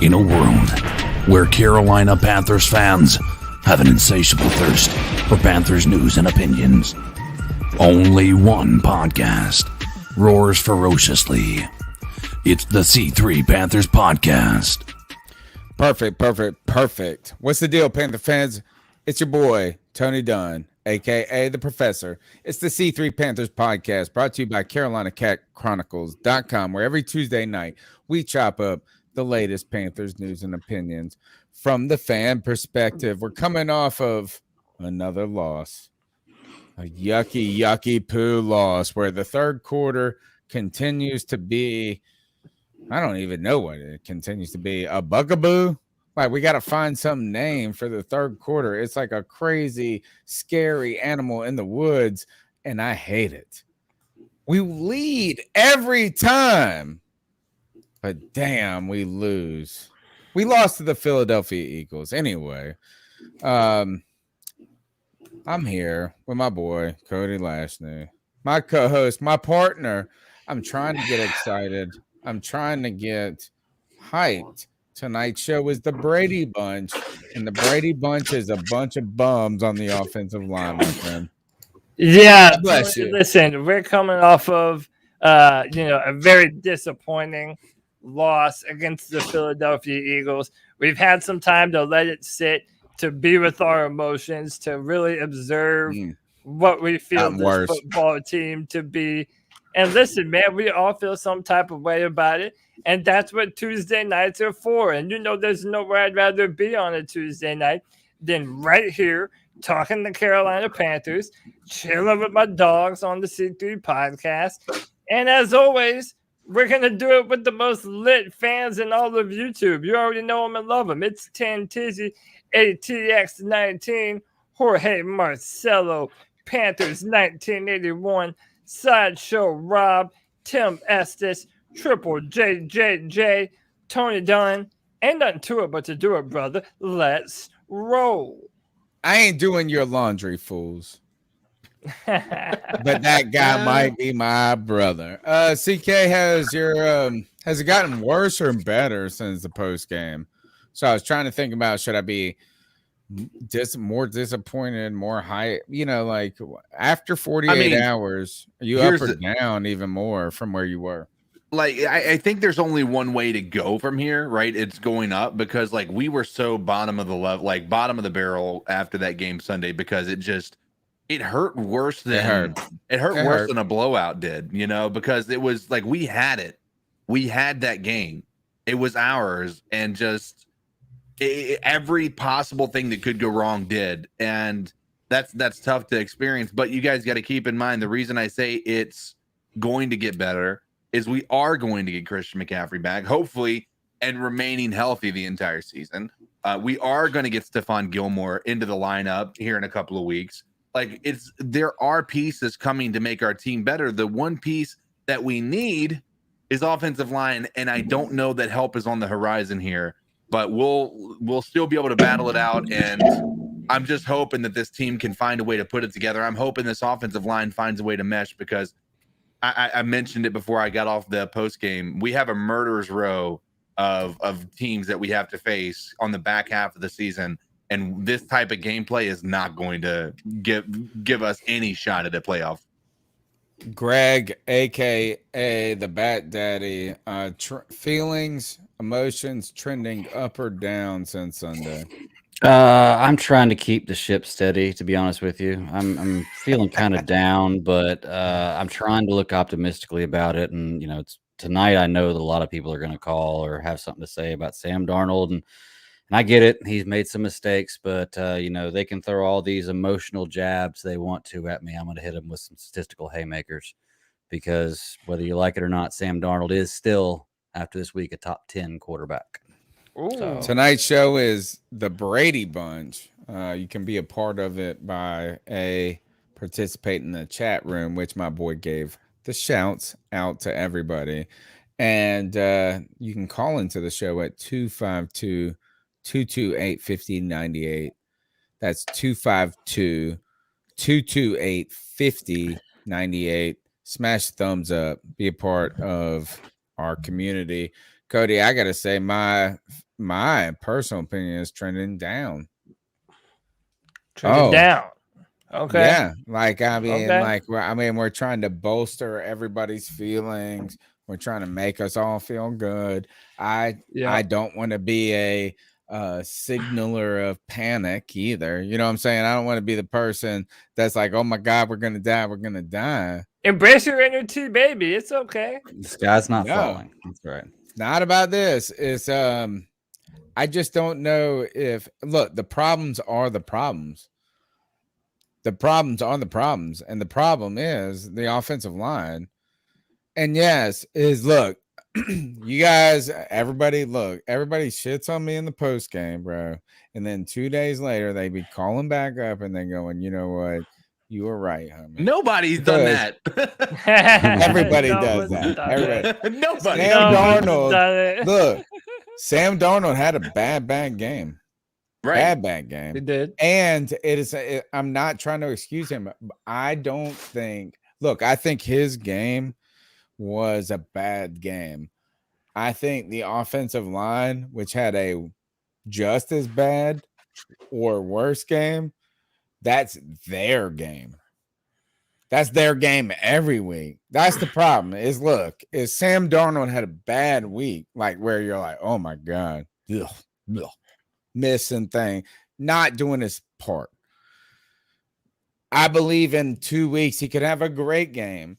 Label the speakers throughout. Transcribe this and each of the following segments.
Speaker 1: In a world where Carolina Panthers fans have an insatiable thirst for Panthers news and opinions, only one podcast roars ferociously. It's the C3 Panthers Podcast.
Speaker 2: Perfect. What's the deal, Panther fans? It's your boy, Tony Dunn, a.k.a. The Professor. It's the C3 Panthers Podcast, brought to you by CarolinaCatChronicles.com, where every Tuesday night we chop up the latest Panthers news and opinions from the fan perspective. We're coming off of another loss, a yucky poo loss, where the third quarter continues to be, I don't even know what it continues to be, a bugaboo. Like, we got to find some name for the third quarter. It's like a crazy, scary animal in the woods, and I hate it. We lead every time, but damn, we lose. We lost to the Philadelphia Eagles. Anyway, I'm here with my boy, Cody Lashney, my co-host, my partner. I'm trying to get excited. I'm trying to get hyped. Tonight's show is the Brady Bunch, and the Brady Bunch is a bunch of bums on the offensive line, my friend.
Speaker 3: Yeah,
Speaker 2: bless you.
Speaker 3: Listen, we're coming off of a very disappointing loss against the Philadelphia Eagles. We've had some time to let it sit, to be with our emotions, to really observe what we feel this football team to be. And listen, man, we all feel some type of way about it. And that's what Tuesday nights are for. And there's nowhere I'd rather be on a Tuesday night than right here talking to Carolina Panthers, chilling with my dogs on the C3 podcast. And as always, we're going to do it with the most lit fans in all of YouTube. You already know them and love them. It's 10 Tizzy, ATX19, Jorge Marcelo, Panthers 1981, Sideshow Rob, Tim Estes, Triple JJJ, Tony Dunn. Ain't nothing to it but to do it, brother. Let's roll.
Speaker 2: I ain't doing your laundry, fools. But that guy might be my brother. CK, has it gotten worse or better since the post game? So I was trying to think about, should I be more disappointed, more high? Like after 48 hours, are you up or down even more from where you were?
Speaker 4: Like, I think there's only one way to go from here, right? It's going up, because like we were so bottom of the level, like bottom of the barrel after that game Sunday, because it hurt worse than it hurt worse than a blowout did, because it was like we had that game, it was ours, and just every possible thing that could go wrong did, and that's tough to experience. But you guys got to keep in mind, the reason I say it's going to get better is we are going to get Christian McCaffrey back, hopefully, and remaining healthy the entire season. We are going to get Stephon Gilmore into the lineup here in a couple of weeks. Like, there are pieces coming to make our team better. The one piece that we need is offensive line, and I don't know that help is on the horizon here, but we'll still be able to battle it out. And I'm just hoping that this team can find a way to put it together. I'm hoping this offensive line finds a way to mesh, because I mentioned it before I got off the post game. We have a murderer's row of teams that we have to face on the back half of the season, and this type of gameplay is not going to give us any shot at a playoff.
Speaker 2: Greg, aka the Bat Daddy, feelings, emotions trending up or down since Sunday?
Speaker 5: I'm trying to keep the ship steady, to be honest with you. I'm feeling kind of down, but I'm trying to look optimistically about it. And it's tonight. I know that a lot of people are going to call or have something to say about Sam Darnold, and I get it. He's made some mistakes, but they can throw all these emotional jabs they want to at me. I'm going to hit them with some statistical haymakers, because whether you like it or not, Sam Darnold is still, after this week, a top 10 quarterback.
Speaker 2: So, tonight's show is the Brady Bunch. You can be a part of it by participating in the chat room, which my boy gave the shouts out to everybody. And you can call into the show at 252-228-5098. That's 252-228-5098. Smash thumbs up. Be a part of our community. Cody, I gotta say my personal opinion is trending down.
Speaker 3: Down. Okay.
Speaker 2: Yeah, like I mean,
Speaker 3: Okay.
Speaker 2: we're trying to bolster everybody's feelings. We're trying to make us all feel good. I don't want to be a signaler of panic either. You know what I'm saying? I don't want to be the person that's like, oh my God, we're gonna die. We're gonna die.
Speaker 3: Embrace your inner T, baby. It's okay.
Speaker 5: The sky's not
Speaker 2: No.
Speaker 5: falling. That's right.
Speaker 2: It's not about this. It's I just don't know if look, the problems are the problems. The problems are the problems, and the problem is the offensive line. And yes, is look, you guys, everybody shits on me in the post game, bro. And then 2 days later, they be calling back up and then going, you know what? You were right, homie.
Speaker 4: Nobody's done that.
Speaker 2: Everybody does that. Everybody.
Speaker 4: Nobody.
Speaker 2: Sam Darnold. Look, Sam Darnold had a bad game.
Speaker 4: Right.
Speaker 2: Bad game.
Speaker 3: He did.
Speaker 2: And I'm not trying to excuse him. I don't think, look, I think his game was a bad game. I think the offensive line, which had a just as bad or worse game, that's their game. That's their game every week. That's the problem. Is Sam Darnold had a bad week, like where you're like, oh my God, missing thing, not doing his part. I believe in 2 weeks he could have a great game.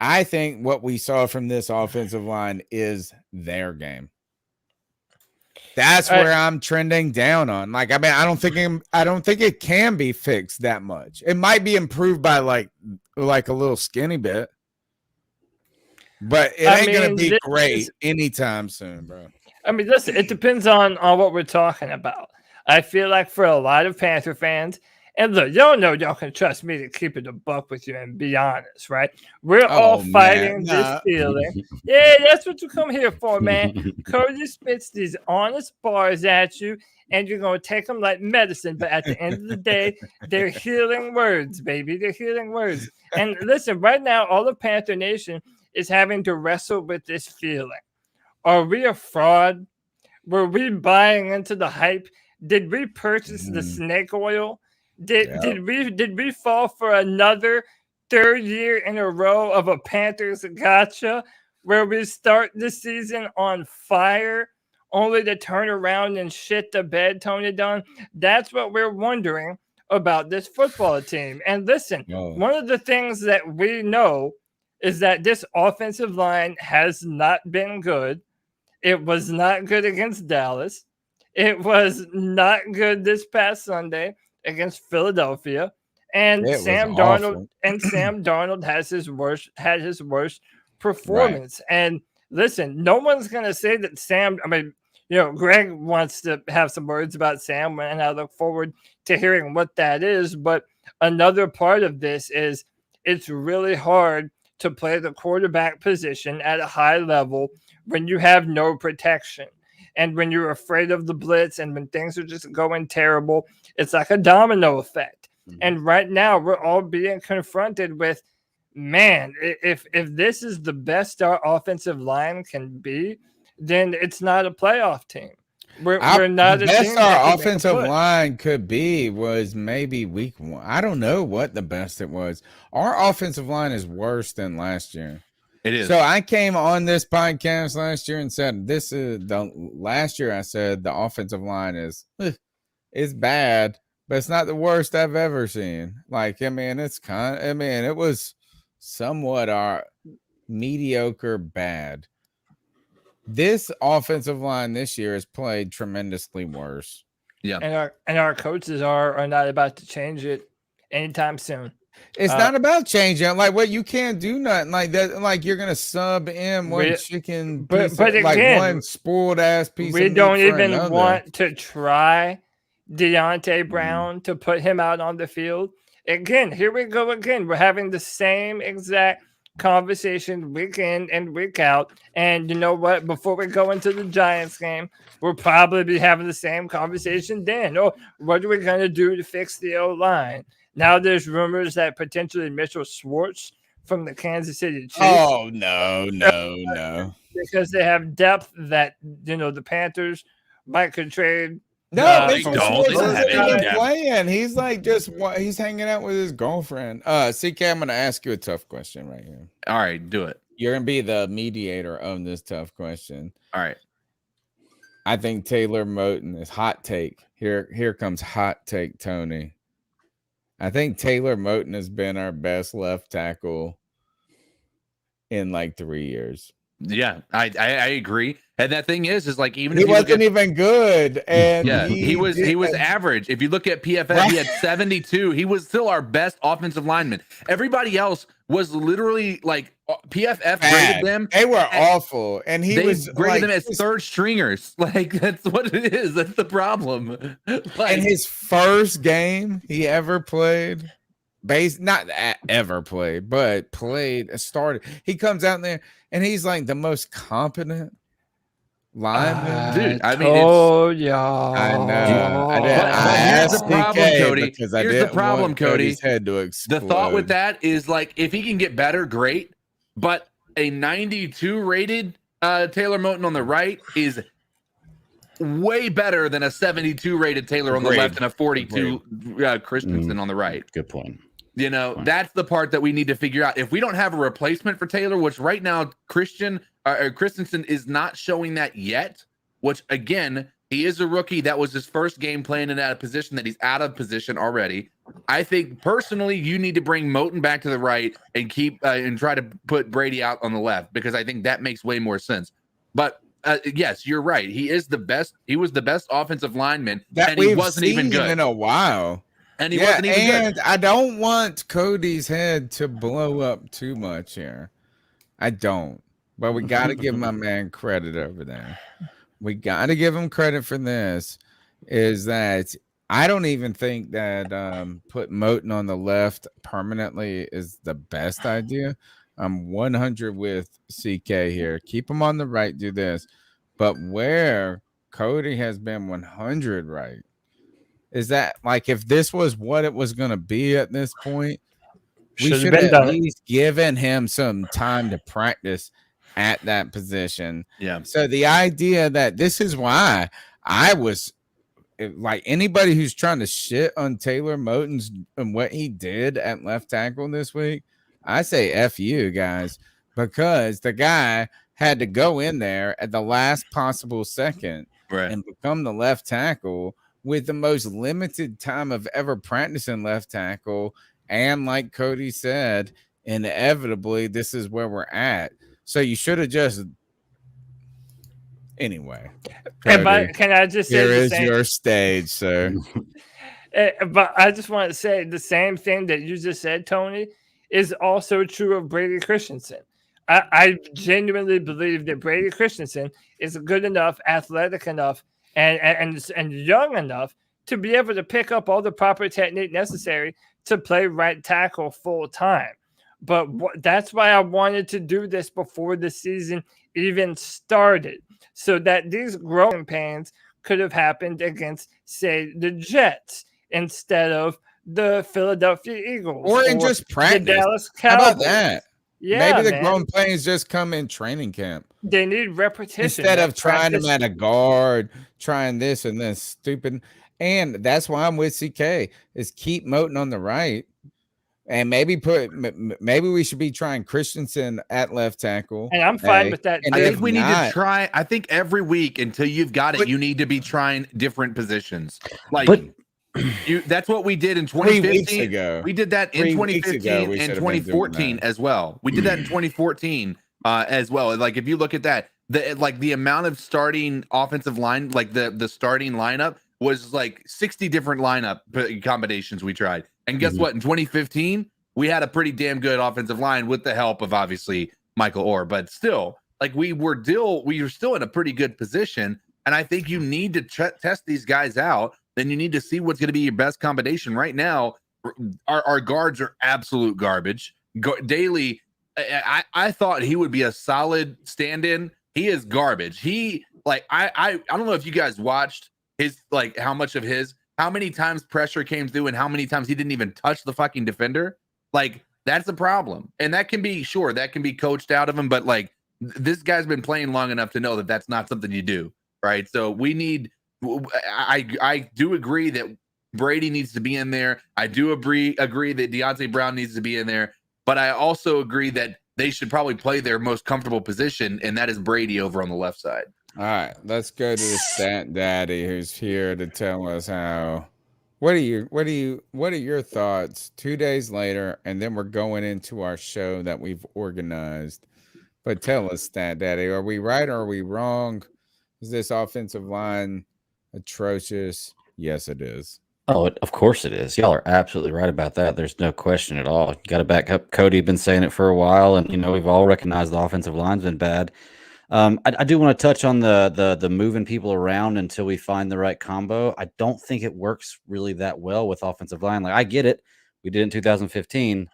Speaker 2: I think what we saw from this offensive line is their game. That's where I'm trending down on. Like, I mean, I don't think it can be fixed that much. It might be improved by like a little skinny bit, but it ain't gonna be great anytime soon, bro.
Speaker 3: I mean, listen, it depends on what we're talking about. I feel like for a lot of Panther fans, and look, y'all know y'all can trust me to keep it a buck with you and be honest, right? We're all fighting this feeling. Yeah, that's what you come here for, man. Cody spits these honest bars at you, and you're going to take them like medicine. But at the end of the day, they're healing words, baby. They're healing words. And listen, right now, all of Panther Nation is having to wrestle with this feeling. Are we a fraud? Were we buying into the hype? Did we purchase the snake oil? Did we fall for another third year in a row of a Panthers gotcha where we start the season on fire only to turn around and shit the bed, Tony Dunn? That's what we're wondering about this football team. And listen, one of the things that we know is that this offensive line has not been good. It was not good against Dallas. It was not good this past Sunday against Philadelphia, and Sam Darnold had his worst performance. Right. And listen, no one's gonna say that Sam. I mean, Greg wants to have some words about Sam, and I look forward to hearing what that is. But another part of this is it's really hard to play the quarterback position at a high level when you have no protection. And when you're afraid of the blitz and when things are just going terrible, it's like a domino effect. Mm-hmm. And right now we're all being confronted with, man, if this is the best our offensive line can be, then it's not a playoff team. We're not
Speaker 2: the
Speaker 3: a
Speaker 2: best
Speaker 3: team
Speaker 2: our offensive line could be was maybe week 1. I don't know what the best it was. Our offensive line is worse than last year.
Speaker 4: It is.
Speaker 2: So I came on this podcast last year and said last year I said the offensive line is bad, but it's not the worst I've ever seen. Like, I mean, it was somewhat our mediocre bad. This offensive line this year has played tremendously worse.
Speaker 4: Yeah.
Speaker 3: And our coaches are not about to change it anytime soon.
Speaker 2: It's not about changing. Like, what, you can't do nothing like that. Like, you're gonna sub in one chicken piece, but again, like one spoiled ass piece.
Speaker 3: We don't even want to try Deontay Brown to put him out on the field again. Here we go again. We're having the same exact conversation week in and week out. And you know what? Before we go into the Giants game, we'll probably be having the same conversation then. Oh, what are we gonna do to fix the O-line? Now there's rumors that potentially Mitchell Schwartz from the Kansas City Chiefs.
Speaker 2: Oh, no.
Speaker 3: because they have depth that the Panthers might could trade.
Speaker 2: No,
Speaker 4: they
Speaker 2: Mr.
Speaker 4: don't.
Speaker 2: Schwartz
Speaker 4: They don't have
Speaker 2: isn't
Speaker 4: any
Speaker 2: even
Speaker 4: depth.
Speaker 2: playing. He's like he's hanging out with his girlfriend. CK, I'm gonna ask you a tough question right here.
Speaker 4: All right, do it.
Speaker 2: You're gonna be the mediator on this tough question.
Speaker 4: All right.
Speaker 2: I think Taylor Moton is hot take. Here comes hot take, Tony. I think Taylor Moton has been our best left tackle in like 3 years.
Speaker 4: Yeah, I agree. And that thing is like even
Speaker 2: He
Speaker 4: if you look
Speaker 2: wasn't
Speaker 4: at,
Speaker 2: even good, and
Speaker 4: yeah, he was average. If you look at PFF, he had 72. He was still our best offensive lineman. Everybody else was literally like PFF graded them.
Speaker 2: They were awful, and he was
Speaker 4: graded
Speaker 2: like,
Speaker 4: them as third stringers. Like that's what it is. That's the problem. Like,
Speaker 2: in his first game he ever played, not ever played, but started. He comes out there and he's like the most competent lineman.
Speaker 4: dude, I mean,
Speaker 3: y'all.
Speaker 2: I know. I did.
Speaker 4: But here's the problem, Cody.
Speaker 2: Because I
Speaker 4: Here's the
Speaker 2: didn't
Speaker 4: problem,
Speaker 2: want
Speaker 4: Cody.
Speaker 2: Cody's head to explode.
Speaker 4: The thought with that is like if he can get better, great. But a 92 rated Taylor Moton on the right is way better than a 72 rated Taylor on the left and a 42 Christensen on the right.
Speaker 5: Good point.
Speaker 4: You know, that's the part that we need to figure out. If we don't have a replacement for Taylor, which right now Christensen is not showing that yet, which again, he is a rookie. That was his first game playing in a position that he's out of position already. I think personally, you need to bring Moton back to the right and keep and try to put Brady out on the left because I think that makes way more sense. But yes, you're right. He is the best. He was the best offensive lineman, and he wasn't even good
Speaker 2: in a while.
Speaker 4: And he wasn't even good.
Speaker 2: I don't want Cody's head to blow up too much here. I don't. But we got to give my man credit over there. We got to give him credit for this. Is that I don't even think that put Moton on the left permanently is the best idea. I'm 100 with CK here. Keep him on the right. Do this. But where Cody has been 100 right. Is that like if this was what it was going to be at this point, we should have at least given him some time to practice at that position.
Speaker 4: Yeah.
Speaker 2: So the idea that this is why I was like anybody who's trying to shit on Taylor Moton's and what he did at left tackle this week, I say F you guys, because the guy had to go in there at the last possible second and become the left tackle with the most limited time of ever practicing left tackle. And like Cody said, inevitably, this is where we're at. So you should have just anyway. Cody,
Speaker 3: Can I just say
Speaker 2: here is your stage, sir.
Speaker 3: But I just want to say the same thing that you just said, Tony, is also true of Brady Christensen. I genuinely believe that Brady Christensen is good enough, athletic enough, and young enough to be able to pick up all the proper technique necessary to play right tackle full time. But that's why I wanted to do this before the season even started, so that these growing pains could have happened against, say, the Jets instead of the Philadelphia Eagles
Speaker 2: or in just practice.
Speaker 3: The Dallas Cowboys.
Speaker 2: How about that?
Speaker 3: Yeah,
Speaker 2: maybe the growing pains just come in training camp.
Speaker 3: They need repetition
Speaker 2: instead of trying them at a guard, trying this and this stupid. And that's why I'm with CK is keep Moton on the right, and maybe we should be trying Christensen at left tackle.
Speaker 3: And I'm fine with that.
Speaker 4: I think we need to try. I think every week until you've got it, you need to be trying different positions. Like. That's what we did in 2015. We did that in 2015 and 2014 as well. We did that in 2014 as well. Like if you look at that, the amount of starting offensive line, like the starting lineup was like 60 different lineup combinations we tried. And guess what? In 2015, we had a pretty damn good offensive line with the help of obviously Michael Orr, but still, like we were still in a pretty good position. And I think you need to test these guys out. Then you need to see what's going to be your best combination. Right now, our guards are absolute garbage. Daly, I thought he would be a solid stand-in. He is garbage. He I don't know if you guys watched his how many times pressure came through and how many times he didn't even touch the fucking defender. Like that's a problem, and that can be coached out of him. But this guy's been playing long enough to know that that's not something you do, right? So we need. I do agree that Brady needs to be in there. I do agree that Deontay Brown needs to be in there, but I also agree that they should probably play their most comfortable position, and that is Brady over on the left side.
Speaker 2: All right, let's go to the stat daddy who's here to tell us how. What are your thoughts 2 days later, and then we're going into our show that we've organized. But tell us, stat daddy, are we right or are we wrong? Is this offensive line atrocious? Yes, it is.
Speaker 5: Oh, of course it is. Y'all are absolutely right about that. There's no question at all. You got to back up. Cody been saying it for a while, and we've all recognized the offensive line's been bad. I do want to touch on the moving people around until we find the right combo. I don't think it works really that well with offensive line. Like, I get it. We did it in 2015,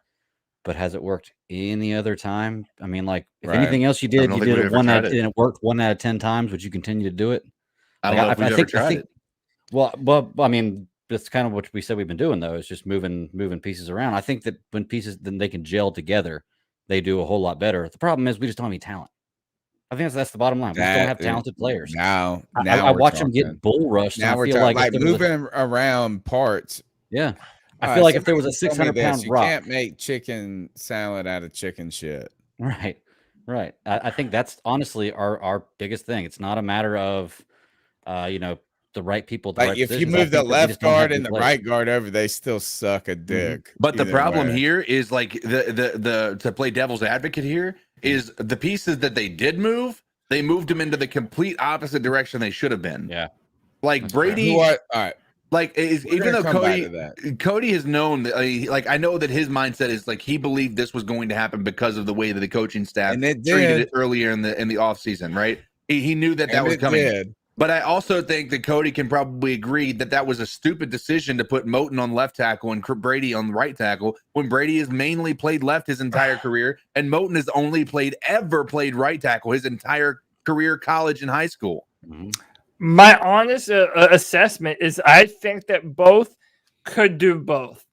Speaker 5: but has it worked any other time? I mean, like, if anything else you did it and it worked 1 out of 10 times. Would you continue to do it?
Speaker 4: I don't know if we've ever tried it.
Speaker 5: Well, I mean, that's kind of what we said we've been doing, though, is just moving pieces around. I think that when pieces, then they can gel together, they do a whole lot better. The problem is we just don't have any talent. I think that's the bottom line. We just don't have talented players.
Speaker 2: Now
Speaker 5: I watch them get bull rushed.
Speaker 2: Now we're talking like moving around parts.
Speaker 5: Yeah. I feel like if there was a 600-pound rock.
Speaker 2: You can't make chicken salad out of chicken shit.
Speaker 5: Right. I think that's honestly our biggest thing. It's not a matter of, the right people.
Speaker 2: Like, if you move the left guard and the right guard over, they still suck a dick.
Speaker 4: But the problem here is, like, the to play devil's advocate here, is the pieces that they did move, they moved them into the complete opposite direction they should have been.
Speaker 5: Yeah.
Speaker 4: Like, that's Brady.
Speaker 2: All right.
Speaker 4: Like, even though Cody has known that, like, I know that his mindset is like he believed this was going to happen because of the way that the coaching staff treated it earlier in the off season, right? He knew that was coming. But I also think that Cody can probably agree that was a stupid decision to put Moton on left tackle and Brady on right tackle, when Brady has mainly played left his entire career, and Moton has only ever played right tackle his entire career, college and high school.
Speaker 5: Mm-hmm.
Speaker 3: My honest assessment is I think that both could do both.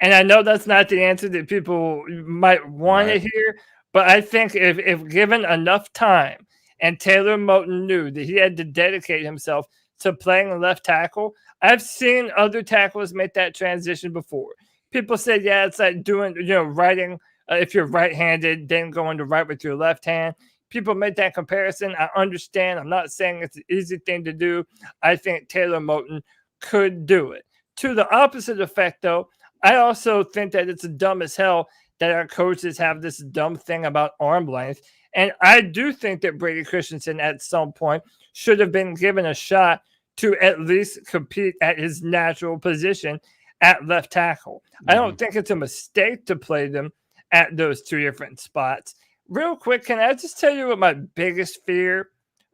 Speaker 3: And I know that's not the answer that people might want to hear, but I think if given enough time, and Taylor Moton knew that he had to dedicate himself to playing left tackle. I've seen other tackles make that transition before. People say, yeah, it's like doing, writing. If you're right-handed, then going to write with your left hand. People make that comparison. I understand. I'm not saying it's an easy thing to do. I think Taylor Moton could do it. To the opposite effect, though, I also think that it's dumb as hell that our coaches have this dumb thing about arm length. And I do think that Brady Christensen at some point should have been given a shot to at least compete at his natural position at left tackle. Mm-hmm. I don't think it's a mistake to play them at those two different spots. Real quick, can I just tell you what my biggest fear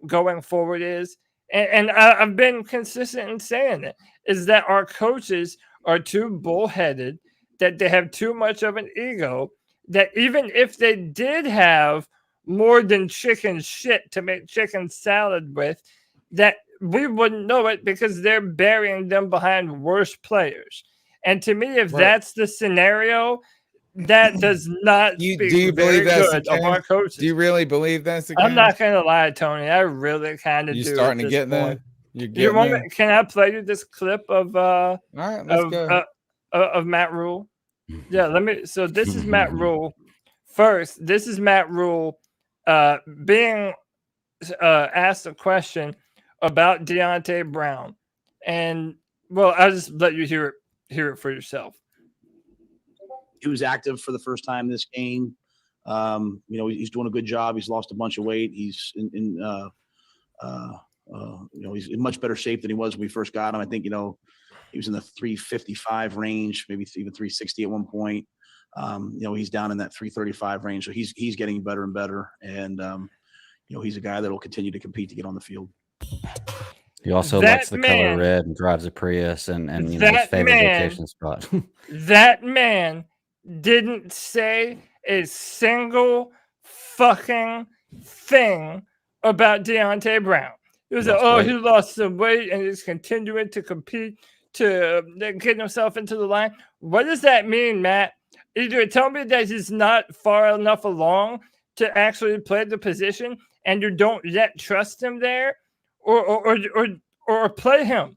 Speaker 3: going forward is? And I've been consistent in saying it, is that our coaches are too bullheaded, that they have too much of an ego, that even if they did have more than chicken shit to make chicken salad with, that we wouldn't know it because they're burying them behind worse players. And to me, if that's the scenario, that does not speak
Speaker 2: do you believe that's
Speaker 3: good of our coaches.
Speaker 2: Do you really believe that's the case?
Speaker 3: I'm not going to lie, Tony. I really kind of do.
Speaker 2: You're starting to get there?
Speaker 3: Can I play you this clip of
Speaker 2: all right, let's go.
Speaker 3: Of Matt Rule? Yeah, let me. So this is Matt Rule. First, this is Matt Rule being asked a question about Deontay Brown, and well, I'll just let you hear it for yourself.
Speaker 6: He was active for the first time this game. He's doing a good job. He's lost a bunch of weight. He's he's in much better shape than he was when we first got him. I think, he was in the 355 range, maybe even 360 at one point. He's down in that 335 range. So he's getting better and better. And, he's a guy that will continue to compete to get on the field.
Speaker 5: He also likes the color red and drives a Prius and his favorite vacation spot.
Speaker 3: That man didn't say a single fucking thing about Deontay Brown. It was he lost some weight and he's continuing to compete to get himself into the line. What does that mean, Matt? Either tell me that he's not far enough along to actually play the position, and you don't yet trust him there, or play him.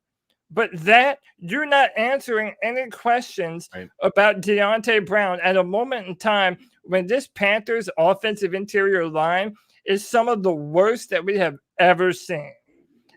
Speaker 3: But that you're not answering any questions about Deontay Brown at a moment in time when this Panthers offensive interior line is some of the worst that we have ever seen.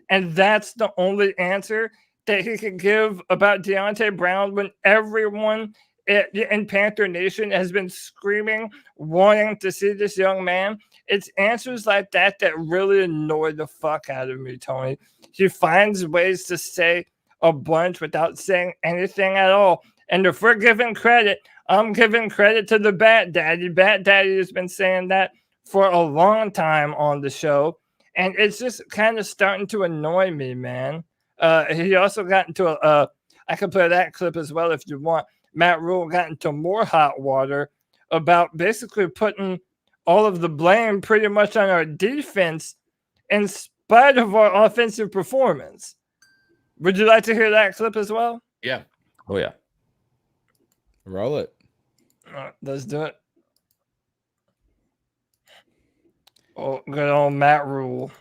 Speaker 3: And that's the only answer that he can give about Deontay Brown when everyone in Panther Nation has been screaming, wanting to see this young man. It's answers like that that really annoy the fuck out of me, Tony. He finds ways to say a bunch without saying anything at all. And if we're giving credit, I'm giving credit to the Bat Daddy. Bat Daddy has been saying that for a long time on the show. And it's just kind of starting to annoy me, man. He also got into I can play that clip as well if you want. Matt Rule got into more hot water about basically putting all of the blame pretty much on our defense in spite of our offensive performance. Would you like to hear that clip as well?
Speaker 4: Yeah.
Speaker 5: Oh, yeah.
Speaker 2: Roll it.
Speaker 3: Let's do it. Oh, good old Matt Rule.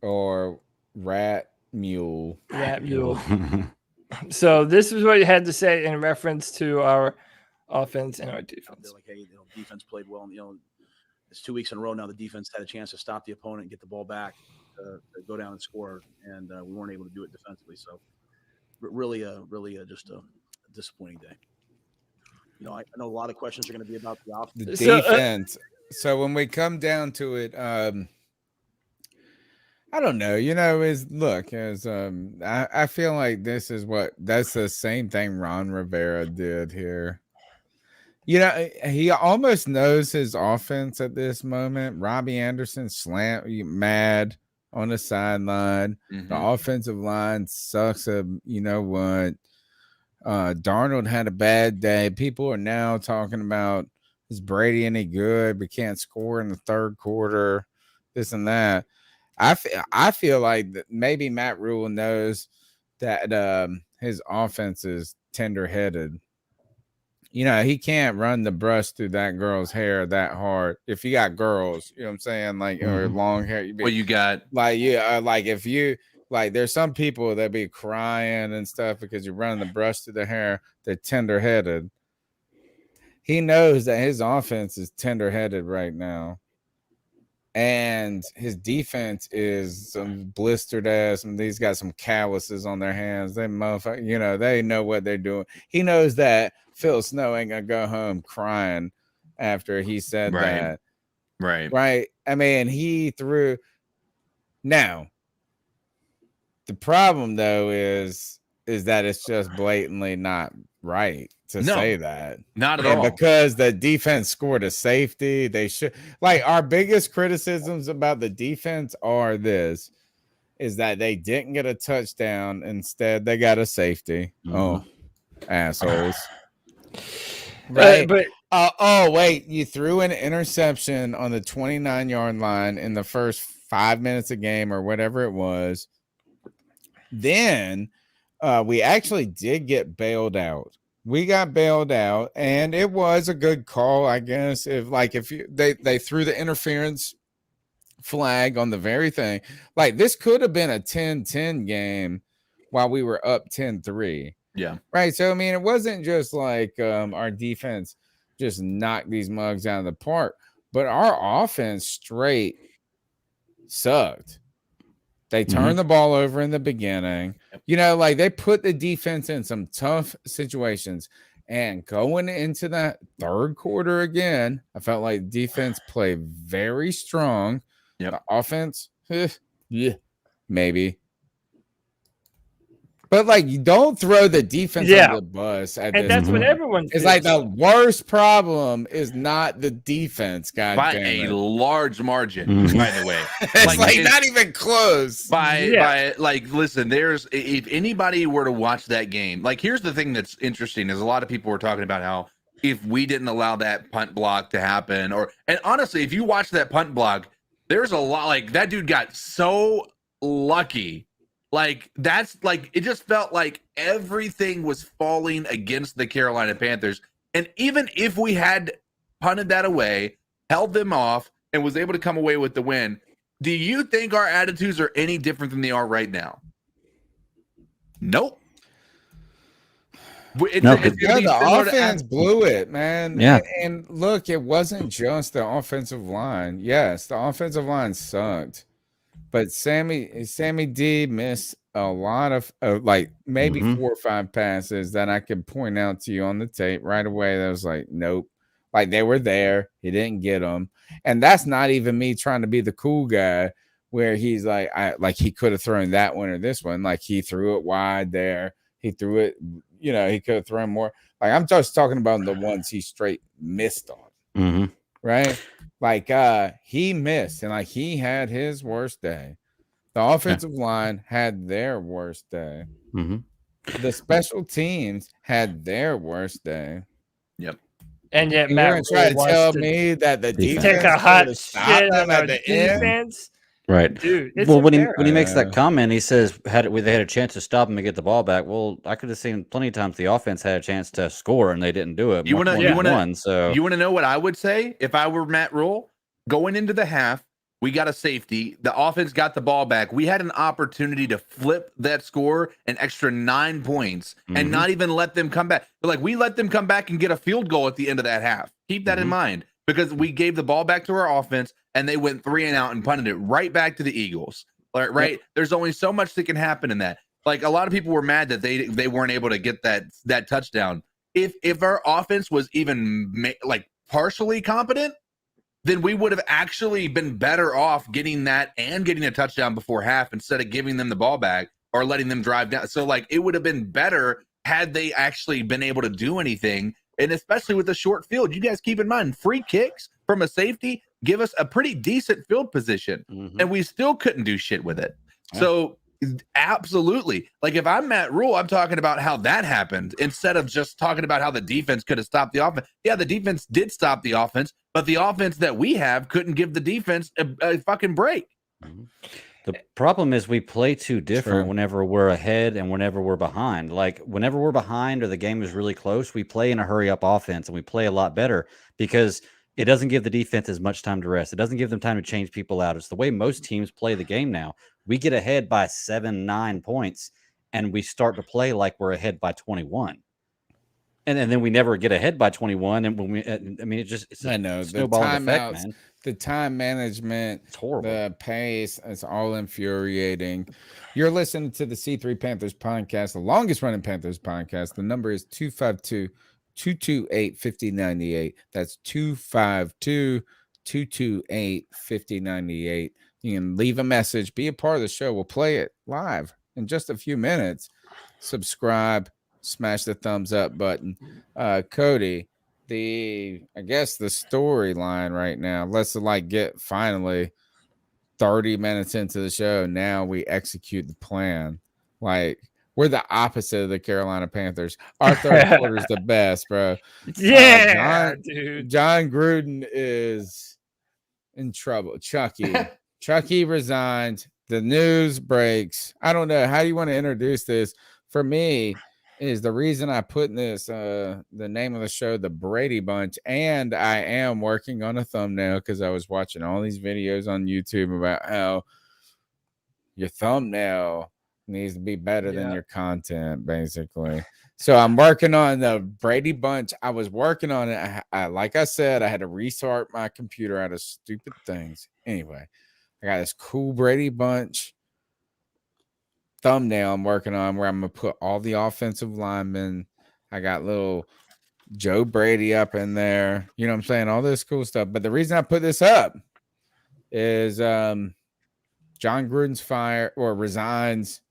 Speaker 2: Or Rat Mule.
Speaker 3: Rat Mule. So this is what you had to say in reference to our offense and our defense.
Speaker 6: They're like, hey, defense played well. And, it's 2 weeks in a row now. The defense had a chance to stop the opponent and get the ball back, to go down and score, and we weren't able to do it defensively. So, really, just a disappointing day. I know a lot of questions are going to be about the offense.
Speaker 2: The defense. So when we come down to it, I don't know. I feel like that's the same thing Ron Rivera did here. He almost knows his offense at this moment. Robby Anderson mad on the sideline.
Speaker 4: Mm-hmm.
Speaker 2: The offensive line sucks. What? Darnold had a bad day. People are now talking about, is Brady any good? We can't score in the third quarter. This and that. I feel like that maybe Matt Rule knows that his offense is tender-headed. He can't run the brush through that girl's hair that hard. If you got girls, you know what I'm saying, like or long hair.
Speaker 4: You got
Speaker 2: if you there's some people that be crying and stuff because you're running the brush through the hair. They're tender-headed. He knows that his offense is tender-headed right now. And his defense is some blistered ass, and these got some calluses on their hands. They motherfucker, they know what they're doing. He knows that Phil Snow ain't gonna go home crying after he said that. Right. I mean, he threw. Now, the problem though is that it's just blatantly not right to say that.
Speaker 4: Not at all.
Speaker 2: Because the defense scored a safety. They should our biggest criticisms about the defense is that they didn't get a touchdown. Instead, they got a safety. Mm-hmm. Oh, assholes. Right. Wait, you threw an interception on the 29-yard line in the first 5 minutes of game or whatever it was. Then we actually did get bailed out. We got bailed out, and it was a good call, I guess. If they threw the interference flag on the very thing, this could have been a 10-10 game while we were up 10-3.
Speaker 4: Yeah.
Speaker 2: Right. So I mean, it wasn't just our defense just knocked these mugs out of the park, but our offense straight sucked. They turned the ball over in the beginning. They put the defense in some tough situations. And going into that third quarter again, I felt like defense played very strong.
Speaker 4: Yep.
Speaker 2: The offense, maybe. But you don't throw the defense on the bus.
Speaker 3: And that's what everyone
Speaker 2: feels. It's the worst problem is not the defense,
Speaker 4: by a large margin, by the way.
Speaker 2: It's not even close.
Speaker 4: Listen, if anybody were to watch that game, here's the thing that's interesting is a lot of people were talking about how if we didn't allow that punt block to happen, and honestly, if you watch that punt block, there's a lot that dude got so lucky. It just felt like everything was falling against the Carolina Panthers. And even if we had punted that away, held them off, and was able to come away with the win. Do you think our attitudes are any different than they are right now? Nope.
Speaker 2: The offense blew it, man.
Speaker 5: Yeah.
Speaker 2: And look, it wasn't just the offensive line. Yes, the offensive line sucked, but Sammy D missed a lot of like maybe 4 or 5 passes that I could point out to you on the tape right away. That was like, nope. Like they were there. He didn't get them. And that's not even me trying to be the cool guy where he's like, he could have thrown that one or this one. Like he threw it wide there. He threw it, he could have thrown more. Like I'm just talking about the ones he straight missed on. Right? Like he missed and like he had his worst day. The offensive line had their worst day. The special teams had their worst day.
Speaker 4: Yep.
Speaker 3: And yet,
Speaker 2: you're
Speaker 3: Matt
Speaker 2: try to tell
Speaker 3: to
Speaker 2: me that the defense
Speaker 3: take a hot shit
Speaker 2: them
Speaker 3: on
Speaker 2: at the
Speaker 3: defense.
Speaker 5: Right.
Speaker 3: Dude, it's
Speaker 5: well, when he makes
Speaker 2: embarrassing.
Speaker 5: that comment, he says, they had a chance to stop him and get the ball back. Well, I could have seen plenty of times the offense had a chance to score and they didn't do it.
Speaker 4: You want to know what I would say if I were Matt Rule? Going into the half, we got a safety. The offense got the ball back. We had an opportunity to flip that score an extra 9 points and not even let them come back. But like we let them come back and get a field goal at the end of that half. Keep that in mind because we gave the ball back to our offense and they went 3 and out and punted it right back to the Eagles. Right? There's only so much that can happen in that. Like a lot of people were mad that they weren't able to get that touchdown. If our offense was even partially competent, then we would have actually been better off getting that and getting a touchdown before half instead of giving them the ball back or letting them drive down. So like it would have been better had they actually been able to do anything. And especially with the short field, you guys keep in mind free kicks from a safety give us a pretty decent field position and we still couldn't do shit with it. So absolutely. Like if I'm Matt Rule, I'm talking about how that happened instead of just talking about how the defense could have stopped the offense. Yeah, the defense did stop the offense, but the offense that we have couldn't give the defense a fucking break.
Speaker 5: The problem is we play too different whenever we're ahead and whenever we're behind. Like whenever we're behind or the game is really close, we play in a hurry up offense and we play a lot better because it doesn't give the defense as much time to rest. It doesn't give them time to change people out. It's the way most teams play the game now. We get ahead by 7-9 points and we start to play like we're ahead by 21. And then we never get ahead by 21. And when it's
Speaker 2: I know
Speaker 5: a snowball effect, man.
Speaker 2: The time management,
Speaker 5: it's horrible.
Speaker 2: The pace, it's all infuriating. You're listening to the C3 Panthers podcast, the longest running Panthers podcast. The number is 252-228-5098. That's 252-228-5098. You can leave a message, be a part of the show. We'll play it live in just a few minutes. Subscribe, smash the thumbs up button. Cody, the storyline right now, let's get finally 30 minutes into the show. Now we execute the plan. Like we're the opposite of the Carolina Panthers. Our third quarter is the best, bro.
Speaker 3: Yeah, dude.
Speaker 2: John Gruden is in trouble. Chucky resigned. The news breaks. I don't know. How do you want to introduce this? For me, is the reason I put this the name of the show, the Brady Bunch, and I am working on a thumbnail because I was watching all these videos on YouTube about how your thumbnail needs to be better than your content, basically. So I'm working on the Brady Bunch. I was working on it. Like I said, I had to restart my computer out of stupid things. Anyway, I got this cool Brady Bunch thumbnail I'm working on where I'm going to put all the offensive linemen. I got little Joe Brady up in there. You know what I'm saying? All this cool stuff. But the reason I put this up is John Gruden's resigns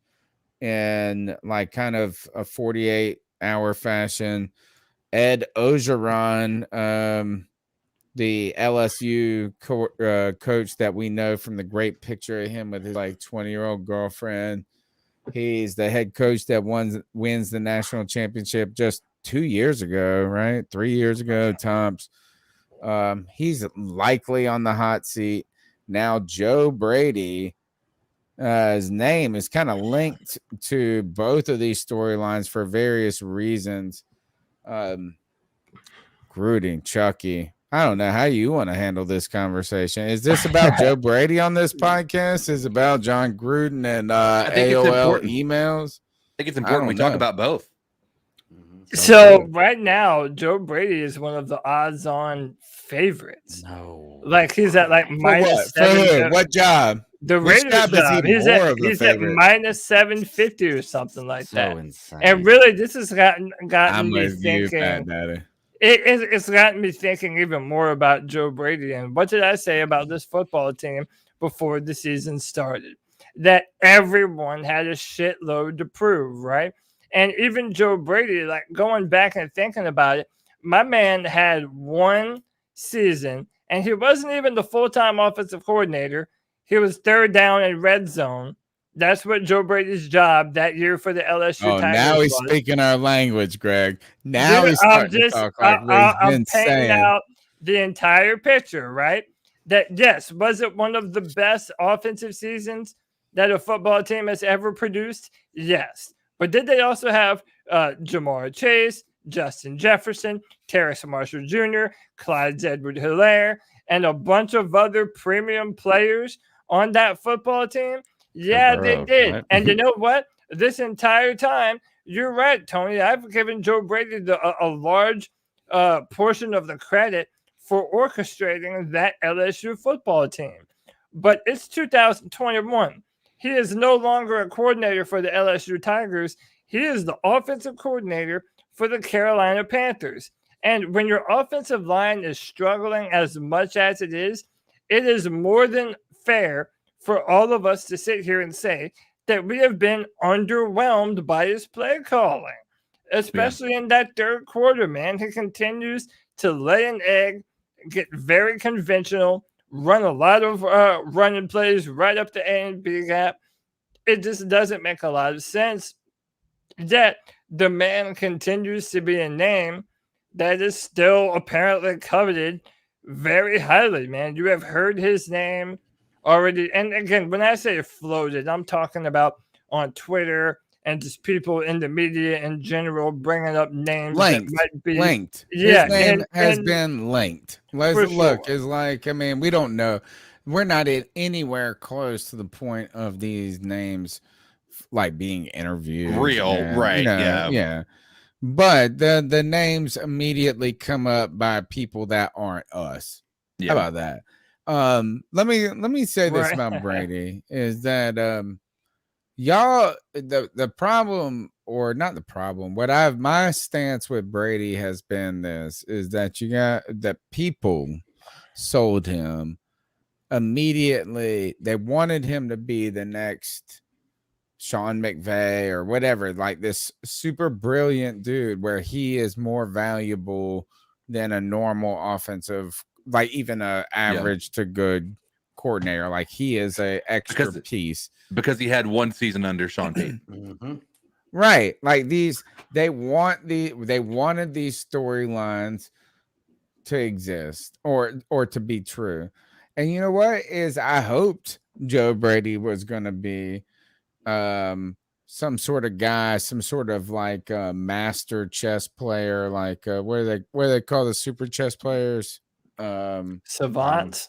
Speaker 2: in kind of a 48-hour fashion. Ed Ogeron, the LSU coach that we know from the great picture of him with his 20-year-old girlfriend. He's the head coach that wins the national championship just 2 years ago, right? 3 years ago, tops. He's likely on the hot seat. Now, Joe Brady, his name is kind of linked to both of these storylines for various reasons. Gruden, Chucky, I don't know how you want to handle this conversation. Is this about Joe Brady on this podcast? Is it about John Gruden and
Speaker 4: I think it's
Speaker 2: AOL
Speaker 4: important.
Speaker 2: emails?
Speaker 4: I think it's important we talk about both.
Speaker 3: So right now, Joe Brady is one of the odds-on favorites.
Speaker 5: No,
Speaker 3: Like he's at like
Speaker 2: For
Speaker 3: minus
Speaker 2: what? For who?
Speaker 3: 7.
Speaker 2: What job?
Speaker 3: The
Speaker 2: Which
Speaker 3: Raiders
Speaker 2: job is he
Speaker 3: job. He's
Speaker 2: more
Speaker 3: at
Speaker 2: of a
Speaker 3: he's at
Speaker 2: favorite?
Speaker 3: minus 750 or something like
Speaker 5: so
Speaker 3: that.
Speaker 5: insane.
Speaker 3: And really, this has gotten
Speaker 2: I'm
Speaker 3: me
Speaker 2: with you,
Speaker 3: thinking.
Speaker 2: Pat Daddy.
Speaker 3: It's gotten me thinking even more about Joe Brady. And what did I say about this football team before the season started? That everyone had a shitload to prove, right? And even Joe Brady, like going back and thinking about it, my man had one season and he wasn't even the full-time offensive coordinator. He was third down in red zone. That's what Joe Brady's job that year for the LSU Tigers
Speaker 2: Now he's
Speaker 3: was.
Speaker 2: speaking our language, Greg. Now
Speaker 3: Dude,
Speaker 2: he's starting to talk like what he's
Speaker 3: I'm
Speaker 2: been
Speaker 3: painting
Speaker 2: saying.
Speaker 3: out the entire picture, right? That yes, was it one of the best offensive seasons that a football team has ever produced? Yes. But did they also have Jamar Chase, Justin Jefferson, Terrace Marshall Jr., Clyde Edward-Helaire, and a bunch of other premium players on that football team? Yeah, they
Speaker 5: Burrow,
Speaker 3: did.
Speaker 5: right?
Speaker 3: And you know what? This entire time, you're right, Tony. I've given Joe Brady a large portion of the credit for orchestrating that LSU football team. But it's 2021. He is no longer a coordinator for the LSU Tigers. He is the offensive coordinator for the Carolina Panthers. And when your offensive line is struggling as much as it is more than fair for all of us to sit here and say that we have been underwhelmed by his play calling, especially in that third quarter, man. He continues to lay an egg, get very conventional, run a lot of running plays right up the A and B gap. It just doesn't make a lot of sense. Yet the man continues to be a name that is still apparently coveted very highly, man. You have heard his name already. And again, when I say floated, I'm talking about on Twitter and just people in the media in general bringing up names
Speaker 2: Linked.
Speaker 3: that might be
Speaker 2: Linked.
Speaker 3: Yeah,
Speaker 2: His name has
Speaker 3: and
Speaker 2: been linked. Let's
Speaker 3: for
Speaker 2: look.
Speaker 3: sure.
Speaker 2: It's like, I mean, we don't know. We're not anywhere close to the point of these names like being interviewed.
Speaker 4: Real,
Speaker 2: and,
Speaker 4: right?
Speaker 2: you know,
Speaker 4: Yeah.
Speaker 2: yeah. But the names immediately come up by people that aren't us.
Speaker 4: Yeah.
Speaker 2: How about that? Let me say this
Speaker 3: Right.
Speaker 2: about Brady is that y'all the problem, or not the problem, my stance with Brady has been this, is that you got that people sold him immediately. They wanted him to be the next Sean McVay or whatever, like this super brilliant dude where he is more valuable than a normal offensive, like even a average to good coordinator. Like he is a extra piece
Speaker 4: because he had one season under Sean Payton.
Speaker 2: Right. Like they wanted these storylines to exist or to be true. And you know what is, I hoped Joe Brady was going to be some sort of guy, some sort of like master chess player, like what do they call the super chess players?
Speaker 3: Savants.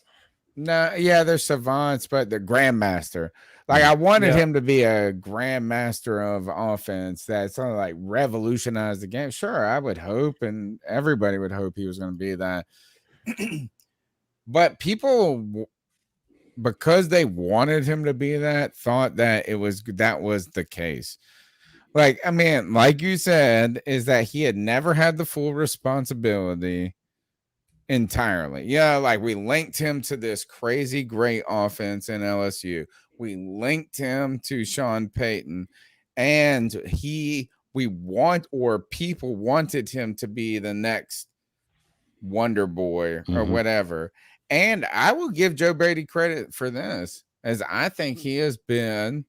Speaker 2: No, yeah, they're savants, but they're grandmaster. Like I wanted him to be a grandmaster of offense that sort of like revolutionized the game. Sure, I would hope, and everybody would hope he was going to be that. But people, because they wanted him to be that, thought that that was the case. Like, I mean, like you said, is that he had never had the full responsibility entirely. Yeah, like we linked him to this crazy great offense in LSU. We linked him to Sean Payton, and people wanted him to be the next Wonder Boy or whatever. And I will give Joe Brady credit for this, as I think he has been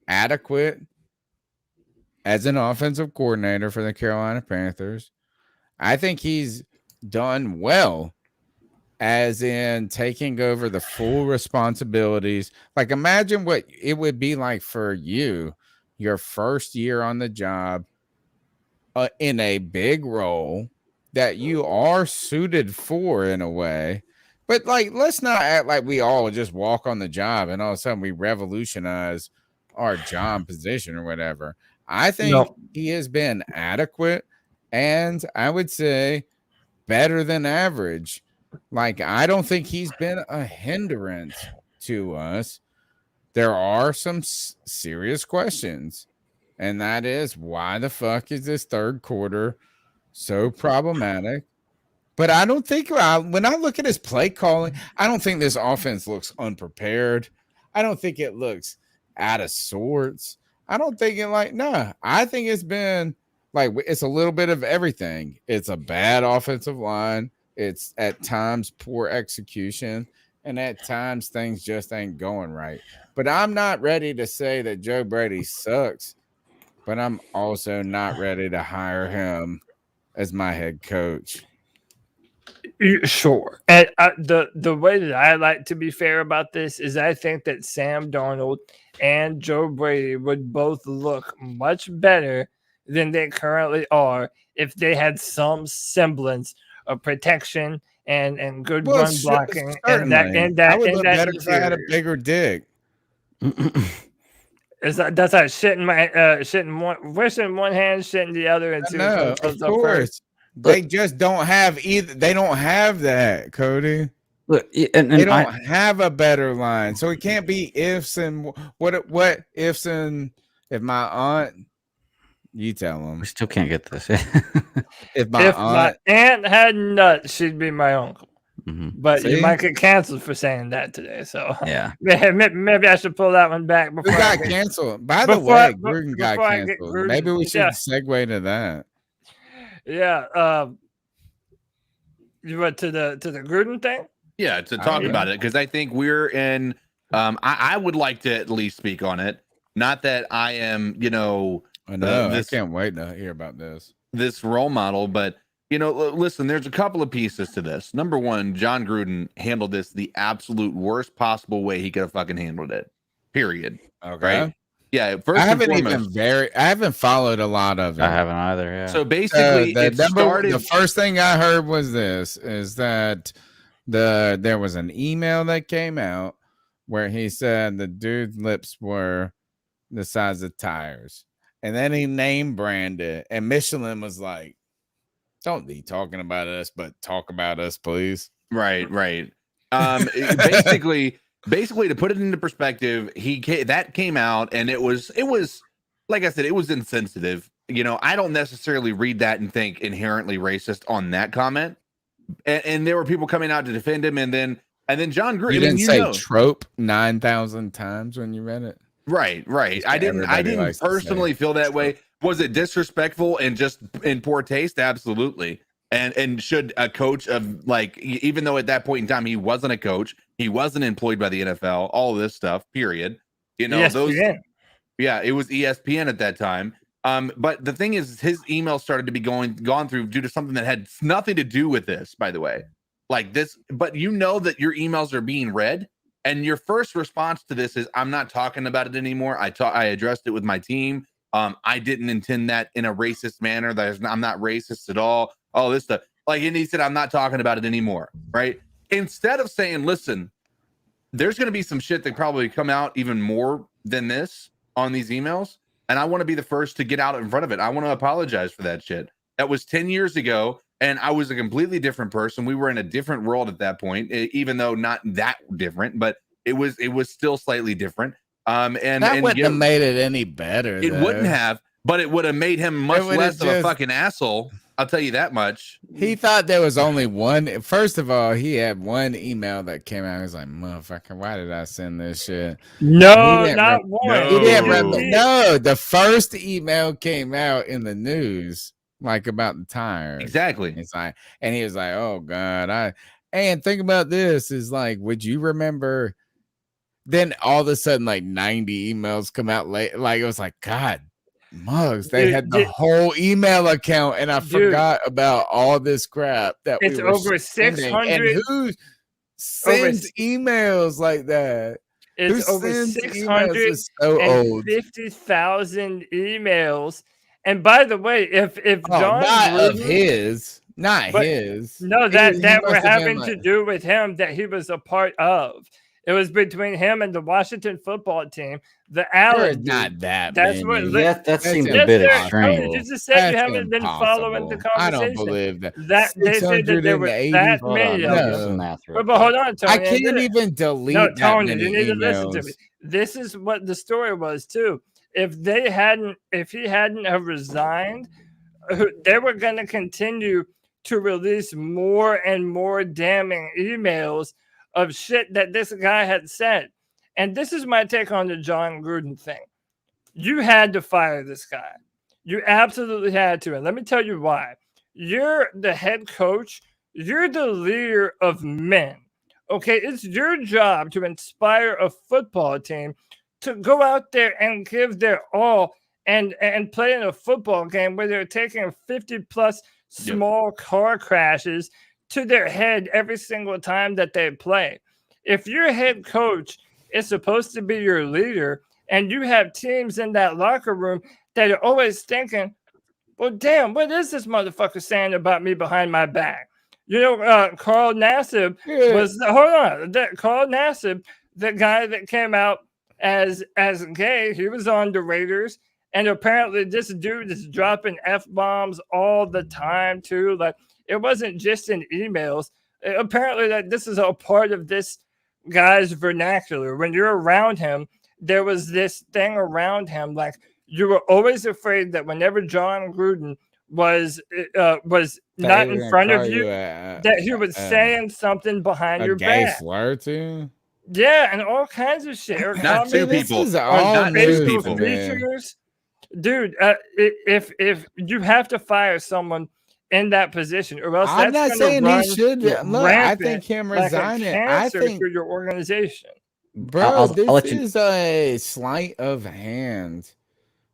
Speaker 2: adequate as an offensive coordinator for the Carolina Panthers. I think he's done well as in taking over the full responsibilities. Like imagine what it would be like for you, your first year on the job, in a big role that you are suited for in a way. But like, let's not act like we all just walk on the job and all of a sudden we revolutionize our job position or whatever. I think he has been adequate and I would say better than average. Like, I don't think he's been a hindrance to us. There are some serious questions, and that is why the fuck is this third quarter so problematic? But I don't think when I look at his play calling, I don't think this offense looks unprepared. I don't think it looks out of sorts. I don't think it I think it's been like it's a little bit of everything. It's a bad offensive line. It's at times poor execution, and at times things just ain't going right. But I'm not ready to say that Joe Brady sucks, but I'm also not ready to hire him as my head coach.
Speaker 3: Sure. And the way that I like to be fair about this is I think that Sam Darnold and Joe Brady would both look much better than they currently are if they had some semblance of protection and good run blocking. And
Speaker 2: I would look better if I had a bigger dick.
Speaker 3: That's like shit in one, wish in one hand, shit in the other, and two.
Speaker 2: No, of course. They just don't have either. They don't have that, Cody.
Speaker 5: Look, and
Speaker 2: they don't have a better line, so it can't be ifs and what ifs and if my aunt. You tell them.
Speaker 5: We still can't get this.
Speaker 3: if my aunt had nuts, she'd be my uncle. Mm-hmm. But you might get canceled for saying that today. So
Speaker 5: yeah,
Speaker 3: maybe I should pull that one back.
Speaker 2: Who got canceled? By the way, Gruden got canceled. Maybe we should segue to that.
Speaker 3: Yeah. You went to the Gruden thing?
Speaker 4: Yeah, to talk about it, because I think we're in. I would like to at least speak on it. Not that I am,
Speaker 2: I know. I can't wait to hear about
Speaker 4: this role model, but listen, there's a couple of pieces to this. Number one, John Gruden handled this the absolute worst possible way he could have fucking handled it. Period.
Speaker 2: Okay.
Speaker 4: Right? Yeah.
Speaker 2: I haven't followed a lot of it.
Speaker 5: I haven't either. Yeah.
Speaker 4: So basically,
Speaker 2: the first thing I heard was that there was an email that came out where he said the dude's lips were the size of tires. And then he name branded, and Michelin was like, "Don't be talking about us, but talk about us, please."
Speaker 4: Right. Basically, to put it into perspective, that came out, and it was like I said, it was insensitive. I don't necessarily read that and think inherently racist on that comment. And there were people coming out to defend him, and then John Gruden.
Speaker 2: You didn't say trope 9,000 times when you read it.
Speaker 4: Right. I didn't personally feel that way. Was it disrespectful and just in poor taste? Absolutely. And should a coach of even though at that point in time he wasn't a coach, he wasn't employed by the NFL, all of this stuff, period.
Speaker 3: ESPN.
Speaker 4: It was ESPN at that time. But the thing is, his email started to be gone through due to something that had nothing to do with this, by the way. Like this, but that your emails are being read. And your first response to this is, I'm not talking about it anymore. I addressed it with my team. I didn't intend that in a racist manner. I'm not racist at all. All this stuff. And he said, I'm not talking about it anymore. Right. Instead of saying, listen, there's going to be some shit that probably come out even more than this on these emails. And I want to be the first to get out in front of it. I want to apologize for that shit. That was 10 years ago. And I was a completely different person. We were in a different world at that point, even though not that different, but it was still slightly different. And
Speaker 2: that wouldn't have made it any better.
Speaker 4: It wouldn't have, but it would have made him much less of a fucking asshole. I'll tell you that much.
Speaker 2: He thought there was only one. First of all, he had one email that came out. He was like, motherfucker, why did I send this shit?
Speaker 3: No, not one.
Speaker 2: He didn't remember. No, the first email came out in the news. About the tires.
Speaker 4: Exactly.
Speaker 2: It's and he was like, oh God, and think about this is would you remember? Then all of a sudden, 90 emails come out late. It was God, mugs. They had the whole email account, and I forgot about all this crap that
Speaker 3: it's over 600.
Speaker 2: And who sends emails like that?
Speaker 3: It's over 650,000 emails. And by the way, if John
Speaker 2: not Gruden, of his, Not
Speaker 3: But
Speaker 2: his.
Speaker 3: no,
Speaker 2: He
Speaker 3: that
Speaker 2: must
Speaker 3: that were
Speaker 2: have been
Speaker 3: having
Speaker 2: like,
Speaker 3: to do with him that he was a part of. It was between him and the Washington football team. The
Speaker 2: there's
Speaker 3: Allen
Speaker 2: not
Speaker 3: dude.
Speaker 2: that
Speaker 3: That's
Speaker 2: many.
Speaker 3: what.
Speaker 5: That
Speaker 2: That's
Speaker 5: seems a
Speaker 3: Yes,
Speaker 5: bit
Speaker 3: sir. Tony,
Speaker 5: extreme.
Speaker 3: you just said you
Speaker 2: That's
Speaker 3: haven't been following the
Speaker 2: impossible. I don't
Speaker 3: conversation.
Speaker 2: believe that.
Speaker 3: That they said that there were
Speaker 2: 680.
Speaker 3: that
Speaker 5: Hold
Speaker 3: many
Speaker 5: on,
Speaker 3: of
Speaker 5: let me
Speaker 3: them.
Speaker 5: do some
Speaker 2: No,
Speaker 5: math real
Speaker 3: But hold
Speaker 5: quick.
Speaker 3: on, Tony.
Speaker 2: I can't even delete
Speaker 3: No,
Speaker 2: that
Speaker 3: Tony,
Speaker 2: many
Speaker 3: you need to listen to me.
Speaker 2: emails.
Speaker 3: This is what the story was too. If he hadn't have resigned, they were going to continue to release more and more damning emails of shit that this guy had said. And this is my take on the John Gruden thing. You had to fire this guy. You absolutely had to. And let me tell you why. You're the head coach. You're the leader of men. Okay, it's your job to inspire a football team to go out there and give their all and play in a football game where they're taking 50 plus small car crashes to their head every single time that they play. If your head coach is supposed to be your leader and you have teams in that locker room that are always thinking, well, damn, what is this motherfucker saying about me behind my back? You know, Carl Nassib was Carl Nassib, the guy that came out as gay. He was on the Raiders, and apparently this dude is dropping F-bombs all the time too. Like, it wasn't just in emails. Apparently that this is a part of this guy's vernacular. When you're around him, there was this thing around him, like you were always afraid that whenever John Gruden was not in front of you, that he was saying something behind your back.
Speaker 2: Slur too.
Speaker 3: Yeah, and all kinds of shit.
Speaker 4: Not two people.
Speaker 2: This is all
Speaker 4: Not two
Speaker 2: news,
Speaker 4: people.
Speaker 2: man.
Speaker 3: Features. Dude, if you have to fire someone in that position, or else
Speaker 2: I'm not
Speaker 3: that's
Speaker 2: saying
Speaker 3: run
Speaker 2: he should. Look, I
Speaker 3: rampant
Speaker 2: think him
Speaker 3: like a
Speaker 2: resigning. I
Speaker 3: cancer
Speaker 2: think,
Speaker 3: through your organization.
Speaker 2: bro,
Speaker 5: I'll
Speaker 2: this
Speaker 5: let you-
Speaker 2: is a sleight of hand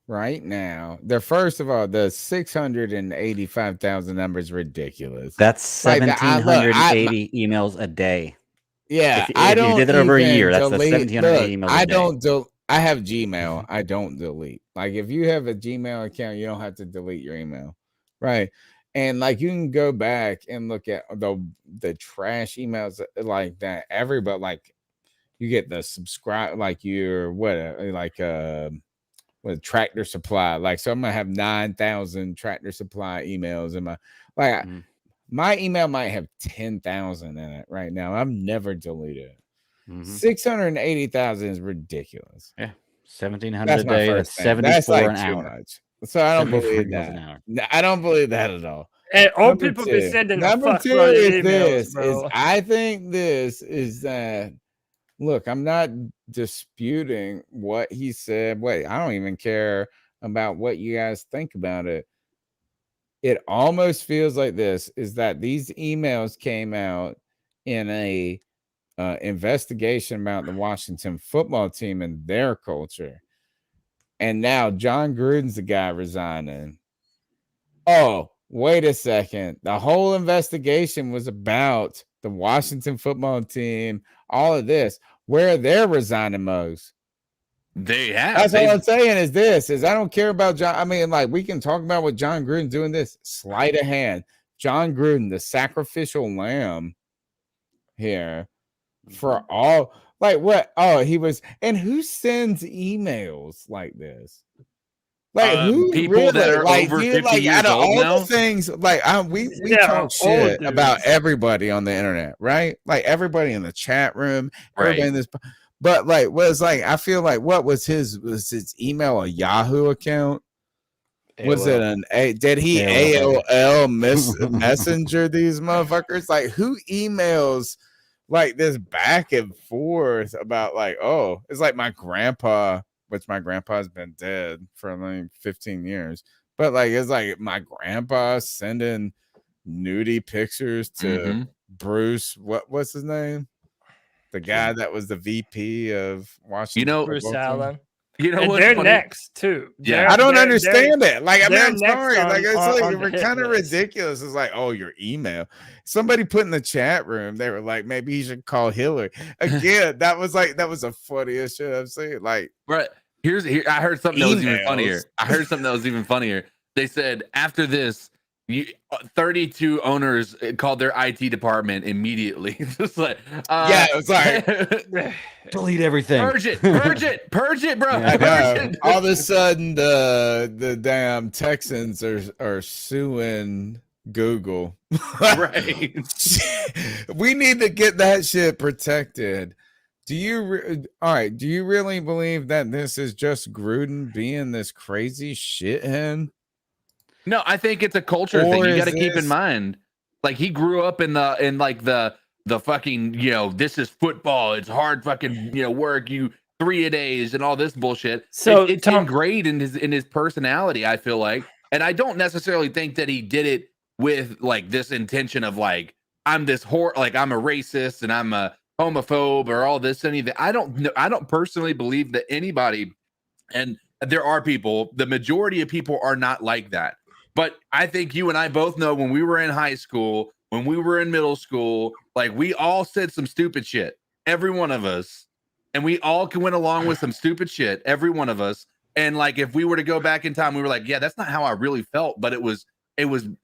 Speaker 2: right now. First of all, the 685,000 number is ridiculous.
Speaker 5: That's
Speaker 2: Like,
Speaker 5: 1,780 emails a day.
Speaker 2: Yeah,
Speaker 5: If
Speaker 2: I
Speaker 5: you
Speaker 2: don't
Speaker 5: did it over a
Speaker 2: even
Speaker 5: year, that's the
Speaker 2: delete.
Speaker 5: 1,780
Speaker 2: Look,
Speaker 5: emails a
Speaker 2: I
Speaker 5: day.
Speaker 2: don't. I have Gmail. I don't delete. Like, if you have a Gmail account, you don't have to delete your email, right? And like, you can go back and look at the trash emails like that. Everybody, like, you get the subscribe, like your what Tractor Supply. Like, so I'm gonna have 9,000 Tractor Supply emails in my my email might have 10,000 in it right now. I've never deleted it. 680,000 is ridiculous.
Speaker 5: Yeah, 1,700
Speaker 2: That's
Speaker 5: a
Speaker 2: my
Speaker 5: day.
Speaker 2: first
Speaker 5: That's
Speaker 2: thing.
Speaker 5: 74
Speaker 2: That's like
Speaker 5: an
Speaker 2: too
Speaker 5: hour.
Speaker 2: much. So I don't
Speaker 5: 74
Speaker 2: believe
Speaker 5: emails
Speaker 2: that.
Speaker 5: an hour.
Speaker 2: No, I don't believe that at all.
Speaker 3: And old
Speaker 2: Number
Speaker 3: people
Speaker 2: two.
Speaker 3: be sending a
Speaker 2: Number two
Speaker 3: fuckload of
Speaker 2: is
Speaker 3: emails, bro.
Speaker 2: I think this is that. Look, I'm not disputing what he said. Wait, I don't even care about what you guys think about it. It almost feels like this is that these emails came out in a investigation about the Washington football team and their culture. And now John Gruden's the guy resigning. Oh, wait a second. The whole investigation was about the Washington football team, all of this. Where they're resigning most.
Speaker 4: They have.
Speaker 2: That's all I'm saying is I don't care about John. I mean, like, we can talk about what John Gruden doing this. Sleight of hand. John Gruden, the sacrificial lamb here for all, like, what? Oh, he was, and who sends emails like this? Like, who
Speaker 4: people
Speaker 2: really,
Speaker 4: that are
Speaker 2: like,
Speaker 4: over
Speaker 2: dude,
Speaker 4: 50
Speaker 2: like,
Speaker 4: years
Speaker 2: out of
Speaker 4: old
Speaker 2: all
Speaker 4: now?
Speaker 2: the things, like, we
Speaker 3: Yeah,
Speaker 2: talk
Speaker 3: old
Speaker 2: shit
Speaker 3: dudes.
Speaker 2: about everybody on the internet, right? Like, everybody in the chat room, everybody in this, but like, I feel like, what was his email a Yahoo account? Was it did he AOL messenger these motherfuckers? Like, who emails like this back and forth about, like, oh, it's like my grandpa, which my grandpa's been dead for like 15 years, but like, it's like my grandpa sending nudie pictures to Bruce, what's his name? The guy that was the VP of Washington.
Speaker 3: Bruce Allen.
Speaker 4: You know
Speaker 3: and
Speaker 4: what's
Speaker 3: they're
Speaker 4: funny?
Speaker 3: next too.
Speaker 4: Yeah.
Speaker 2: I don't understand it. Like, I mean, I'm sorry.
Speaker 3: On,
Speaker 2: like, it's like, we're kind of
Speaker 3: list.
Speaker 2: ridiculous. It's like, oh, your email. Somebody put in the chat room, they were like, maybe you should call Hillary. Again, that was the funniest shit I've seen. Like,
Speaker 4: right. Here, I heard something that was even funnier. They said, after this, 32 owners called their IT department immediately. Just like,
Speaker 2: Yeah, it was like
Speaker 5: Delete everything.
Speaker 4: purge it, bro.
Speaker 2: I
Speaker 4: Purge
Speaker 2: know.
Speaker 4: it.
Speaker 2: All of a sudden, the damn Texans are suing Google.
Speaker 4: Right.
Speaker 2: We need to get that shit protected. Do you all right? Do you really believe that this is just Gruden being this crazy shithead?
Speaker 4: No, I think it's a culture
Speaker 2: Or
Speaker 4: thing. You
Speaker 2: is
Speaker 4: got to keep
Speaker 2: this-
Speaker 4: in mind, like he grew up in the fucking, this is football. It's hard fucking, work. You 3-a-days and all this bullshit.
Speaker 3: So,
Speaker 4: it's
Speaker 3: Tom-
Speaker 4: ingrained in his personality, I feel like. And I don't necessarily think that he did it with like this intention of like, I'm this like I'm a racist and I'm a homophobe or all this, anything. I don't personally believe that anybody, and there are people, the majority of people are not like that. But I think you and I both know when we were in high school, when we were in middle school, like we all said some stupid shit, every one of us, and we all went along with some stupid shit, every one of us. And like, if we were to go back in time, we were like, yeah, that's not how I really felt. But it was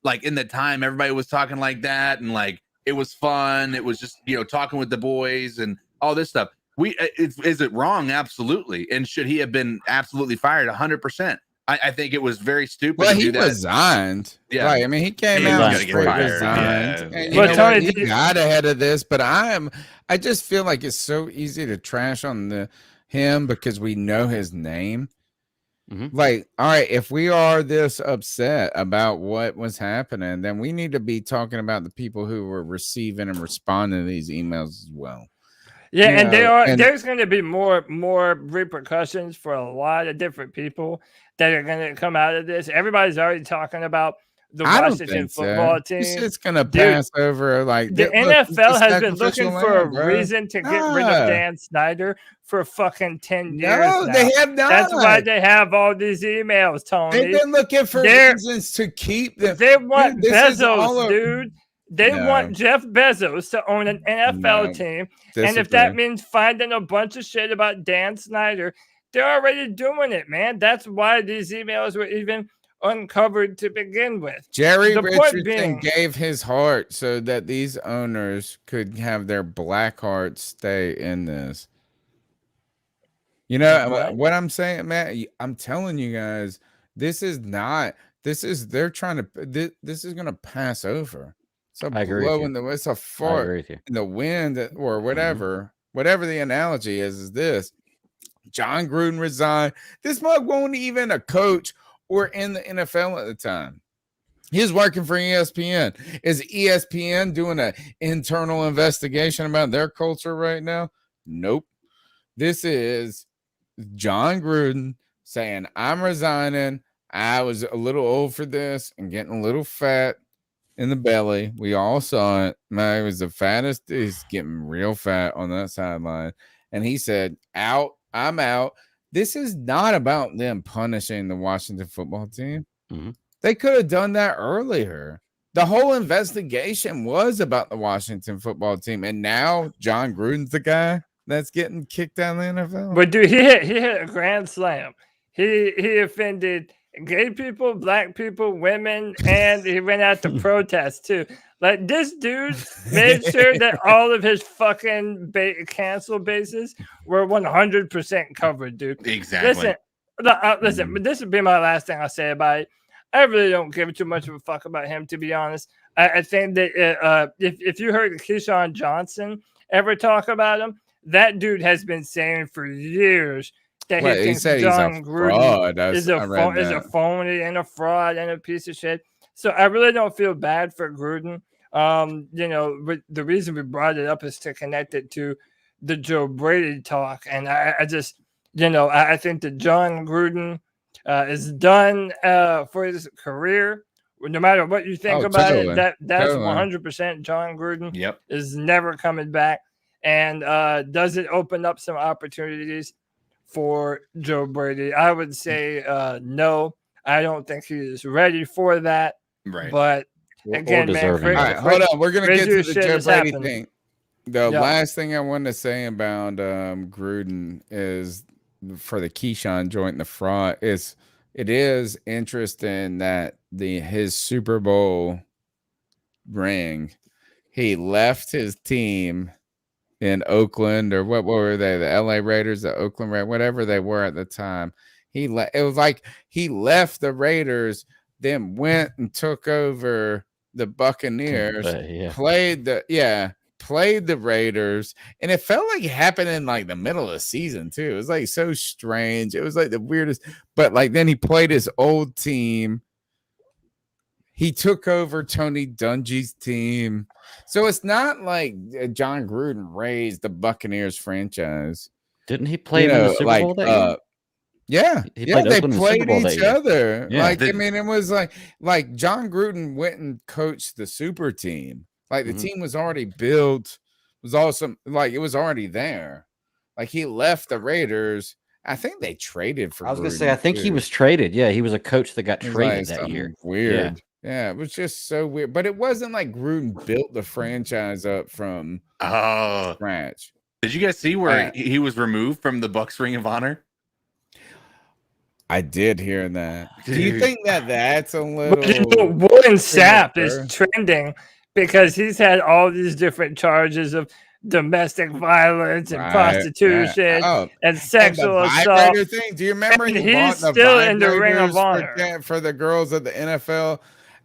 Speaker 4: like in the time, everybody was talking like that. And like, it was fun. It was just, talking with the boys and all this stuff. Is it wrong? Absolutely. And should he have been absolutely fired? 100%. I think it was very stupid.
Speaker 2: Well,
Speaker 4: to
Speaker 2: he
Speaker 4: do that.
Speaker 2: resigned.
Speaker 4: Yeah.
Speaker 2: Right. I mean, he came
Speaker 4: He
Speaker 2: out
Speaker 4: was
Speaker 2: and
Speaker 4: gonna get
Speaker 2: straight
Speaker 4: fired.
Speaker 2: resigned.
Speaker 4: Yeah.
Speaker 2: And
Speaker 3: Well,
Speaker 2: you know
Speaker 3: Tony,
Speaker 2: what? He
Speaker 3: did you-
Speaker 2: got ahead of this, but I just feel like it's so easy to trash on him because we know his name.
Speaker 5: Mhm.
Speaker 2: Like, all right, if we are this upset about what was happening, then we need to be talking about the people who were receiving and responding to these emails as well.
Speaker 3: Yeah,
Speaker 2: You
Speaker 3: and
Speaker 2: know,
Speaker 3: there's going to be more repercussions for a lot of different people that are going to come out of this. Everybody's already talking about the
Speaker 2: I don't
Speaker 3: Washington
Speaker 2: think
Speaker 3: football
Speaker 2: so.
Speaker 3: team.
Speaker 2: This shit's gonna
Speaker 3: Dude,
Speaker 2: pass over. Like
Speaker 3: The
Speaker 2: look, it's
Speaker 3: NFL
Speaker 2: a
Speaker 3: has been looking
Speaker 2: sacrificial
Speaker 3: for a
Speaker 2: lamb, bro.
Speaker 3: reason to get rid of Dan Snyder for fucking 10 years
Speaker 2: No,
Speaker 3: now.
Speaker 2: they have not.
Speaker 3: That's why they have all these emails, Tony.
Speaker 2: They've been looking for
Speaker 3: They're-
Speaker 2: reasons to keep them.
Speaker 3: They want
Speaker 2: Dude, this is all
Speaker 3: Bezos,
Speaker 2: a-
Speaker 3: dude. They
Speaker 2: No.
Speaker 3: want Jeff Bezos to own an NFL
Speaker 2: No.
Speaker 3: team. And if that means finding a bunch of shit about Dan Snyder, they're already doing it, man. That's why these emails were even uncovered to begin with.
Speaker 2: Jerry
Speaker 3: the point
Speaker 2: Richardson
Speaker 3: being-
Speaker 2: gave his heart so that these owners could have their black hearts stay in this. You know
Speaker 3: Right.
Speaker 2: what I'm saying, Matt? I'm telling you guys, they're trying to, this is going to pass over. It's a
Speaker 5: I agree with
Speaker 2: blow
Speaker 5: you.
Speaker 2: in the, it's a
Speaker 5: I
Speaker 2: fart
Speaker 5: agree with you.
Speaker 2: in the wind or
Speaker 5: Mm-hmm.
Speaker 2: whatever the analogy is this. John Gruden resigned. This mug wasn't even a coach or in the NFL at the time. He was working for ESPN. Is ESPN doing an internal investigation about their culture right now? Nope. This is John Gruden saying, I'm resigning. I was a little old for this and getting a little fat in the belly. We all saw it. Man, he was the fattest. He's getting real fat on that sideline. And he said, out, I'm out. This is not about them punishing the Washington football team.
Speaker 5: Mhm.
Speaker 2: They could have done that earlier. The whole investigation was about the Washington football team. And now John Gruden's the guy that's getting kicked out of the NFL.
Speaker 3: But dude, he hit a grand slam. He offended gay people, black people, women, and he went out to protest too. Like this dude made sure that all of his fucking cancel bases were 100% covered, dude.
Speaker 4: Exactly.
Speaker 3: Listen, but this would be my last thing I'll say about it. I really don't give too much of a fuck about him, to be honest. I think that if you heard Keyshawn Johnson ever talk about him, that dude has been saying for years that
Speaker 2: Well,
Speaker 3: he
Speaker 2: he
Speaker 3: thinks
Speaker 2: said
Speaker 3: John
Speaker 2: he's a
Speaker 3: Gruden
Speaker 2: fraud.
Speaker 3: is a phony and a fraud and a piece of shit. So I really don't feel bad for Gruden. But the reason we brought it up is to connect it to the Joe Brady talk. And I just, I think that John Gruden is done for his career. No matter what you think about
Speaker 2: totally.
Speaker 3: it, that's
Speaker 2: Totally.
Speaker 3: 100% John Gruden
Speaker 4: Yep.
Speaker 3: is never coming back. And does it open up some opportunities for Joe Brady? I would say no. I don't think he is ready for that.
Speaker 4: Right.
Speaker 3: But again, man,
Speaker 5: deserving.
Speaker 2: All right, hold on. We're gonna get
Speaker 3: crazier
Speaker 2: to the
Speaker 3: shit
Speaker 2: Joe
Speaker 3: has
Speaker 2: Brady
Speaker 3: happened.
Speaker 2: thing. The
Speaker 3: Yeah.
Speaker 2: last thing I want to say about Gruden is for the Keyshawn joint, the fraud is it is interesting that his Super Bowl ring, he left his team in Oakland, or what were they? The LA Raiders, the Oakland Raiders, whatever they were at the time. It was like he left the Raiders, then went and took over the Buccaneers, played the Raiders, and it felt like it happened in like the middle of the season too. It was like so strange. It was like the weirdest, but like then he played his old team. He took over Tony Dungy's team. So it's not like John Gruden raised the Buccaneers franchise.
Speaker 5: Didn't he play him in the Super Bowl that year?
Speaker 2: Yeah. They played each other.
Speaker 5: Yeah.
Speaker 2: Like, I mean, it was like John Gruden went and coached the super team. Like the team was already built, was awesome. Like it was already there. Like he left the Raiders. I think they traded for
Speaker 5: I was going to
Speaker 2: Gruden,
Speaker 5: say, I think he was traded. Yeah, he was a coach that got traded that year.
Speaker 2: Weird. Yeah, it was just so weird. But it wasn't like Gruden built the franchise up from scratch.
Speaker 4: Did you guys see where he was removed from the Bucs Ring of Honor?
Speaker 2: I did hear that. Do you think that's a little?
Speaker 3: Warren Sapp is trending because he's had all these different charges of domestic violence and prostitution and sexual assault.
Speaker 2: Thing. Do you remember?
Speaker 3: And he's still in the Ring of Honor
Speaker 2: for the girls at the NFL.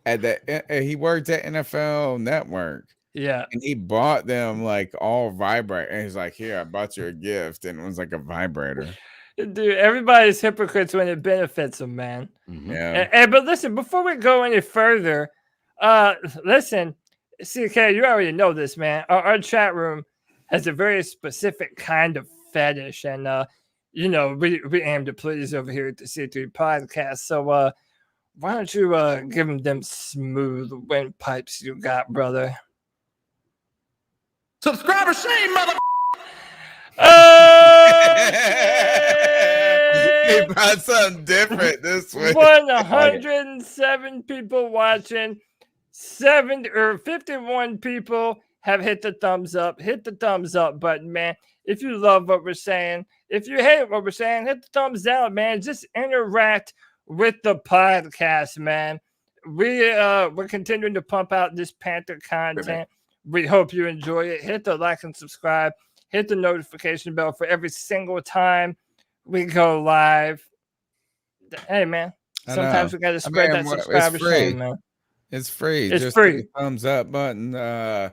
Speaker 2: He worked at NFL Network.
Speaker 3: Yeah,
Speaker 2: and he bought them like all vibrator. And he's like, "Here, I bought you a gift," and it was like a vibrator.
Speaker 3: Dude, everybody's hypocrites when it benefits them, man.
Speaker 2: Yeah.
Speaker 3: But listen, before we go any further, listen, CK, you already know this, man. Our chat room has a very specific kind of fetish, and we aim to please over here at the C3 podcast. So why don't you give them smooth windpipes you got, brother?
Speaker 4: Subscriber shame, mother.
Speaker 2: He brought something different this week.
Speaker 3: 107 people watching. 51 people have hit the thumbs up. Hit the thumbs up button, man. If you love what we're saying, if you hate what we're saying, hit the thumbs down, man. Just interact with the podcast, man. We're continuing to pump out this Panther content. We hope you enjoy it. Hit the like and subscribe. Hit the notification bell for every single time we go live. Hey, man. Sometimes we got to spread that subscriber shame, man.
Speaker 2: It's free.
Speaker 3: It's
Speaker 2: just
Speaker 3: free.
Speaker 2: Hit the thumbs up button.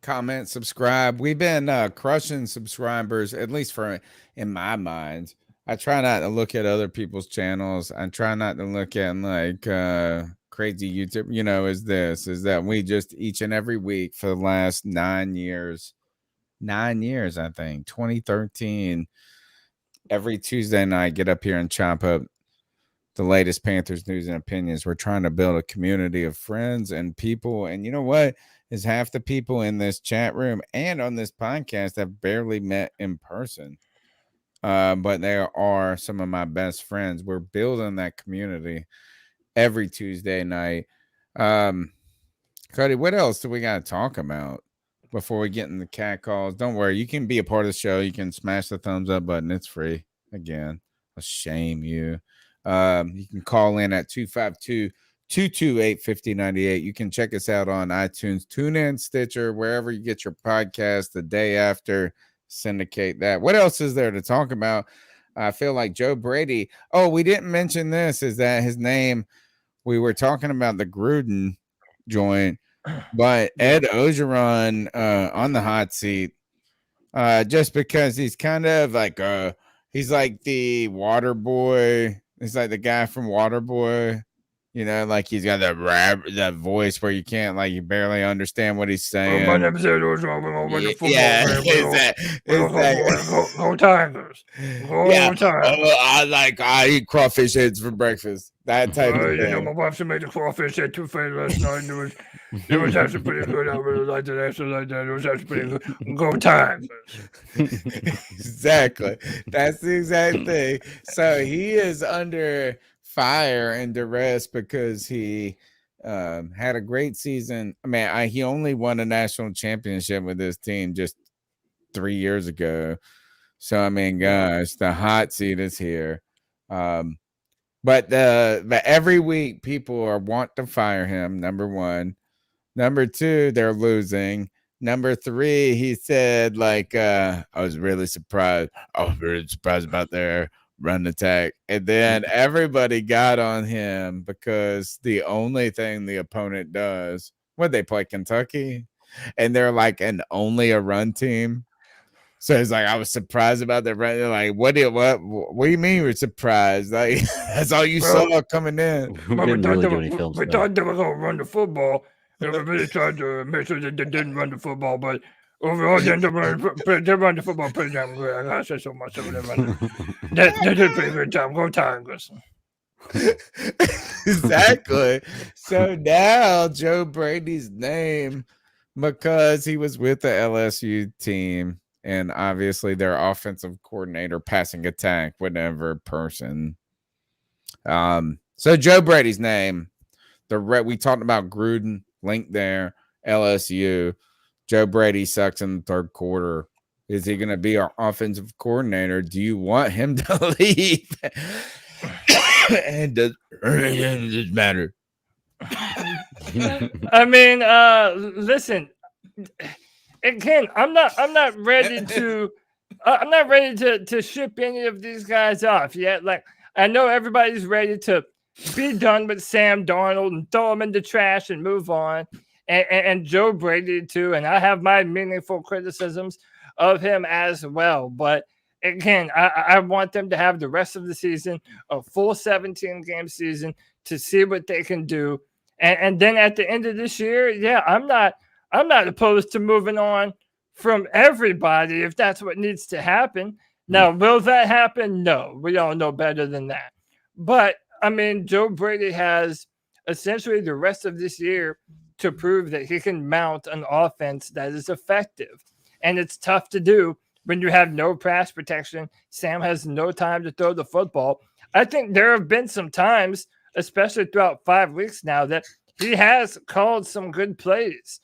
Speaker 2: Comment, subscribe. We've been crushing subscribers, at least in my mind. I try not to look at other people's channels. I try not to look at like crazy YouTube. Is that we just each and every week for the last 9 years. 9 years, I think, 2013. Every Tuesday night, get up here and chop up the latest Panthers news and opinions. We're trying to build a community of friends and people. And you know what? Is half the people in this chat room and on this podcast have barely met in person. But they are some of my best friends. We're building that community every Tuesday night. Cody, what else do we got to talk about before we get in the cat calls? Don't worry. You can be a part of the show. You can smash the thumbs up button. It's free. Again, I'll shame you. You can call in at 252-228-5098. You can check us out on iTunes, TuneIn, Stitcher, wherever you get your podcast the day after. Syndicate that. What else is there to talk about? I feel like Joe Brady. Oh, we didn't mention this, is that his name, we were talking about the Gruden joint, but Ed Ogeron on the hot seat, just because he's kind of like he's like the water boy. He's like the guy from Waterboy, like he's got that voice where you can't, like, you barely understand what he's saying.
Speaker 3: My name is Ed Ogeron. Go Tigers. Go Tigers.
Speaker 2: I eat crawfish heads for breakfast. That type of thing.
Speaker 3: My wife made the crawfish head too fat last night. It was actually pretty good. I really liked it. Actually like that. It was actually pretty good. Go Tigers.
Speaker 2: Exactly. That's the exact thing. So he is under fire and duress because he had a great season. I mean, he only won a national championship with his team just 3 years ago. So, I mean, guys, the hot seat is here. But every week people want to fire him. Number one. Number two, they're losing. Number three, he said, I was really surprised. I was really surprised about their run attack. And then everybody got on him because the only thing the opponent does, when they play Kentucky, and they're only a run team. So it's I was surprised about the run. Like, what do you mean you were surprised? Like, that's all you saw coming in.
Speaker 5: We didn't really do any films.
Speaker 3: We thought they were going to run the football. We really tried to make sure that they didn't run the football, but overall, they run the football pretty damn good. I gotta say so much of them. They did a pretty good job. Go Tigers.
Speaker 2: Exactly. So now Joe Brady's name, because he was with the LSU team, and obviously their offensive coordinator, passing attack, whatever person. So Joe Brady's name, we talked about Gruden, link there, LSU. Joe Brady sucks in the third quarter. Is he going to be our offensive coordinator? Do you want him to leave? And does it matter?
Speaker 3: I mean, listen. Again, I'm not ready to ship any of these guys off yet. Like, I know everybody's ready to be done with Sam Darnold and throw him in the trash and move on. And Joe Brady too. And I have my meaningful criticisms of him as well. But again, I want them to have the rest of the season, a full 17-game season, to see what they can do. And then at the end of this year, yeah, I'm not opposed to moving on from everybody if that's what needs to happen. Now, will that happen? No, we all know better than that. But I mean, Joe Brady has essentially the rest of this year to prove that he can mount an offense that is effective. And it's tough to do when you have no pass protection. Sam has no time to throw the football. I think there have been some times, especially throughout 5 weeks now, that he has called some good plays.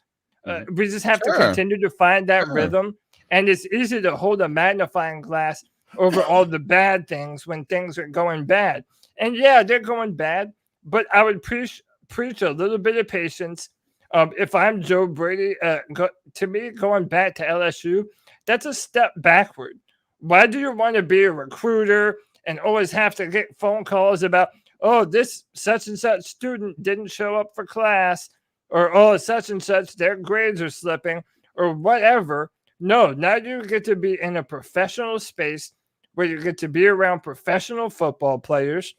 Speaker 3: We just have to continue to find that rhythm. And it's easy to hold a magnifying glass over all the bad things when things are going bad. And yeah, they're going bad, but I would preach a little bit of patience. If I'm Joe Brady, to me, going back to LSU, that's a step backward. Why do you want to be a recruiter and always have to get phone calls about, oh, this such and such student didn't show up for class, or oh, such and such, their grades are slipping, or whatever? No, now you get to be in a professional space where you get to be around professional football players.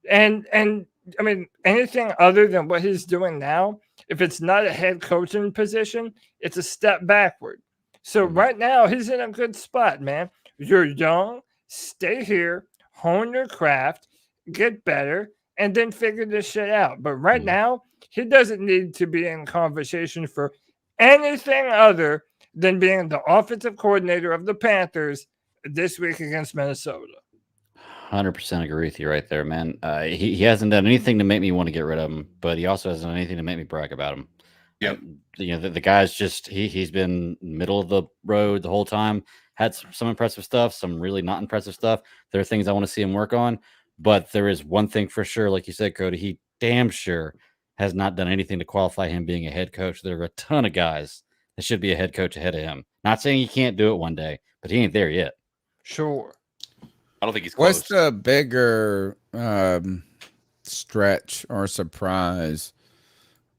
Speaker 3: And I mean, anything other than what he's doing now, if it's not a head coaching position, it's a step backward. So right now, he's in a good spot, man. You're young, stay here, hone your craft, get better, and then figure this shit out. But right now, he doesn't need to be in conversation for anything other than being the offensive coordinator of the Panthers this week against Minnesota.
Speaker 5: 100% agree with you right there, man. He hasn't done anything to make me want to get rid of him, but he also hasn't done anything to make me brag about him.
Speaker 4: Yep.
Speaker 5: The guy's just he's been middle of the road the whole time. Had some impressive stuff, some really not impressive stuff. There are things I want to see him work on, but there is one thing for sure, like you said, Cody, he damn sure has not done anything to qualify him being a head coach. There are a ton of guys that should be a head coach ahead of him. Not saying he can't do it one day, but he ain't there yet.
Speaker 3: Sure.
Speaker 4: I don't think he's close.
Speaker 2: What's the bigger stretch or surprise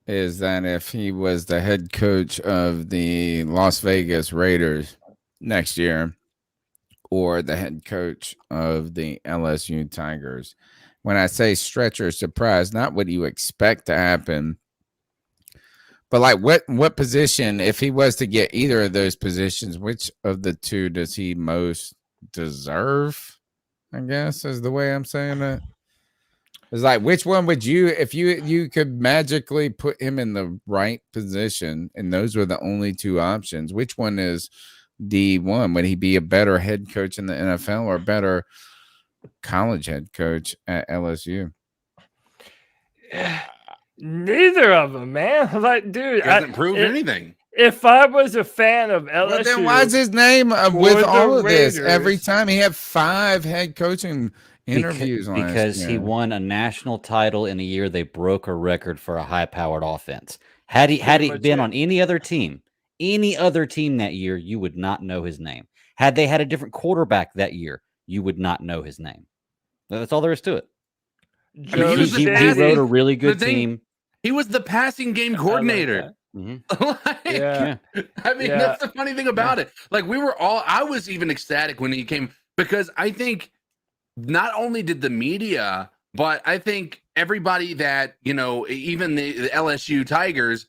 Speaker 2: is that if he was the head coach of the Las Vegas Raiders next year or the head coach of the LSU Tigers? When I say stretch or surprise, not what you expect to happen, but like what position, if he was to get either of those positions, which of the two does he most deserve? I guess is the way I'm saying that. It's like, which one would you, if you could magically put him in the right position, and those were the only two options, which one is D1? Would he be a better head coach in the NFL or better college head coach at LSU?
Speaker 3: Neither of them, man. Like, dude,
Speaker 4: He hasn't proved anything.
Speaker 3: If I was a fan of LSU,
Speaker 2: well, then why is his name with all of this?
Speaker 3: Raiders,
Speaker 2: Every time he had 5 head coaching interviews last
Speaker 5: because he
Speaker 2: year.
Speaker 5: won a national title in a year they broke a record for a high-powered offense. Had he
Speaker 3: much
Speaker 5: been
Speaker 3: it.
Speaker 5: on any other team that year, you would not know his name. Had they had a different quarterback that year, you would not know his name. That's all there is to it.
Speaker 4: I mean, he was
Speaker 5: He
Speaker 4: the
Speaker 5: wrote a really
Speaker 4: the
Speaker 5: good
Speaker 4: thing-
Speaker 5: team.
Speaker 4: He was the passing game coordinator.
Speaker 5: Mhm.
Speaker 4: Like,
Speaker 3: Yeah.
Speaker 4: I mean,
Speaker 3: Yeah.
Speaker 4: that's the funny thing about it. Like, I was even ecstatic when he came, because I think not only did the media, but I think everybody that, even the LSU Tigers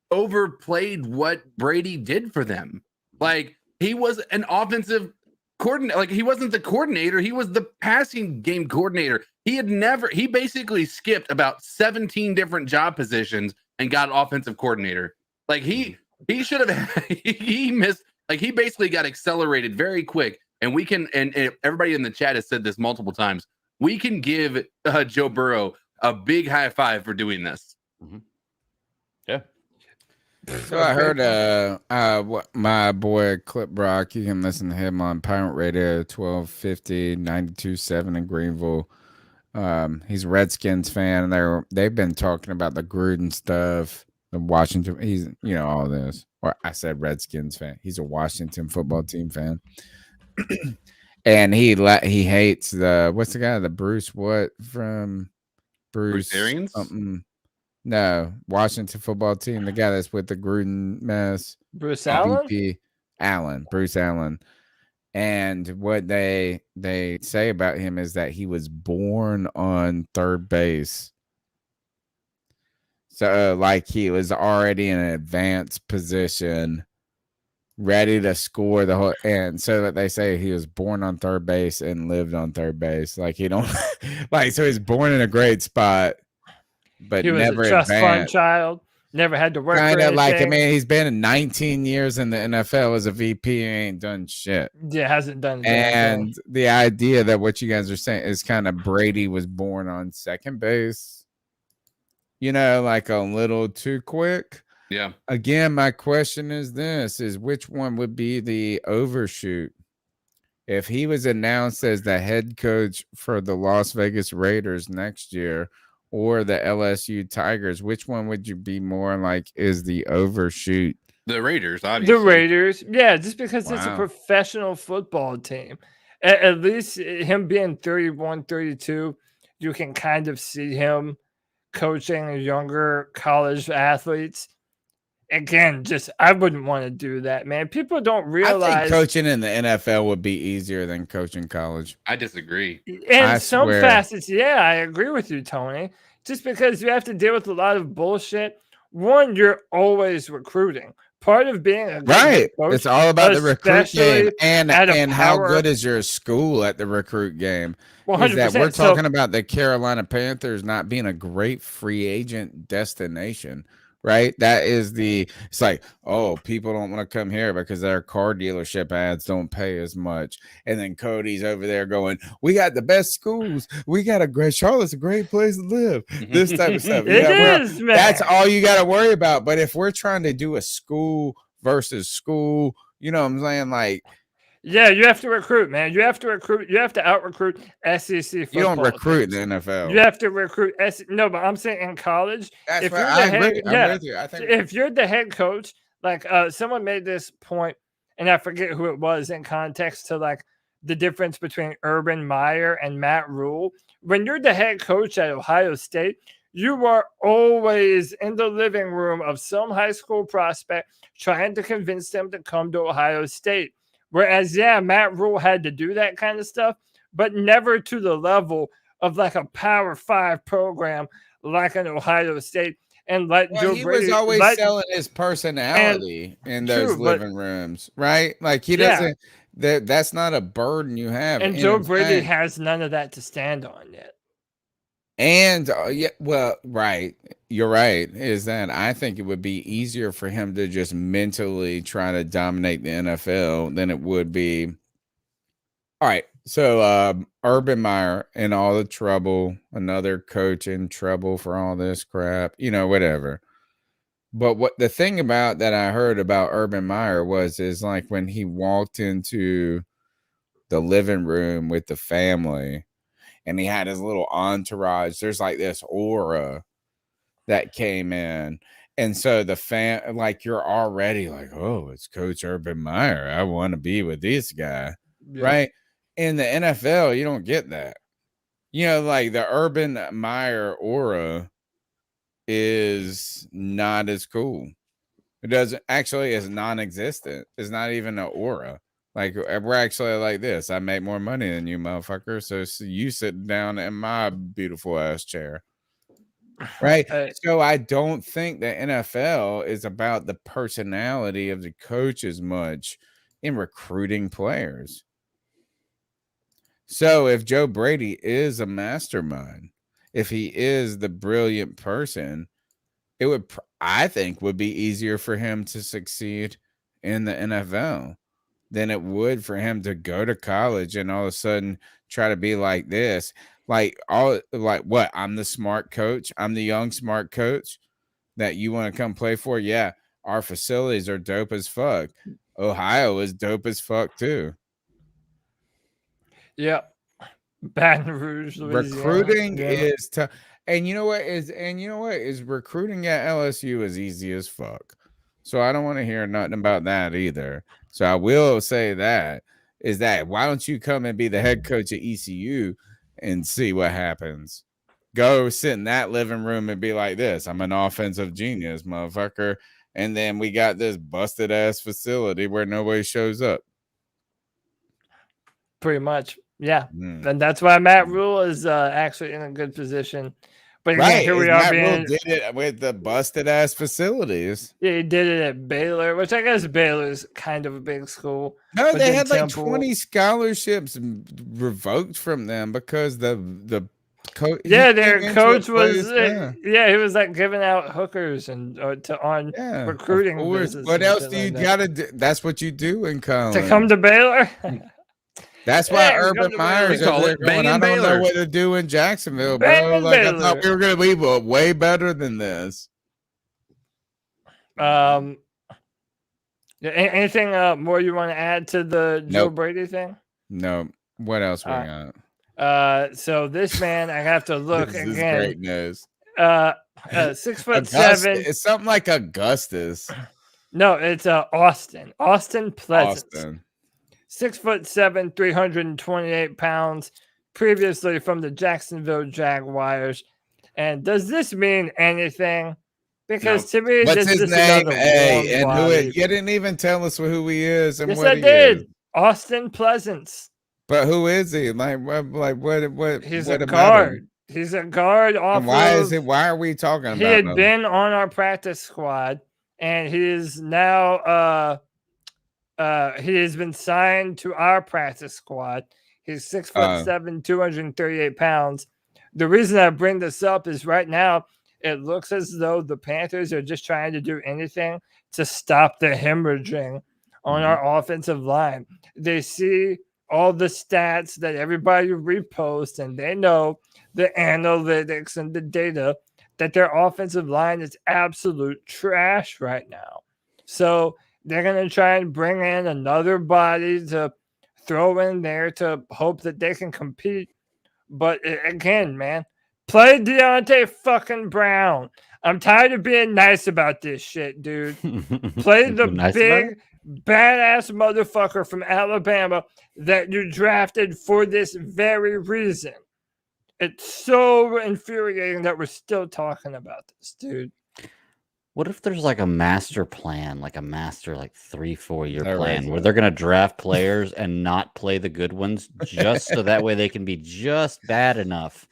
Speaker 4: overplayed what Brady did for them. Like, he was an offensive coordinator. Like, he wasn't the coordinator, he was the passing game coordinator. He basically skipped about 17 different job positions and got an offensive coordinator. Like, he should have he missed, like, he basically got accelerated very quick. And we can, and everybody in the chat has said this multiple times, we can give Joe Burrow a big high five for doing this.
Speaker 5: Yeah.
Speaker 2: So I heard what my boy Clip Brock, you can listen to him on Pirate Radio 1250 92.7 in Greenville. He's a Redskins fan, and they've been talking about the Gruden stuff, the Washington. He's all this. Or I said Redskins fan. He's a Washington football team fan, and he hates what's the guy, the Bruce
Speaker 4: Arians?
Speaker 2: No, Washington football team, the guy that's with the Gruden mess.
Speaker 3: Bruce Allen?
Speaker 2: Bruce Allen. And what they say about him is that he was born on third base. So like he was already in an advanced position, ready to score the whole, and so that they say he was born on third base and lived on third base. Like he don't like, so he's born in a great spot, but
Speaker 3: He was
Speaker 2: never
Speaker 3: a trust fund
Speaker 2: advanced.
Speaker 3: child. Never had to work
Speaker 2: Kind
Speaker 3: for
Speaker 2: of like, I
Speaker 3: anything.
Speaker 2: mean, he's been 19 years in the NFL as a VP and ain't done shit.
Speaker 3: Yeah, hasn't done a damn thing.
Speaker 2: And the idea that what you guys are saying is kind of Brady was born on second base, like a little too quick.
Speaker 4: Yeah.
Speaker 2: Again, my question is which one would be the overshoot? If he was announced as the head coach for the Las Vegas Raiders next year, or the LSU Tigers, which one would you be more like is the overshoot?
Speaker 4: The Raiders, obviously.
Speaker 3: The Raiders, yeah, just because it's a
Speaker 2: Wow.
Speaker 3: professional football team. At least him being 31, 32, you can kind of see him coaching younger college athletes. Again, I wouldn't want to do that, man. People don't
Speaker 2: I
Speaker 3: realize
Speaker 2: think coaching in the NFL would be easier than coaching college.
Speaker 4: I disagree.
Speaker 3: in some
Speaker 2: swear.
Speaker 3: facets, yeah, I agree with you, Tony. Just because you have to deal with a lot of bullshit. One, you're always recruiting. Part of being a good head
Speaker 2: Right.
Speaker 3: coach,
Speaker 2: It's all about the recruit game
Speaker 3: especially
Speaker 2: and
Speaker 3: at a
Speaker 2: how
Speaker 3: power-
Speaker 2: good is your school at the recruit game.
Speaker 3: 100%.
Speaker 2: Is that we're
Speaker 3: So-
Speaker 2: talking about the Carolina Panthers not being a great free agent destination, right? It's like, oh, people don't want to come here because their car dealership ads don't pay as much. And then Cody's over there going, we got the best schools. We got Charlotte's a great place to live. This type of stuff.
Speaker 3: It
Speaker 2: Yeah,
Speaker 3: is, man.
Speaker 2: that's all you got to worry about. But if we're trying to do a school versus school, you know what I'm saying? Like,
Speaker 3: Yeah, you have to recruit, man. You have to recruit. You have to out-recruit SEC football.
Speaker 2: you don't recruit
Speaker 3: teams.
Speaker 2: in the NFL.
Speaker 3: You have to recruit. No, but I'm saying in college.
Speaker 2: That's
Speaker 3: if
Speaker 2: right.
Speaker 3: you're the
Speaker 2: I
Speaker 3: head-
Speaker 2: agree.
Speaker 3: yeah.
Speaker 2: I'm with you. I think
Speaker 3: If you're the head coach, like someone made this point, and I forget who it was in context to like the difference between Urban Meyer and Matt Rule. When you're the head coach at Ohio State, you are always in the living room of some high school prospect trying to convince them to come to Ohio State. Whereas, yeah, Matt Rule had to do that kind of stuff, but never to the level of like a Power 5 program like an Ohio State. And Joe
Speaker 2: he
Speaker 3: Brady
Speaker 2: was always selling his personality in those
Speaker 3: True, but-
Speaker 2: living rooms, right? Like he
Speaker 3: Yeah.
Speaker 2: doesn't. That's not a burden you have.
Speaker 3: and
Speaker 2: in
Speaker 3: Joe
Speaker 2: a
Speaker 3: Brady
Speaker 2: sense.
Speaker 3: has none of that to stand on yet.
Speaker 2: And right. You're right. Is that I think it would be easier for him to just mentally try to dominate the NFL than it would be. All right. So Urban Meyer in all the trouble, another coach in trouble for all this crap, whatever. But what the thing about that I heard about Urban Meyer is like when he walked into the living room with the family, and he had his little entourage. There's like this aura that came in. And so the fan, like, you're already like, oh, it's Coach Urban Meyer. I want to be with this guy.
Speaker 3: Yeah.
Speaker 2: Right. In the NFL, you don't get that. You know, like the Urban Meyer aura is not as cool. It doesn't actually is non-existent. It's not even an aura. Like we're actually like this. I make more money than you, motherfucker. So you sit down in my beautiful ass chair. Right. So I don't think the NFL is about the personality of the coach as much in recruiting players. So if Joe Brady is a mastermind, if he is the brilliant person, it would, I think, would be easier for him to succeed in the NFL than it would for him to go to college and all of a sudden try to be like this. Like what? I'm the smart coach. I'm the young smart coach that you want to come play for. Yeah, our facilities are dope as fuck. Ohio is dope as fuck too.
Speaker 3: Yeah. Baton Rouge, Louisiana.
Speaker 2: Recruiting is tough. And you know what is recruiting at LSU is easy as fuck. So I don't want to hear nothing about that either. So I will say that why don't you come and be the head coach at ECU and see what happens? Go sit in that living room and be like this. I'm an offensive genius, motherfucker. And then we got this busted ass facility where nobody shows up.
Speaker 3: Pretty much. Yeah. And that's why Matt Rule is actually in a good position. But again, here we are.
Speaker 2: Matt Rule did it with the busted ass facilities.
Speaker 3: Yeah, he did it at Baylor, which I guess Baylor is kind of a big school.
Speaker 2: No, they had like 20 scholarships revoked from them because the coach.
Speaker 3: Yeah, their coach was. He was like giving out hookers and recruiting.
Speaker 2: What else do you gotta do? That's what you do in college.
Speaker 3: To come to Baylor.
Speaker 2: That's why Urban Meyer's over there going, I don't know what to do in Jacksonville, bro. Like, I thought we were going to be way better than this.
Speaker 3: Anything more you want to add to the Joe Brady thing?
Speaker 2: No. What else we got?
Speaker 3: So this man, I have to look
Speaker 2: this
Speaker 3: again.
Speaker 2: Is great news.
Speaker 3: 6'7".
Speaker 2: It's something like Augustus.
Speaker 3: No, it's Austin. Austin Pleasant. 6'7", 328 pounds, previously from the Jacksonville Jaguars. And does this mean anything? Because to me,
Speaker 2: what's
Speaker 3: this
Speaker 2: his
Speaker 3: is
Speaker 2: name?
Speaker 3: Hey,
Speaker 2: and you didn't even tell us who he is and
Speaker 3: yes,
Speaker 2: what
Speaker 3: I
Speaker 2: he
Speaker 3: did.
Speaker 2: is.
Speaker 3: Austin Pleasance.
Speaker 2: But who is he? Like what?
Speaker 3: He's
Speaker 2: what
Speaker 3: a guard. He's a guard.
Speaker 2: And why are we talking about?
Speaker 3: He had been on our practice squad, and he is now. He has been signed to our practice squad. He's 6'7", 238 pounds. The reason I bring this up is right now it looks as though the Panthers are just trying to do anything to stop the hemorrhaging on our offensive line. They see all the stats that everybody reposts, and they know the analytics and the data that their offensive line is absolute trash right now. So they're going to try and bring in another body to throw in there to hope that they can compete. But again, man, play Deontay fucking Brown. I'm tired of being nice about this shit, dude. Play the big, badass motherfucker from Alabama that you drafted for this very reason. It's so infuriating that we're still talking about this, dude.
Speaker 5: What if there's like a master plan, like a 3-4 year plan where they're going to draft players and not play the good ones just so that way they can be just bad enough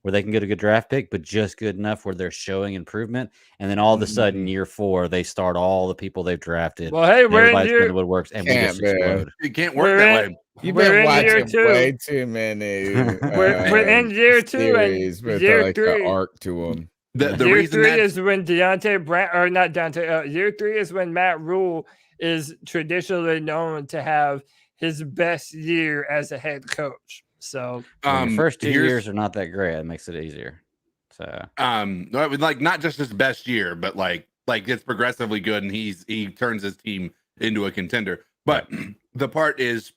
Speaker 5: where they can get a good draft pick, but just good enough where they're showing improvement. And then all of a sudden, year 4, they start all the people they've drafted.
Speaker 3: Well, hey, we're in year...
Speaker 5: the woodworks and we just explode.
Speaker 4: It can't work that way.
Speaker 2: You've been watching way too many.
Speaker 3: We're in year 2 and year 3.
Speaker 2: Arc to them.
Speaker 3: Year 3 is when Deontay Brown, or not Deontay. Year 3 is when Matt Rule is traditionally known to have his best year as a head coach. So
Speaker 5: the first 2 years are not that great. It makes it easier. So
Speaker 4: like not just his best year, but like it's progressively good, and he turns his team into a contender. But the part is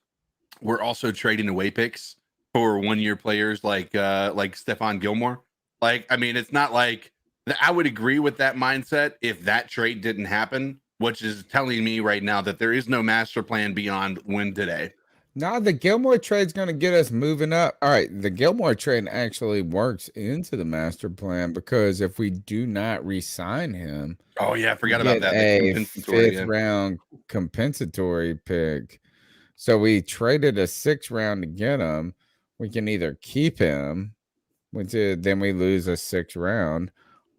Speaker 4: we're also trading away picks for 1-year players like Stephon Gilmore. Like, I mean, it's not like I would agree with that mindset if that trade didn't happen, which is telling me right now that there is no master plan beyond win today.
Speaker 2: No, the Gilmore trade's going to get us moving up. All right, the Gilmore trade actually works into the master plan because if we do not re-sign him,
Speaker 4: Oh yeah, I forgot
Speaker 2: we
Speaker 4: about
Speaker 2: get
Speaker 4: that.
Speaker 2: a
Speaker 4: The
Speaker 2: fifth round compensatory pick. So we traded a 6th round to get him. We can either keep him, then we lose a 6th round,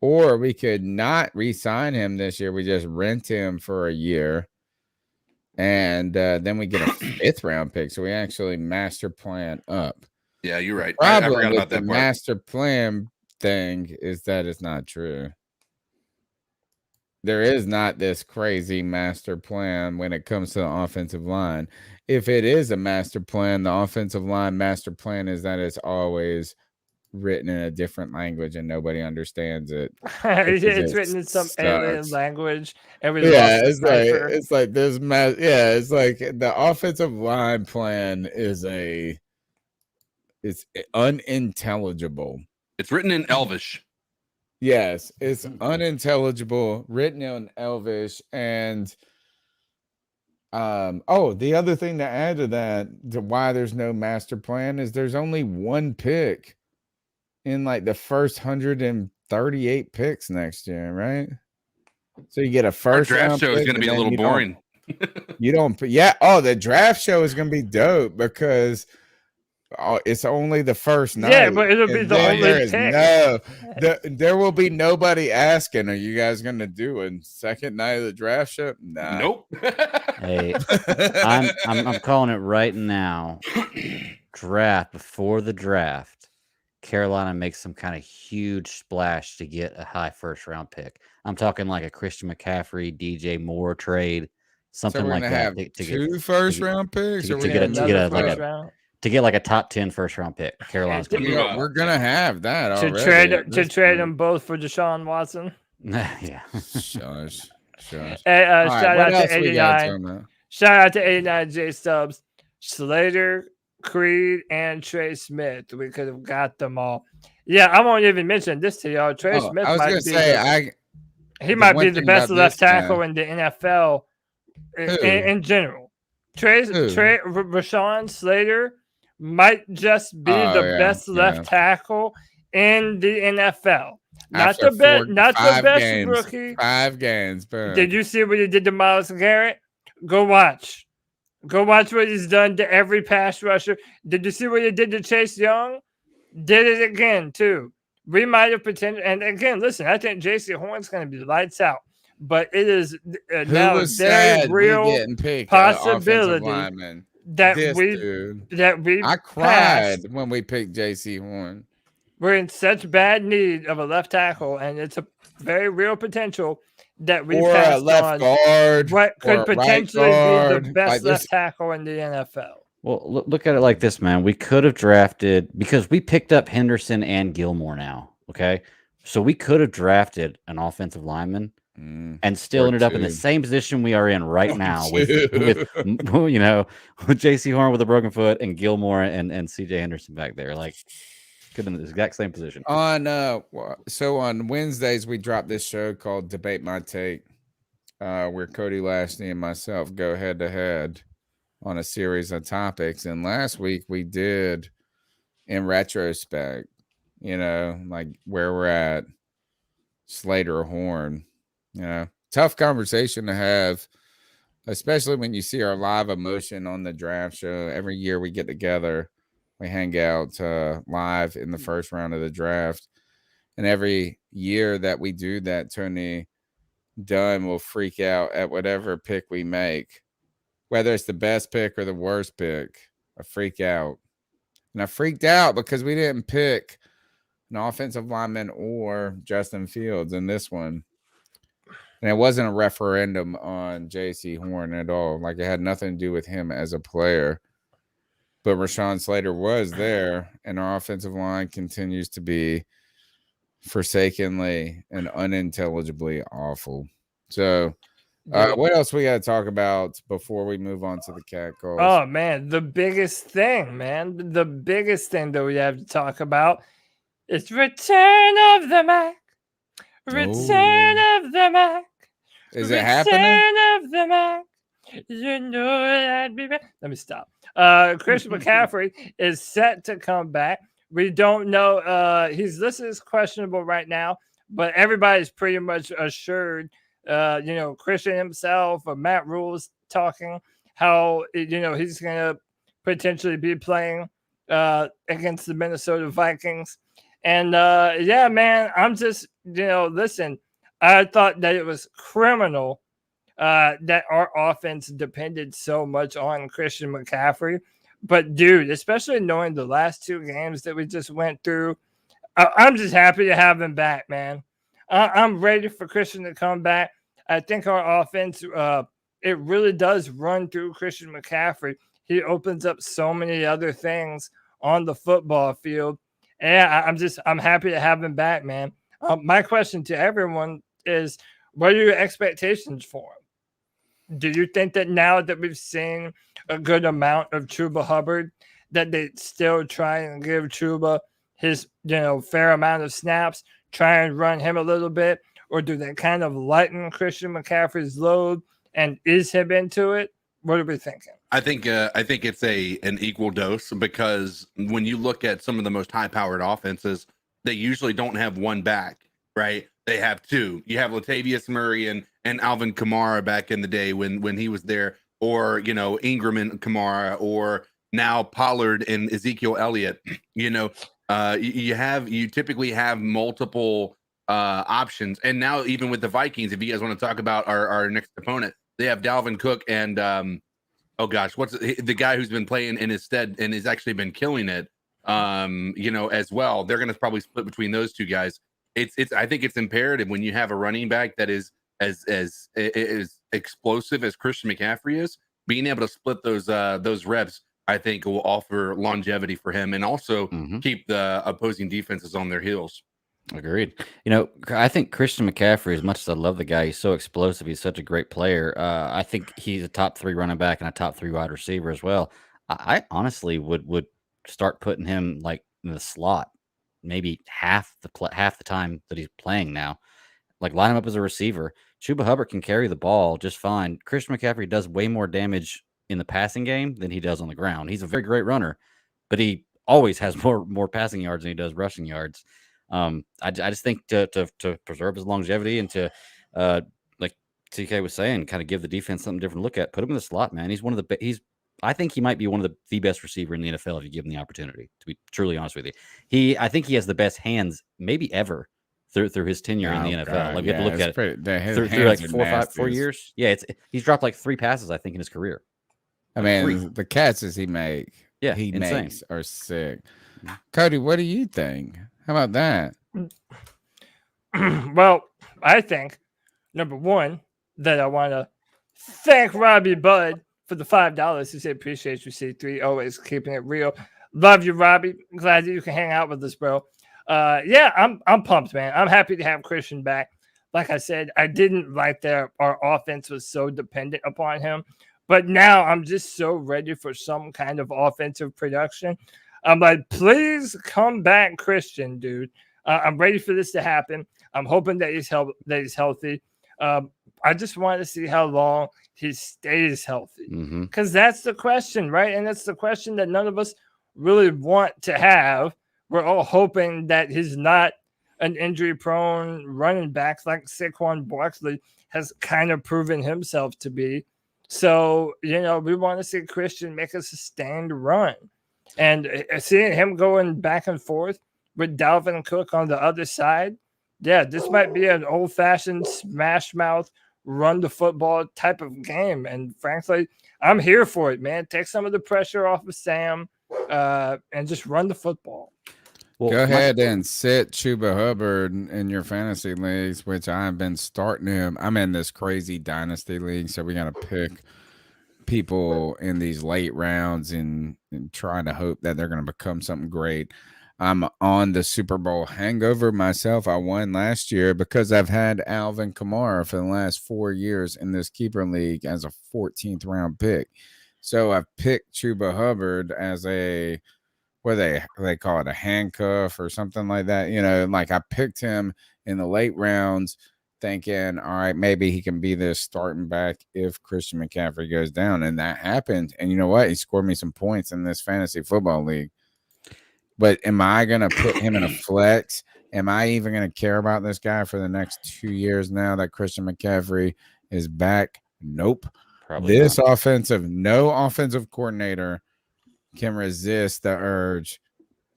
Speaker 2: or we could not re-sign him this year. We just rent him for a year. And then we get a 5th round pick. So we actually master plan up.
Speaker 4: Yeah, you're right.
Speaker 2: The
Speaker 4: I
Speaker 2: problem
Speaker 4: forgot
Speaker 2: with
Speaker 4: about
Speaker 2: the
Speaker 4: that part.
Speaker 2: master plan thing is that it's not true. There is not this crazy master plan when it comes to the offensive line. If it is a master plan, the offensive line master plan is that it's always written in a different language and nobody understands it.
Speaker 3: It's written in some alien
Speaker 2: sucks.
Speaker 3: language, and we
Speaker 2: Yeah,
Speaker 3: lost the cipher.
Speaker 2: it's like this it's like the offensive line plan is it's unintelligible.
Speaker 4: It's written in Elvish.
Speaker 2: Yes, it's unintelligible, written in Elvish, and the other thing to add to that, to why there's no master plan, is there's only one pick in like the first 138 picks next year, right? So you get a first
Speaker 4: Our draft
Speaker 2: round
Speaker 4: show is
Speaker 2: pick,
Speaker 4: going to be a
Speaker 2: and then
Speaker 4: little boring.
Speaker 2: You don't, the draft show is going to be dope because it's only the first night.
Speaker 3: Yeah, but it'll be the only
Speaker 2: pick. There will be nobody asking, are you guys going to do a second night of the draft show? Nah.
Speaker 4: Nope.
Speaker 5: Hey, I'm calling it right now. Draft before the draft, Carolina makes some kind of huge splash to get a high first round pick. I'm talking like a Christian McCaffrey, DJ Moore trade, something
Speaker 2: so
Speaker 5: like that.
Speaker 2: Have two first round picks
Speaker 5: to get like a top 10 first round pick. Carolina's
Speaker 2: we're gonna have that already.
Speaker 3: To trade them both for Deshaun Watson.
Speaker 5: Yeah.
Speaker 2: Shush.
Speaker 3: Hey, shout out to 89. Shout out to 89 J Stubbs, Slater, Creed, and Trey Smith. We could have got them all. Yeah, I won't even mention this to y'all. Trey Smith might be the best left tackle in the NFL in general. Rashawn Slater might just be the best left tackle in the NFL. Not the best rookie.
Speaker 2: 5 games. Boom.
Speaker 3: Did you see what he did to Myles Garrett? Go watch. Go watch what he's done to every pass rusher. Did you see what he did to Chase Young? Did it again, too. We might have pretended. And again, listen, I think J.C. Horn's going to be lights out. But it is now a very real possibility that we
Speaker 2: I cried when we picked J.C. Horn.
Speaker 3: We're in such bad need of a left tackle, and it's a very real potential that we passed
Speaker 2: a left guard,
Speaker 3: what could potentially be the best left tackle in the NFL.
Speaker 5: Well, look at it like this, man. We could have drafted, because we picked up Henderson and Gilmore now, okay? So we could have drafted an offensive lineman and still ended up in the same position we are in right now with J.C. Horn with a broken foot and Gilmore and C.J. Henderson back there. Like, could have been the exact same position.
Speaker 2: So on Wednesdays, we drop this show called Debate My Take, where Cody Lashley and myself go head to head on a series of topics. And last week we did, in retrospect, like where we're at, Slater or Horn. Tough conversation to have, especially when you see our live emotion on the draft show. Every year we get together, we hang out live in the first round of the draft. And every year that we do that, Tony Dunn will freak out at whatever pick we make, whether it's the best pick or the worst pick. I freak out. And I freaked out because we didn't pick an offensive lineman or Justin Fields in this one. And it wasn't a referendum on J.C. Horn at all. Like, it had nothing to do with him as a player. But Rashawn Slater was there, and our offensive line continues to be forsakenly and unintelligibly awful. So What else we got to talk about before we move on to the cat calls?
Speaker 3: Oh man, the biggest thing that we have to talk about is Return of the Mac. Return of the Mac.
Speaker 2: Is it happening?
Speaker 3: Return of the Mac. You know I'd be back. Let me stop. Christian McCaffrey is set to come back. We don't know. He's listed as questionable right now, but everybody's pretty much assured. Christian himself or Matt Rule's talking how he's going to potentially be playing against the Minnesota Vikings. And yeah, man, I'm just listen. I thought that it was criminal that our offense depended so much on Christian McCaffrey. But, dude, especially knowing the last two games that we just went through, I'm just happy to have him back, man. I'm ready for Christian to come back. I think our offense, it really does run through Christian McCaffrey. He opens up so many other things on the football field. And I'm happy to have him back, man. My question to everyone is, what are your expectations for him? Do you think that now that we've seen a good amount of Chuba Hubbard, that they still try and give Chuba his, fair amount of snaps, try and run him a little bit, or do they kind of lighten Christian McCaffrey's load and ease him into it? What are we thinking?
Speaker 4: I think it's an equal dose, because when you look at some of the most high-powered offenses, they usually don't have one back, right? They have two. You have Latavius Murray and Alvin Kamara back in the day when he was there, or Ingram and Kamara, or now Pollard and Ezekiel Elliott. You typically have multiple options. And now even with the Vikings, if you guys want to talk about our next opponent, they have Dalvin Cook and what's the guy who's been playing in his stead and has actually been killing it as well. They're going to probably split between those two guys. I think it's imperative when you have a running back that is as explosive as Christian McCaffrey is, being able to split those reps, I think will offer longevity for him, and also keep the opposing defenses on their heels.
Speaker 5: Agreed. I think Christian McCaffrey, as much as I love the guy, he's so explosive. He's such a great player. I think he's a top 3 running back and a top 3 wide receiver as well. I honestly would start putting him like in the slot, maybe half the time that he's playing now. Like, line him up as a receiver. Chuba Hubbard can carry the ball just fine. Christian McCaffrey does way more damage in the passing game than he does on the ground. He's a very great runner, but he always has more passing yards than he does rushing yards. I just think to preserve his longevity and to like TK was saying, kind of give the defense something different to look at, put him in the slot, man. He's one of the I think he might be one of the best receiver in the NFL if you give him the opportunity, to be truly honest with you. I think he has the best hands maybe ever through his tenure in the NFL.
Speaker 2: God,
Speaker 5: like, we have to look at it through like 4 years. Yeah, he's dropped like 3 passes, I think, in his career.
Speaker 2: I mean, the catches he makes are sick. Cody, what do you think? How about that?
Speaker 3: Well, I think, number one, that I want to thank Robbie Bud for the $5. He said, appreciate you, C3, always keeping it real. Love you, Robbie. Glad that you can hang out with us, bro. Yeah, I'm pumped, man. I'm happy to have Christian back. Like I said, I didn't like that our offense was so dependent upon him. But now I'm just so ready for some kind of offensive production. I'm like, please come back, Christian, dude. I'm ready for this to happen. I'm hoping that he's healthy. I just want to see how long he stays healthy, because that's the question, right? And that's the question that none of us really want to have. We're all hoping that he's not an injury-prone running back like Saquon Barkley has kind of proven himself to be. So, we want to see Christian make a sustained run. And seeing him going back and forth with Dalvin Cook on the other side, yeah, this might be an old-fashioned smash mouth, run the football type of game. And frankly, I'm here for it, man. Take some of the pressure off of Sam and just run the football.
Speaker 2: Well, go ahead and sit Chuba Hubbard in your fantasy leagues, which I've been starting him. I'm in this crazy dynasty league, so we got to pick people in these late rounds and try to hope that they're going to become something great. I'm on the Super Bowl hangover myself. I won last year because I've had Alvin Kamara for the last 4 years in this keeper league as a 14th round pick. So I've picked Chuba Hubbard as a what they call it, a handcuff or something like that. Like I picked him in the late rounds thinking, all right, maybe he can be this starting back if Christian McCaffrey goes down. And that happened. And you know what? He scored me some points in this fantasy football league. But am I going to put him in a flex? Am I even going to care about this guy for the next 2 years now that Christian McCaffrey is back? Nope.
Speaker 5: Probably
Speaker 2: no offensive coordinator can resist the urge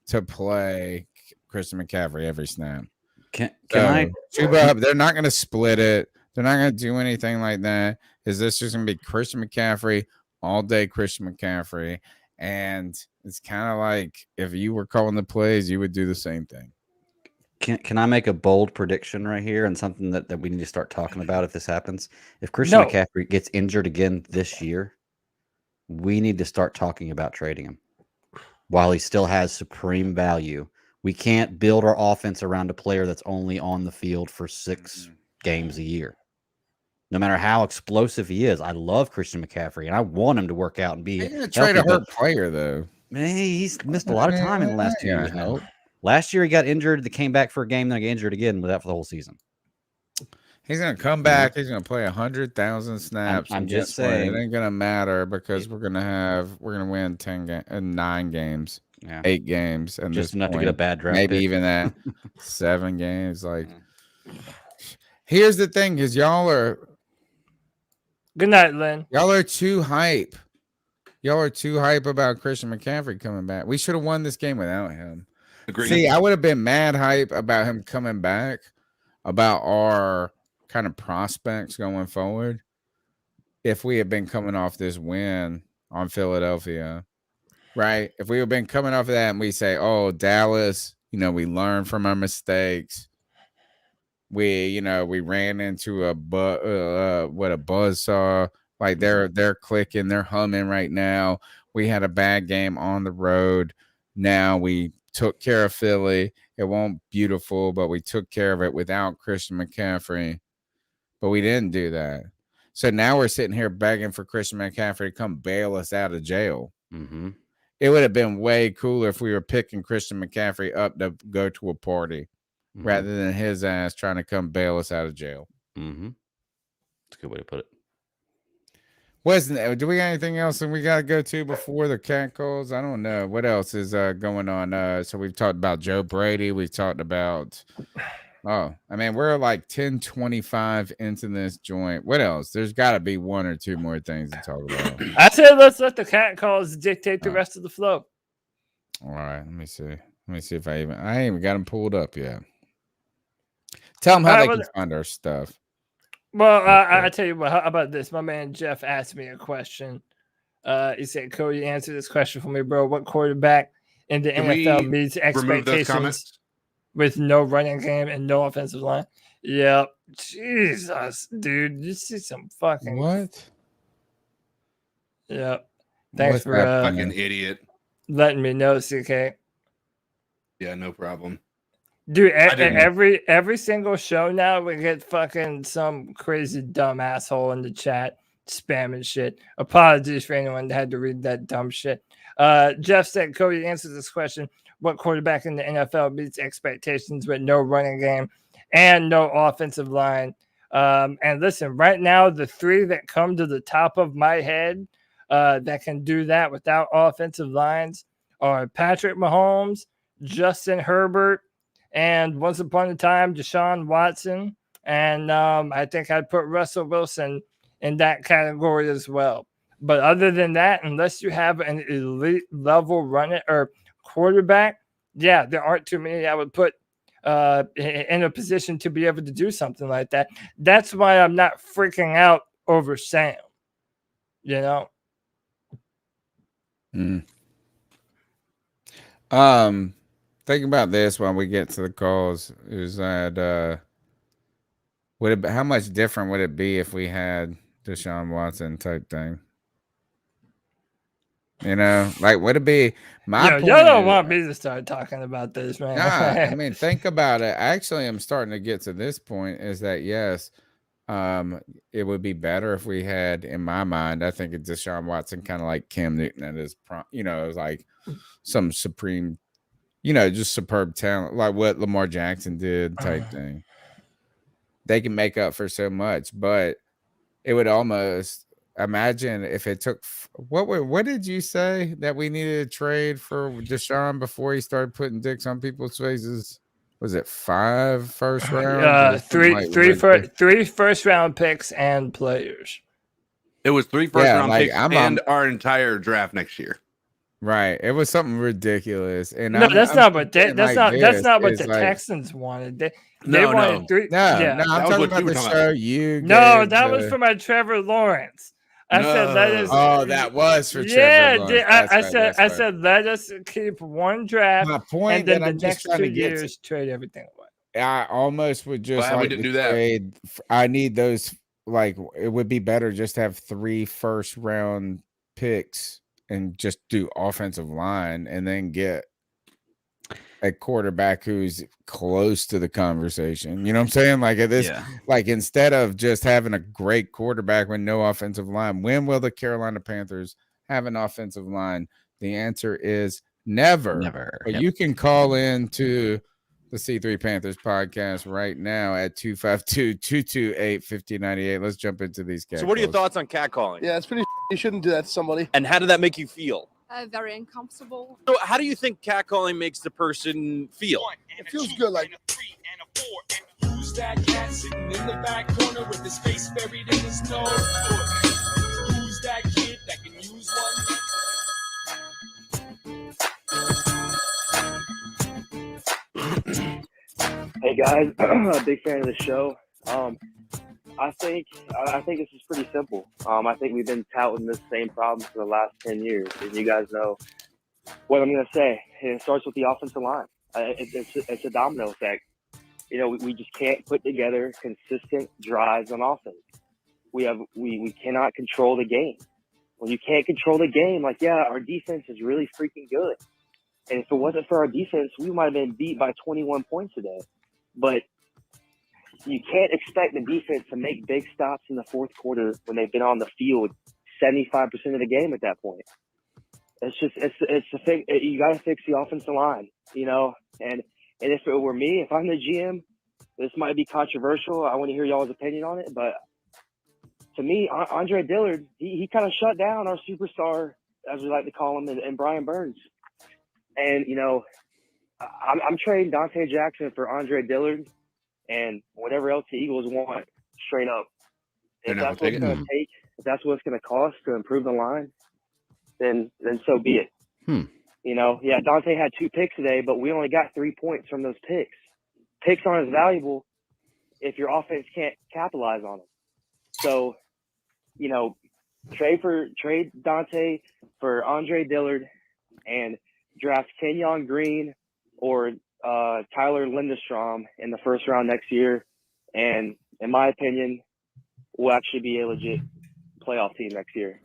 Speaker 2: to play Christian McCaffrey every snap.
Speaker 5: Can I?
Speaker 2: They're not going to split it. They're not going to do anything like that. Is this just going to be Christian McCaffrey all day? Christian McCaffrey. And it's kind of like if you were calling the plays, you would do the same thing.
Speaker 5: Can I make a bold prediction right here and something that we need to start talking about if this happens? If Christian McCaffrey gets injured again this year, we need to start talking about trading him while he still has supreme value. We can't build our offense around a player that's only on the field for 6 games a year. No matter how explosive he is, I love Christian McCaffrey, and I want him to work out and be
Speaker 2: healthy. Trade a hurt player, though.
Speaker 5: Man, he's missed a lot of time in the last 2 years now. Last year, he got injured. He came back for a game, then got injured again, without for the whole season.
Speaker 2: He's going to come back. He's going to play 100,000 snaps.
Speaker 5: I'm just saying.
Speaker 2: It ain't going to matter because we're going to win 9 games, 8 games. And
Speaker 5: just enough to get a bad draft
Speaker 2: maybe
Speaker 5: pick.
Speaker 2: even that 7 games. Like, here's the thing is y'all are.
Speaker 3: Good night, Lynn.
Speaker 2: Y'all are too hype. Y'all are too hype about Christian McCaffrey coming back. We should have won this game without him.
Speaker 4: Agreed.
Speaker 2: See, I would have been mad hype about him coming back, about our kind of prospects going forward, if we had been coming off this win on Philadelphia, right? If we had been coming off of that and we say, oh, Dallas, we learned from our mistakes. We ran into a buzzsaw. Like they're clicking, they're humming right now. We had a bad game on the road. Now we took care of Philly. It won't beautiful, but we took care of it without Christian McCaffrey. But we didn't do that. So now we're sitting here begging for Christian McCaffrey to come bail us out of jail.
Speaker 5: Mm-hmm.
Speaker 2: It would have been way cooler if we were picking Christian McCaffrey up to go to a party. Mm-hmm. Rather than his ass trying to come bail us out of jail.
Speaker 5: Mm-hmm. That's a good way to put it.
Speaker 2: Do we got anything else that we got to go to before the cat calls? I don't know. What else is going on? So we've talked about Joe Brady. We've talked about... we're like 10:25 into this joint. What else? There's got to be 1 or 2 more things to talk about.
Speaker 3: I said let's let the cat calls dictate the rest of the flow.
Speaker 2: All right. Let me see. Let me see if I ain't even got them pulled up yet. Tell them how they can find our stuff.
Speaker 3: Well, I tell you what. How about this? My man Jeff asked me a question. He said, "Cody, answer this question for me, bro. What quarterback in the NFL meets expectations with no running game and no offensive line?" Yep. Jesus, dude, you see some fucking
Speaker 2: what?
Speaker 3: Yep. Thanks for
Speaker 4: fucking idiot
Speaker 3: letting me know, CK.
Speaker 4: Yeah, no problem.
Speaker 3: Dude, every single show now we get fucking some crazy dumb asshole in the chat spamming shit. Apologies for anyone that had to read that dumb shit. Jeff said, Cody, answers this question. What quarterback in the NFL meets expectations with no running game and no offensive line? And listen, right now, the 3 that come to the top of my head that can do that without offensive lines are Patrick Mahomes, Justin Herbert, and once upon a time, Deshaun Watson. And I think I'd put Russell Wilson in that category as well. But other than that, unless you have an elite level runner or quarterback, yeah, there aren't too many I would put in a position to be able to do something like that. That's why I'm not freaking out over Sam.
Speaker 2: Think about this when we get to the calls. Is that how much different would it be if we had Deshaun Watson type thing? You know, like would it be my point?
Speaker 3: Y'all don't want me to start talking about this, man.
Speaker 2: Nah, I mean, think about it. Actually, I'm starting to get to this point. Is that yes? It would be better if we had, in my mind, I think it's Deshaun Watson, kind of like Cam Newton at his prime. You know, it was like some supreme, just superb talent, like what Lamar Jackson did, type thing. They can make up for so much, but it would almost imagine if it took what did you say that we needed to trade for Deshaun before he started putting dicks on people's faces? Was it 5 first rounds?
Speaker 3: Three first round picks and players.
Speaker 4: It was 3 first round picks and our entire draft next year.
Speaker 2: Right. It was something ridiculous. And
Speaker 3: no, that's not what the Texans wanted. They wanted 3.
Speaker 2: I'm talking about the show you.
Speaker 3: No, that was for my Trevor Lawrence. I said let us.
Speaker 2: Oh, that was for Trevor Lawrence.
Speaker 3: I said let us keep one draft.
Speaker 2: My point,
Speaker 3: and then the next 2 years trade everything away.
Speaker 2: I almost would just
Speaker 4: we didn't do that.
Speaker 2: Trade. I need those. Like it would be better just to have 3 first round picks and just do offensive line, and then get a quarterback who's close to the conversation. You know what I'm saying? Like at this, like instead of just having a great quarterback with no offensive line, when will the Carolina Panthers have an offensive line? The answer is never.
Speaker 5: Never.
Speaker 2: But you can call in to the C3 Panthers podcast right now at 252-228-5098. Let's jump into these guys.
Speaker 7: So what are your thoughts on catcalling?
Speaker 8: Yeah, it's pretty. You shouldn't do that to somebody.
Speaker 7: And how did that make you feel?
Speaker 9: Very uncomfortable.
Speaker 7: So how do you think catcalling makes the person feel?
Speaker 8: It feels good, like.
Speaker 10: Who's that cat sitting in the back corner with his face buried in his nose? Who's that kid that can use one?
Speaker 11: Hey guys, a big fan of the show. I think this is pretty simple. I think we've been touting this same problem for the last 10 years, and you guys know what I'm going to say. It starts with the offensive line. It's a domino effect. We just can't put together consistent drives on offense. We cannot control the game. When you can't control the game, our defense is really freaking good. And if it wasn't for our defense, we might have been beat by 21 points today. But you can't expect the defense to make big stops in the fourth quarter when they've been on the field 75% of the game at that point. It's a thing. You got to fix the offensive line, and if it were me, if I'm the GM, this might be controversial. I want to hear y'all's opinion on it. But to me, Andre Dillard, he kind of shut down our superstar, as we like to call him, and Brian Burns. And, I'm trading Dante Jackson for Andre Dillard and whatever else the Eagles want straight up. If that's what it's going to take, if that's what it's going to cost to improve the line, then so be it. Dante had 2 picks today, but we only got 3 points from those picks. Picks aren't as valuable if your offense can't capitalize on them. So, trade Dante for Andre Dillard and draft Kenyon Green or Tyler Lindstrom in the first round next year. And in my opinion, we'll actually be a legit playoff team next year.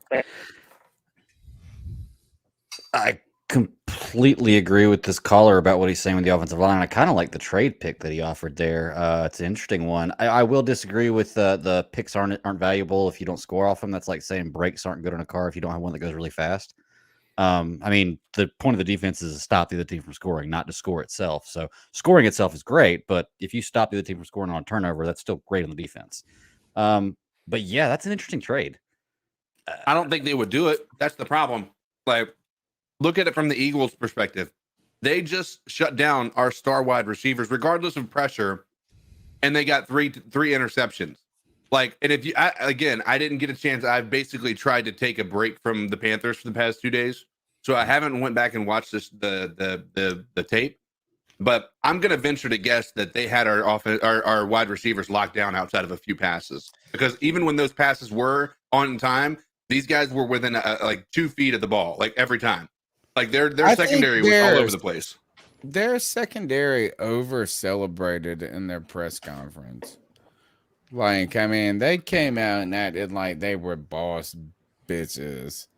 Speaker 5: I completely agree with this caller about what he's saying with the offensive line. I kind of like the trade pick that he offered there. It's an interesting one. I will disagree with the picks aren't valuable if you don't score off them. That's like saying brakes aren't good on a car if you don't have one that goes really fast. The point of the defense is to stop the other team from scoring, not to score itself. So scoring itself is great, but if you stop the other team from scoring on a turnover, that's still great on the defense. But yeah, that's an interesting trade.
Speaker 4: I don't think they would do it. That's the problem. Look at it from the Eagles' perspective. They just shut down our star wide receivers, regardless of pressure, and they got three interceptions. And if I didn't get a chance. I've basically tried to take a break from the Panthers for the past 2 days, so I haven't went back and watched the tape. But I'm going to venture to guess that they had our wide receivers locked down outside of a few passes, because even when those passes were on time, these guys were within 2 feet of the ball, every time. Their secondary was all over the place.
Speaker 2: Their secondary over celebrated in their press conference. They came out and acted like they were boss bitches.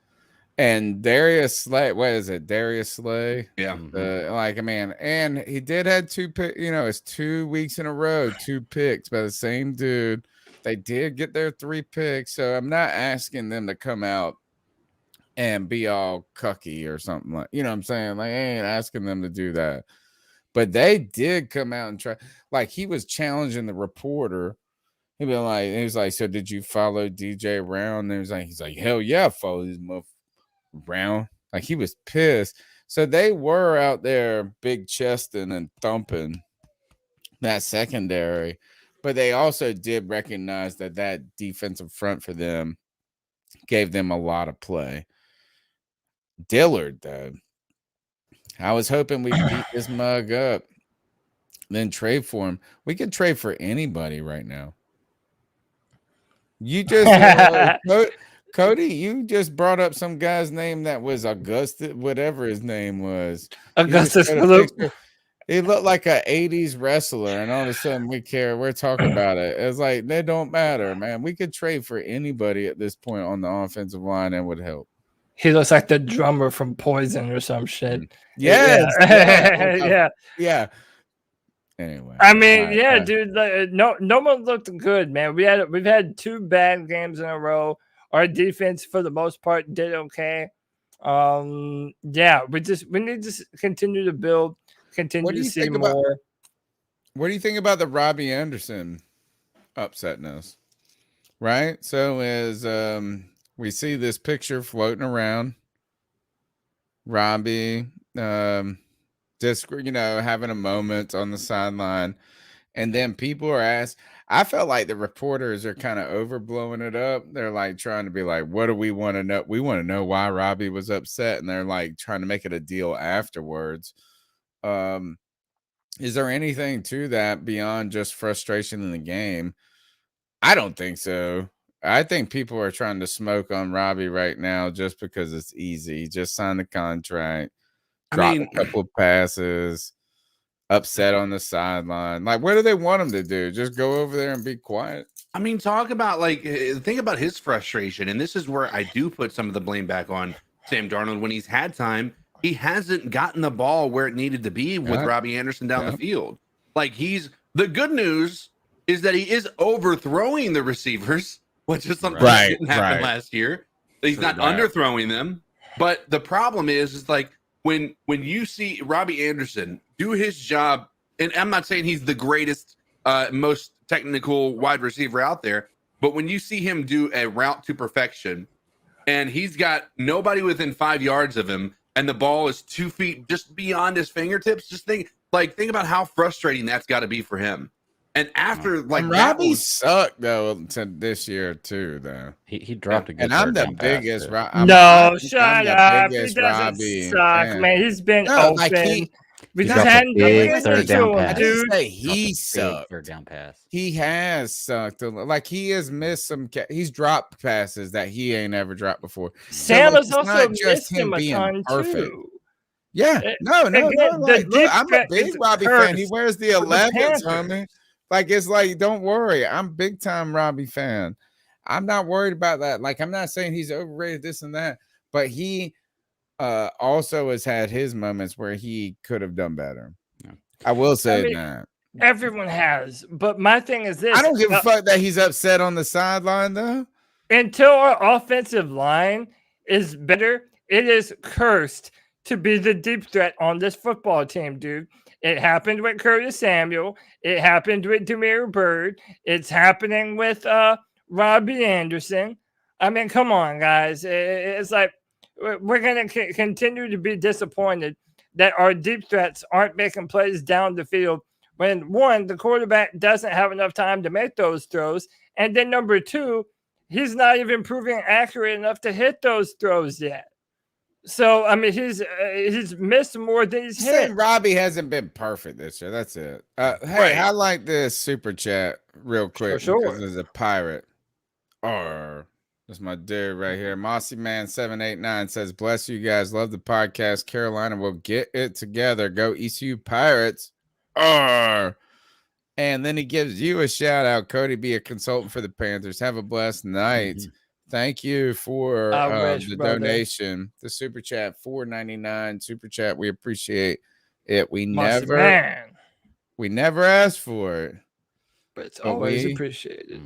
Speaker 2: And Darius Slay, what is it? Darius Slay?
Speaker 4: Yeah.
Speaker 2: Like, man, and he did have it's 2 weeks in a row, 2 picks by the same dude. They did get their 3 picks. So I'm not asking them to come out and be all cucky or something like, you know what I'm saying? Like, I ain't asking them to do that. But they did come out and try, like, he was challenging the reporter. He was like, so did you follow DJ around? And he's like, hell yeah, I follow this motherfucker around. Like, he was pissed. So they were out there big chesting and thumping that secondary, but they also did recognize that defensive front for them gave them a lot of play. Dillard, though, I was hoping we'd beat this mug up, then trade for him. We could trade for anybody right now. You just Cody, you just brought up some guy's name that was Augustus, whatever his name was.
Speaker 3: Augustus.
Speaker 2: He looked like an 80s wrestler, and all of a sudden we're talking about it. It's like, they don't matter, man. We could trade for anybody at this point on the offensive line and would help.
Speaker 3: He looks like the drummer from Poison or some shit.
Speaker 2: Yes.
Speaker 3: Yeah.
Speaker 2: Anyway,
Speaker 3: I mean, dude. No one looked good, man. We've had 2 bad games in a row. Our defense, for the most part, did okay. We need to continue to build, continue to see more.
Speaker 2: What do you think about the Robby Anderson upsetting us? Right. So as we see this picture floating around, Robby, just having a moment on the sideline, and then people are asked. I felt like the reporters are kind of overblowing it up. They're like trying to be like, what do we want to know? We want to know why Robby was upset. And they're like trying to make it a deal afterwards. Is there anything to that beyond just frustration in the game? I don't think so. I think people are trying to smoke on Robby right now just because it's easy. Just sign the contract, drop a couple of passes, upset on the sideline. Like, what do they want him to do? Just go over there and be quiet?
Speaker 4: I mean, talk about think about his frustration. And this is where I do put some of the blame back on Sam Darnold. When he's had time, he hasn't gotten the ball where it needed to be with Robby Anderson down the field. Like, the good news is that he is overthrowing the receivers, which is something that didn't happen last year. He's not underthrowing them. But the problem is like, when you see Robby Anderson do his job, and I'm not saying he's the greatest, most technical wide receiver out there, but when you see him do a route to perfection, and he's got nobody within 5 yards of him, and the ball is 2 feet just beyond his fingertips, just think about how frustrating that's got to be for him. And after
Speaker 2: Robby sucked though this year too, though.
Speaker 5: He dropped a good.
Speaker 2: And I'm the biggest.
Speaker 3: Shut up. He doesn't
Speaker 2: Robbie
Speaker 3: suck, man. He's been open.
Speaker 5: He
Speaker 3: we just
Speaker 5: dropped a
Speaker 3: hadn't
Speaker 5: big third down pass.
Speaker 3: dude.
Speaker 2: He sucked.
Speaker 5: Third down pass.
Speaker 2: He has sucked. Like, he has missed some. He's dropped passes that he ain't ever dropped before.
Speaker 3: Sam
Speaker 2: so
Speaker 3: has also missed him a ton
Speaker 2: perfect.
Speaker 3: too.
Speaker 2: Yeah, no. Like, look, I'm a big Robby fan. He wears the 11s, homie. Like, it's like, don't worry. I'm big time Robby fan. I'm not worried about that. Like, I'm not saying he's overrated, this and that, but he also has had his moments where he could have done better. Yeah. I will say that.
Speaker 3: Everyone has. But my thing is this.
Speaker 2: I don't give a fuck that he's upset on the sideline, though.
Speaker 3: Until our offensive line is better, it is cursed to be the deep threat on this football team, dude. It happened with Curtis Samuel. It happened with Demir Bird. It's happening with Robby Anderson. I mean, come on, guys. It's like we're going to continue to be disappointed that our deep threats aren't making plays down the field when, one, the quarterback doesn't have enough time to make those throws, and then number two, he's not even proving accurate enough to hit those throws yet. So, I mean, he's missed more than he's hit.
Speaker 2: Robby hasn't been perfect this year. That's it. Hey, I like this super chat real quick because there's a pirate. That's my dude right here. Mossy Man 789 says, "Bless you guys. Love the podcast. Carolina will get it together. Go ECU Pirates." And then he gives you a shout out. Cody, be a consultant for the Panthers. Have a blessed night. Thank you for
Speaker 3: I wish,
Speaker 2: the
Speaker 3: brother.
Speaker 2: donation, the super chat, $4.99 super chat. We appreciate it. We
Speaker 3: Musty
Speaker 2: never asked for it,
Speaker 3: but it's
Speaker 2: but
Speaker 3: always
Speaker 2: we
Speaker 3: appreciated.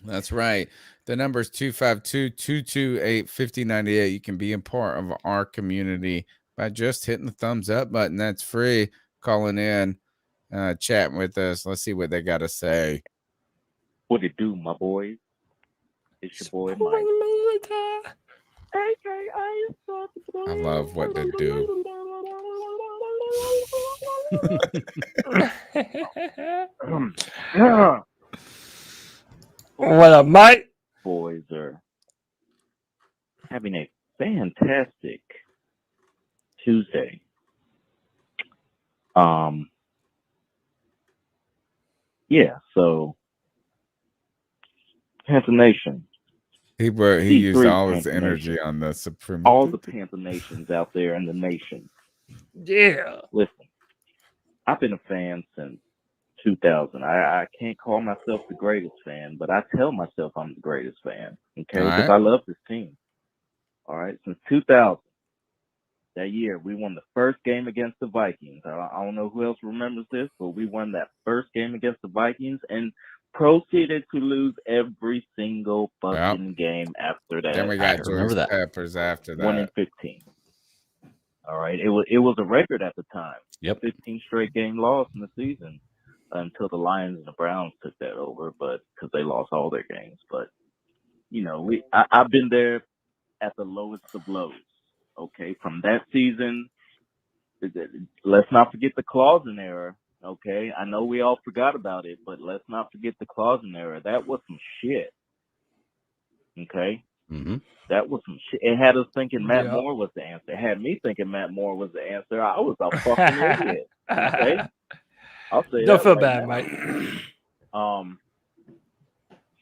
Speaker 2: That's right. The number is 252-228-5098. You can be a part of our community by just hitting the thumbs up button. That's free. Calling in, chatting with us. Let's see what they got to say.
Speaker 9: What it do, my boys? It's your boy Mike.
Speaker 2: I love what they do.
Speaker 3: What up, Mike?
Speaker 9: Boys are having a fantastic Tuesday. Yeah, so Panther Nation.
Speaker 2: He used
Speaker 9: C3
Speaker 2: all his
Speaker 9: Panther
Speaker 2: energy
Speaker 9: Nation.
Speaker 2: on the Supreme.
Speaker 9: All the Panther Nations out there in the nation.
Speaker 3: Yeah.
Speaker 9: Listen, I've been a fan since 2000. I can't call myself the greatest fan, but I tell myself I'm the greatest fan. Okay,
Speaker 2: All
Speaker 9: because
Speaker 2: right.
Speaker 9: I love this team. All right, since 2000, that year we won the first game against the Vikings. I don't know who else remembers this, but we won that first game against the Vikings and proceeded to lose every single fucking game after that.
Speaker 2: Then we got George Peppers after
Speaker 9: 1 in
Speaker 2: that.
Speaker 9: 15. All right, it was a record at the time.
Speaker 5: Yep.
Speaker 9: 15 straight game loss in the season until the Lions and the Browns took that over, but because they lost all their games. But you know, I've been there at the lowest of lows. Okay, from that season, let's not forget the Clausen era. Okay, I know we all forgot about it, but let's not forget the Clausen era. That was some shit. Okay.
Speaker 5: Mm-hmm.
Speaker 9: That was some shit. It had us thinking Matt
Speaker 3: Yeah.
Speaker 9: Moore was the answer. It had me thinking Matt Moore was the answer. I was a fucking idiot. Okay, I'll say
Speaker 3: Don't
Speaker 9: that
Speaker 3: feel
Speaker 9: right
Speaker 3: bad,
Speaker 9: now.
Speaker 3: Mike.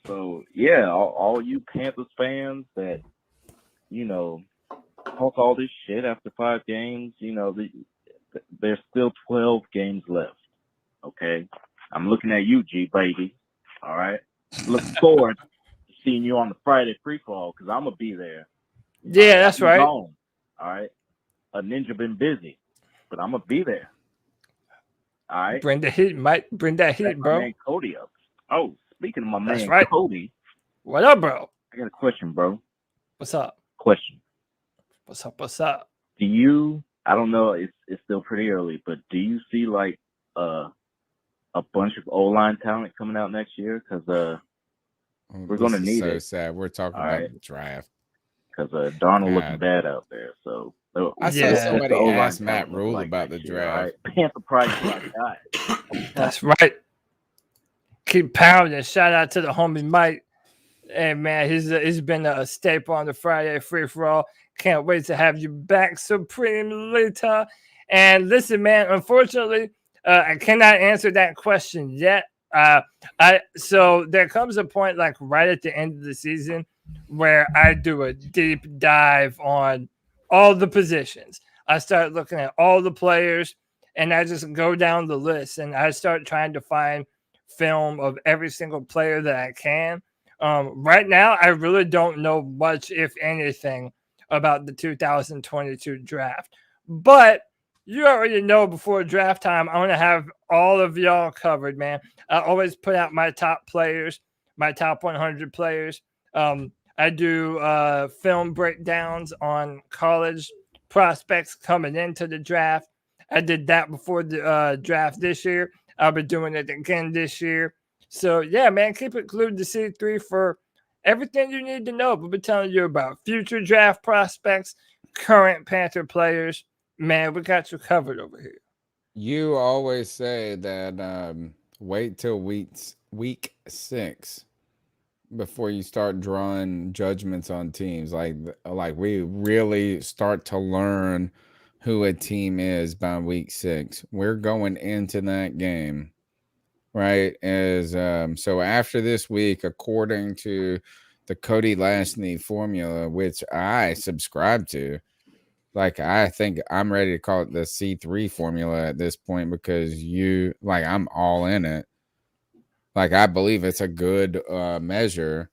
Speaker 9: So yeah, all you Panthers fans that talk all this shit after 5 games, there's still 12 games left. Okay, I'm looking at you, G baby. All right, looking forward to seeing you on the Friday free fall because I'm gonna be there.
Speaker 3: Yeah, that's right.
Speaker 9: Gone. All right, a ninja been busy, but I'm gonna be there. All right,
Speaker 3: Bring the heat, Mike. Bring that heat,
Speaker 9: my
Speaker 3: bro.
Speaker 9: man Cody up. Oh, speaking of my
Speaker 3: That's
Speaker 9: man
Speaker 3: right.
Speaker 9: Cody,
Speaker 3: What up, bro?
Speaker 9: I got a question, bro.
Speaker 3: What's up?
Speaker 9: Question.
Speaker 3: What's up? What's up?
Speaker 9: Do you? I don't know. It's still pretty early, but do you see like a bunch of O-line talent coming out next year? Because we're gonna need
Speaker 2: so
Speaker 9: it.
Speaker 2: sad. We're talking
Speaker 9: All
Speaker 2: about
Speaker 9: right.
Speaker 2: the draft.
Speaker 9: Because Darnold looking
Speaker 2: God.
Speaker 9: bad out there. So
Speaker 2: I saw
Speaker 3: Yeah.
Speaker 2: somebody
Speaker 9: O-line
Speaker 2: ask Matt
Speaker 9: talent look
Speaker 2: Rule
Speaker 9: like
Speaker 2: about the
Speaker 9: next year,
Speaker 2: draft.
Speaker 9: all right? Panther Price, my guy.
Speaker 3: That's right. Keep pounding. Shout out to the homie Mike. Hey man, he's been a staple on the Friday free for all. Can't wait to have you back, Supreme Later. And listen, man, unfortunately, I cannot answer that question yet. So there comes a point, like right at the end of the season, where I do a deep dive on all the positions. I start looking at all the players, and I just go down the list, and I start trying to find film of every single player that I can. Right now, I really don't know much, if anything, about the 2022 draft. But you already know before draft time, I want to have all of y'all covered, man. I always put out my top players, my top 100 players. I do film breakdowns on college prospects coming into the draft. I did that before the draft this year. I'll be doing it again this year. So, yeah, man, keep it glued to C3 for everything you need to know. We'll be telling you about future draft prospects, current Panther players. Man, we got you covered over here.
Speaker 2: You always say that wait till week 6 before you start drawing judgments on teams. Like we really start to learn who a team is by week 6. We're going into that game, right? So after this week, according to the Cody Lashney formula, which I subscribe to, like I think I'm ready to call it the C3 formula at this point because I'm all in it. Like I believe it's a good measure.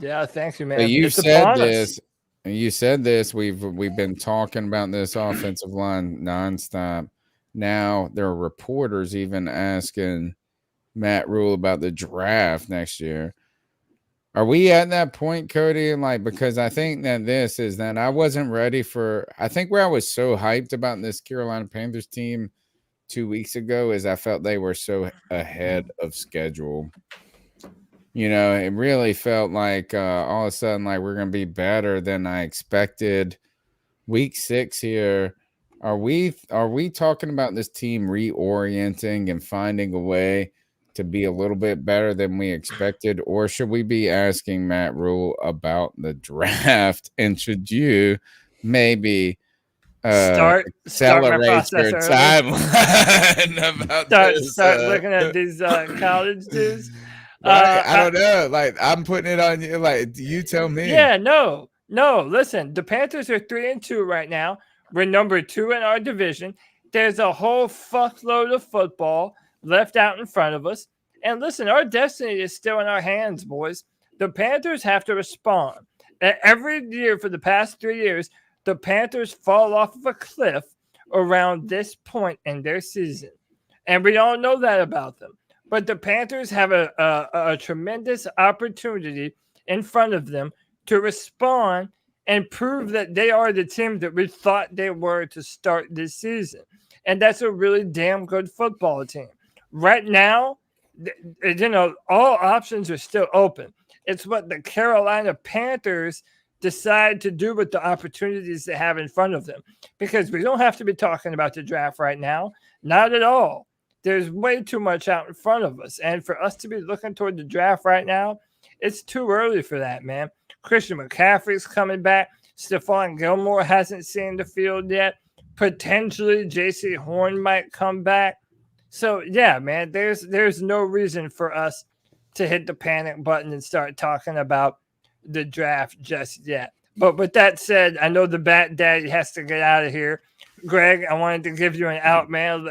Speaker 3: Yeah, thank you, man.
Speaker 2: So you
Speaker 3: It's
Speaker 2: said
Speaker 3: upon us.
Speaker 2: this. You said this. We've been talking about this offensive line nonstop. Now there are reporters even asking Matt Rule about the draft next year. Are we at that point, Cody? Like, because I think that this is that I wasn't ready for. I think where I was so hyped about this Carolina Panthers team 2 weeks ago is I felt they were so ahead of schedule. You know, it really felt like all of a sudden, like we're going to be better than I expected. Week 6 here. Are we talking about this team reorienting and finding a way to be a little bit better than we expected, or should we be asking Matt Rule about the draft? And should you maybe
Speaker 3: Start my
Speaker 2: accelerate
Speaker 3: process
Speaker 2: your
Speaker 3: early.
Speaker 2: timeline about this?
Speaker 3: Start looking at these college dudes.
Speaker 2: Right? I don't know. Like, I'm putting it on you. Like, you tell me.
Speaker 3: Yeah, no. Listen, the Panthers are 3-2 right now. We're number 2 in our division. There's a whole fuckload of football left out in front of us. And listen, our destiny is still in our hands, boys. The Panthers have to respond. Every year for the past 3 years, the Panthers fall off of a cliff around this point in their season. And we all know that about them. But the Panthers have a tremendous opportunity in front of them to respond and prove that they are the team that we thought they were to start this season. And that's a really damn good football team. Right now, all options are still open. It's what the Carolina Panthers decide to do with the opportunities they have in front of them. Because we don't have to be talking about the draft right now. Not at all. There's way too much out in front of us. And for us to be looking toward the draft right now, it's too early for that, man. Christian McCaffrey's coming back. Stephon Gilmore hasn't seen the field yet. Potentially, J.C. Horn might come back. So, yeah, man, there's no reason for us to hit the panic button and start talking about the draft just yet. But with that said, I know the Bat Daddy has to get out of here. Greg, I wanted to give you an out, man.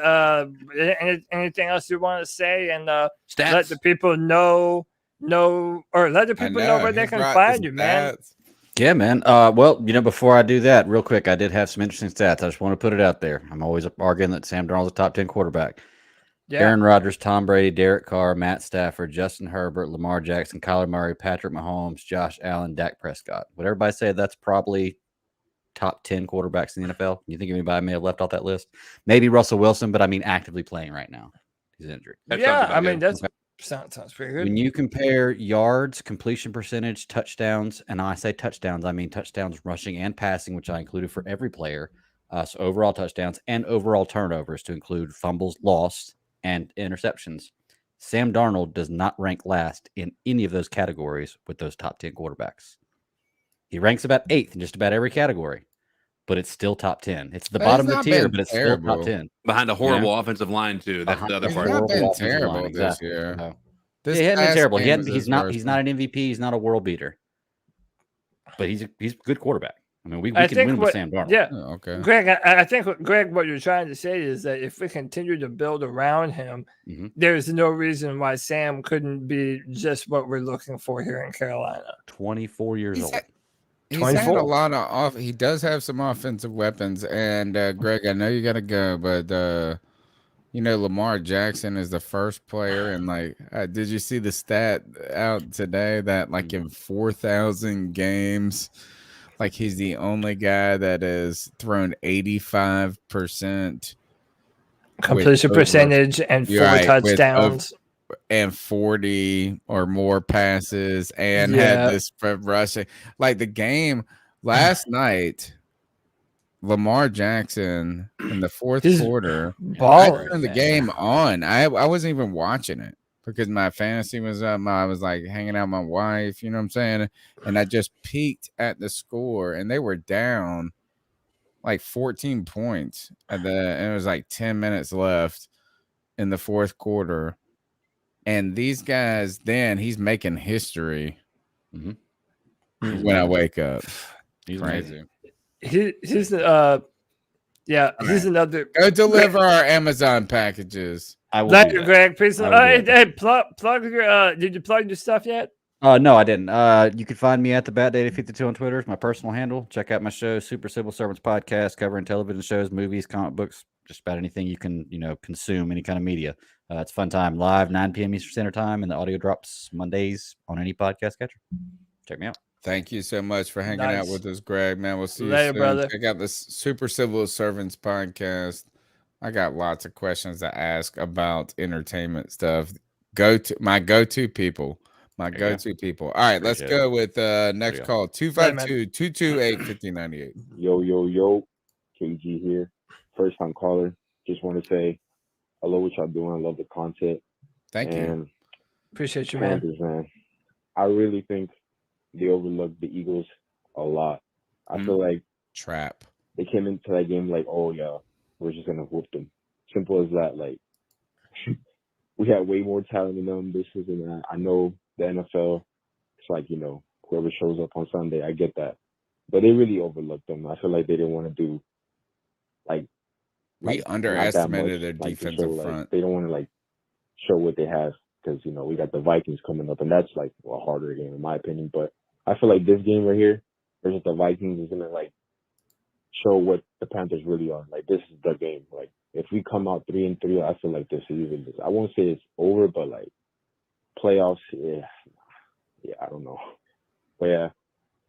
Speaker 3: Anything else you want to say? And let the people know where they can find you, man.
Speaker 5: Yeah, man. Well, before I do that, real quick, I did have some interesting stats. I just want to put it out there. I'm always arguing that Sam Darnold's a top 10 quarterback. Yeah. Aaron Rodgers, Tom Brady, Derek Carr, Matt Stafford, Justin Herbert, Lamar Jackson, Kyler Murray, Patrick Mahomes, Josh Allen, Dak Prescott. Would everybody say that's probably top 10 quarterbacks in the NFL? You think anybody may have left off that list? Maybe Russell Wilson, but I mean actively playing right now. He's injured.
Speaker 3: Sounds pretty good.
Speaker 5: When you compare yards, completion percentage, touchdowns, and I say touchdowns, I mean touchdowns rushing and passing, which I included for every player. So overall touchdowns and overall turnovers to include fumbles lost and interceptions. Sam Darnold does not rank last in any of those categories with those top 10 quarterbacks. He ranks about 8th in just about every category, but it's still top 10. It's the bottom of the tier, but it's still top 10.
Speaker 4: Behind a horrible offensive line, too. That's the other part.
Speaker 2: He's not been terrible this year.
Speaker 5: No. He hasn't been terrible. He's not an MVP. He's not a world beater. But he's a good quarterback. I mean, we can win with Sam Darnold.
Speaker 3: Yeah.
Speaker 2: Oh, okay.
Speaker 3: Greg, I think what you're trying to say is that if we continue to build around him, there's no reason why Sam couldn't be just what we're looking for here in Carolina.
Speaker 5: 24 years old.
Speaker 2: He's had a lot of he does have some offensive weapons. And Greg, I know you got to go, but Lamar Jackson is the first player. And did you see the stat out today that in 4,000 games, he's the only guy that has thrown 85%
Speaker 3: completion percentage and 4 touchdowns
Speaker 2: and 40 or more passes and had this rushing. The game last night, Lamar Jackson in the fourth quarter, I turned the game on. I wasn't even watching it because my fantasy was up. I was hanging out with my wife, you know what I'm saying? And I just peeked at the score and they were down 14 points and it was 10 minutes left in the fourth quarter. And these guys, he's making history when I wake up.
Speaker 5: He's crazy.
Speaker 3: He's another.
Speaker 2: Go deliver our Amazon packages.
Speaker 5: I will.
Speaker 3: Thank you, Greg. Please. Hey, plug your. Did you plug your stuff yet?
Speaker 5: No, I didn't. You can find me at the BatData52 on Twitter. It's my personal handle. Check out my show, Super Civil Servants Podcast, covering television shows, movies, comic books, just about anything you can, consume, any kind of media. It's a fun time. Live 9 p.m. Eastern Standard Time, and the audio drops Mondays on any podcast catcher. Check me out.
Speaker 2: Thank you so much for hanging out with us, Greg. Man, we'll see you
Speaker 3: Later,
Speaker 2: soon.
Speaker 3: brother.
Speaker 2: Check out this Super Civil Servants podcast. I got lots of questions to ask about entertainment stuff. My go-to people. My go-to people. All right, let's go with next call. 252-228-5098.
Speaker 12: Yo. KG here. First time caller. Just want to say I love what y'all doing. I love the content.
Speaker 2: Thank you.
Speaker 3: Appreciate you, man.
Speaker 12: Panthers, man. I really think they overlooked the Eagles a lot. I feel like
Speaker 2: trap.
Speaker 12: They came into that game like, oh yeah, we're just gonna whoop them. Simple as that. Like we had way more talent in them. This is and that. I know the NFL. It's like whoever shows up on Sunday. I get that, but they really overlooked them. I feel like they didn't want to do
Speaker 2: we underestimated their defensive front.
Speaker 12: They don't want to show what they have because we got the Vikings coming up, and that's a harder game in my opinion. But I feel like this game right here versus the Vikings is gonna show what the Panthers really are. This is the game. If we come out 3-3, I feel like this is even this. I won't say it's over, but playoffs, yeah, I don't know. But yeah,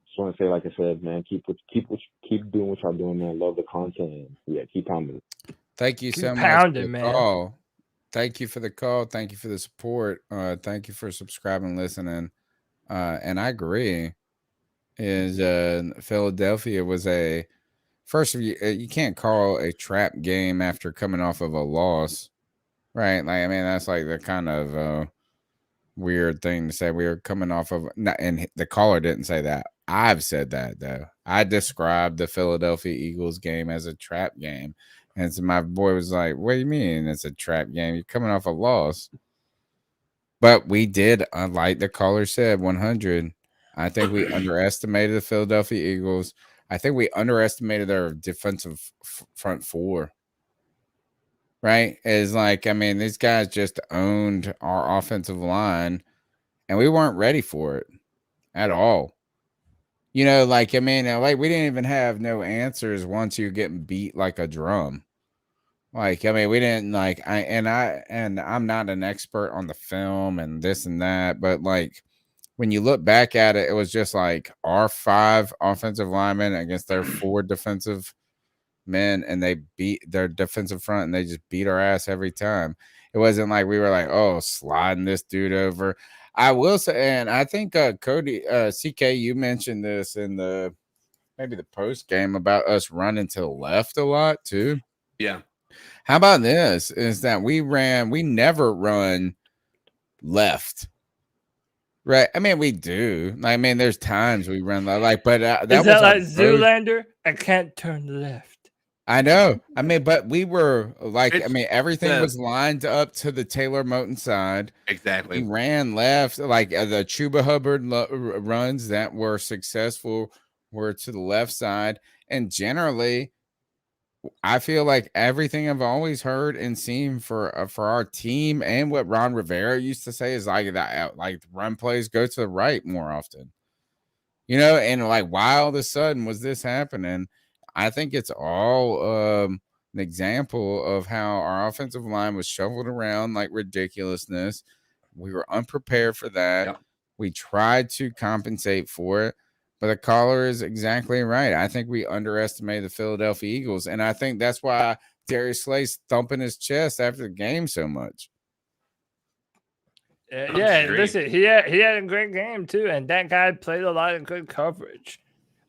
Speaker 12: just want to say, like I said, man, keep doing what y'all doing, man. Love the content, and yeah, keep pounding.
Speaker 2: Thank you so much for the call. Thank you for the call. Thank you for the support. Thank you for subscribing, listening. And I agree. Philadelphia was first of you can't call a trap game after coming off of a loss, right? That's the kind of weird thing to say. We were coming off of, and the caller didn't say that. I've said that though. I described the Philadelphia Eagles game as a trap game, and so my boy was like, "What do you mean it's a trap game? You're coming off a loss." But we did, like the caller said, 100. I think we underestimated the Philadelphia Eagles. I think we underestimated their defensive front four. Right? It's these guys just owned our offensive line, and we weren't ready for it at all. We didn't even have no answers once you're getting beat like a drum. We didn't and I'm not an expert on the film and this and that, but when you look back at it, it was just our 5 offensive linemen against their 4 defensive men, and they beat their defensive front, and they just beat our ass every time. It wasn't like we were sliding this dude over. I will say, and I think Cody, CK, you mentioned this in maybe the post game about us running to the left a lot too.
Speaker 4: Yeah.
Speaker 2: How about this? Is that we never run left. Right. We do. There's times we run but that
Speaker 3: is that like
Speaker 2: Zoolander?
Speaker 3: I can't turn left.
Speaker 2: I know. But we were everything was lined up to the Taylor Moton side.
Speaker 4: Exactly.
Speaker 2: We ran left, the Chuba Hubbard runs that were successful were to the left side. And generally, I feel like everything I've always heard and seen for our team, and what Ron Rivera used to say is that run plays go to the right more often. And why all of a sudden was this happening? I think it's all an example of how our offensive line was shoveled around like ridiculousness. We were unprepared for that.
Speaker 4: Yep.
Speaker 2: We tried to compensate for it, but the caller is exactly right. I think we underestimated the Philadelphia Eagles, and I think that's why Darius Slay's thumping his chest after the game so much.
Speaker 3: Listen, he had a great game too, and that guy played a lot of good coverage.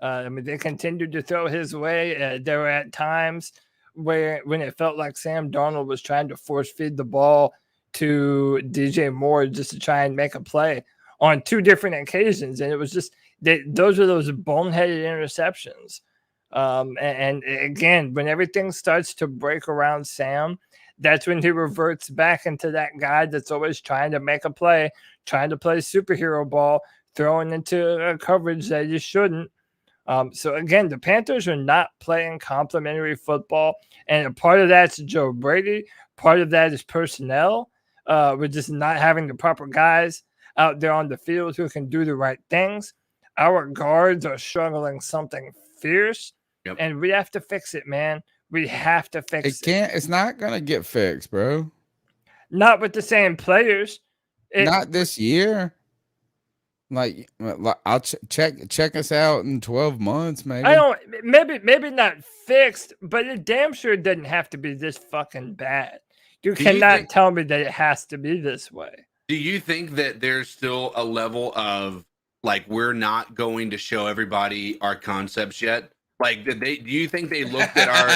Speaker 3: They continued to throw his way. There were at times when it felt like Sam Darnold was trying to force feed the ball to DJ Moore just to try and make a play on 2 different occasions, and it was just those are those boneheaded interceptions. And again, when everything starts to break around Sam, that's when he reverts back into that guy that's always trying to make a play, trying to play superhero ball, throwing into a coverage that you shouldn't. So again, the Panthers are not playing complementary football, and a part of that's Joe Brady. Part of that is personnel. We're just not having the proper guys. out there on the field who can do the right things. Our guards are struggling something fierce, and we have to fix it, man. We have to fix it.
Speaker 2: It's not gonna get fixed, bro.
Speaker 3: Not with the same players.
Speaker 2: Not this year. Like I'll check us out in 12 months, maybe.
Speaker 3: I don't. Maybe not fixed, but it damn sure doesn't have to be this fucking bad. You cannot tell me that it has to be this way.
Speaker 4: Do you think that there's still a level of like we're not going to show everybody our concepts yet? Like, do you think they looked at our?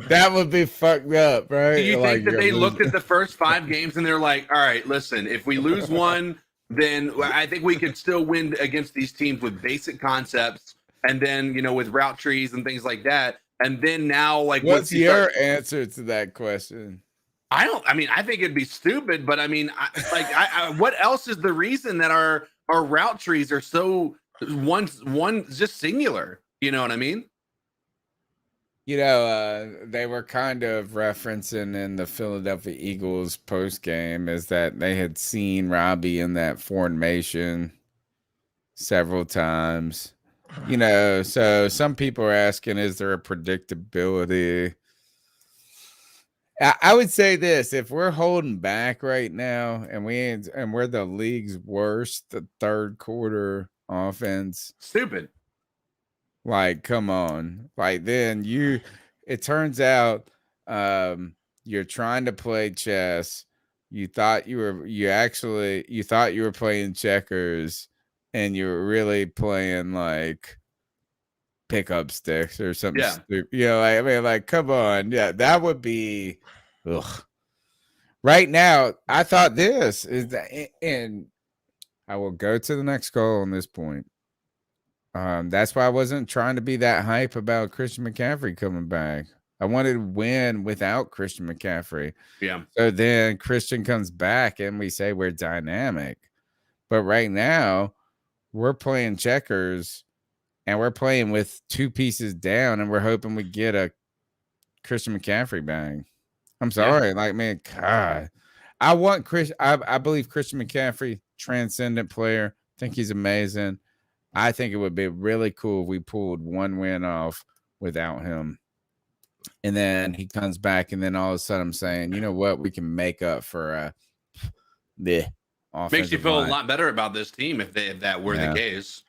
Speaker 2: That would be fucked up, right?
Speaker 4: Do you think that they looked at the first 5 games and they're like, all right, listen, if we lose one, then I think we could still win against these teams with basic concepts, and then with route trees and things like that. And then now, like,
Speaker 2: what's your answer to that question?
Speaker 4: I think it'd be stupid, but what else is the reason that our route trees are so one just singular? You know what I mean?
Speaker 2: They were kind of referencing in the Philadelphia Eagles post game is that they had seen Robby in that formation several times. So some people are asking, is there a predictability? I would say this: if we're holding back right now, and we're the league's worst third quarter offense,
Speaker 4: stupid.
Speaker 2: Like, come on. Like, then it turns out you're trying to play chess. You thought you were playing checkers, and you were really playing like pickup sticks or something stupid. Like, come on. Yeah, that would be right now. I thought this is that, and I will go to the next goal on this point. That's why I wasn't trying to be that hype about Christian McCaffrey coming back. I wanted to win without Christian McCaffrey.
Speaker 4: Yeah.
Speaker 2: So then Christian comes back and we say we're dynamic. But right now, we're playing checkers and we're playing with 2 pieces down, and we're hoping we get a Christian McCaffrey bang. I'm sorry. Yeah. Like, man, God. I believe Christian McCaffrey, transcendent player. Think he's amazing. I think it would be really cool if we pulled one win off without him. And then he comes back, and then all of a sudden I'm saying, you know what? We can make up for the offensive
Speaker 4: Makes you feel
Speaker 2: line.
Speaker 4: a lot better about this team if that were the case.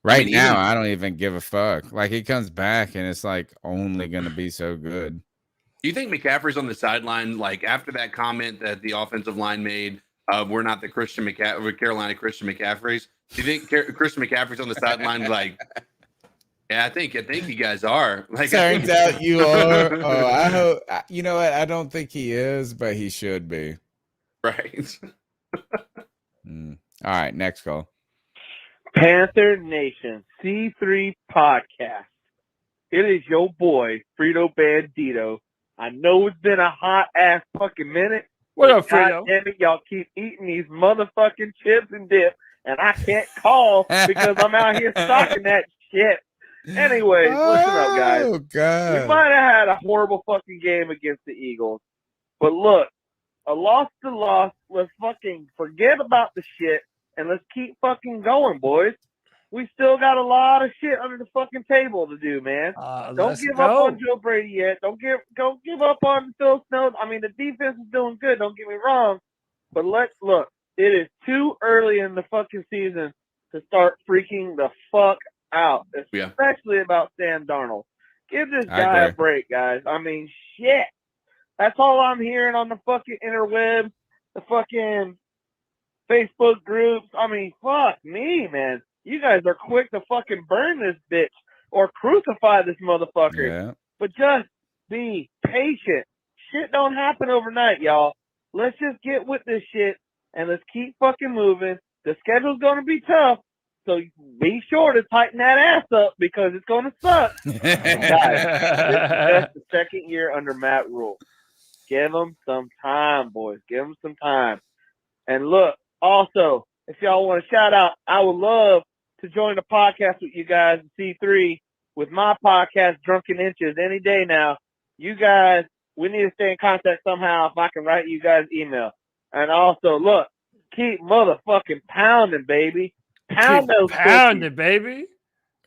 Speaker 2: Right now, I don't even give a fuck. Like, he comes back, and it's like only going to be so good.
Speaker 4: Do you think McCaffrey's on the sideline, like after that comment that the offensive line made, we're not the Carolina Christian McCaffreys? Do you think Christian McCaffrey's on the sideline like, yeah, I think you guys are. Like,
Speaker 2: turns out you are. Oh, I hope. You know what? I don't think he is, but he should be.
Speaker 4: Right.
Speaker 2: All right, next call.
Speaker 13: Panther Nation C3 podcast. It is your boy Frito Bandito. I know it's been a hot ass fucking minute.
Speaker 3: What up, Frito?
Speaker 13: Damn it, y'all keep eating these motherfucking chips and dip, and I can't call because I'm out here stocking that shit. Anyways, listen up, guys.
Speaker 2: Oh, God.
Speaker 13: We might have had a horrible fucking game against the Eagles, but look, a loss to loss. Let's fucking forget about the shit and let's keep fucking going, boys. We still got a lot of shit under the fucking table to do, man. Don't give up on Joe Brady yet. Don't give up on Phil Snow. I mean, the defense is doing good. Don't get me wrong, but let's look. It is too early in the fucking season to start freaking the fuck out, especially about Sam Darnold. Give this guy a break, guys. I mean, shit. That's all I'm hearing on the fucking interweb, the fucking Facebook groups. I mean, fuck me, man. You guys are quick to fucking burn this bitch or crucify this motherfucker.
Speaker 2: Yeah.
Speaker 13: But just be patient. Shit don't happen overnight, y'all. Let's just get with this shit and let's keep fucking moving. The schedule's going to be tough, so be sure to tighten that ass up because it's going to suck. Guys, this is just the second year under Matt Rule. Give them some time, boys. Give them some time. And look, also, if y'all want to shout out, I would love to join the podcast with you guys at C3 with my podcast, Drunken Inches, any day now. You guys, we need to stay in contact somehow if I can write you guys email. And also, look, keep motherfucking pounding, baby. Pound
Speaker 3: Keep
Speaker 13: those
Speaker 3: pounding, baby.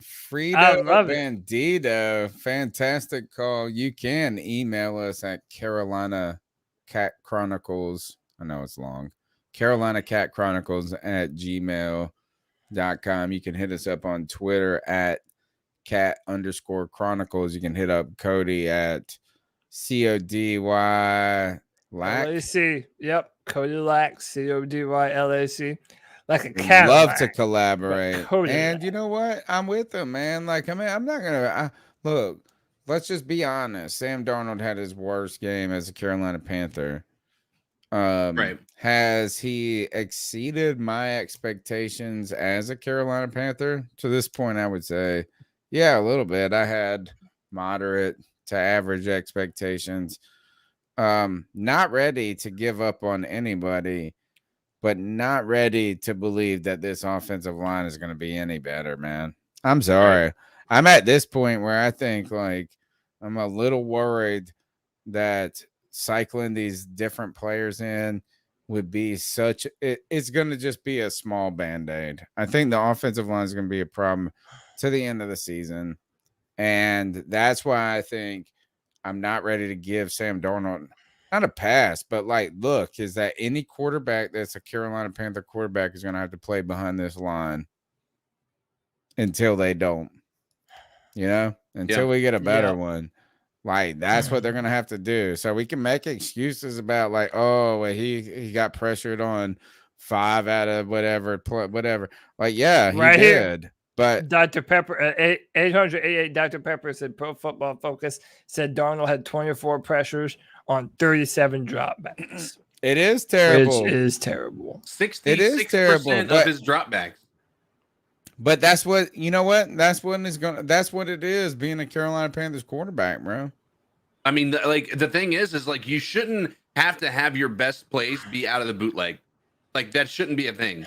Speaker 3: I
Speaker 2: Frito
Speaker 3: love it.
Speaker 2: Bandito, fantastic call. You can email us at Carolina Cat Chronicles. I know it's long. Carolina Cat Chronicles at gmail.com. You can hit us up on Twitter at cat_chronicles. You can hit up Cody at CODY Lack.
Speaker 3: LAC. Yep. Cody Lack. CODY like a cat.
Speaker 2: Love to collaborate.
Speaker 3: Cody
Speaker 2: And
Speaker 3: Lack.
Speaker 2: you know what? I'm with him, man. Like, I mean, I'm not gonna look. Let's just be honest. Sam Darnold had his worst game as a Carolina Panther.
Speaker 4: Right.
Speaker 2: Has he exceeded my expectations as a Carolina Panther? To this point, I would say, yeah, a little bit. I had moderate to average expectations. Not ready to give up on anybody, but not ready to believe that this offensive line is going to be any better, man. I'm sorry. Right. I'm at this point where I think like I'm a little worried that cycling these different players in would be it's going to just be a small band-aid. I think the offensive line is going to be a problem to the end of the season. And that's why I think I'm not ready to give Sam Darnold not a pass, but like, look, is that any quarterback that's a Carolina Panther quarterback is going to have to play behind this line until they don't, until we get a better one. Like, that's what they're going to have to do. So we can make excuses about like, oh, well, he got pressured on 5 out of whatever. Like, yeah, he
Speaker 3: right
Speaker 2: did.
Speaker 3: Here.
Speaker 2: But
Speaker 3: Dr. Pepper, 888 Dr. Pepper said Pro Football Focus said Darnold had 24 pressures on 37 dropbacks.
Speaker 2: It is terrible.
Speaker 3: Which is terrible.
Speaker 4: 66% of his dropbacks.
Speaker 2: But that's what that's what it is being a Carolina Panthers quarterback, bro.
Speaker 4: I mean, the thing is like you shouldn't have to have your best plays be out of the bootleg. Like that shouldn't be a thing.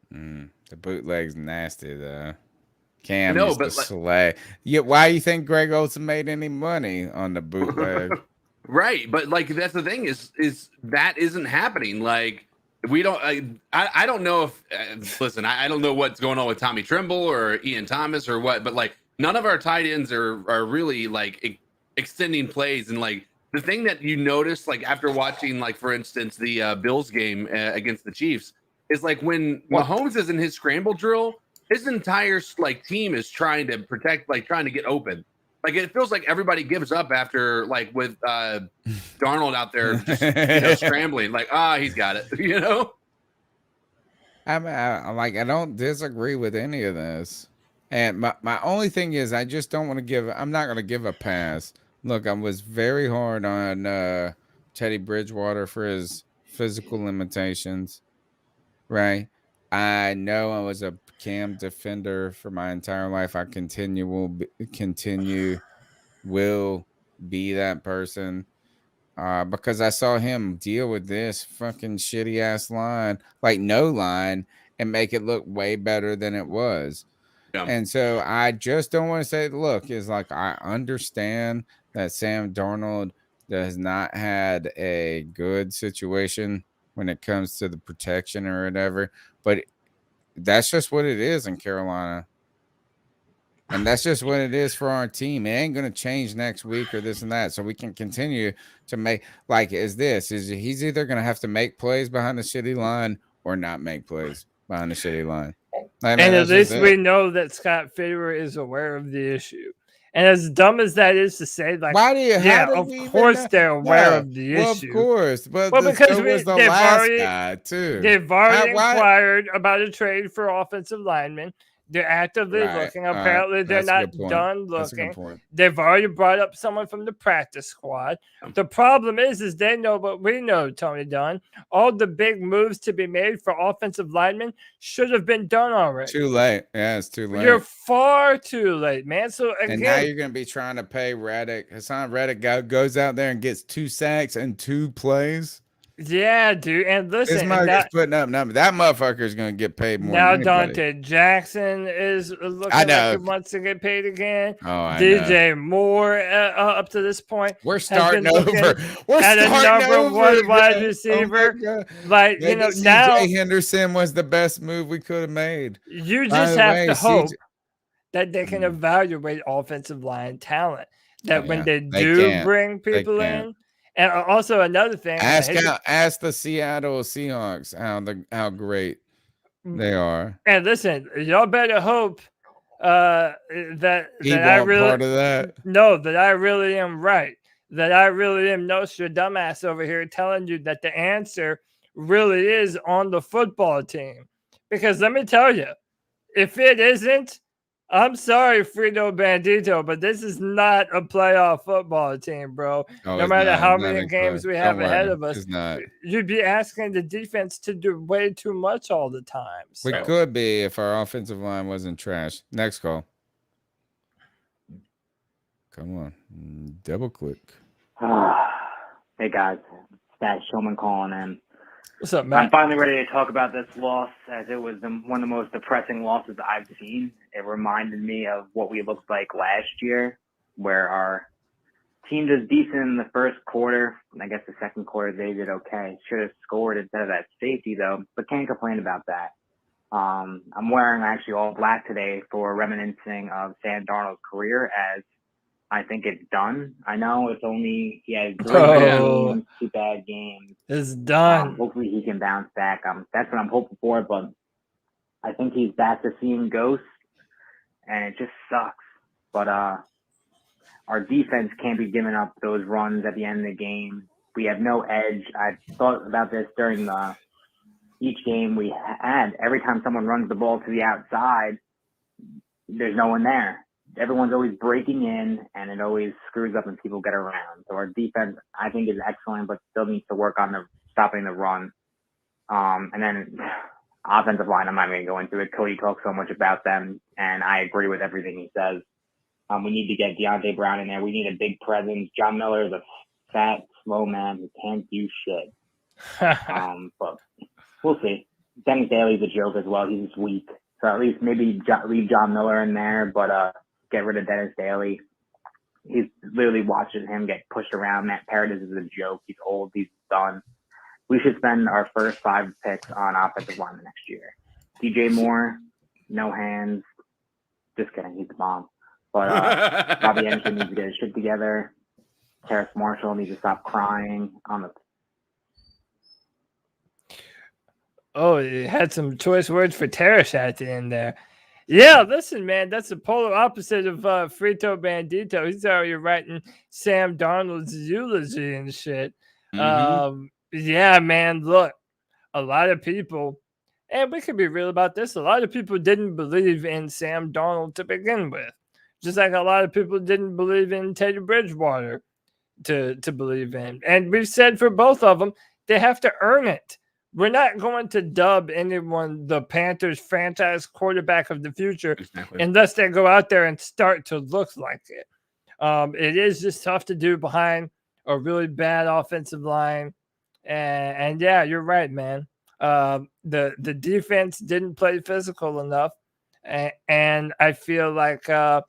Speaker 2: The bootleg's nasty though. Cam used to slay. Yeah, why do you think Greg Olsen made any money on the bootleg?
Speaker 4: Right, but like that's the thing is that isn't happening. Like we don't. I don't know if listen. I don't know what's going on with Tommy Tremble or Ian Thomas or what, but like none of our tight ends are really like extending plays. And like the thing that you notice, like after watching, like for instance, the Bills game against the Chiefs, is like when Mahomes is in his scramble drill, his entire like team is trying to protect, like trying to get open. Like it feels like everybody gives up after, like with Darnold out there just scrambling. Like he's got it.
Speaker 2: I don't disagree with any of this. And my only thing is I just don't want to I'm not going to give a pass. Look, I was very hard on Teddy Bridgewater for his physical limitations. Right. I know I was a Cam defender for my entire life. I will be that person because I saw him deal with this fucking shitty ass line, like no line, and make it look way better than it was. Yeah. And so I just don't want to say, look, is like I understand that Sam Darnold has not had a good situation when it comes to the protection or whatever, but that's just what it is in Carolina. And that's just what it is for our team. It ain't going to change next week or this and that. So we can continue to make he's either going to have to make plays behind the shitty line or not make plays behind the shitty line.
Speaker 3: And at least we know that Scott Fitterer is aware of the issue. And as dumb as that is to say, like, of course they're aware of the issue.
Speaker 2: Of course, but
Speaker 3: because
Speaker 2: was the last guy too.
Speaker 3: They've already inquired about a trade for offensive linemen. They're actively looking. Apparently, they're not done looking. They've already brought up someone from the practice squad. The problem is they know what we know, Tony Dunn. All the big moves to be made for offensive linemen should have been done already.
Speaker 2: Too late. Yeah, it's too late.
Speaker 3: You're far too late, man. So again,
Speaker 2: and now you're going to be trying to pay Reddick. Hassan Reddick goes out there and gets 2 sacks and 2 plays.
Speaker 3: Yeah, dude. And
Speaker 2: This
Speaker 3: listen,
Speaker 2: motherfucker's putting up numbers. That motherfucker's gonna get paid more
Speaker 3: now
Speaker 2: than anybody.
Speaker 3: Dante Jackson is looking
Speaker 2: I
Speaker 3: like
Speaker 2: know.
Speaker 3: he wants to get paid again.
Speaker 2: Oh, I
Speaker 3: DJ Moore, up to this point,
Speaker 2: We're
Speaker 3: has
Speaker 2: starting
Speaker 3: been looking
Speaker 2: over. We're
Speaker 3: at a
Speaker 2: starting
Speaker 3: number
Speaker 2: over
Speaker 3: one wide
Speaker 2: again.
Speaker 3: receiver.
Speaker 2: Oh my God.
Speaker 3: Like,
Speaker 2: Maybe
Speaker 3: you know,
Speaker 2: CJ
Speaker 3: now
Speaker 2: Henderson was the best move we could have made.
Speaker 3: you
Speaker 2: By
Speaker 3: just
Speaker 2: the
Speaker 3: have
Speaker 2: way,
Speaker 3: to hope
Speaker 2: CJ
Speaker 3: that they can evaluate offensive line talent. That
Speaker 2: Oh,
Speaker 3: when
Speaker 2: yeah.
Speaker 3: they
Speaker 2: They
Speaker 3: do
Speaker 2: can't.
Speaker 3: bring
Speaker 2: They
Speaker 3: people
Speaker 2: can't.
Speaker 3: in, and also another thing, I
Speaker 2: Ask
Speaker 3: hate to-
Speaker 2: ask the Seattle Seahawks how great they are.
Speaker 3: and listen, y'all better hope that
Speaker 2: He
Speaker 3: I
Speaker 2: won't
Speaker 3: really
Speaker 2: part of that.
Speaker 3: no, that I really am right. That I really am Nostradamus over here telling you that the answer really is on the football team. Because let me tell you, if it isn't, I'm sorry, Frito Bandito, but this is not a playoff football team, bro.
Speaker 2: Oh,
Speaker 3: No
Speaker 2: it's
Speaker 3: matter
Speaker 2: not.
Speaker 3: how
Speaker 2: Not
Speaker 3: many
Speaker 2: even
Speaker 3: games
Speaker 2: close.
Speaker 3: we have
Speaker 2: Don't
Speaker 3: ahead
Speaker 2: worry.
Speaker 3: of us,
Speaker 2: It's not.
Speaker 3: you'd be asking the defense to do way too much all the time.
Speaker 2: We
Speaker 3: So.
Speaker 2: could be if our offensive line wasn't trash. Next call. Come on. Double click.
Speaker 14: Hey guys, Stat Showman calling in.
Speaker 3: What's up,
Speaker 14: I'm
Speaker 3: Matt?
Speaker 14: finally ready to talk about this loss, as it was one of the most depressing losses I've seen. It reminded me of what we looked like last year, where our team did decent in the first quarter, and I guess the second quarter they did okay. Should have scored instead of that safety though, but can't complain about that. I'm wearing actually all black today for reminiscing of Sam Darnold's career, as I think it's done. I know he has 3 good games, 2 bad games.
Speaker 3: It's done.
Speaker 14: Hopefully he can bounce back. That's what I'm hoping for, but I think he's back to seeing ghosts, and it just sucks. But our defense can't be giving up those runs at the end of the game. We have no edge. I thought about this during each game we had. Every time someone runs the ball to the outside, there's no one there. Everyone's always breaking in, and it always screws up when people get around. So our defense, I think, is excellent, but still needs to work on stopping the run. And then offensive line, I'm not even going to go into it. Cody talks so much about them, and I agree with everything he says. We need to get Deontay Brown in there. We need a big presence. John Miller is a fat, slow man who can't do shit. But we'll see. Dennis Daly's a joke as well. He's just weak. So at least maybe leave John Miller in there, but get rid of Dennis Daly. He's literally watching him get pushed around. Matt Paradis is a joke. He's old. He's done. We should spend our first 5 picks on offensive line the next year. DJ Moore, no hands. Just kidding. He's the bomb. But Robby Anderson needs to get his shit together. Terrace Marshall needs to stop crying on the.
Speaker 3: Oh, you had some choice words for Terrace at the end there. Yeah, listen, man, that's the polar opposite of Frito Bandito. He's already writing Sam Darnold's eulogy and shit. Yeah, man, look, a lot of people, and we could be real about this, a lot of people didn't believe in Sam Darnold to begin with. Just like a lot of people didn't believe in Teddy Bridgewater to believe in. And we've said for both of them, they have to earn it. We're not going to dub anyone the Panthers franchise quarterback of the future unless they go out there and start to look like it. It is just tough to do behind a really bad offensive line. And yeah, you're right, man. The defense didn't play physical enough. And I feel like the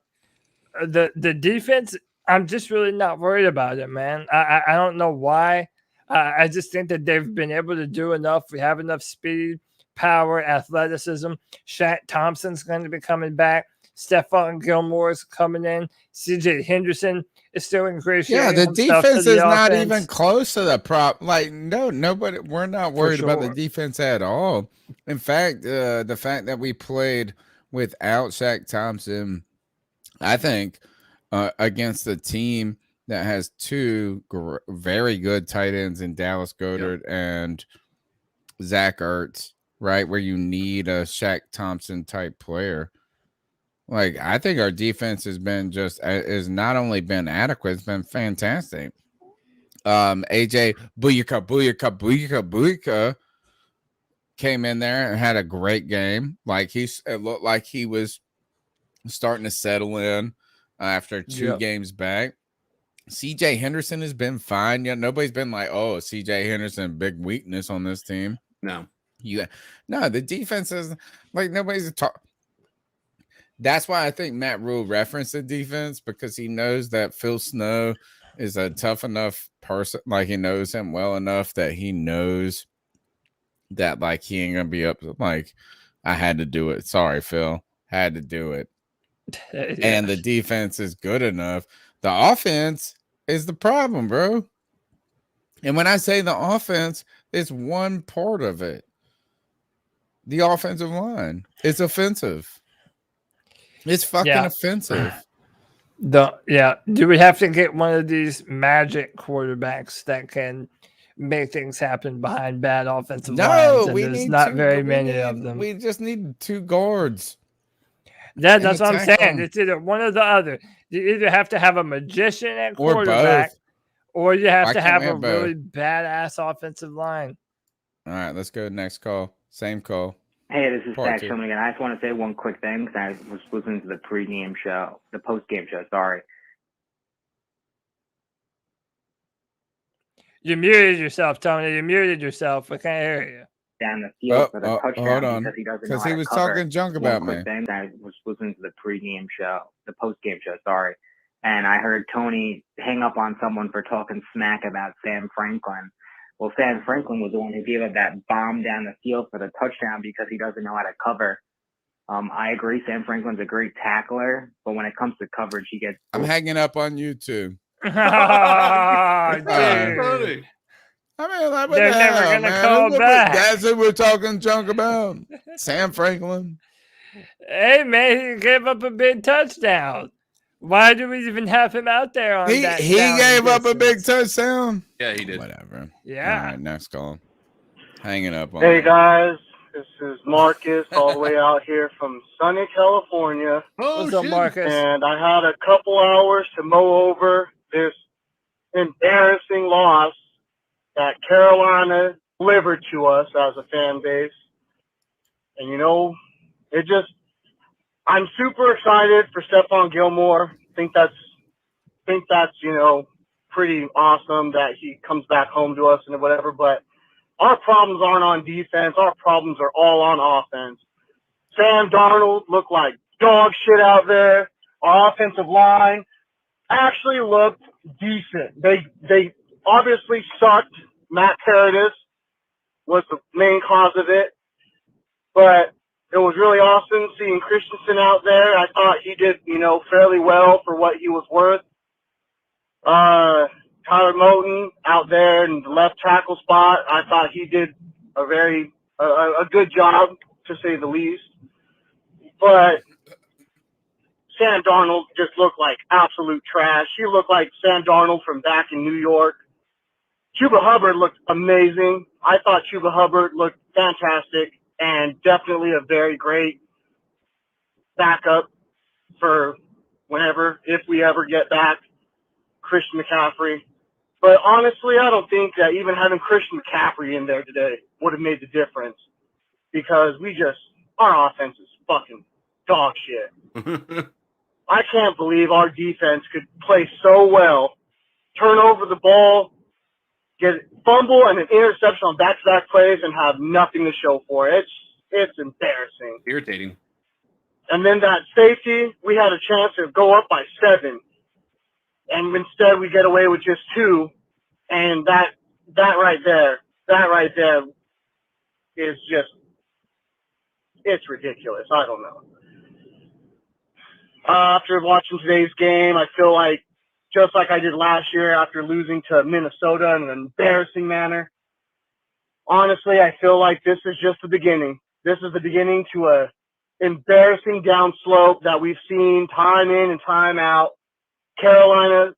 Speaker 3: defense, I'm just really not worried about it, man. I don't know why. I just think that they've been able to do enough. We have enough speed, power, athleticism. Shaq Thompson's going to be coming back. Stephon Gilmore's coming in. CJ Henderson is still ingratiating.
Speaker 2: Yeah, the defense is not
Speaker 3: offense.
Speaker 2: even close to the prop. Like, nobody. We're not worried about the defense at all. In fact, the fact that we played without Shaq Thompson, I think, against a team that has 2 very good tight ends in Dallas Goedert and Zach Ertz, right? Where you need a Shaq Thompson type player. Like, I think our defense has not only been adequate, it's been fantastic. AJ Booyaka came in there and had a great game. Like, it looked like he was starting to settle in after 2 games back. CJ Henderson has been fine. Yeah, nobody's been like, oh, CJ Henderson, big weakness on this team.
Speaker 4: No.
Speaker 2: No, the defense is like nobody's talk. That's why I think Matt Rule referenced the defense, because he knows that Phil Snow is a tough enough person. Like, he knows him well enough that he knows that, like, he ain't gonna be up. Like, I had to do it. Sorry, Phil. Had to do it. And the defense is good enough. The offense is the problem, bro. And when I say the offense, it's one part of it. The offensive line. It's offensive. It's fucking offensive.
Speaker 3: Do we have to get one of these magic quarterbacks that can make things happen behind bad offensive lines? And there's not very many of them.
Speaker 2: We just need 2 guards.
Speaker 3: That's what I'm saying. It's either one or the other. You either have to have a magician at quarterback, or you have to have a really badass offensive line.
Speaker 2: All right, let's go next call. Same call.
Speaker 14: Hey, this is
Speaker 2: Part
Speaker 14: Zach
Speaker 2: 2.
Speaker 14: again. I just want to say one quick thing, because I was listening to the pregame show, the postgame show, sorry.
Speaker 3: You muted yourself, Tony. You muted yourself. I can't hear you.
Speaker 14: Down the field for the touchdown,
Speaker 2: hold on.
Speaker 14: because he doesn't know
Speaker 2: Because
Speaker 14: how
Speaker 2: he
Speaker 14: to
Speaker 2: was
Speaker 14: cover.
Speaker 2: talking junk
Speaker 14: One
Speaker 2: about
Speaker 14: quick
Speaker 2: me.
Speaker 14: thing, I was listening to the pregame show, the postgame show, sorry, and I heard Tony hang up on someone for talking smack about Sam Franklin. Well, Sam Franklin was the one who gave up that bomb down the field for the touchdown because he doesn't know how to cover. I agree, Sam Franklin's a great tackler, but when it comes to coverage, he gets...
Speaker 2: I'm hanging up on you too.
Speaker 3: Dude.
Speaker 2: I mean, like, what
Speaker 3: They're
Speaker 2: the
Speaker 3: never
Speaker 2: hell,
Speaker 3: gonna
Speaker 2: man?
Speaker 3: call back.
Speaker 2: That's who we're talking junk about. Sam Franklin.
Speaker 3: Hey, man, he gave up a big touchdown. Why do we even have him out there on that?
Speaker 2: He gave up a big touchdown.
Speaker 4: Yeah, he did.
Speaker 2: Whatever.
Speaker 3: Yeah.
Speaker 2: All right, next call. Hanging up on
Speaker 15: Hey
Speaker 2: me.
Speaker 15: guys, this is Marcus, all the way out here from sunny California.
Speaker 3: What's up, Marcus?
Speaker 15: And I had a couple hours to mow over this embarrassing loss that Carolina delivered to us as a fan base. And you know, I'm super excited for Stephon Gilmore. Think that's you know, pretty awesome that he comes back home to us and whatever, but our problems aren't on defense. Our problems are all on offense. Sam Darnold looked like dog shit out there. Our offensive line actually looked decent. They obviously sucked. Matt Paradis was the main cause of it. But it was really awesome seeing Christensen out there. I thought he did, you know, fairly well for what he was worth. Tyler Moton out there in the left tackle spot, I thought he did a good job, to say the least. But Sam Darnold just looked like absolute trash. He looked like Sam Darnold from back in New York. Chuba Hubbard looked amazing. I thought Chuba Hubbard looked fantastic and definitely a very great backup for whenever, if we ever get back Christian McCaffrey. But honestly, I don't think that even having Christian McCaffrey in there today would have made the difference, because our offense is fucking dog shit. I can't believe our defense could play so well, turn over the ball, get fumble and an interception on back-to-back plays, and have nothing to show for it. It's embarrassing.
Speaker 4: Irritating.
Speaker 15: And then that safety, we had a chance to go up by 7. And instead we get away with just 2. And that right there is just, it's ridiculous. I don't know. After watching today's game, I feel like, just like I did last year after losing to Minnesota in an embarrassing manner, honestly, I feel like this is just the beginning. This is the beginning to a embarrassing downslope that we've seen time in and time out. Carolina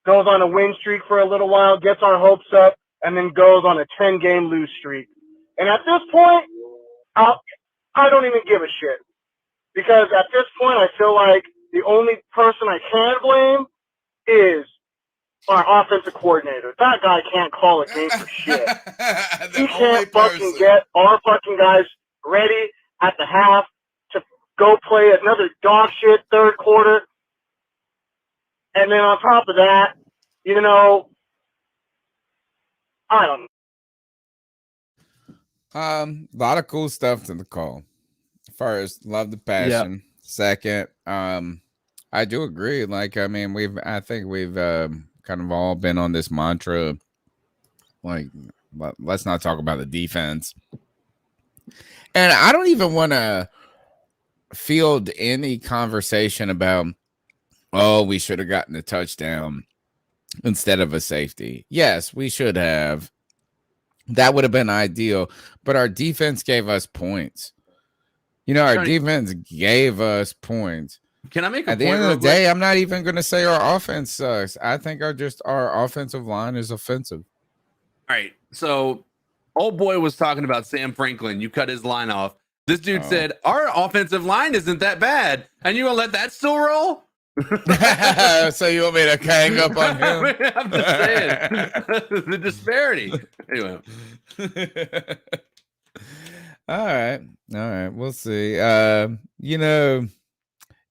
Speaker 15: goes on a win streak for a little while, gets our hopes up, and then goes on a 10-game lose streak. And at this point, I don't even give a shit. Because at this point, I feel like the only person I can blame is our offensive coordinator. That guy can't call a game for shit. He can't fucking get our fucking guys ready at the half to go play another dog shit third quarter. And then on top of that, you know, I don't know.
Speaker 2: A lot of cool stuff to the call. First, love the passion. Second, I do agree. Like, I mean, I think we've kind of all been on this mantra. Like, let's not talk about the defense. And I don't even want to field any conversation about, oh, we should have gotten a touchdown instead of a safety. Yes, we should have. That would have been ideal. But our defense gave us points. You know, our defense gave us points.
Speaker 4: Can I make a
Speaker 2: At the
Speaker 4: point
Speaker 2: end
Speaker 4: real
Speaker 2: of the day,
Speaker 4: quick?
Speaker 2: I'm not even going to say our offense sucks. I think our offensive line is offensive.
Speaker 4: All right. So, old boy was talking about Sam Franklin. You cut his line off. This dude said, our offensive line isn't that bad. And you going to let that still roll?
Speaker 2: So you want me to hang up on him?
Speaker 4: I'm just saying. The disparity. Anyway.
Speaker 2: All right. We'll see. You know,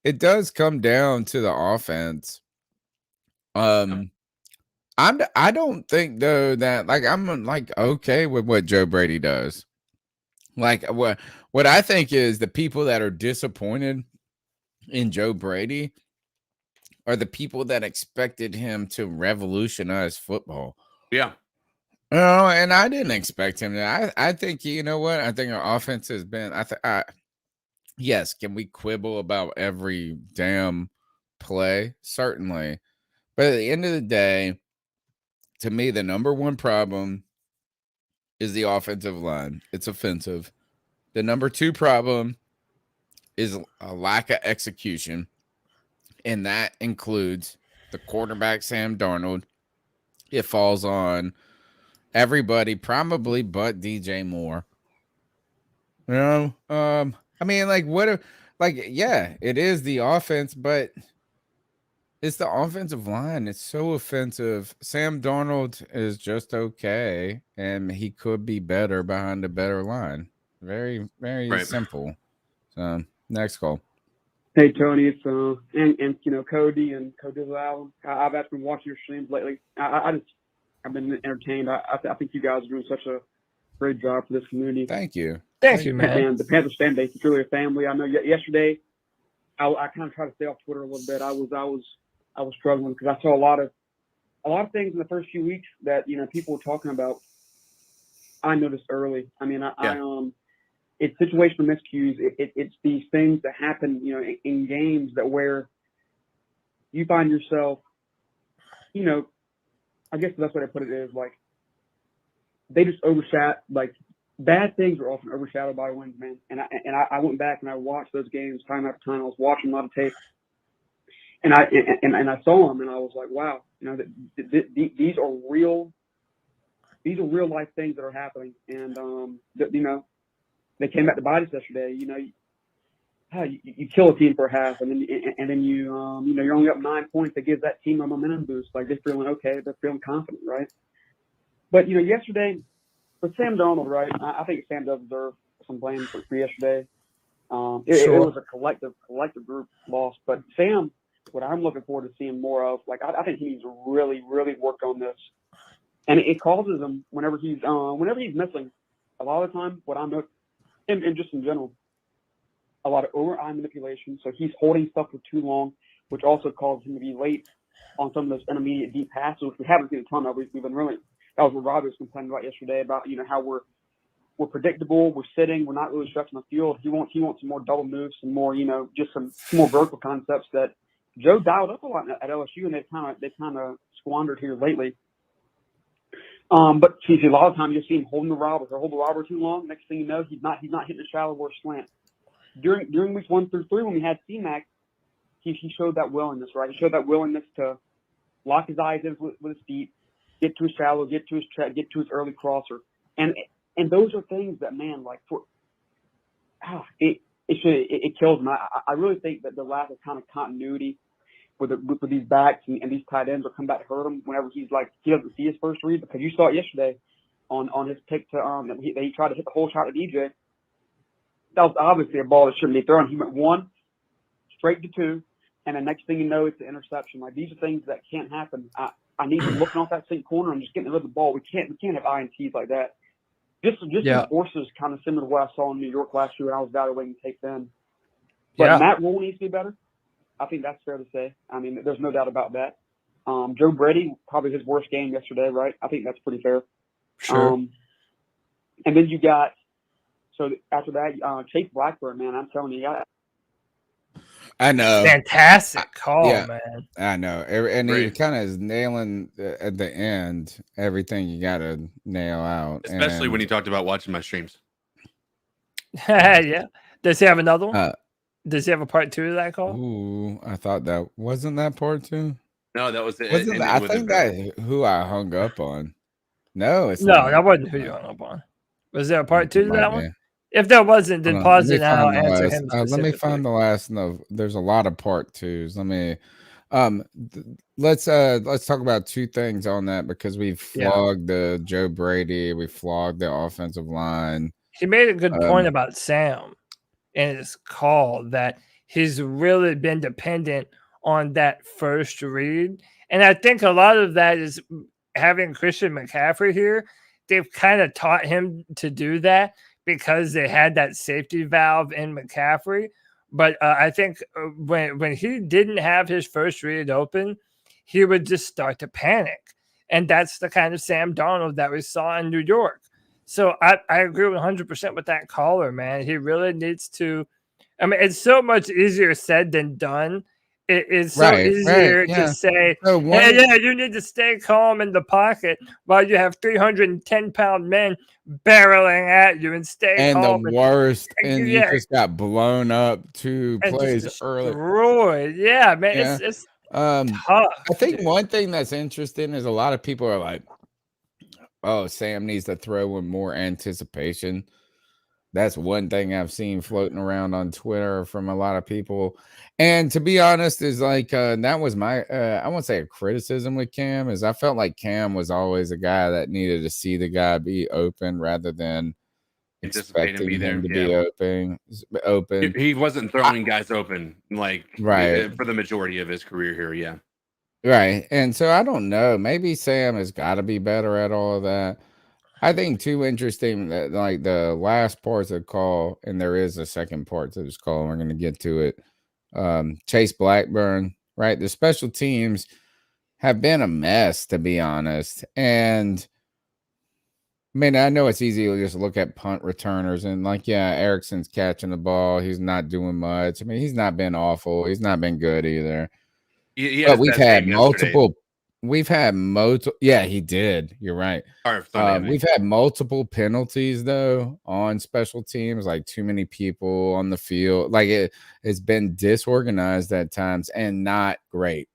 Speaker 2: it does come down to the offense. I don't think though that like I'm like okay with what Joe Brady does. Like what I think is the people that are disappointed in Joe Brady are the people that expected him to revolutionize football.
Speaker 4: Yeah.
Speaker 2: No, and I didn't expect him to. I think you know what? I think our offense has been. Yes, can we quibble about every damn play? Certainly, but at the end of the day, to me, the number one problem is the offensive line. It's offensive. The number two problem is a lack of execution, and that includes the quarterback Sam Darnold. It falls on everybody, probably but DJ Moore. You know, I mean, like, yeah, it is the offense, but it's the offensive line. It's so offensive. Sam Darnold is just okay, and he could be better behind a better line. Very, very simple. So, next call.
Speaker 16: Hey Tony, it's and you know Cody and Cody Allen. I've actually been watching your streams lately. I've been entertained. I think you guys are doing such a great job for this community.
Speaker 2: Thank you.
Speaker 3: Thank you, man.
Speaker 16: And the Panthers fan base is really a family. I know yesterday I kind of tried to stay off Twitter a little bit. I was struggling because I saw a lot of things in the first few weeks that people were talking about. I noticed early. I mean, it's situational miscues. It's these things that happen, in games that where you find yourself, I guess the best way to put it is like they just overshadowed. Like bad things are often overshadowed by wins, man. And I went back and I watched those games time after time. I was watching a lot of tape, and I saw them, and I was like, wow, these are real. These are real life things that are happening, and they came back to bite us yesterday. You kill a team for a half, and then you're only up 9 points. That gives that team a momentum boost. Like they're feeling okay, they're feeling confident, right? But yesterday with Sam Darnold, right? I think Sam does deserve some blame for yesterday. It was a collective group loss, but Sam, what I'm looking forward to seeing more of, like I think he needs to really, really work on this, and it causes him whenever he's missing. A lot of the time, what I'm and just in general, a lot of over-eye manipulation. So he's holding stuff for too long, which also causes him to be late on some of those intermediate deep passes, which we haven't seen a ton of. We've been really, that was what Robby was complaining about yesterday about, how we're predictable, we're sitting, we're not really stretching the field. He wants some more double moves, some more, just some more vertical concepts that Joe dialed up a lot at LSU, and they've kind of squandered here lately. But see, a lot of times you'll see him holding the robber too long. Next thing you know, he's not hitting a shallow or slant. During weeks 1 through 3, when we had C-Mac, he showed that willingness, right? He showed that willingness to lock his eyes in with his feet, get to his shallow, get to his track, get to his early crosser, and those are things that, man, like it kills him. I really think that the lack of kind of continuity with these backs and these tight ends will come back to hurt him whenever he doesn't see his first read, because you saw it yesterday on his pick to he tried to hit the whole shot to DJ. That was obviously a ball that shouldn't be thrown. He went 1 straight to 2, and the next thing you know, it's an interception. Like these are things that can't happen. I need him looking off that sink corner and just getting rid of the ball. We can't have INTs like that. Just enforces kind of similar to what I saw in New York last year when I was evaluating tape then. But Matt Rule needs to be better. I think that's fair to say. I mean, there's no doubt about that. Joe Brady, probably his worst game yesterday, right? I think that's pretty fair.
Speaker 3: Sure.
Speaker 16: And then you got, so after that, Chase Blackburn, man, I'm telling you,
Speaker 2: I know.
Speaker 3: Fantastic call, man.
Speaker 2: I know. And he kind of is nailing at the end everything you got to nail out.
Speaker 4: Especially when he talked about watching my streams.
Speaker 3: Yeah. Does he have another one? Does he have a part 2 of that call?
Speaker 2: Ooh, I thought that wasn't that part 2.
Speaker 4: No, that was it.
Speaker 2: Wasn't I think that who I hung up on. No, it's
Speaker 3: no,
Speaker 2: not.
Speaker 3: that wasn't who you hung up on. Was there a part 2 to that one? If there wasn't, then pause it now. Answer him.
Speaker 2: Let me find the last. No, there's a lot of part 2s. Let me. Let's talk about 2 things on that because we flogged the Joe Brady. We flogged the offensive line.
Speaker 3: He made a good point about Sam in his call that he's really been dependent on that first read. And I think a lot of that is having Christian McCaffrey here. They've kind of taught him to do that because they had that safety valve in McCaffrey. But I think when he didn't have his first read open, he would just start to panic. And that's the kind of Sam Darnold that we saw in New York. So I agree 100% with that caller, man. He really needs to. I mean, it's so much easier said than done. It is so easier to say, hey, you need to stay calm in the pocket while you have 310-pound men barreling at you and stay calm.
Speaker 2: The worst, and you just got blown up 2 plays early.
Speaker 3: Yeah, man, it's tough.
Speaker 2: I think one thing that's interesting is a lot of people are like, oh, Sam needs to throw with more anticipation. That's one thing I've seen floating around on Twitter from a lot of people. And to be honest, is like that was my I won't say a criticism with Cam, is I felt like Cam was always a guy that needed to see the guy be open rather than expecting him to be open.
Speaker 4: He wasn't throwing guys open for the majority of his career here. Yeah.
Speaker 2: Right. And so I don't know. Maybe Sam has got to be better at all of that. I think too interesting that like the last parts of the call, and there is a second part to this call, and we're going to get to it. Chase Blackburn, right? The special teams have been a mess, to be honest. And I mean, I know it's easy to just look at punt returners and like, yeah, Erickson's catching the ball. He's not doing much. I mean, he's not been awful. He's not been good either. But we've had multiple. Yeah, he did. You're right. We've had multiple penalties though on special teams, like too many people on the field. Like it's been disorganized at times and not great.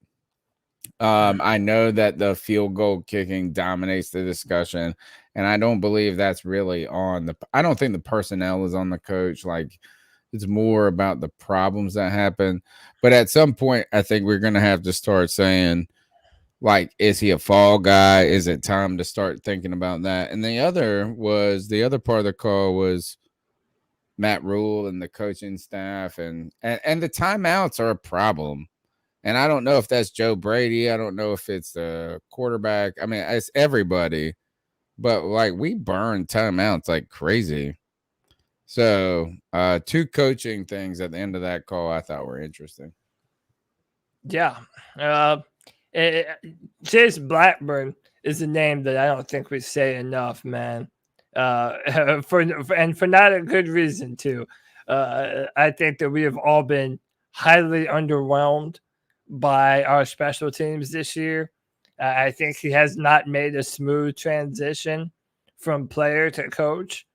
Speaker 2: I know that the field goal kicking dominates the discussion, and I don't believe that's really on I don't think the personnel is on the coach. Like it's more about the problems that happen. But at some point, I think we're going to have to start saying, like, is he a fall guy? Is it time to start thinking about that? And the other part of the call was Matt Rule and the coaching staff, and the timeouts are a problem. And I don't know if that's Joe Brady. I don't know if it's the quarterback. I mean, it's everybody. But like we burn timeouts like crazy. So 2 coaching things at the end of that call I thought were interesting.
Speaker 3: Yeah. Chase Blackburn is a name that I don't think we say enough, man. For not a good reason too. I think that we have all been highly underwhelmed by our special teams this year. I think he has not made a smooth transition from player to coach.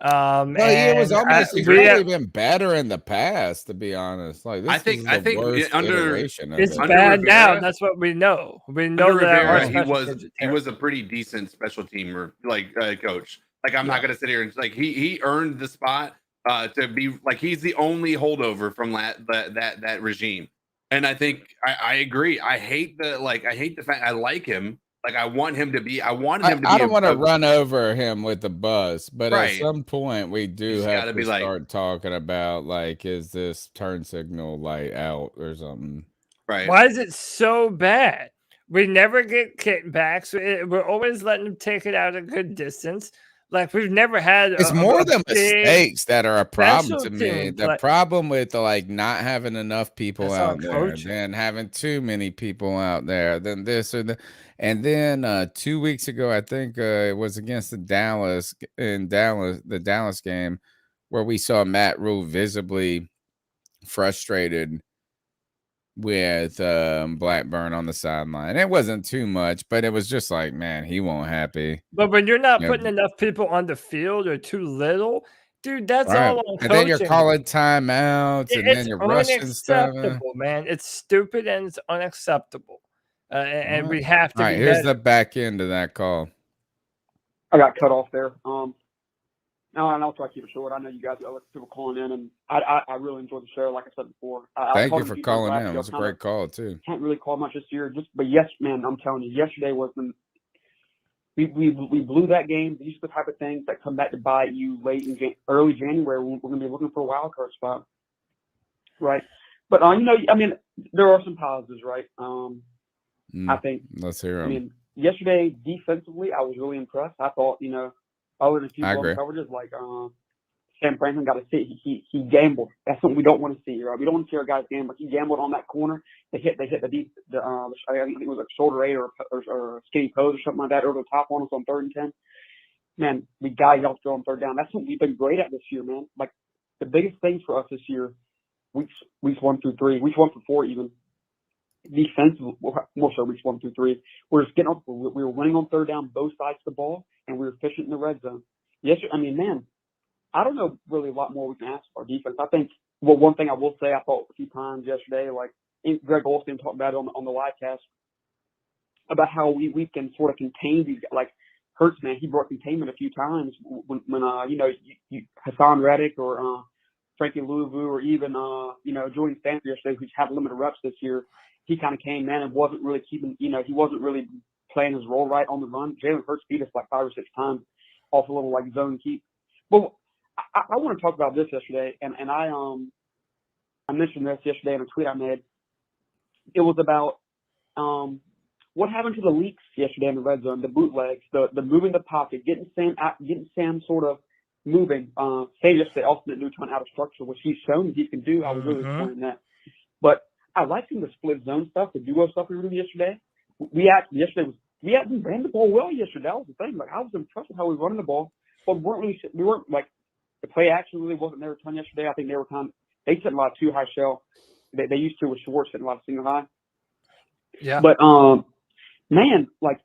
Speaker 2: It was almost really been better in the past, to be honest. Like this I think
Speaker 4: under
Speaker 3: it's bad Rivera, now. That's what we know. We know that
Speaker 4: Rivera, he was a pretty decent special teamer, coach. Like I'm not gonna sit here and like he earned the spot to be like he's the only holdover from that regime. And I think I agree. I hate the fact I like him. Like I want him to be. I don't
Speaker 2: want to run over him with the bus, but at some point we do have to start talking about like, is this turn signal light out or something?
Speaker 4: Right?
Speaker 3: Why is it so bad? We never get kickbacks. We're always letting them take it out a good distance. Like we've never had.
Speaker 2: It's more the mistakes that are a problem
Speaker 3: special
Speaker 2: to me.
Speaker 3: teams,
Speaker 2: The
Speaker 3: like-
Speaker 2: problem with like not having enough people
Speaker 3: That's
Speaker 2: out
Speaker 3: on
Speaker 2: there,
Speaker 3: coaching.
Speaker 2: then having too many people out there, then this or the, and then 2 weeks ago, I think it was against the Dallas game, where we saw Matt Rule visibly frustrated with Blackburn on the sideline. It wasn't too much, but it was just like, man, he won't happy.
Speaker 3: But when you're not
Speaker 2: Yeah.
Speaker 3: putting enough people on the field or too little, dude, that's
Speaker 2: Right.
Speaker 3: all on
Speaker 2: And then you're
Speaker 3: coaching.
Speaker 2: calling timeouts, and then
Speaker 3: It's
Speaker 2: you're rushing stuff.
Speaker 3: unacceptable, man. It's stupid and it's unacceptable. And we have to
Speaker 2: All right,
Speaker 3: be
Speaker 2: here's
Speaker 3: better.
Speaker 2: the back end of that call.
Speaker 16: I got cut off there. No, and I'll try to keep it short. I know you guys got people calling in, and I really enjoyed the show. Like I said before,
Speaker 2: Thank you for calling in. It was a great call too.
Speaker 16: Can't really call much this year, but yes, man, I'm telling you, yesterday was when we blew that game. These are the type of things that come back to bite you late in early January. We're going to be looking for a wild card spot, right? But I mean, there are some positives, right? I think.
Speaker 2: Let's hear them.
Speaker 16: I mean, yesterday defensively, I was really impressed. I thought, other than a few
Speaker 2: I
Speaker 16: blown
Speaker 2: agree.
Speaker 16: coverages, like Sam Franklin got to see he gambled. That's something we don't want to see, right? We don't want to see our guys gamble. He gambled on that corner. They hit the deep. I think it was a shoulder eight or a skinny pose or something like that over the top on us on 3rd and 10. Man, we got to help throw on 3rd down. That's what we've been great at this year, man. Like the biggest thing for us this year, weeks 1 through 3, weeks 1 through 4 even. Defensive, more so weeks 1 through 3. We're just getting up. We were winning on 3rd down both sides of the ball, and we were efficient in the red zone. Yes, I mean, man, I don't know really a lot more we can ask for our defense. I think, well, one thing I will say, I thought a few times yesterday, like Greg Olstein talked about it on the live cast, about how we can sort of contain these, like Hurts, man, he brought containment a few times when Hassan Reddick or Frankie Louisville or even, Jordan Stanford yesterday, who's had limited reps this year. He kind of came in and wasn't really keeping, he wasn't really playing his role right on the run. Jalen Hurts beat us like 5 or 6 times off a little like zone keep. But I want to talk about this yesterday, and I mentioned this yesterday in a tweet I made. It was about what happened to the leaks yesterday in the red zone, the bootlegs, the moving the pocket, getting Sam sort of moving. Say just the alternate neutron out of structure, which he's shown he can do. I was really disappointed in that. But I liked him the split zone stuff, the duo stuff we were doing yesterday. We ran the ball well yesterday. That was the thing. Like I was impressed with how we were running the ball, but we weren't like the play action really wasn't there a ton yesterday. I think they set a lot of 2 high shell. They used to with Schwartz setting a lot of single high.
Speaker 3: Yeah.
Speaker 16: But man, like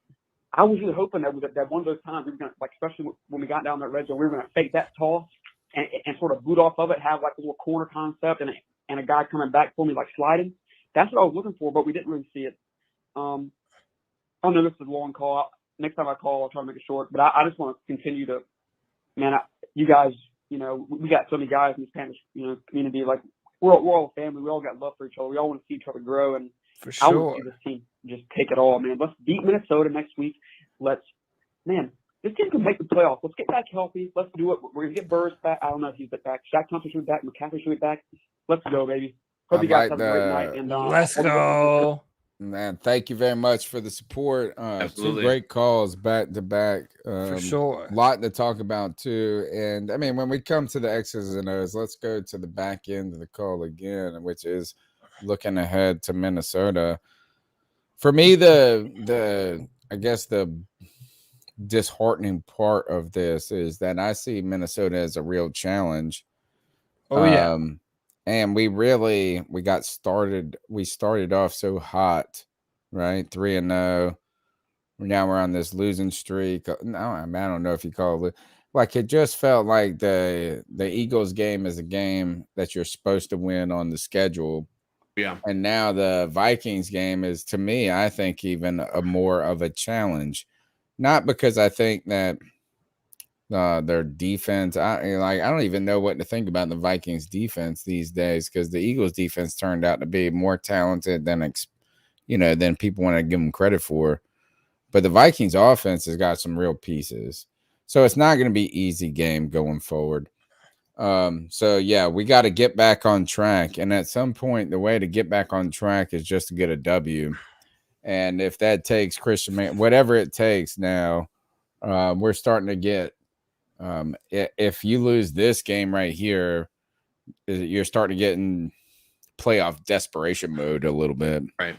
Speaker 16: I was really hoping that one of those times we were gonna, like, especially when we got down that red zone, we were gonna fake that toss and sort of boot off of it, have like a little corner concept and a guy coming back for me like sliding. That's what I was looking for, but we didn't really see it. I know this is a long call. Next time I call, I'll try to make it short. But I just want to continue to, man. You guys, we got so many guys in this Spanish, community. Like we're all a family. We all got love for each other. We all want to see each other grow. And
Speaker 3: For
Speaker 16: I want
Speaker 3: sure.
Speaker 16: to see this team just take it all, man. Let's beat Minnesota next week. This team can make the playoffs. Let's get back healthy. Let's do it. We're gonna get Burrs back. I don't know if he's back. Shaq Thompson should be back. McCaffrey should be back. Let's go, baby. Hope you guys have a great night. And
Speaker 3: Let's go.
Speaker 2: Man, thank you very much for the support. 2
Speaker 4: Absolutely.
Speaker 2: great calls back to back.
Speaker 3: For sure.
Speaker 2: A lot to talk about too. And I mean, when we come to the X's and O's, let's go to the back end of the call again, which is looking ahead to Minnesota. For me, the I guess the disheartening part of this is that I see Minnesota as a real challenge.
Speaker 3: Oh yeah.
Speaker 2: And we got started. We started off so hot, right? 3-0. Now we're on this losing streak. No, I mean, I don't know if you call it like it just felt like the Eagles game is a game that you're supposed to win on the schedule.
Speaker 4: Yeah.
Speaker 2: And now the Vikings game is, to me, I think even a more of a challenge. Not because I think that their defense, I don't even know what to think about the Vikings defense these days, because the Eagles defense turned out to be more talented than people want to give them credit for. But the Vikings offense has got some real pieces, so it's not going to be an easy game going forward. So yeah, we got to get back on track, and at some point, the way to get back on track is just to get a W. And if that takes Christian, whatever it takes now, we're starting to get. If you lose this game right here, you're starting to get in playoff desperation mode a little bit.
Speaker 4: Right.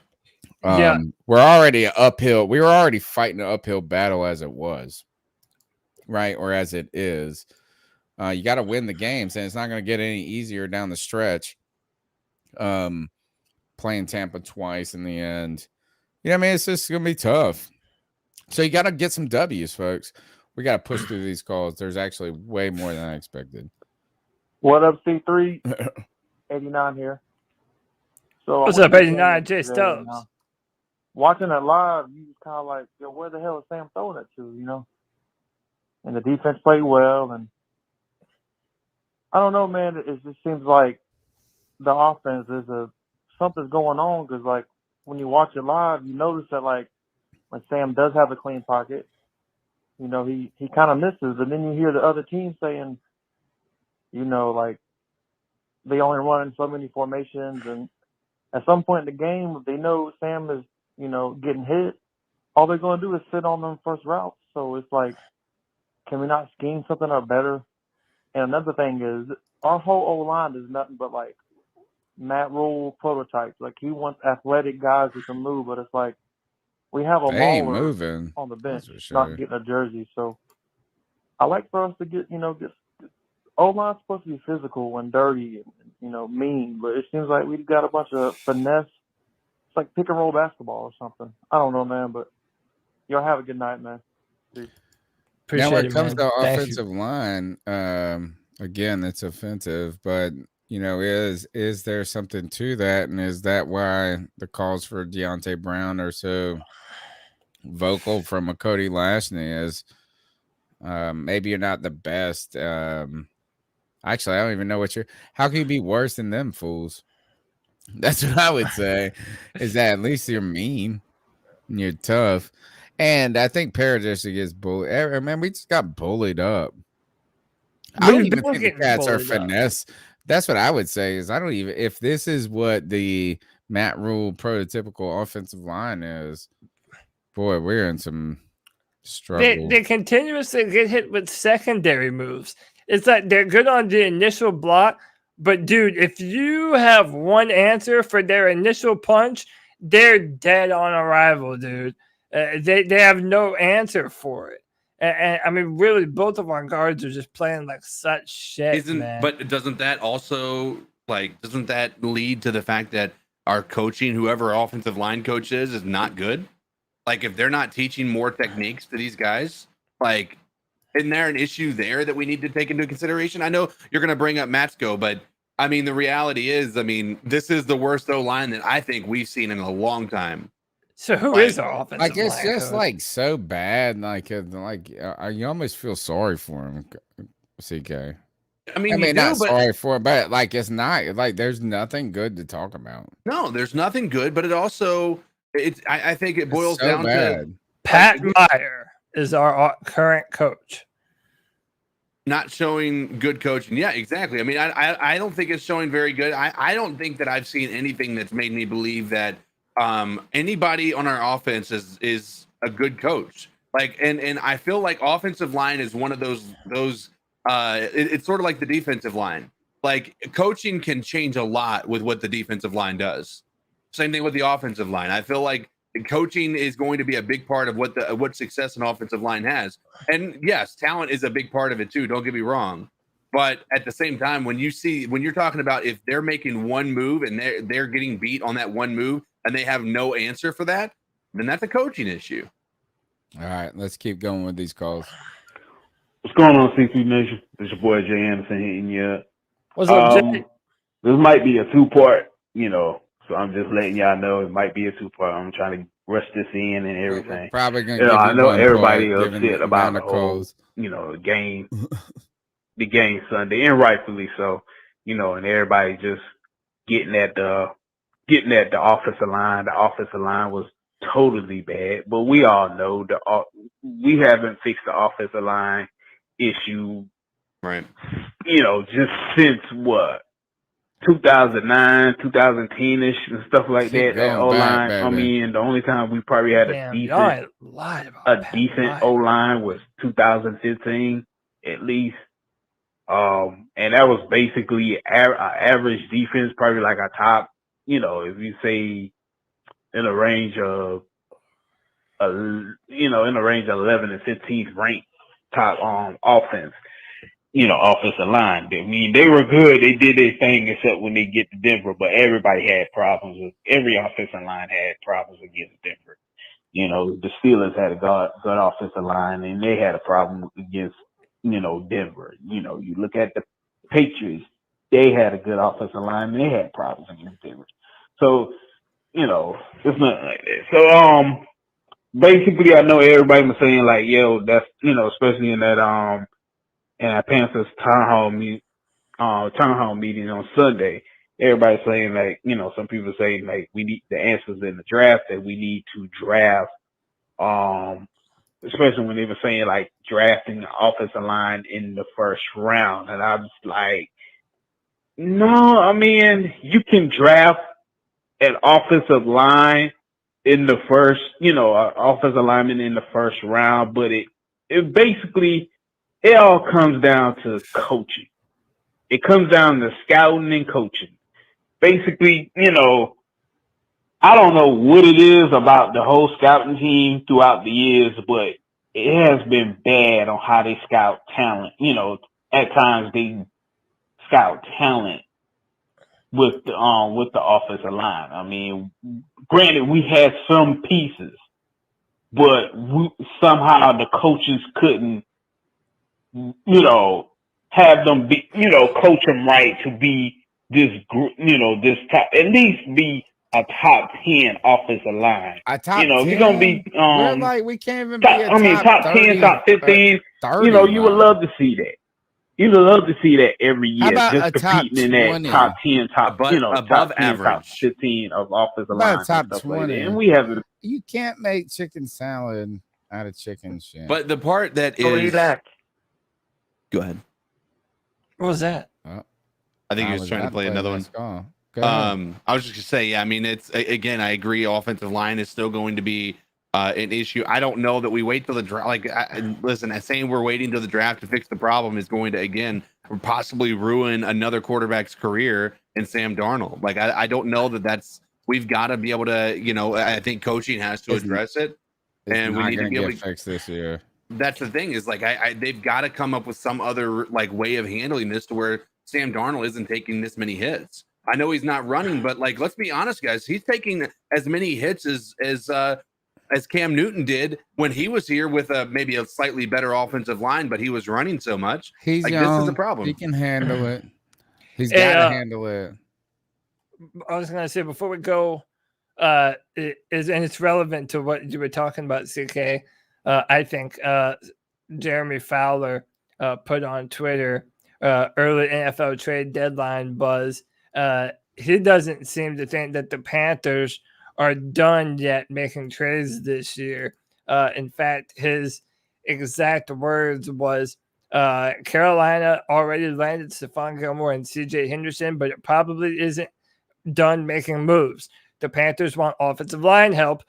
Speaker 3: Yeah.
Speaker 2: We're already uphill. We were already fighting an uphill battle as it was, right? Or as it is. You got to win the games, and it's not going to get any easier down the stretch. Playing Tampa twice in the end. You know what I mean? It's just going to be tough. So you got to get some W's, folks. We got to push through these calls. There's actually way more than I expected.
Speaker 17: What up, C3? 89 here. So
Speaker 3: What's up, 89? Jay Stubbs.
Speaker 17: Watching it live, you just kind of like, yo, where the hell is Sam throwing it to, you know? And the defense played well, and I don't know, man. It just seems like the offense something's going on, because like when you watch it live, you notice that like when Sam does have a clean pocket, you know, he kind of misses, and then you hear the other team saying, you know, like they only run in so many formations, and at some point in the game, if they know Sam is, you know, getting hit, all they're going to do is sit on them first routes. So it's like, can we not scheme something up better? And another thing is, our whole O-line is nothing but like Matt Rule prototypes. Like, he wants athletic guys who can move, but it's like we have a mauler on the bench, not getting a jersey. So I like for us to get O-line's supposed to be physical and dirty and, you know, mean, but it seems like we've got a bunch of finesse. It's like pick and roll basketball or something. I don't know, man, but y'all have a good night, man. Peace.
Speaker 2: Now, when it comes to offensive line, again, it's offensive, but you know, is there something to that, and is that why the calls for Deontay Brown are so vocal from a Cody Lashney? Is maybe you're not the best. Actually, I don't even know how can you be worse than them fools? That's what I would say. Is that at least you're mean and you're tough. And I think Paradis gets bullied. Man, we just got bullied up. I don't even think the Cats are finesse. That's what I would say. Is I don't even, if this is what the Matt Rule prototypical offensive line is, boy, we're in some struggle.
Speaker 3: They continuously get hit with secondary moves. It's like they're good on the initial block, but dude, if you have one answer for their initial punch, they're dead on arrival, dude. They have no answer for it. And I mean, really, both of our guards are just playing like such shit, man.
Speaker 4: But doesn't that lead to the fact that our coaching, whoever our offensive line coach is not good? Like, if they're not teaching more techniques to these guys, like, isn't there an issue there that we need to take into consideration? I know you're going to bring up Matsko, but I mean, the reality is, I mean, this is the worst O-line that I think we've seen in a long time.
Speaker 3: So who is our offensive line?
Speaker 2: Like, it's just like so bad. Like you almost feel sorry for him, CK.
Speaker 4: I mean,
Speaker 2: not sorry for him, but like it's not like there's nothing good to talk about.
Speaker 4: No, there's nothing good, but it also I think it boils down to
Speaker 3: Pat Meyer is our current coach.
Speaker 4: Not showing good coaching. Yeah, exactly. I mean, I don't think it's showing very good. I don't think that I've seen anything that's made me believe that anybody on our offense is a good coach. Like, and I feel like offensive line is one of those it's sort of like the defensive line. Like, coaching can change a lot with what the defensive line does. Same thing with the offensive line. I feel like coaching is going to be a big part of what success an offensive line has. And yes, talent is a big part of it too. Don't get me wrong. But at the same time, when you're talking about if they're making one move and they're getting beat on that one move and they have no answer for that, then that's a coaching issue.
Speaker 2: All right, let's keep going with these calls.
Speaker 18: What's going on, C3 Nation? It's your boy Jay Anderson hitting you up.
Speaker 3: What's up, Jay?
Speaker 18: This might be a two-part, so I'm just letting y'all know it might be a two-part. I'm trying to rush this in and everything.
Speaker 2: Probably gonna.
Speaker 18: I know everybody
Speaker 2: part,
Speaker 18: upset about the whole, the game, the game Sunday, and rightfully so. And everybody just getting at the offensive line. The offensive line was totally bad, but we all know we haven't fixed the offensive line issue,
Speaker 4: right?
Speaker 18: Just since what, 2009, 2010-ish and stuff like
Speaker 2: Keep
Speaker 18: that. That
Speaker 2: going back,
Speaker 18: O-line, I
Speaker 2: baby.
Speaker 18: mean, the only time we probably had
Speaker 3: Damn, y'all ain't lied about
Speaker 18: decent O-line was 2015 at least. And that was basically average defense, probably like a top, if you say in a range of, in the range of 11 and 15th ranked top offense, offensive line. I mean, they were good. They did their thing except when they get to Denver, but everybody had problems. Every offensive line had problems against Denver. The Steelers had a good offensive line, and they had a problem against, Denver. You look at the Patriots, they had a good offensive line, and they had problems against Denver. So, it's nothing like that. So, basically, I know everybody was saying, like, yo, that's, especially in that Panthers town hall meeting on Sunday, everybody's saying, like, some people saying, like, we need the answers in the draft, that we need to draft, especially when they were saying, like, drafting the offensive line in the first round. And I was like, no, I mean, you can draft an offensive line in the first, offensive lineman in the first round, but it basically, it all comes down to coaching. It comes down to scouting and coaching. Basically, I don't know what it is about the whole scouting team throughout the years, but it has been bad on how they scout talent. At times they scout talent with the offensive line. I mean, granted, we had some pieces, but somehow the coaches couldn't, have them be, coach them right to be this group, this top, at least be a top 10 offensive line.
Speaker 2: A top 10?
Speaker 18: If you're gonna be
Speaker 2: We're like, we can't even
Speaker 18: top,
Speaker 2: be a
Speaker 18: top
Speaker 2: 30,
Speaker 18: 10, top 15.
Speaker 2: 30,
Speaker 18: You would love to see that. You would love to see that every
Speaker 2: How
Speaker 18: year,
Speaker 2: about
Speaker 18: just
Speaker 2: a top
Speaker 18: competing in that
Speaker 2: 20?
Speaker 18: top 10,
Speaker 4: above
Speaker 18: top 10,
Speaker 4: average.
Speaker 18: top 15 of offensive
Speaker 2: About
Speaker 18: lines and
Speaker 2: top
Speaker 18: stuff
Speaker 2: 20.
Speaker 18: like that. And we have it.
Speaker 2: You can't make chicken salad out of chicken shit.
Speaker 4: But the part that is,
Speaker 18: relax.
Speaker 4: Go ahead.
Speaker 3: What was that?
Speaker 4: I think he was trying to play another one. I was just gonna say, yeah. I mean, it's again, I agree. Offensive line is still going to be an issue. I don't know that we wait till the draft. Like, listen, saying we're waiting till the draft to fix the problem is going to again possibly ruin another quarterback's career in Sam Darnold. Like, I don't know that that's. We've got to be able to, I think coaching has to address it, and we need to be able to
Speaker 2: fix this year.
Speaker 4: That's the thing is like they've got to come up with some other like way of handling this to where Sam Darnold isn't taking this many hits. I know he's not running, but like let's be honest, guys, he's taking as many hits as Cam Newton did when he was here with maybe a slightly better offensive line, but he was running so much.
Speaker 2: He's
Speaker 4: like
Speaker 2: young.
Speaker 4: This is a problem.
Speaker 2: He can handle it. He's got to handle it.
Speaker 3: I was gonna say before we go, it's relevant to what you were talking about, CK. I think Jeremy Fowler put on Twitter early NFL trade deadline buzz. He doesn't seem to think that the Panthers are done yet making trades this year. In fact, his exact words was, Carolina already landed Stephon Gilmore and CJ Henderson, but it probably isn't done making moves. The Panthers want offensive line help,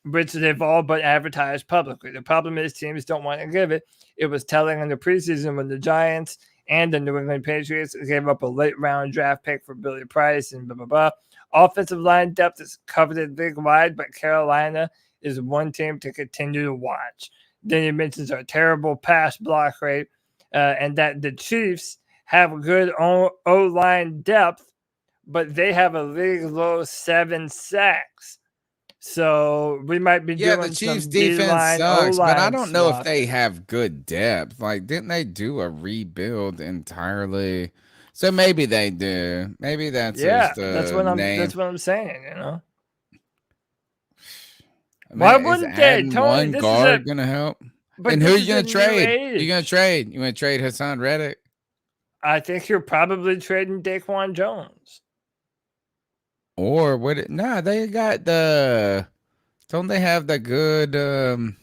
Speaker 3: which they've all but advertised publicly. The problem is teams don't want to give it. It was telling in the preseason when the Giants and the New England Patriots gave up a late round draft pick for Billy Price and blah, blah, blah. Offensive line depth is coveted league-wide, but Carolina is one team to continue to watch. Then he mentions our terrible pass block rate and that the Chiefs have good O-line depth, but they have a league-low 7 sacks. So we might be doing
Speaker 2: the Chiefs'
Speaker 3: some
Speaker 2: defense sucks, but I don't know if
Speaker 3: stuff.
Speaker 2: they have good depth. Like, didn't they do a rebuild entirely? So maybe they do. Maybe that's just
Speaker 3: that's what
Speaker 2: name.
Speaker 3: That's what I'm saying.
Speaker 2: Man,
Speaker 3: Why wouldn't they?
Speaker 2: adding
Speaker 3: Tony,
Speaker 2: one
Speaker 3: this
Speaker 2: guard
Speaker 3: is
Speaker 2: gonna help?
Speaker 3: But
Speaker 2: And
Speaker 3: this
Speaker 2: who
Speaker 3: is
Speaker 2: you gonna
Speaker 3: a new
Speaker 2: trade?
Speaker 3: age.
Speaker 2: You gonna trade? You gonna trade Hassan Reddick?
Speaker 3: I think you're probably trading Daquan Jones.
Speaker 2: Or what? Nah, they got the. Don't they have the good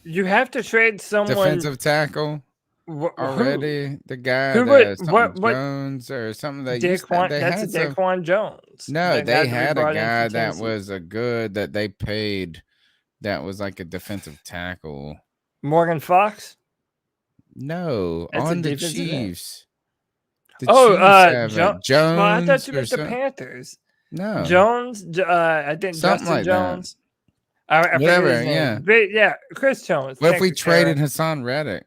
Speaker 3: You have to trade someone
Speaker 2: defensive tackle? already. The guy
Speaker 3: Who
Speaker 2: that
Speaker 3: would what
Speaker 2: Jones or something that used to,
Speaker 3: Daquan?
Speaker 2: they
Speaker 3: That's a
Speaker 2: had some.
Speaker 3: Daquan Jones.
Speaker 2: No,
Speaker 3: the guy
Speaker 2: they
Speaker 3: that we
Speaker 2: had a
Speaker 3: brought in
Speaker 2: guy
Speaker 3: from
Speaker 2: that
Speaker 3: Tennessee.
Speaker 2: was a good that they paid. That was like a defensive tackle.
Speaker 3: Morgan Fox.
Speaker 2: No,
Speaker 3: That's a
Speaker 2: on the
Speaker 3: defensive end.
Speaker 2: Chiefs. The Chiefs have it.
Speaker 3: Well, I thought
Speaker 2: Jones
Speaker 3: you
Speaker 2: or
Speaker 3: meant the
Speaker 2: something.
Speaker 3: Panthers.
Speaker 2: No,
Speaker 3: Jones. I think
Speaker 2: something
Speaker 3: Justin
Speaker 2: like
Speaker 3: Jones.
Speaker 2: that.
Speaker 3: I forget
Speaker 2: Whatever,
Speaker 3: his name.
Speaker 2: yeah.
Speaker 3: But yeah, Chris Jones.
Speaker 2: What if
Speaker 3: Thank
Speaker 2: we
Speaker 3: you, Kara.
Speaker 2: traded Hassan Reddick?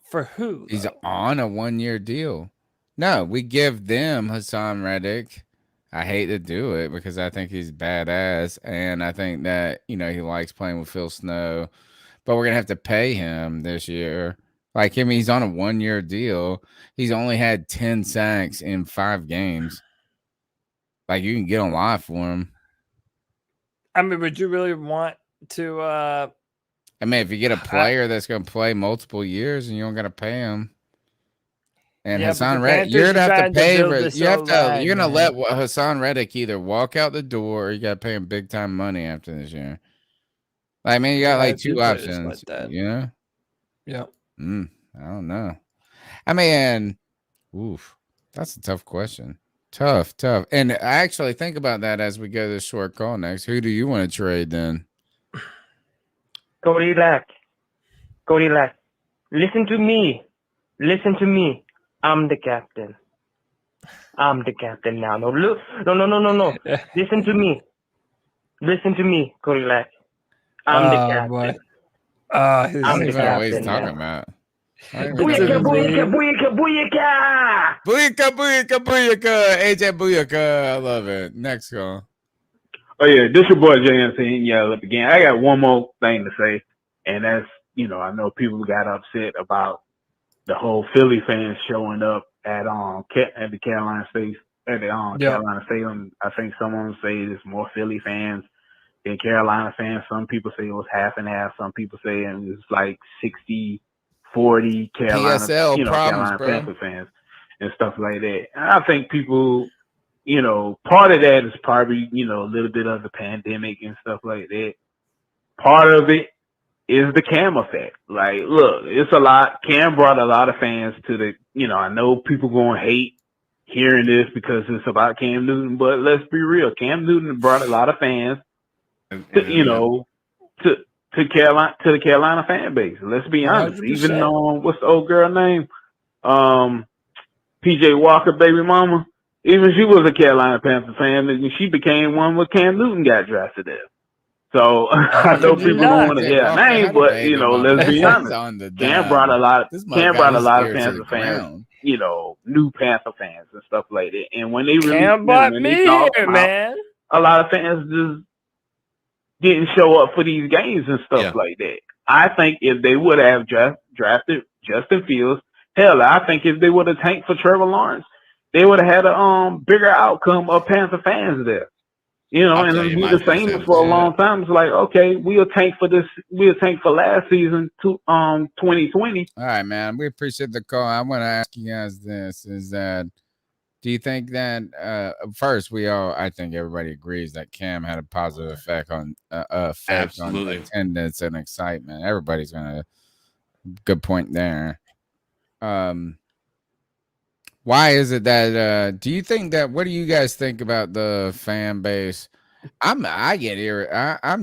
Speaker 3: For who?
Speaker 2: He's
Speaker 3: though?
Speaker 2: on a 1-year deal. No, we give them Hassan Reddick. I hate to do it because I think he's badass, and I think that he likes playing with Phil Snow. But we're gonna have to pay him this year. Like him, he's on a 1-year deal. He's only had 10 sacks in 5 games. Like you can get on live for him.
Speaker 3: I mean, would you really want to?
Speaker 2: I mean, if you get a player that's gonna play multiple years and you don't gotta pay him. And
Speaker 3: Yeah, but
Speaker 2: Hassan
Speaker 3: the
Speaker 2: Reddick, you're
Speaker 3: Panthers
Speaker 2: gonna
Speaker 3: are
Speaker 2: have to
Speaker 3: trying to
Speaker 2: pay
Speaker 3: build
Speaker 2: for.
Speaker 3: this
Speaker 2: You have to.
Speaker 3: O-line,
Speaker 2: You're gonna
Speaker 3: man.
Speaker 2: let Hassan Reddick either walk out the door, or you gotta pay him big time money after this year. I mean, you got like 2 options.
Speaker 3: Like that.
Speaker 2: Yeah.
Speaker 3: Yeah.
Speaker 2: I don't know. I mean, oof, that's a tough question. Tough. And I actually think about that as we go to this short call next. Who do you want to trade then?
Speaker 19: Cody Lack. Listen to me. I'm the captain. Now. No, look. No. Listen to me, Cody Lack. I'm the captain.
Speaker 3: Boy.
Speaker 2: I
Speaker 19: I'm
Speaker 2: don't
Speaker 19: the
Speaker 2: even know what he's
Speaker 19: captain
Speaker 2: talking
Speaker 19: now.
Speaker 2: about.
Speaker 19: Booyaka!
Speaker 2: Booyaka! AJ Booyaka. I love it. Next call.
Speaker 18: Oh yeah, this your boy JMC and yell up again. I got one more thing to say, and that's I know people got upset about the whole Philly fans showing up at the Carolina State Carolina Stadium. I think someone say there's more Philly fans than Carolina fans. Some people say it was half and half. Some people say it was like 60-40 Carolina,
Speaker 2: PSL problems,
Speaker 18: Carolina
Speaker 2: bro.
Speaker 18: Panther fans and stuff like that. And I think people, part of that is probably, a little bit of the pandemic and stuff like that. Part of it is the Cam effect. Like, look, it's a lot. Cam brought a lot of fans to the, I know people going to hate hearing this because it's about Cam Newton, but let's be real. Cam Newton brought a lot of fans, to the Carolina fan base. Let's be honest.
Speaker 3: 100%.
Speaker 18: Even what's the old girl name? PJ Walker, baby mama. Even she was a Carolina Panther fan, and she became one when Cam Newton got drafted there. So I know people don't want to hear her name, but let's be honest. Cam brought a lot of Panther fans, new Panther fans and stuff like that. And when they
Speaker 3: Cam brought me here, man.
Speaker 18: a lot of fans just didn't show up for these games and stuff like that. I think if they would have drafted Justin Fields, hell, I think if they would have tanked for Trevor Lawrence, they would have had a bigger outcome of Panther fans there. And it'll be the same for a long time. It's like, okay, we'll tank for last season to 2020.
Speaker 2: All right, man. We appreciate the call. I want to ask you guys this: is that do you think that first I think everybody agrees that Cam had a positive effect on
Speaker 4: Absolutely.
Speaker 2: on attendance and excitement. Everybody's gonna good point there. Why is it that do you think that what do you guys think about the fan base? I'm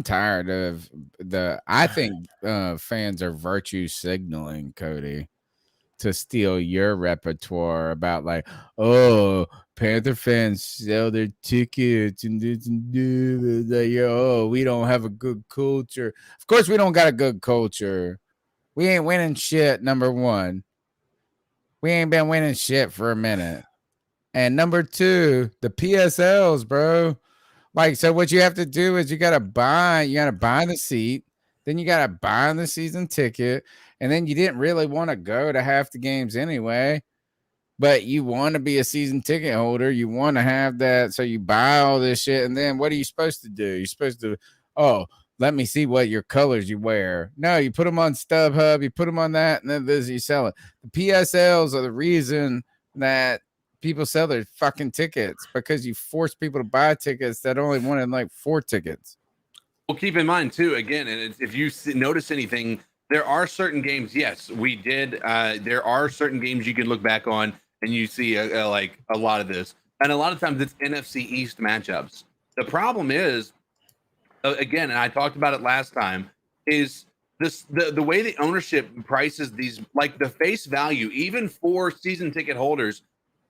Speaker 2: tired of I think fans are virtue signaling, Cody, to steal your repertoire about like, oh, Panther fans sell their tickets and this and that. We don't have a good culture. Of course we don't got a good culture. We ain't winning shit, number one. We ain't been winning shit for a minute. And number two, the PSLs, bro. Like, so what you have to do is you gotta buy the seat, then you gotta buy the season ticket, and then you didn't really want to go to half the games anyway, but you want to be a season ticket holder, you want to have that, so you buy all this shit, and then what are you supposed to do? You're supposed to, let me see what your colors you wear. No, you put them on StubHub, you put them on that, and then you sell it. The PSLs are the reason that people sell their fucking tickets because you force people to buy tickets that only wanted like 4 tickets.
Speaker 4: Well, keep in mind too, again, and if you notice anything there are certain games. Yes, we did. There are certain games you can look back on and you see like a lot of this, and a lot of times it's NFC East matchups. The problem is, again, and I talked about it last time, is the way the ownership prices these, like the face value, even for season ticket holders.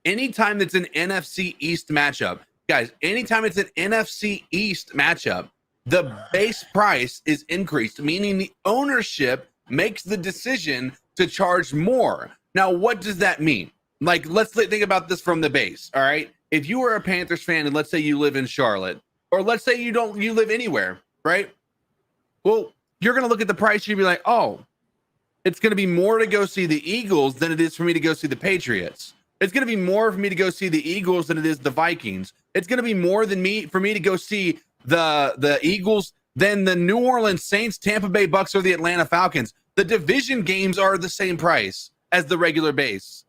Speaker 4: Anytime it's an NFC East matchup, guys, anytime it's an NFC East matchup, the base price is increased, meaning the ownership makes the decision to charge more. Now, what does that mean? Like, let's think about this from the base. All right. If you were a Panthers fan and let's say you live in Charlotte, or let's say you live anywhere, right? Well, you're going to look at the price. You'll be like, oh, it's going to be more to go see the Eagles than it is for me to go see the Patriots. It's going to be more for me to go see the Eagles than it is the Vikings. It's going to be more for me to go see the Eagles than the New Orleans Saints, Tampa Bay Bucks, or the Atlanta Falcons. The division games are the same price as the regular base,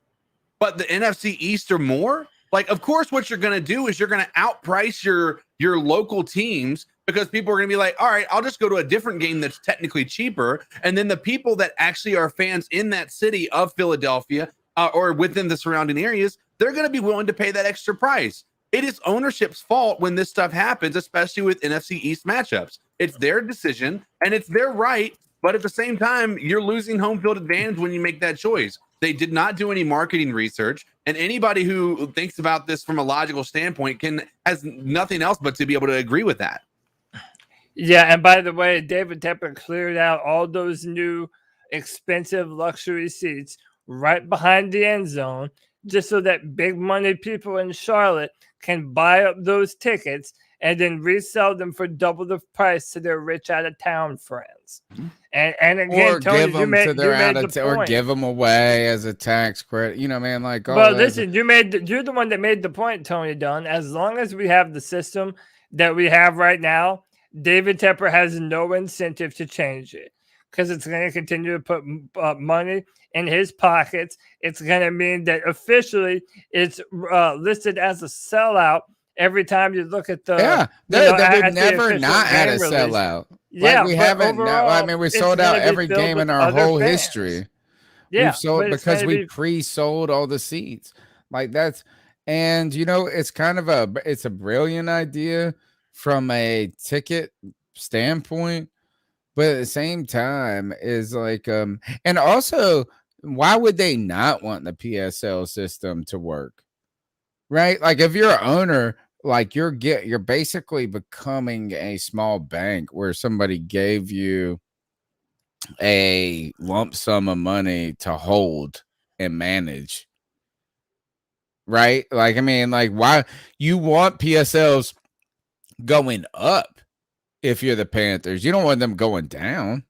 Speaker 4: but the NFC East are more. Like, of course, what you're going to do is you're going to outprice your local teams, because people are going to be like, all right, I'll just go to a different game that's technically cheaper. And then the people that actually are fans in that city of Philadelphia or within the surrounding areas, they're going to be willing to pay that extra price. It is ownership's fault when this stuff happens, especially with NFC East matchups. It's their decision and it's their right. But at the same time, you're losing home field advantage when you make that choice. They did not do any marketing research, and anybody who thinks about this from a logical standpoint has nothing else but to be able to agree with that.
Speaker 3: Yeah, and by the way, David Tepper cleared out all those new expensive luxury seats right behind the end zone, just so that big money people in Charlotte can buy up those tickets and then resell them for double the price to their rich out of town friends. And again,
Speaker 2: Or
Speaker 3: Tony,
Speaker 2: give them to their or give them away as a tax credit. You know, man, like all
Speaker 3: well,
Speaker 2: that.
Speaker 3: listen, you're the one that made the point, Tony Dunn. As long as we have the system that we have right now, David Tepper has no incentive to change it, because it's going to continue to put money in his pockets. It's going to mean that officially it's listed as a sellout every time you look at the
Speaker 2: we've never not had a sellout.
Speaker 3: Yeah,
Speaker 2: like we haven't. I mean, we sold out every game in our whole history.
Speaker 3: Yeah,
Speaker 2: we've sold because we pre-sold all the seats. Like that's, and you know, it's kind of it's a brilliant idea from a ticket standpoint, but at the same time is like and also, why would they not want the PSL system to work? Right? Like if you're an owner, like you're basically becoming a small bank where somebody gave you a lump sum of money to hold and manage. Right? Like, I mean, like, why you want PSLs going up if you're the Panthers? You don't want them going down.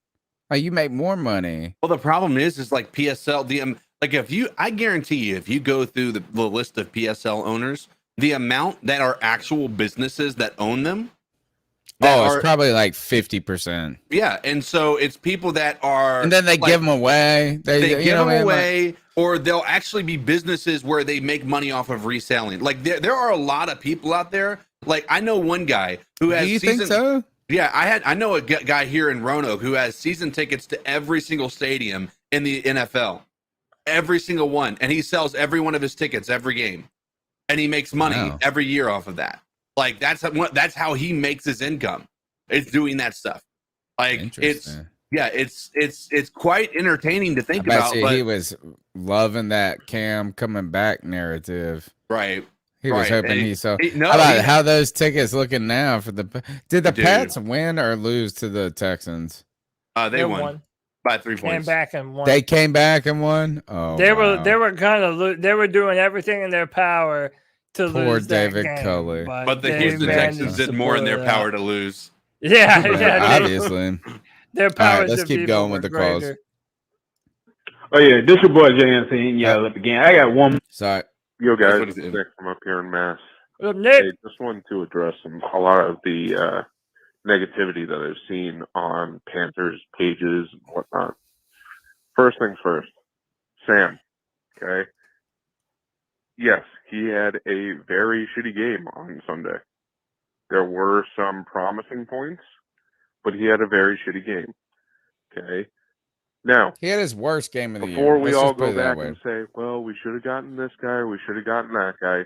Speaker 2: Like, you make more money.
Speaker 4: Well, the problem is like PSL, like I guarantee you, if you go through the list of PSL owners, the amount that are actual businesses that own them.
Speaker 2: It's probably like 50%.
Speaker 4: Yeah, and so it's people that are,
Speaker 2: and then they give them away.
Speaker 4: They give them away, or they'll actually be businesses where they make money off of reselling. Like there are a lot of people out there. Like I know one guy who has.
Speaker 2: Do you think so?
Speaker 4: Yeah, I know a guy here in Roanoke who has season tickets to every single stadium in the NFL, every single one, and he sells every one of his tickets every game, and he makes money every year off of that. Like that's how he makes his income. It's doing that stuff. Like it's quite entertaining to think about. But
Speaker 2: he was loving that Cam coming back narrative.
Speaker 4: Right.
Speaker 2: He was hoping he saw. How those tickets looking now for the? Did the Pats win or lose to the Texans?
Speaker 4: They won by 3 points.
Speaker 3: Came back and won.
Speaker 2: They came back and won. Oh,
Speaker 3: they were doing everything in their power to lose.
Speaker 2: Poor David
Speaker 3: that game,
Speaker 2: Culley.
Speaker 4: But the Houston Texans did more in their power to lose.
Speaker 3: Yeah,
Speaker 2: obviously.
Speaker 3: Their power.
Speaker 2: Let's keep going with the calls.
Speaker 18: Oh yeah, this your boy JNC. Yeah, up again. I got one.
Speaker 2: Sorry.
Speaker 20: Yo guys, it's Nick from up here in Mass.
Speaker 3: What up, Nick?
Speaker 20: Hey, just wanted to address a lot of the negativity that I've seen on Panthers pages and whatnot. First things first, Sam. Okay. Yes, he had a very shitty game on Sunday. There were some promising points, but he had a very shitty game. Okay. Now,
Speaker 2: he had his worst game of the
Speaker 20: before
Speaker 2: year.
Speaker 20: we
Speaker 2: Let's
Speaker 20: all
Speaker 2: just put
Speaker 20: go
Speaker 2: it that
Speaker 20: back
Speaker 2: way.
Speaker 20: and say, well, we should have gotten this guy, we should have gotten that guy.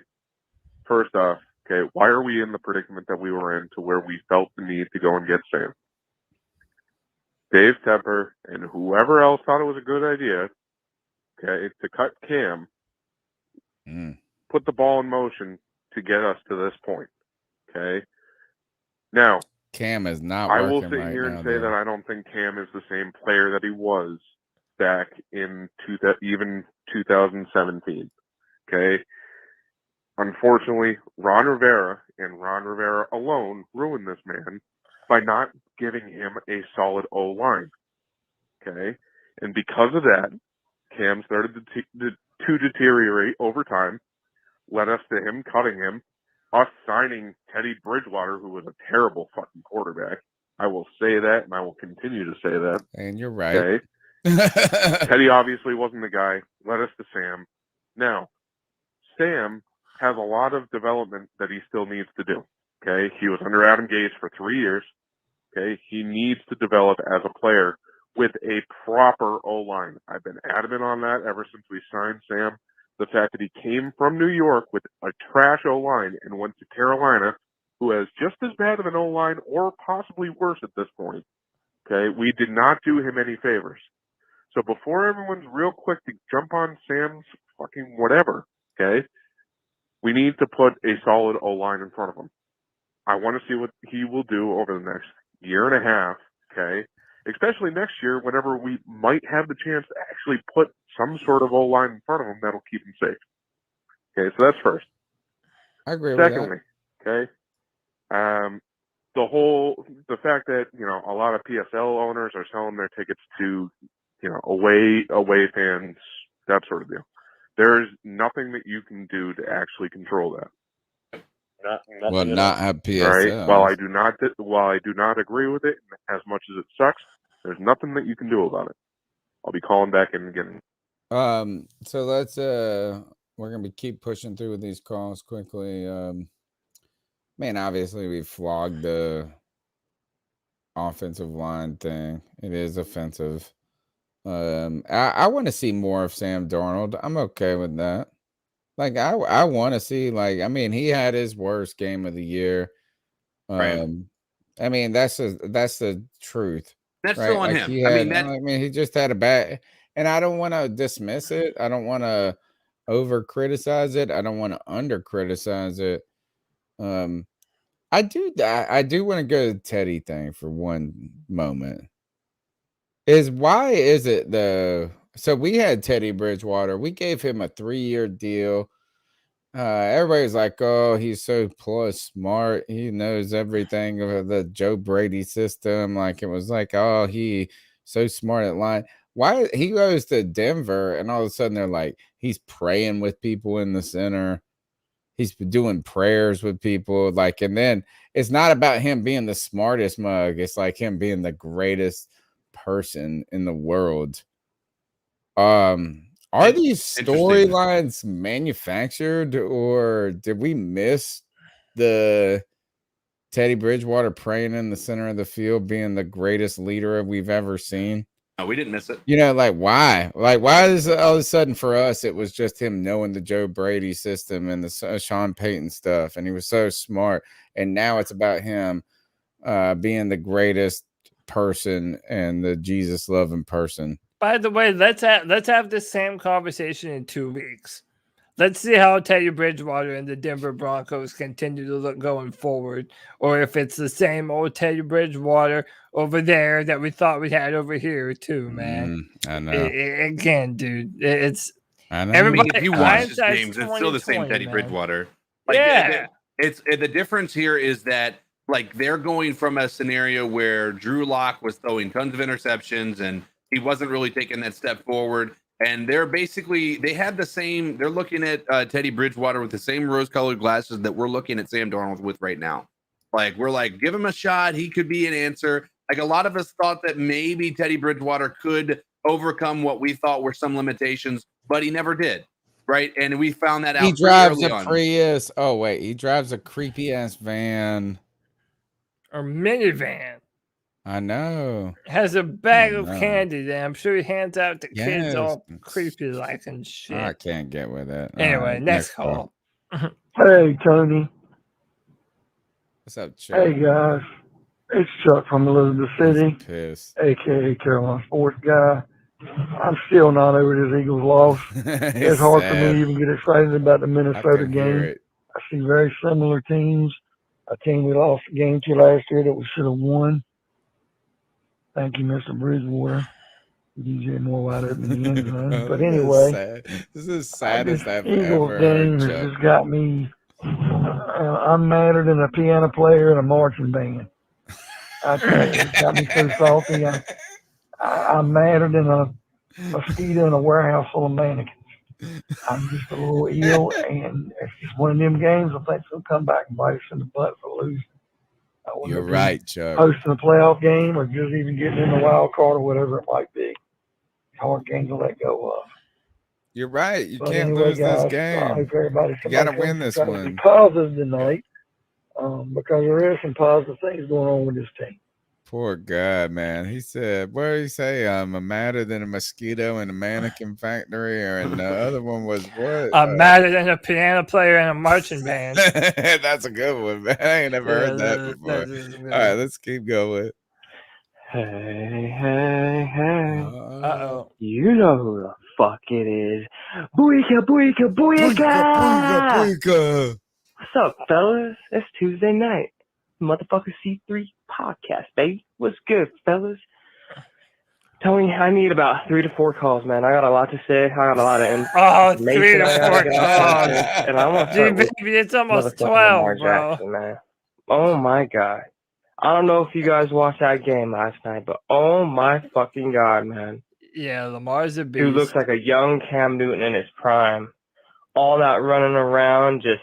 Speaker 20: First off, okay, why are we in the predicament that we were in to where we felt the need to go and get Sam? Dave Tepper and whoever else thought it was a good idea, okay, to cut Cam, put the ball in motion to get us to this point, okay? Now,
Speaker 2: Cam is not
Speaker 20: I will
Speaker 2: working
Speaker 20: sit
Speaker 2: right
Speaker 20: here and
Speaker 2: now,
Speaker 20: say
Speaker 2: though.
Speaker 20: that I don't think Cam is the same player that he was back in even 2017, okay? Unfortunately, Ron Rivera and Ron Rivera alone ruined this man by not giving him a solid O-line. Okay? And because of that, Cam started to deteriorate over time, led us to him cutting him, us signing Teddy Bridgewater, who was a terrible fucking quarterback. I will say that, and I will continue to say that.
Speaker 2: And you're right.
Speaker 20: Okay? Teddy obviously wasn't the guy. Led us to Sam. Now, Sam has a lot of development that he still needs to do. Okay, he was under Adam Gase for 3 years. Okay, he needs to develop as a player with a proper O-line. I've been adamant on that ever since we signed Sam. The fact that he came from New York with a trash O-line and went to Carolina, who has just as bad of an O-line or possibly worse at this point. Okay, we did not do him any favors. So before everyone's real quick to jump on Sam's fucking whatever, okay, we need to put a solid O-line in front of him. I want to see what he will do over the next year and a half, okay? Especially next year, whenever we might have the chance to actually put some sort of O-line in front of him that'll keep him safe. Okay, so that's first.
Speaker 2: I agree with
Speaker 20: Secondly, okay, the fact that, you know, a lot of PSL owners are selling their tickets to, you know, away fans, that sort of deal. There's nothing that you can do to actually control that.
Speaker 2: Well, not have
Speaker 20: All right.
Speaker 2: PSL.
Speaker 20: While I do not agree with it as much as it sucks, there's nothing that you can do about it. I'll be calling back in again.
Speaker 2: So let's we're gonna keep pushing through with these calls quickly. Man, obviously we flogged the offensive line thing. It is offensive. I want to see more of Sam Darnold. I'm okay with that. Like I want to see, like, I mean, he had his worst game of the year.
Speaker 4: Right.
Speaker 2: I mean, that's the truth.
Speaker 4: That's
Speaker 2: right?
Speaker 4: still on
Speaker 2: Like
Speaker 4: him.
Speaker 2: he
Speaker 4: I
Speaker 2: had,
Speaker 4: mean,
Speaker 2: he just had a bad, and I don't want to dismiss it. I don't want to over criticize it. I don't want to under criticize it. I do want to go to the Teddy thing for one moment. Why is it so we had Teddy Bridgewater. We gave him a 3-year deal. Everybody's like, oh, he's so plus smart. He knows everything of the Joe Brady system. Like it was like, oh, he so smart at line. Why he goes to Denver and all of a sudden they're like, he's praying with people in the center. He's doing prayers with people. Like, and then it's not about him being the smartest mug. It's like him being the greatest person in the world. Are these storylines manufactured, or did we miss the Teddy Bridgewater praying in the center of the field being the greatest leader we've ever seen?
Speaker 4: No, we didn't miss it.
Speaker 2: You know, like why? Like why is all of a sudden for us it was just him knowing the Joe Brady system and the Sean Payton stuff, and he was so smart, and now it's about him being the greatest person and the Jesus loving person.
Speaker 3: By the way, let's have this same conversation in 2 weeks. Let's see how Teddy Bridgewater and the Denver Broncos continue to look going forward, or if it's the same old Teddy Bridgewater over there that we thought we had over here too, man.
Speaker 2: I know.
Speaker 3: Again, dude, it's
Speaker 2: I know.
Speaker 3: everybody.
Speaker 4: If you watch his
Speaker 3: hindsight's
Speaker 4: games, it's still the same
Speaker 3: 20/20,
Speaker 4: Teddy
Speaker 3: man.
Speaker 4: Bridgewater. Like,
Speaker 3: Yeah.
Speaker 4: it's the difference here is that like they're going from a scenario where Drew Lock was throwing tons of interceptions and he wasn't really taking that step forward. And they're looking at Teddy Bridgewater with the same rose-colored glasses that we're looking at Sam Darnold with right now. Like, we're like, give him a shot. He could be an answer. Like, a lot of us thought that maybe Teddy Bridgewater could overcome what we thought were some limitations, but he never did. Right. And we found that out.
Speaker 2: He drives
Speaker 4: early
Speaker 2: a
Speaker 4: on.
Speaker 2: Prius. Oh, wait. He drives a creepy ass van.
Speaker 3: Or minivan.
Speaker 2: I know.
Speaker 3: Has a bag
Speaker 2: I
Speaker 3: of
Speaker 2: know.
Speaker 3: candy that I'm sure he hands out to kids
Speaker 2: Yes.
Speaker 3: all creepy like and shit.
Speaker 2: I can't get with it. All
Speaker 3: Anyway,
Speaker 2: right,
Speaker 3: next call.
Speaker 17: Hey, Tony.
Speaker 2: What's up, Chuck?
Speaker 17: Hey, guys. It's Chuck from Elizabeth City,
Speaker 2: Pissed.
Speaker 17: a.k.a. Carolina sports guy. I'm still not over this Eagles loss. It's hard for me
Speaker 2: sad.
Speaker 17: to even get excited about the Minnesota
Speaker 2: can hear
Speaker 17: game.
Speaker 2: it.
Speaker 17: I see very similar teams. A team we lost the game to last year that we should have won. Thank you, Mr. Bridgewater. DJ more wide open in the end zone. But anyway,
Speaker 2: This is the saddest
Speaker 17: this
Speaker 2: I've
Speaker 17: Eagles
Speaker 2: ever
Speaker 17: game
Speaker 2: heard,
Speaker 17: has
Speaker 2: Chuck.
Speaker 17: just got me. I'm madder than a piano player in a marching band. I tell you, it's got me so salty. I'm madder than a mosquito in a warehouse full of mannequins. I'm just a little ill, and it's just one of them games I think will come back and bite us in the butt for losing.
Speaker 2: You're right, Chuck.
Speaker 17: Hosting a playoff game or just even getting in the wild card or whatever it might be. It's a hard game to let go of.
Speaker 2: You're right. You
Speaker 17: But
Speaker 2: can't
Speaker 17: anyway,
Speaker 2: lose
Speaker 17: guys,
Speaker 2: this
Speaker 17: I
Speaker 2: game.
Speaker 17: hope everybody
Speaker 2: You got to
Speaker 17: somebody
Speaker 2: win
Speaker 17: tries
Speaker 2: this
Speaker 17: to be
Speaker 2: one.
Speaker 17: positive tonight, because there is some positive things going on with this team.
Speaker 2: Poor guy, man. He said, what did he say? I'm madder than a mosquito in a mannequin factory, and the other one was what?
Speaker 3: I'm madder than a piano player in a marching band.
Speaker 2: That's a good one, man. I ain't never heard that before.
Speaker 3: that is a good
Speaker 2: All right,
Speaker 3: one.
Speaker 2: let's keep going.
Speaker 13: Hey.
Speaker 3: Uh-oh.
Speaker 13: You know who the fuck it is. Booyaka, booyaka, booyaka! What's up, fellas? It's Tuesday night. Motherfucker C3 podcast, baby. What's good, fellas? Tony, I need about 3 to 4 calls, man. I got a lot to say. I got a lot of information.
Speaker 3: 3 to
Speaker 13: I gotta
Speaker 3: 4
Speaker 13: get off
Speaker 3: calls.
Speaker 13: this, and I want to start with
Speaker 3: Baby, it's almost
Speaker 13: motherfucking
Speaker 3: 12,
Speaker 13: Lamar
Speaker 3: bro.
Speaker 13: Jackson, man. Oh my god. I don't know if you guys watched that game last night, but oh my fucking god, man.
Speaker 3: Yeah, Lamar's a beast.
Speaker 13: Dude looks like a young Cam Newton in his prime. All that running around, just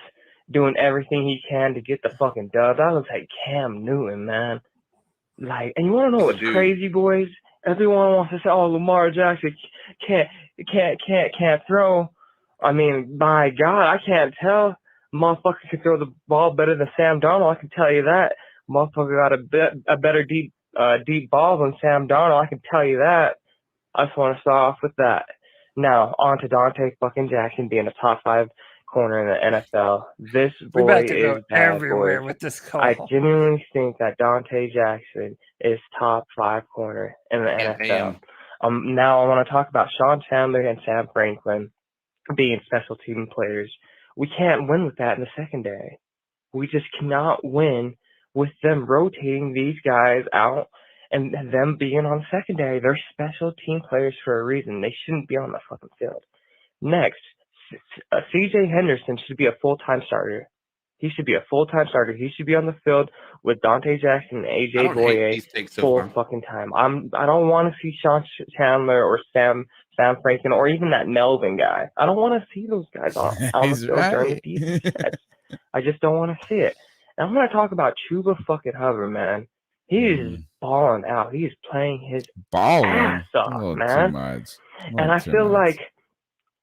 Speaker 13: doing everything he can to get the fucking dub. That looks like Cam Newton, man. Like, and you want to know what's crazy, boys? Everyone wants to say, "Oh, Lamar Jackson can't throw." I mean, by God, I can't tell. Motherfucker can throw the ball better than Sam Darnold. I can tell you that. Motherfucker got a better deep ball than Sam Darnold. I can tell you that. I just want to start off with that. Now, on to Dante fucking Jackson being a top 5 corner in the NFL. This
Speaker 3: We're
Speaker 13: boy
Speaker 3: about to go
Speaker 13: is bad,
Speaker 3: everywhere
Speaker 13: boys.
Speaker 3: with this call.
Speaker 13: I genuinely think that Dante Jackson is top 5 corner in the NFL. Now I want to talk about Sean Chandler and Sam Franklin being special team players. We can't win with that in the secondary. We just cannot win with them rotating these guys out and them being on secondary. They're special team players for a reason. They shouldn't be on the fucking field. Next, CJ Henderson should be a full-time starter. He should be a full-time starter. He should be on the field with Dante Jackson and AJ Boye full fucking time. I don't want to see Sean Chandler or Sam Franklin or even that Melvin guy. I don't want to see those guys on the field during the defense sets. I just don't want to see it. And I'm going to talk about Chuba fucking Hubbard, man. He is balling out. He is playing his ass off, man. And I feel like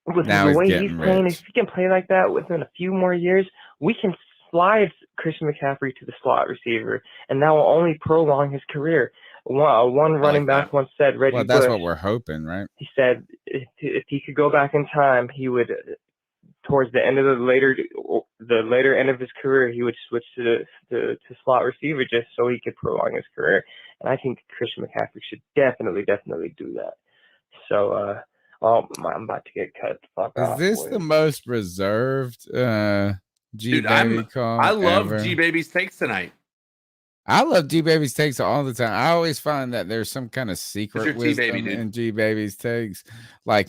Speaker 13: with the way he's playing, if he can play like that within a few more years, we can slide Christian McCaffrey to the slot receiver, and that will only prolong his career. One running back once said, Reggie
Speaker 2: Well, that's
Speaker 13: Bush,
Speaker 2: what we're hoping, right?
Speaker 13: he said if he could go back in time, he would, towards the end of the later end of his career, he would switch to slot receiver just so he could prolong his career. And I think Christian McCaffrey should definitely do that. So, I'm about to get cut the fuck off.
Speaker 2: Is this the most reserved G Baby call?
Speaker 4: I love
Speaker 2: ever?
Speaker 4: G Baby's takes tonight.
Speaker 2: I love G Baby's takes all the time. I always find that there's some kind of secret wisdom in G Baby's takes. Like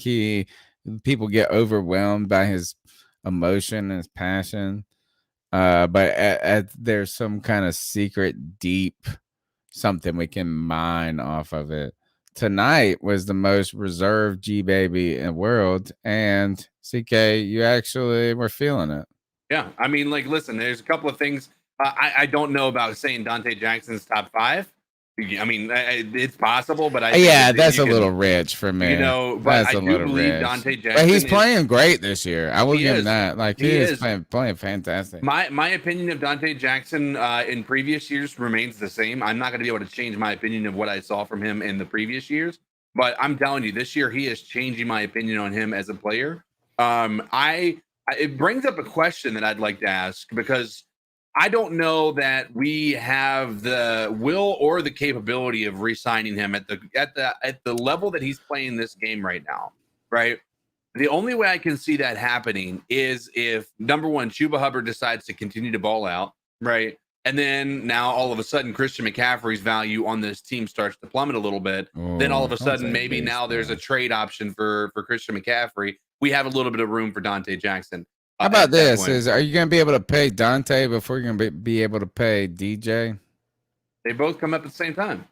Speaker 2: people get overwhelmed by his emotion and his passion. But there's some kind of secret, deep something we can mine off of it. Tonight was the most reserved G Baby in the world, and CK, you actually were feeling it.
Speaker 4: Yeah, I mean, like, listen, there's a couple of things I don't know about saying Dante Jackson's top 5, I mean, it's possible, but I
Speaker 2: Yeah,
Speaker 4: think
Speaker 2: that's
Speaker 4: you
Speaker 2: a
Speaker 4: can,
Speaker 2: little rich for me.
Speaker 4: but
Speaker 2: That's
Speaker 4: I
Speaker 2: a
Speaker 4: do
Speaker 2: little
Speaker 4: believe
Speaker 2: rich.
Speaker 4: Dante Jackson.
Speaker 2: But he's playing great this year. I will
Speaker 4: He
Speaker 2: give him
Speaker 4: is.
Speaker 2: that. Like
Speaker 4: He is
Speaker 2: playing fantastic.
Speaker 4: My opinion of Dante Jackson in previous years remains the same. I'm not going to be able to change my opinion of what I saw from him in the previous years, but I'm telling you, this year he is changing my opinion on him as a player. It brings up a question that I'd like to ask, because I don't know that we have the will or the capability of re-signing him at the level that he's playing this game right now, right? The only way I can see that happening is if, number one, Chuba Hubbard decides to continue to ball out, right? And then now all of a sudden Christian McCaffrey's value on this team starts to plummet a little bit. Then all of a sudden, maybe now there's a trade option for Christian McCaffrey. We have a little bit of room for Dante Jackson.
Speaker 2: How about this? Are you going to be able to pay Dante before you're going to be able to pay DJ?
Speaker 4: They both come up at the same time.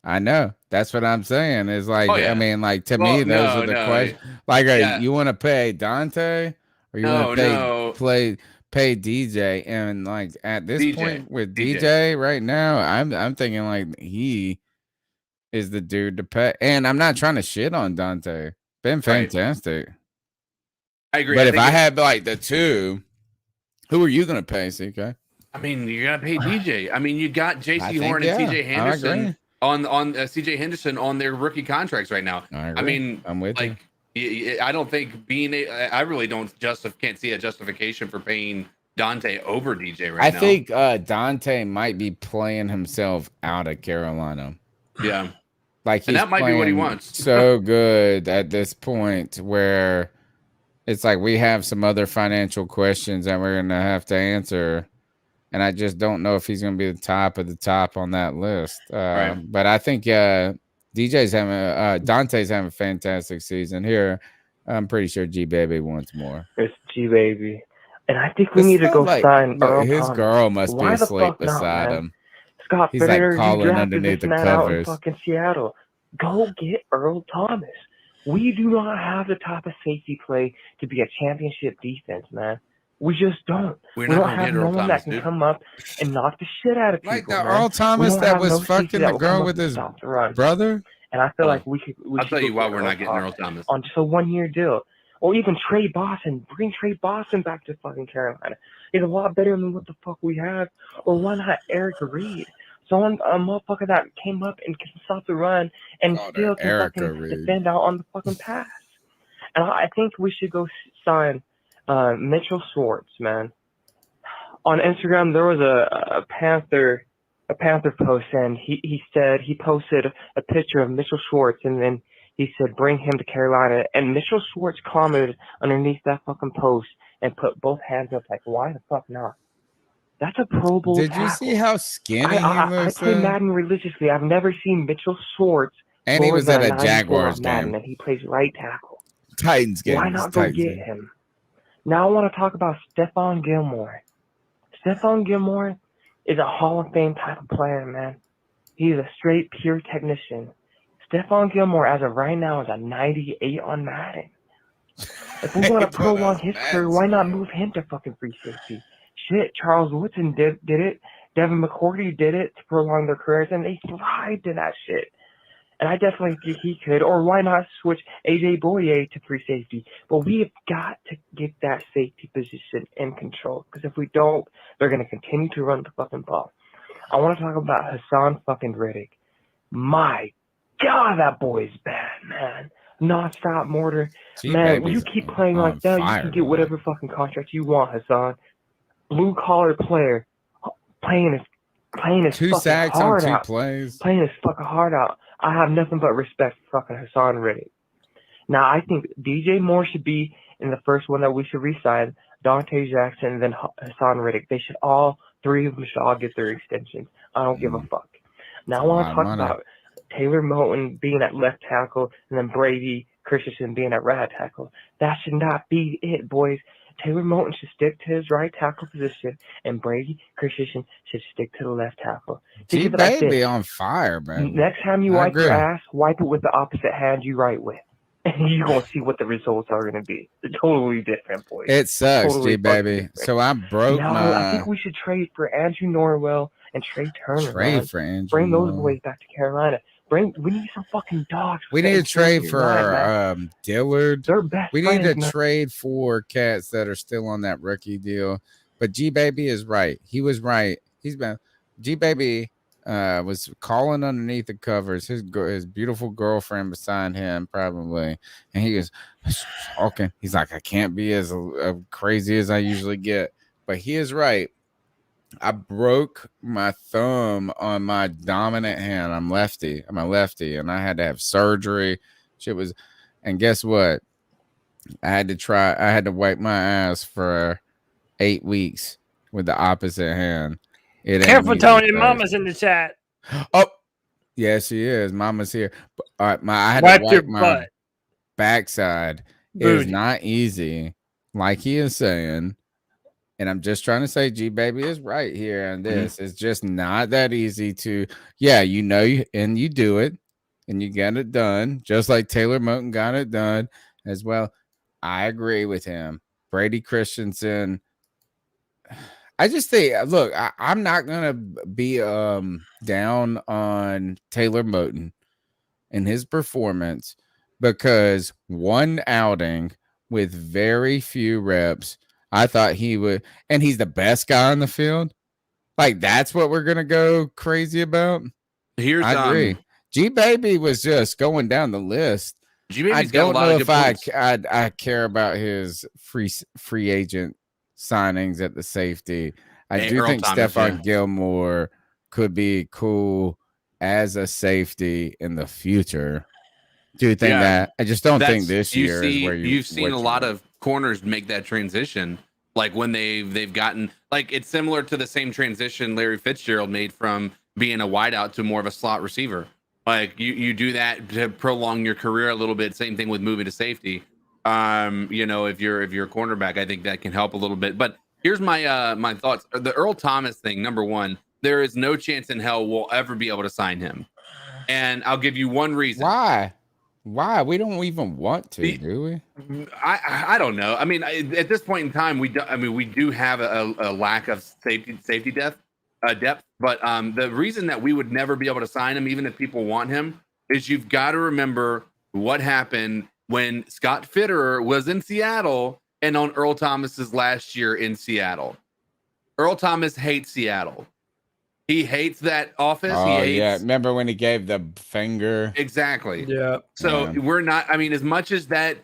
Speaker 2: I know. That's what I'm saying. Is like,
Speaker 4: Oh, yeah.
Speaker 2: I mean, like to me, those are the questions. Like, you want to pay Dante or you want to pay DJ? And like at this point with DJ right now, I'm thinking like he is the dude to pay. And I'm not trying to shit on Dante. Been fantastic.
Speaker 4: I agree.
Speaker 2: But if I had like the two, who are you going to pay, CK?
Speaker 4: I mean, you got to pay DJ. I mean, you got JC Horn and CJ Henderson on CJ Henderson on their rookie contracts right now. I mean,
Speaker 2: I'm with you.
Speaker 4: I don't think I really can't see a justification for paying Dante over DJ right now.
Speaker 2: I think Dante might be playing himself out of Carolina.
Speaker 4: Yeah.
Speaker 2: Like
Speaker 4: and that might be what he wants.
Speaker 2: So good at this point where it's like we have some other financial questions that we're going to have to answer. And I just don't know if he's going to be the top of the top on that list. But I think Dante's having a fantastic season here. I'm pretty sure G Baby wants more.
Speaker 19: It's G Baby, and I think we need to go sign Earl
Speaker 2: his
Speaker 19: Thomas.
Speaker 2: girl must
Speaker 19: Why
Speaker 2: be
Speaker 19: the
Speaker 2: asleep
Speaker 19: fuck not,
Speaker 2: beside
Speaker 19: man?
Speaker 2: him.
Speaker 19: Scott
Speaker 2: He's
Speaker 19: Fitter,
Speaker 2: like calling
Speaker 19: you drafted
Speaker 2: underneath
Speaker 19: this
Speaker 2: the
Speaker 19: man out in
Speaker 2: covers.
Speaker 19: fucking Seattle. Go get Earl Thomas. We do not have the type of safety play to be a championship defense, man. We just don't. We don't have no one that can come up and knock the shit out of people.
Speaker 2: Like the
Speaker 19: man.
Speaker 2: Earl Thomas that was fucking the
Speaker 19: will
Speaker 2: girl
Speaker 19: come
Speaker 2: with
Speaker 19: up
Speaker 2: his
Speaker 19: and stop the run.
Speaker 2: brother.
Speaker 19: And I feel like we should.
Speaker 4: I'll tell you why we're not getting Earl Thomas
Speaker 19: on just a 1-year deal, or even Trey Boston. Bring Trey Boston back to fucking Carolina. He's a lot better than what the fuck we have. Or why not Eric Reed? Someone, a motherfucker that came up and can stop the run and still can fucking defend out on the fucking pass. And I think we should go sign Mitchell Schwartz, man. On Instagram, there was a Panther post, and he said he posted a picture of Mitchell Schwartz, and then he said bring him to Carolina. And Mitchell Schwartz commented underneath that fucking post and put both hands up like, why the fuck not? That's a Pro Bowl
Speaker 2: Did
Speaker 19: tackle.
Speaker 2: you see how skinny he
Speaker 19: I
Speaker 2: looks?
Speaker 19: play Madden religiously. I've never seen Mitchell Schwartz.
Speaker 2: And he was at a Jaguars
Speaker 19: Madden,
Speaker 2: game.
Speaker 19: and he plays right tackle.
Speaker 2: Titans game.
Speaker 19: Why not go get him? Now I want to talk about Stephon Gilmore. Stephon Gilmore is a Hall of Fame type of player, man. He's a straight, pure technician. Stephon Gilmore, as of right now, is a 98 on Madden. If we want to prolong his career, why not move him to fucking free safety? Shit, Charles Woodson did it. Devin McCourty did it to prolong their careers, and they thrived in that shit. And I definitely think he could. Or why not switch A.J. Boye to free safety? But we have got to get that safety position in control. Because if we don't, they're going to continue to run the fucking ball. I want to talk about Hassan fucking Riddick. My God, that boy's bad, man. Non-stop mortar. Man, when you keep playing like that, you can get whatever fucking contract you want, Hassan. Blue-collar player. Playing his
Speaker 2: Two
Speaker 19: fucking
Speaker 2: sacks
Speaker 19: heart
Speaker 2: on two
Speaker 19: out.
Speaker 2: plays.
Speaker 19: Playing his fucking heart out. I have nothing but respect for fucking Hassan Riddick. Now, I think DJ Moore should be in the first one that we should re-sign, Dante Jackson, and then Hassan Riddick. They should three of them should all get their extensions. I don't give a fuck. Now, I want to talk about Taylor Moton being at left tackle and then Brady Christensen being at right tackle. That should not be it, boys. Taylor Moton should stick to his right tackle position, and Brady Christensen should stick to the left tackle.
Speaker 2: G Baby on fire, man.
Speaker 19: Next time you wipe your ass, wipe it with the opposite hand you write with. And you're going to see what the results are going to be. They're totally different, boys.
Speaker 2: It sucks,
Speaker 19: Totally
Speaker 2: G Baby. So I broke
Speaker 19: I think we should trade for Andrew Norwell and Trey Turner,
Speaker 2: Trade
Speaker 19: man.
Speaker 2: for Andrew
Speaker 19: Bring those
Speaker 2: Luck.
Speaker 19: boys back to Carolina. We need some fucking dogs.
Speaker 2: We
Speaker 19: to
Speaker 2: need to
Speaker 19: ensure
Speaker 2: trade
Speaker 19: your
Speaker 2: for
Speaker 19: ride, man.
Speaker 2: Dillard.
Speaker 19: They're best
Speaker 2: We need to
Speaker 19: friends, man.
Speaker 2: trade for cats that are still on that rookie deal. But G Baby is right. He was right. He's been G Baby was calling underneath the covers. His beautiful girlfriend beside him probably, and he was talking. He's like, I can't be as crazy as I usually get, but he is right. I broke my thumb on my dominant hand. I'm a lefty, and I had to have surgery. And guess what? I had to wipe my ass for 8 weeks with the opposite hand. It ain't
Speaker 3: Careful,
Speaker 2: easy,
Speaker 3: Tony.
Speaker 2: guys.
Speaker 3: Mama's in the chat.
Speaker 2: Oh, yeah, she is. Mama's here. All right, I had
Speaker 3: Wipe
Speaker 2: to
Speaker 3: your
Speaker 2: wipe my
Speaker 3: butt.
Speaker 2: backside. It is not easy, like he is saying. And I'm just trying to say, G Baby is right here on this. It's just not that easy to, and you do it, and you get it done, just like Taylor Moton got it done as well. I agree with him. Brady Christensen. I just think, look, I'm not gonna be down on Taylor Moton and his performance because one outing with very few reps. I thought he would, and he's the best guy on the field. Like, that's what we're gonna go crazy about.
Speaker 21: Here's
Speaker 2: I agree. G Baby was just going down the list.
Speaker 21: G Baby's
Speaker 2: I
Speaker 21: got a
Speaker 2: don't
Speaker 21: lot
Speaker 2: know
Speaker 21: of
Speaker 2: if
Speaker 21: good points.
Speaker 2: I care about his free agent signings at the safety. I
Speaker 21: Hey,
Speaker 2: do
Speaker 21: Earl
Speaker 2: think
Speaker 21: Thomas,
Speaker 2: Stephon
Speaker 21: yeah.
Speaker 2: Gilmore could be cool as a safety in the future. Do you think that? I just don't think this year is where
Speaker 21: you've seen a lot of corners make that transition. Like when they've gotten, like, it's similar to the same transition Larry Fitzgerald made from being a wideout to more of a slot receiver. Like you do that to prolong your career a little bit. Same thing with moving to safety. If you're a cornerback, I think that can help a little bit. But here's my my thoughts. The Earl Thomas thing, number one, there is no chance in hell we'll ever be able to sign him. And I'll give you one reason.
Speaker 2: Why? We don't even want to, do we?
Speaker 21: I don't know. I mean, at this point in time, we do have a lack of safety depth. But the reason that we would never be able to sign him, even if people want him, is you've got to remember what happened when Scott Fitterer was in Seattle and on Earl Thomas's last year in Seattle. Earl Thomas hates Seattle. He hates that office.
Speaker 2: Oh, yeah. Remember when he gave the finger?
Speaker 21: Exactly.
Speaker 3: Yeah.
Speaker 21: So we're not, I mean, as much as that,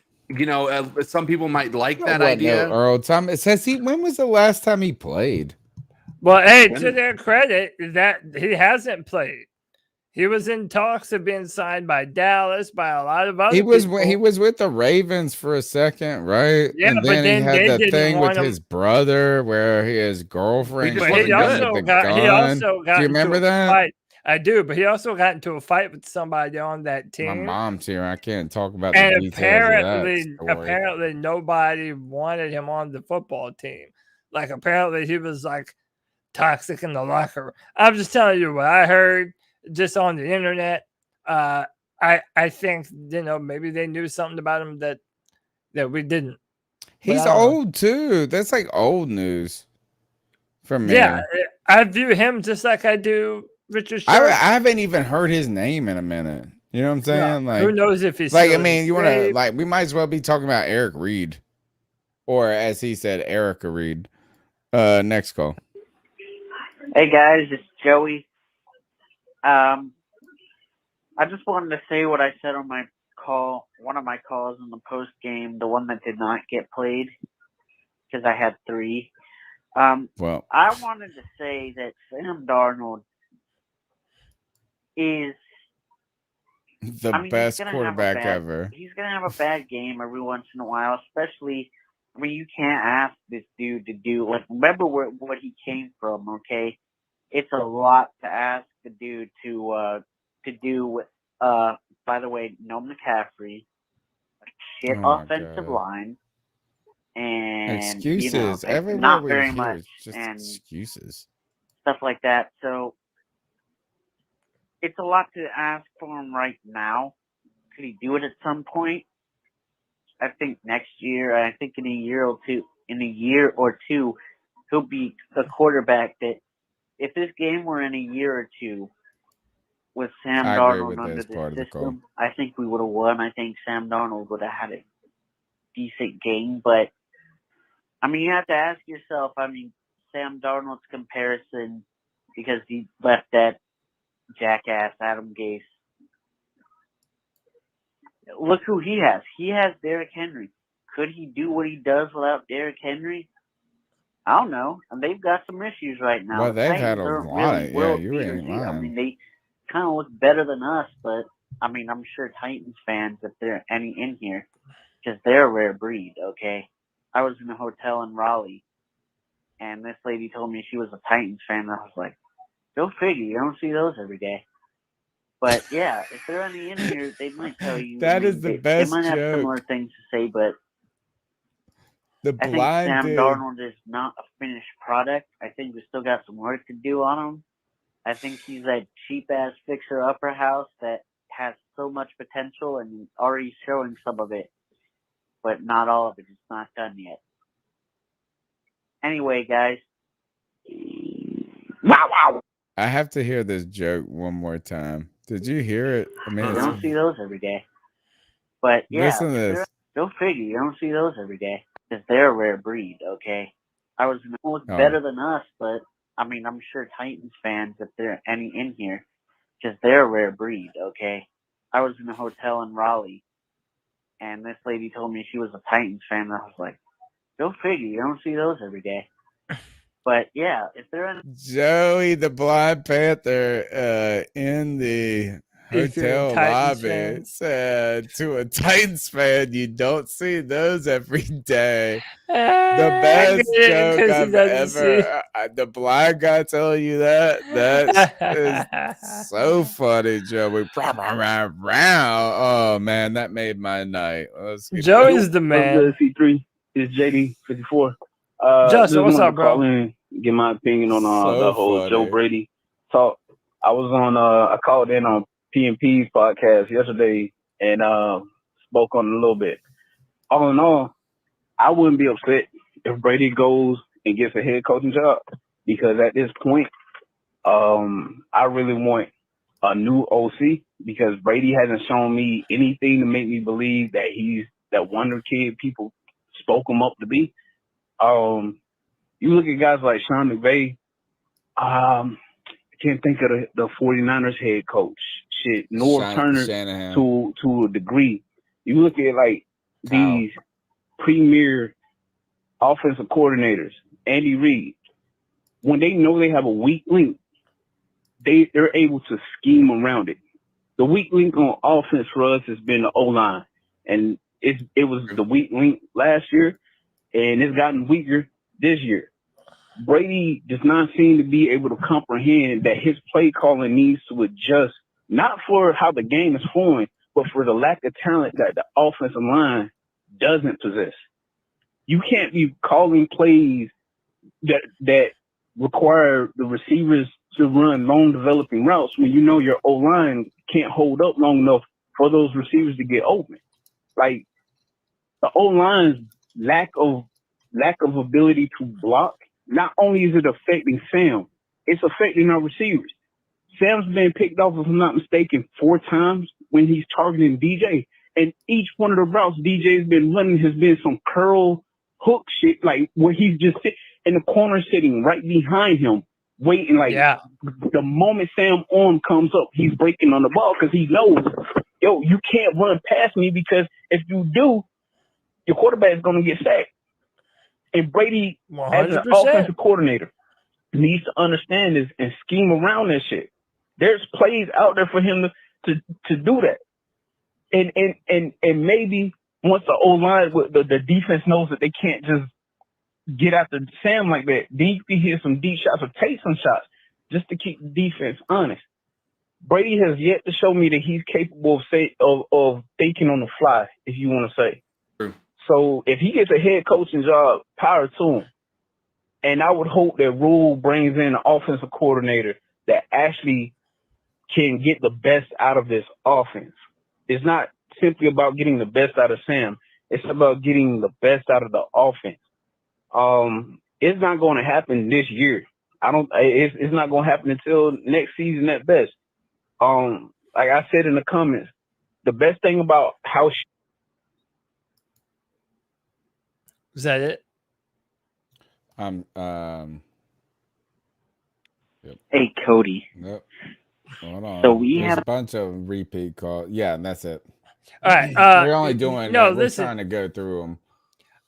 Speaker 21: some people might like that
Speaker 2: What,
Speaker 21: idea.
Speaker 2: no, Earl Thomas. When was the last time he played?
Speaker 3: Well, hey, to their credit, that he hasn't played. He was in talks of being signed by Dallas, by a lot of other
Speaker 2: He was
Speaker 3: people.
Speaker 2: with the Ravens for a second, right?
Speaker 3: Yeah,
Speaker 2: and
Speaker 3: but
Speaker 2: then he
Speaker 3: then
Speaker 2: had
Speaker 3: they
Speaker 2: that
Speaker 3: didn't
Speaker 2: thing with
Speaker 3: want him.
Speaker 2: his brother where his girlfriend.
Speaker 3: But he also got
Speaker 2: Do you remember
Speaker 3: into a
Speaker 2: that?
Speaker 3: fight. I do, but he also got into a fight with somebody on that team.
Speaker 2: My mom's here. I can't talk about
Speaker 3: And
Speaker 2: the details of that story.
Speaker 3: apparently nobody wanted him on the football team. Like, apparently he was like toxic in the locker room. I'm just telling you what I heard just on the internet. I think, maybe they knew something about him that we didn't.
Speaker 2: He's old too. That's like old news for me.
Speaker 3: Yeah, I view him just like I do Richard
Speaker 2: I
Speaker 3: Sherman.
Speaker 2: haven't even heard his name in a minute. You know what I'm saying?
Speaker 3: Yeah,
Speaker 2: Like,
Speaker 3: who knows if he's
Speaker 2: like?
Speaker 3: still
Speaker 2: I mean, you want to
Speaker 3: enslaved?
Speaker 2: like? We might as well be talking about Eric Reed, or as he said, Erica Reed. Next call.
Speaker 22: Hey guys, it's Joey. I just wanted to say what I said on my call, one of my calls in the post game, the one that did not get played, because I had 3.
Speaker 2: Well,
Speaker 22: I wanted to say that Sam Darnold is
Speaker 2: the
Speaker 22: he's
Speaker 2: best
Speaker 22: gonna
Speaker 2: quarterback
Speaker 22: have a bad,
Speaker 2: ever.
Speaker 22: He's gonna have a bad game every once in a while, especially. I mean, you can't ask this dude to do remember what he came from. Okay, it's a lot to ask the dude to do with. By the way, no McCaffrey, a shit
Speaker 2: Oh my
Speaker 22: offensive
Speaker 2: God.
Speaker 22: line, and
Speaker 2: Excuses. Everywhere
Speaker 22: not
Speaker 2: we
Speaker 22: very
Speaker 2: hear
Speaker 22: much,
Speaker 2: is just
Speaker 22: and
Speaker 2: excuses.
Speaker 22: stuff like that. So it's a lot to ask for him right now. Could he do it at some point? I think next year. I think in a year or two, he'll be a quarterback that if this game were in a year or two with Sam
Speaker 2: I agree
Speaker 22: Darnold
Speaker 2: with that
Speaker 22: under
Speaker 2: as
Speaker 22: the
Speaker 2: part of the call.
Speaker 22: system, I think we would have won. I think Sam Darnold would have had a decent game, but I mean, you have to ask yourself. I mean, Sam Darnold's comparison because he left that jackass Adam Gase. Look who he has. He has Derrick Henry. Could he do what he does without Derrick Henry? I don't know. And they've got some issues right now.
Speaker 2: Well,
Speaker 22: The
Speaker 2: they've had
Speaker 22: Titans
Speaker 2: a
Speaker 22: aren't
Speaker 2: lot
Speaker 22: really
Speaker 2: of,
Speaker 22: world
Speaker 2: you
Speaker 22: beaters
Speaker 2: ain't
Speaker 22: here. I
Speaker 2: lying.
Speaker 22: mean, they kind of look better than us, but I mean, I'm sure Titans fans, if there are any in here, because they're a rare breed, okay? I was in a hotel in Raleigh, and this lady told me she was a Titans fan, and I was like, go figure. You don't see those every day. But yeah, if there are any in here, they might tell you.
Speaker 2: That is the
Speaker 22: they
Speaker 2: best
Speaker 22: might have
Speaker 2: joke.
Speaker 22: similar things to say, but
Speaker 2: The
Speaker 22: I think
Speaker 2: blind
Speaker 22: Sam
Speaker 2: dude.
Speaker 22: Darnold is not a finished product. I think we still got some work to do on him. I think he's that cheap-ass fixer-upper house that has so much potential and already showing some of it, but not all of it. It's not done yet. Anyway, guys. Wow.
Speaker 2: I have to hear this joke one more time. Did you hear it? I mean,
Speaker 22: You
Speaker 2: it's,
Speaker 22: don't see those every day. But yeah,
Speaker 2: listen to this.
Speaker 22: go figure. You don't see those every day. Because they're a rare breed, okay? I was
Speaker 2: Oh.
Speaker 22: better than us, but I mean, I'm sure Titans fans, if there are any in here, because they're a rare breed, okay? I was in a hotel in Raleigh, and this lady told me she was a Titans fan, and I was like, go figure. You don't see those every day. But yeah, if there are any.
Speaker 2: Joey the Blind Panther in the
Speaker 3: If you're a
Speaker 2: hotel
Speaker 3: Titans
Speaker 2: lobby
Speaker 3: fan.
Speaker 2: said to a Titans fan, you don't see those every day. The
Speaker 3: I
Speaker 2: best
Speaker 3: get it,
Speaker 2: joke
Speaker 3: 'cause he
Speaker 2: I've
Speaker 3: doesn't see.
Speaker 2: ever. The blind guy telling you that. That is so funny, Joey. Oh man, that made my night. Let's get
Speaker 3: Joey's the
Speaker 1: What's
Speaker 3: man.
Speaker 1: good, C3? It's JD54.
Speaker 3: Justin,
Speaker 1: Just
Speaker 3: what's
Speaker 1: wanted
Speaker 3: up,
Speaker 1: to
Speaker 3: bro?
Speaker 1: call in and get my opinion on
Speaker 2: So
Speaker 1: the whole Joe
Speaker 2: funny.
Speaker 1: Brady talk. I was on I called in on P&P's podcast yesterday and spoke on it a little bit. All in all, I wouldn't be upset if Brady goes and gets a head coaching job because at this point, I really want a new OC because Brady hasn't shown me anything to make me believe that he's that wonder kid people spoke him up to be. You look at guys like Sean McVay. I can't think of the 49ers head coach. Shit, North Turner
Speaker 2: Shanahan.
Speaker 1: to a degree. You look at like these premier offensive coordinators, Andy Reid. When they know they have a weak link, they're able to scheme around it. The weak link on offense for us has been the O-line, and it was the weak link last year, and it's gotten weaker this year. Brady does not seem to be able to comprehend that his play calling needs to adjust, not for how the game is flowing, but for the lack of talent that the offensive line doesn't possess. You can't be calling plays that require the receivers to run long developing routes when you know your O-line can't hold up long enough for those receivers to get open. Like the O-line's lack of ability to block, not only is it affecting Sam, it's affecting our receivers. Sam's been picked off, if I'm not mistaken, 4 times when he's targeting DJ. And each one of the routes DJ's been running has been some curl hook shit, like where he's just in the corner sitting right behind him, waiting. Like the moment Sam arm comes up, he's breaking on the ball because he knows, yo, you can't run past me because if you do, your quarterback is going to get sacked. And Brady, as an
Speaker 3: 100%.
Speaker 1: offensive coordinator, needs to understand this and scheme around that shit. There's plays out there for him to do that. And maybe once the O-line, the defense knows that they can't just get after Sam like that, then you can hear some deep shots or take some shots just to keep the defense honest. Brady has yet to show me that he's capable of thinking on the fly, if you want to say.
Speaker 21: True.
Speaker 1: So if he gets a head coaching job, power to him. And I would hope that Rule brings in an offensive coordinator that actually can get the best out of this offense. It's not simply about getting the best out of Sam. It's about getting the best out of the offense. It's not going to happen this year. It's not gonna happen until next season at best. Like I said in the comments, the best thing about how
Speaker 3: Is that it?
Speaker 2: Yep.
Speaker 22: Hey, Cody.
Speaker 2: Yep. Hold on.
Speaker 22: So we
Speaker 2: There's
Speaker 22: have
Speaker 2: a bunch of repeat calls. Yeah, and that's it.
Speaker 3: All right.
Speaker 2: We're only doing.
Speaker 3: No,
Speaker 2: We're
Speaker 3: listen.
Speaker 2: trying to go through them.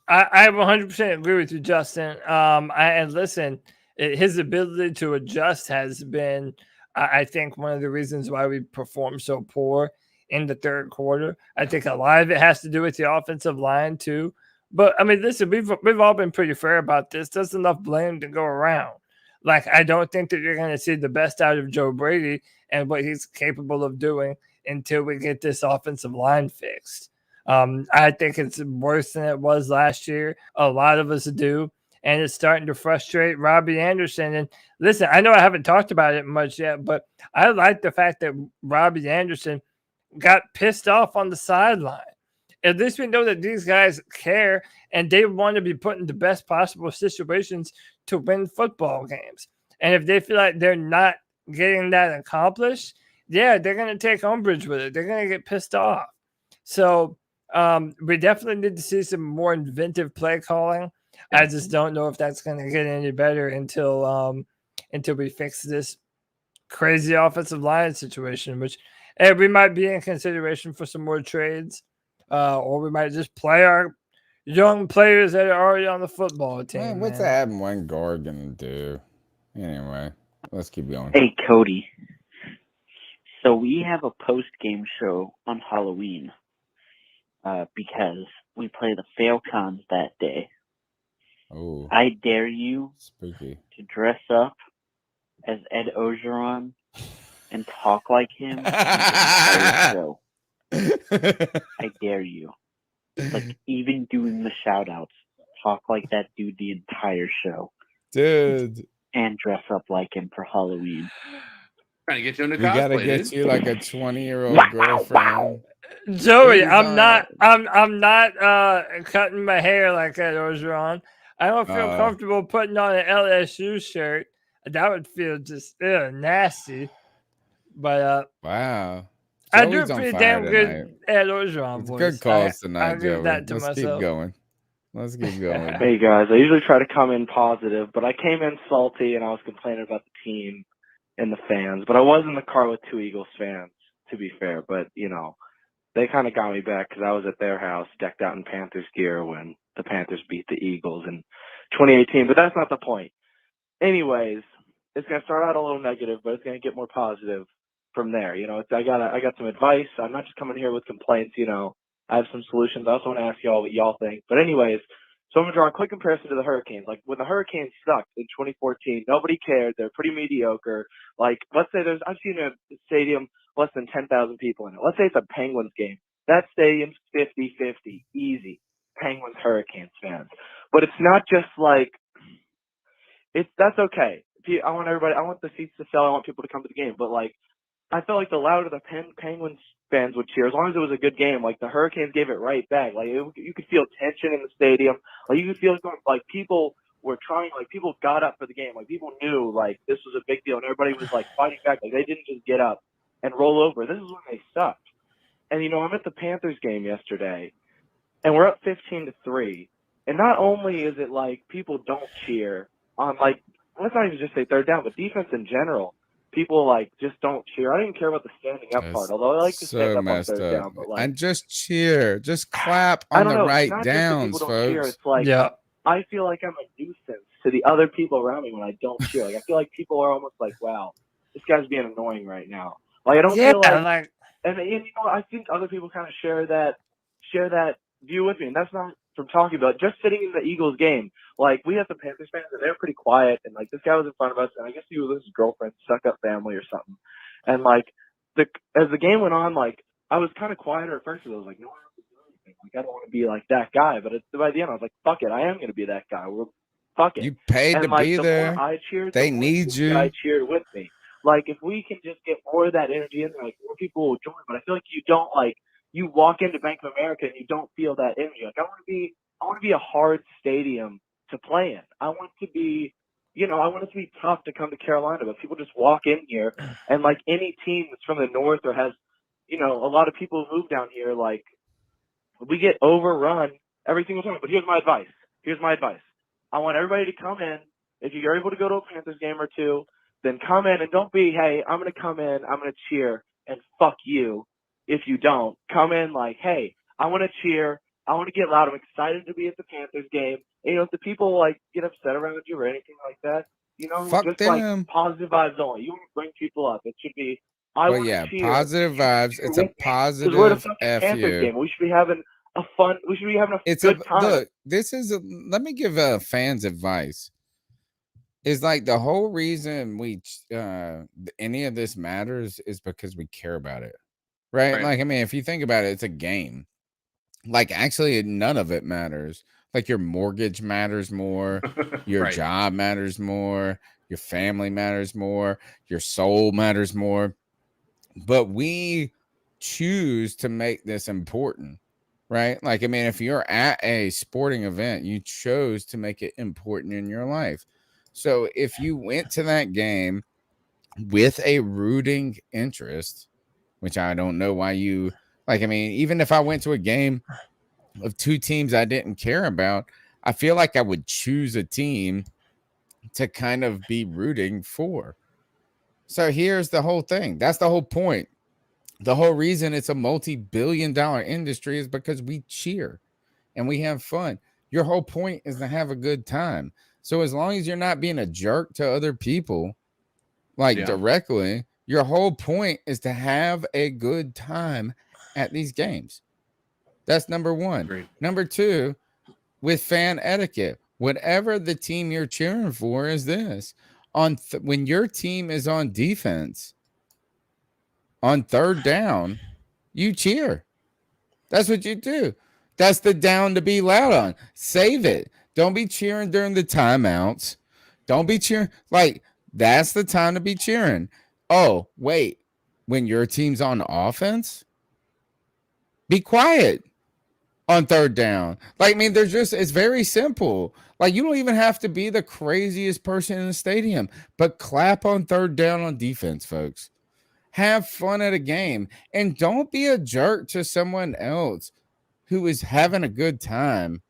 Speaker 3: I 100% agree with you, Justin. And listen, his ability to adjust has been, I think, one of the reasons why we performed so poor in the third quarter. I think a lot of it has to do with the offensive line too. But I mean, listen, we've all been pretty fair about this. There's enough blame to go around. Like, I don't think that you're going to see the best out of Joe Brady and what he's capable of doing until we get this offensive line fixed. I think it's worse than it was last year. A lot of us do. And it's starting to frustrate Robby Anderson. And listen, I know I haven't talked about it much yet, but I like the fact that Robby Anderson got pissed off on the sideline. At least we know that these guys care and they want to be put in the best possible situations to win football games. And if they feel like they're not getting that accomplished, yeah, they're going to take umbrage with it. They're going to get pissed off. So we definitely need to see some more inventive play calling. I just don't know if that's going to get any better until we fix this crazy offensive line situation, which we might be in consideration for some more trades, or we might just play our young players that are already on the football team.
Speaker 2: Man, what's having one guard gonna do? Anyway, let's keep going.
Speaker 22: Hey, Cody. So we have a post-game show on Halloween because we play the Falcons that day.
Speaker 2: Oh,
Speaker 22: I dare you
Speaker 2: spooky.
Speaker 22: to dress up as Ed Ogeron and talk like him the entire show. I dare you. Like, even doing the shout-outs, talk like that dude the entire show.
Speaker 2: Dude.
Speaker 22: And dress up like him for Halloween.
Speaker 21: Trying to get you into
Speaker 2: We gotta
Speaker 21: cosplay,
Speaker 2: get
Speaker 21: dude.
Speaker 2: you like a 20-year-old girlfriend.
Speaker 3: Joey,
Speaker 2: Please,
Speaker 3: I'm not cutting my hair like Ed Ogeron. I don't feel comfortable putting on an LSU shirt. That would feel just nasty. But
Speaker 2: wow.
Speaker 3: I do
Speaker 2: Joey's
Speaker 3: a
Speaker 2: on
Speaker 3: pretty
Speaker 2: fire
Speaker 3: damn
Speaker 2: tonight.
Speaker 3: good Ed Ogeron
Speaker 2: It's
Speaker 3: voice.
Speaker 2: good calls tonight,
Speaker 3: I'll give
Speaker 2: Joey.
Speaker 3: that to
Speaker 2: Let's
Speaker 3: myself.
Speaker 2: keep going. Let's keep going.
Speaker 11: Hey guys, I usually try to come in positive, but I came in salty and I was complaining about the team and the fans. But I was in the car with two Eagles fans, to be fair. But, you know, they kind of got me back because I was at their house decked out in Panthers gear when the Panthers beat the Eagles in 2018. But that's not the point. Anyways, it's going to start out a little negative, but it's going to get more positive from there. You know, I got some advice. I'm not just coming here with complaints, you know. I have some solutions. I also want to ask y'all what y'all think. But anyways, so I'm going to draw a quick comparison to the Hurricanes. Like, when the Hurricanes sucked in 2014, nobody cared. They're pretty mediocre. Like, let's say I've seen a stadium less than 10,000 people in it. Let's say it's a Penguins game. That stadium's 50-50. Easy. Penguins, Hurricanes fans. But it's not just like, that's okay. I want the seats to sell. I want people to come to the game. But, like, I felt like the louder the Penguins fans would cheer, as long as it was a good game, like the Hurricanes gave it right back. Like you could feel tension in the stadium. Like you could feel like people were trying, like people got up for the game. Like people knew like this was a big deal, and everybody was like fighting back. Like they didn't just get up and roll over. This is when they sucked. And you know, I'm at the Panthers game yesterday, and we're up 15-3. And not only is it like people don't cheer on like, let's not even just say third down, but defense in general. People like just don't cheer. I don't even care about the standing up part, although I like to stand up on third down. But like,
Speaker 2: and just cheer, just clap
Speaker 11: I
Speaker 2: on
Speaker 11: don't
Speaker 2: the
Speaker 11: know.
Speaker 2: right
Speaker 11: It's not
Speaker 2: downs,
Speaker 11: just that people don't cheer.
Speaker 2: folks.
Speaker 11: It's like I feel like I'm a nuisance to the other people around me when I don't cheer. Like I feel like people are almost like, "Wow, this guy's being annoying right now." Like I don't feel like, and you know, I think other people kind of share that view with me, and that's not from talking about just sitting in the Eagles game. Like we had some Panthers fans, and they're pretty quiet. And like this guy was in front of us, and I guess he was with his girlfriend, stuck up family or something. And like as the game went on, like I was kind of quieter at first. I was like, no, like I don't want to be like that guy. But by the end, I was like, fuck it, I am going to be that guy. Fuck it.
Speaker 2: You paid
Speaker 11: and
Speaker 2: to
Speaker 11: like,
Speaker 2: be
Speaker 11: the
Speaker 2: there.
Speaker 11: More I cheered,
Speaker 2: they
Speaker 11: the more
Speaker 2: need you.
Speaker 11: I cheered with me. Like if we can just get more of that energy in there, like more people will join. But I feel like you don't like. You walk into Bank of America and you don't feel that energy. Like I want to be a hard stadium to play in. I want to be
Speaker 6: you know, I want it to be tough to come to Carolina, but people just walk in here, and like any team that's from the north or has, you know, a lot of people who move down here, like we get overrun every single time. But here's my advice. I want everybody to come in. If you're able to go to a Panthers game or two, then come in and don't be, hey, I'm going to come in, I'm going to cheer, and fuck you if you don't. Come in like, hey, I want to cheer, I want to get loud, I'm excited to be at the Panthers game. And, you know, if the people like get upset around you or anything like that, you know,
Speaker 2: Fuck
Speaker 6: just
Speaker 2: them.
Speaker 6: like positive vibes only. You bring people up. It should be, I
Speaker 2: Well,
Speaker 6: want
Speaker 2: yeah,
Speaker 6: to cheer.
Speaker 2: positive vibes. It's a
Speaker 6: Because we're at a
Speaker 2: positive
Speaker 6: fucking Panthers
Speaker 2: FU.
Speaker 6: game. We should be having a fun. We should be having a
Speaker 2: It's
Speaker 6: good time.
Speaker 2: look. This is let me give fans advice. Is like the whole reason we any of this matters is because we care about it, right? Like, I mean, if you think about it, it's a game. Like, actually, none of it matters. Like, your mortgage matters more, your job matters more, your family matters more, your soul matters more. But we choose to make this important, right? Like, I mean, if you're at a sporting event, you chose to make it important in your life. So if you went to that game with a rooting interest, which I don't know why you like, I mean, even if I went to a game of two teams I didn't care about, I feel like I would choose a team to kind of be rooting for. So here's the whole thing. That's the whole point. The whole reason it's a multi-billion-dollar industry is because we cheer and we have fun. Your whole point is to have a good time. So as long as you're not being a jerk to other people, like directly, your whole point is to have a good time at these games. That's number one.
Speaker 21: Great.
Speaker 2: Number two, with fan etiquette, whatever the team you're cheering for is this. When your team is on defense, on third down, you cheer. That's what you do. That's the down to be loud on. Save it. Don't be cheering during the timeouts. Don't be cheering. Like, that's the time to be cheering. Oh, wait. When your team's on offense, be quiet on third down. Like, I mean, it's very simple. Like, you don't even have to be the craziest person in the stadium, but clap on third down on defense, folks. Have fun at a game, and don't be a jerk to someone else who is having a good time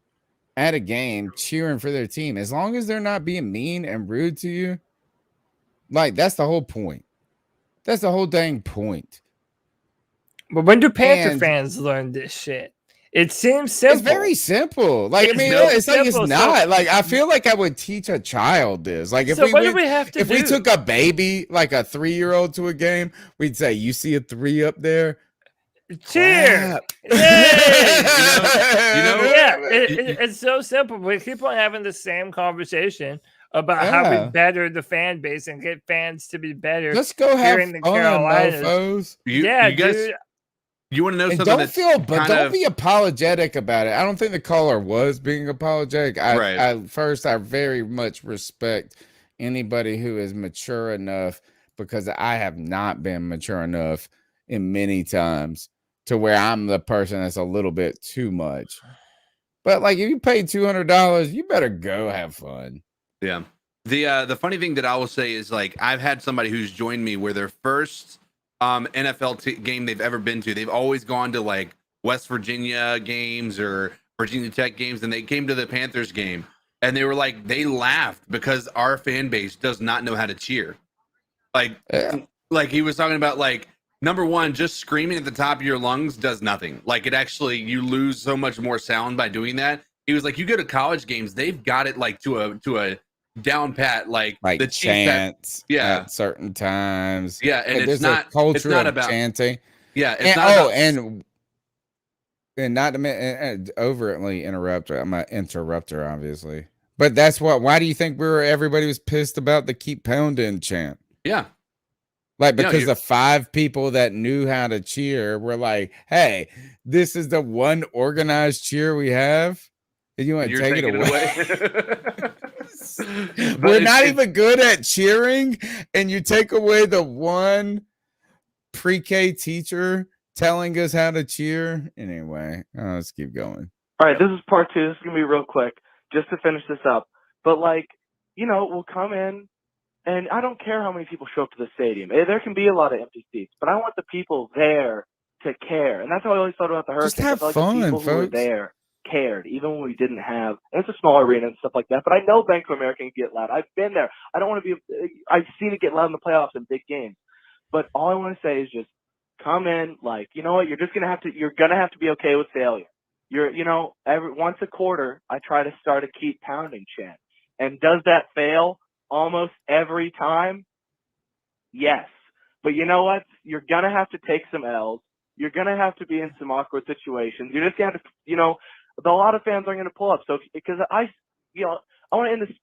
Speaker 2: at a game cheering for their team. As long as they're not being mean and rude to you, like, that's the whole point. That's the whole dang point.
Speaker 3: But when do Panther fans learn this shit? It seems simple.
Speaker 2: It's very simple. Like, I mean, it's like it's not. Like, I feel like I would teach a child this. Like, if
Speaker 3: So
Speaker 2: we
Speaker 3: what do we have to
Speaker 2: if
Speaker 3: do?
Speaker 2: we took a baby, like a 3-year-old, to a game, we'd say, "You see a 3 up there?
Speaker 3: Cheer!" Yeah, it's so simple. We keep on having the same conversation about how we better the fan base and get fans to be better.
Speaker 2: Let's go have
Speaker 3: here in the
Speaker 2: fun,
Speaker 3: Carolinas.
Speaker 2: mofos.
Speaker 21: You guys,
Speaker 3: dude.
Speaker 21: you want to know
Speaker 2: And
Speaker 21: something?
Speaker 2: don't be apologetic about it. I don't think the caller was being apologetic. I very much respect anybody who is mature enough, because I have not been mature enough in many times to where I'm the person that's a little bit too much. But like, if you paid $200, you better go have fun.
Speaker 21: Yeah. The funny thing that I will say is, like, I've had somebody who's joined me where their first NFL game they've ever been to, they've always gone to like West Virginia games or Virginia Tech games, and they came to the Panthers game and they were like, they laughed because our fan base does not know how to cheer. Like he was talking about, like, number one, just screaming at the top of your lungs does nothing. Like, it actually, you lose so much more sound by doing that. He was like, you go to college games, they've got it like to a down pat, like the
Speaker 2: chants at certain times.
Speaker 21: Yeah, and
Speaker 2: Like,
Speaker 21: it's
Speaker 2: there's a
Speaker 21: not
Speaker 2: culture
Speaker 21: of
Speaker 2: of chanting.
Speaker 21: Yeah, it's
Speaker 2: and,
Speaker 21: not about,
Speaker 2: and not to overtly interrupt. I'm an interrupter, obviously, but that's why do you think everybody was pissed about the "Keep Pounding" chant?
Speaker 21: Yeah,
Speaker 2: like, because the 5 people that knew how to cheer were like, "Hey, this is the one organized cheer we have, and you want to take it away?" We're not even good at cheering, and you take away the one pre-K teacher telling us how to cheer. Anyway, let's keep going.
Speaker 6: All right, this is part 2. This is gonna be real quick, just to finish this up. But like, will come in, and I don't care how many people show up to the stadium. There can be a lot of empty seats, but I want the people there to care. And that's what I always thought about the
Speaker 2: Just
Speaker 6: Hurricanes. I
Speaker 2: have
Speaker 6: feel like
Speaker 2: fun,
Speaker 6: the people who were
Speaker 2: folks.
Speaker 6: there cared, even when we didn't have, and it's a small arena and stuff like that, but I know Bank of America can get loud. I've been there. I don't want to be, I've seen it get loud in the playoffs and big games. But all I want to say is just come in, like, you know what, you're going to have to be okay with failure. Once a quarter, I try to start a keep pounding chant. And does that fail almost every time? Yes. But you know what? You're going to have to take some L's. You're going to have to be in some awkward situations. You're just going to have to, a lot of fans aren't going to pull up. So, because I want to end this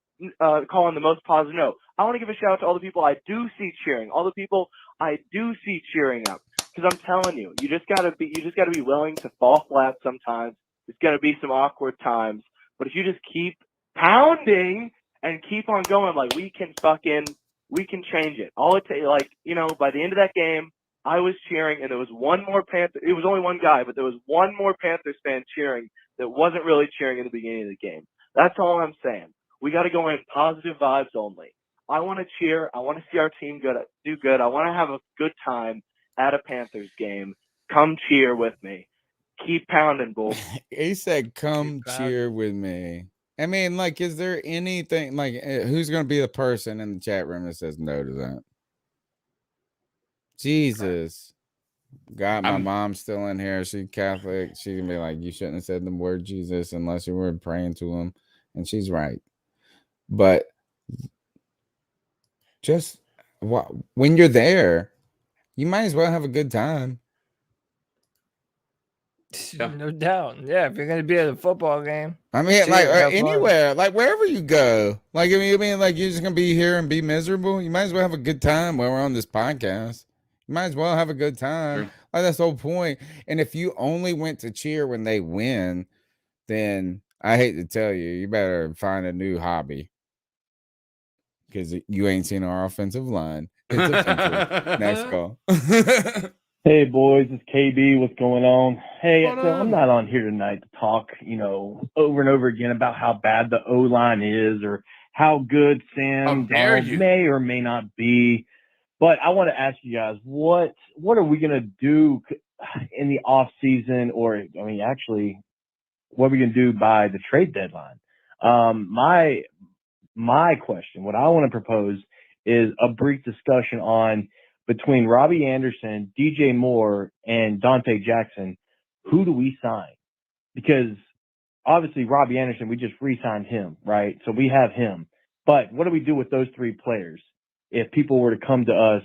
Speaker 6: call on the most positive note. I want to give a shout out to all the people I do see cheering, all the people I do see cheering up. Because I'm telling you, you just got to be willing to fall flat sometimes. There's going to be some awkward times. But if you just keep pounding and keep on going, like, we can change it. All it takes, by the end of that game, I was cheering, and there was one more Panther. It was only one guy, but there was one more Panthers fan cheering that wasn't really cheering in the beginning of the game. That's all I'm saying. We got to go in positive vibes only. I want to cheer. I want to see our team do good. I want to have a good time at a Panthers game. Come cheer with me. Keep pounding, bull.
Speaker 2: He said, "Come cheer with me." I mean, like, is there anything who's going to be the person in the chat room that says no to that? Jesus. God, my mom's still in here. She's Catholic. She can be like, you shouldn't have said the word Jesus unless you were praying to him. And she's right. But just when you're there, you might as well have a good time.
Speaker 3: No doubt. Yeah, if you're going to be at a football game.
Speaker 2: I mean,
Speaker 3: have
Speaker 2: anywhere, wherever you go. Like, I mean, you're just going to be here and be miserable. You might as well have a good time while we're on this podcast. You might as well have a good time.
Speaker 21: True.
Speaker 2: Like, that's the whole point. And if you only went to cheer when they win, then I hate to tell you, you better find a new hobby. Because you ain't seen our offensive line. It's offensive. Next call.
Speaker 7: Hey boys, it's KB. What's going on? Hey, so I'm not on here tonight to talk, over and over again about how bad the O line is or how good Sam Darnold may or may not be. But I want to ask you guys, what are we gonna do in the off season, or actually, what are we gonna do by the trade deadline? My question, what I want to propose, is a brief discussion on between Robby Anderson, DJ Moore, and Dante Jackson, who do we sign? Because obviously Robby Anderson, we just re-signed him, right? So we have him. But what do we do with those three players if people were to come to us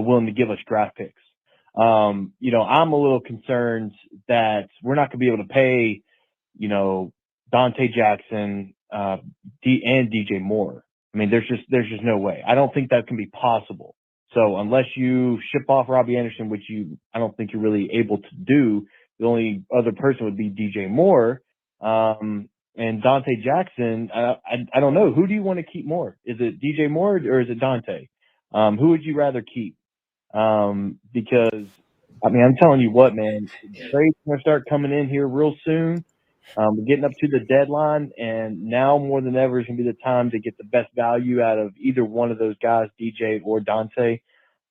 Speaker 7: willing to give us draft picks? I'm a little concerned that we're not going to be able to pay, Dante Jackson and DJ Moore. I mean, there's just no way. I don't think that can be possible. So unless you ship off Robby Anderson, which I don't think you're really able to do, the only other person would be DJ Moore. And Dante Jackson, I don't know. Who do you want to keep more? Is it DJ Moore or is it Dante? Who would you rather keep? Because, I'm telling you what, man, trade's going to start coming in here real soon. We're getting up to the deadline, and now more than ever is going to be the time to get the best value out of either one of those guys, DJ or Dante.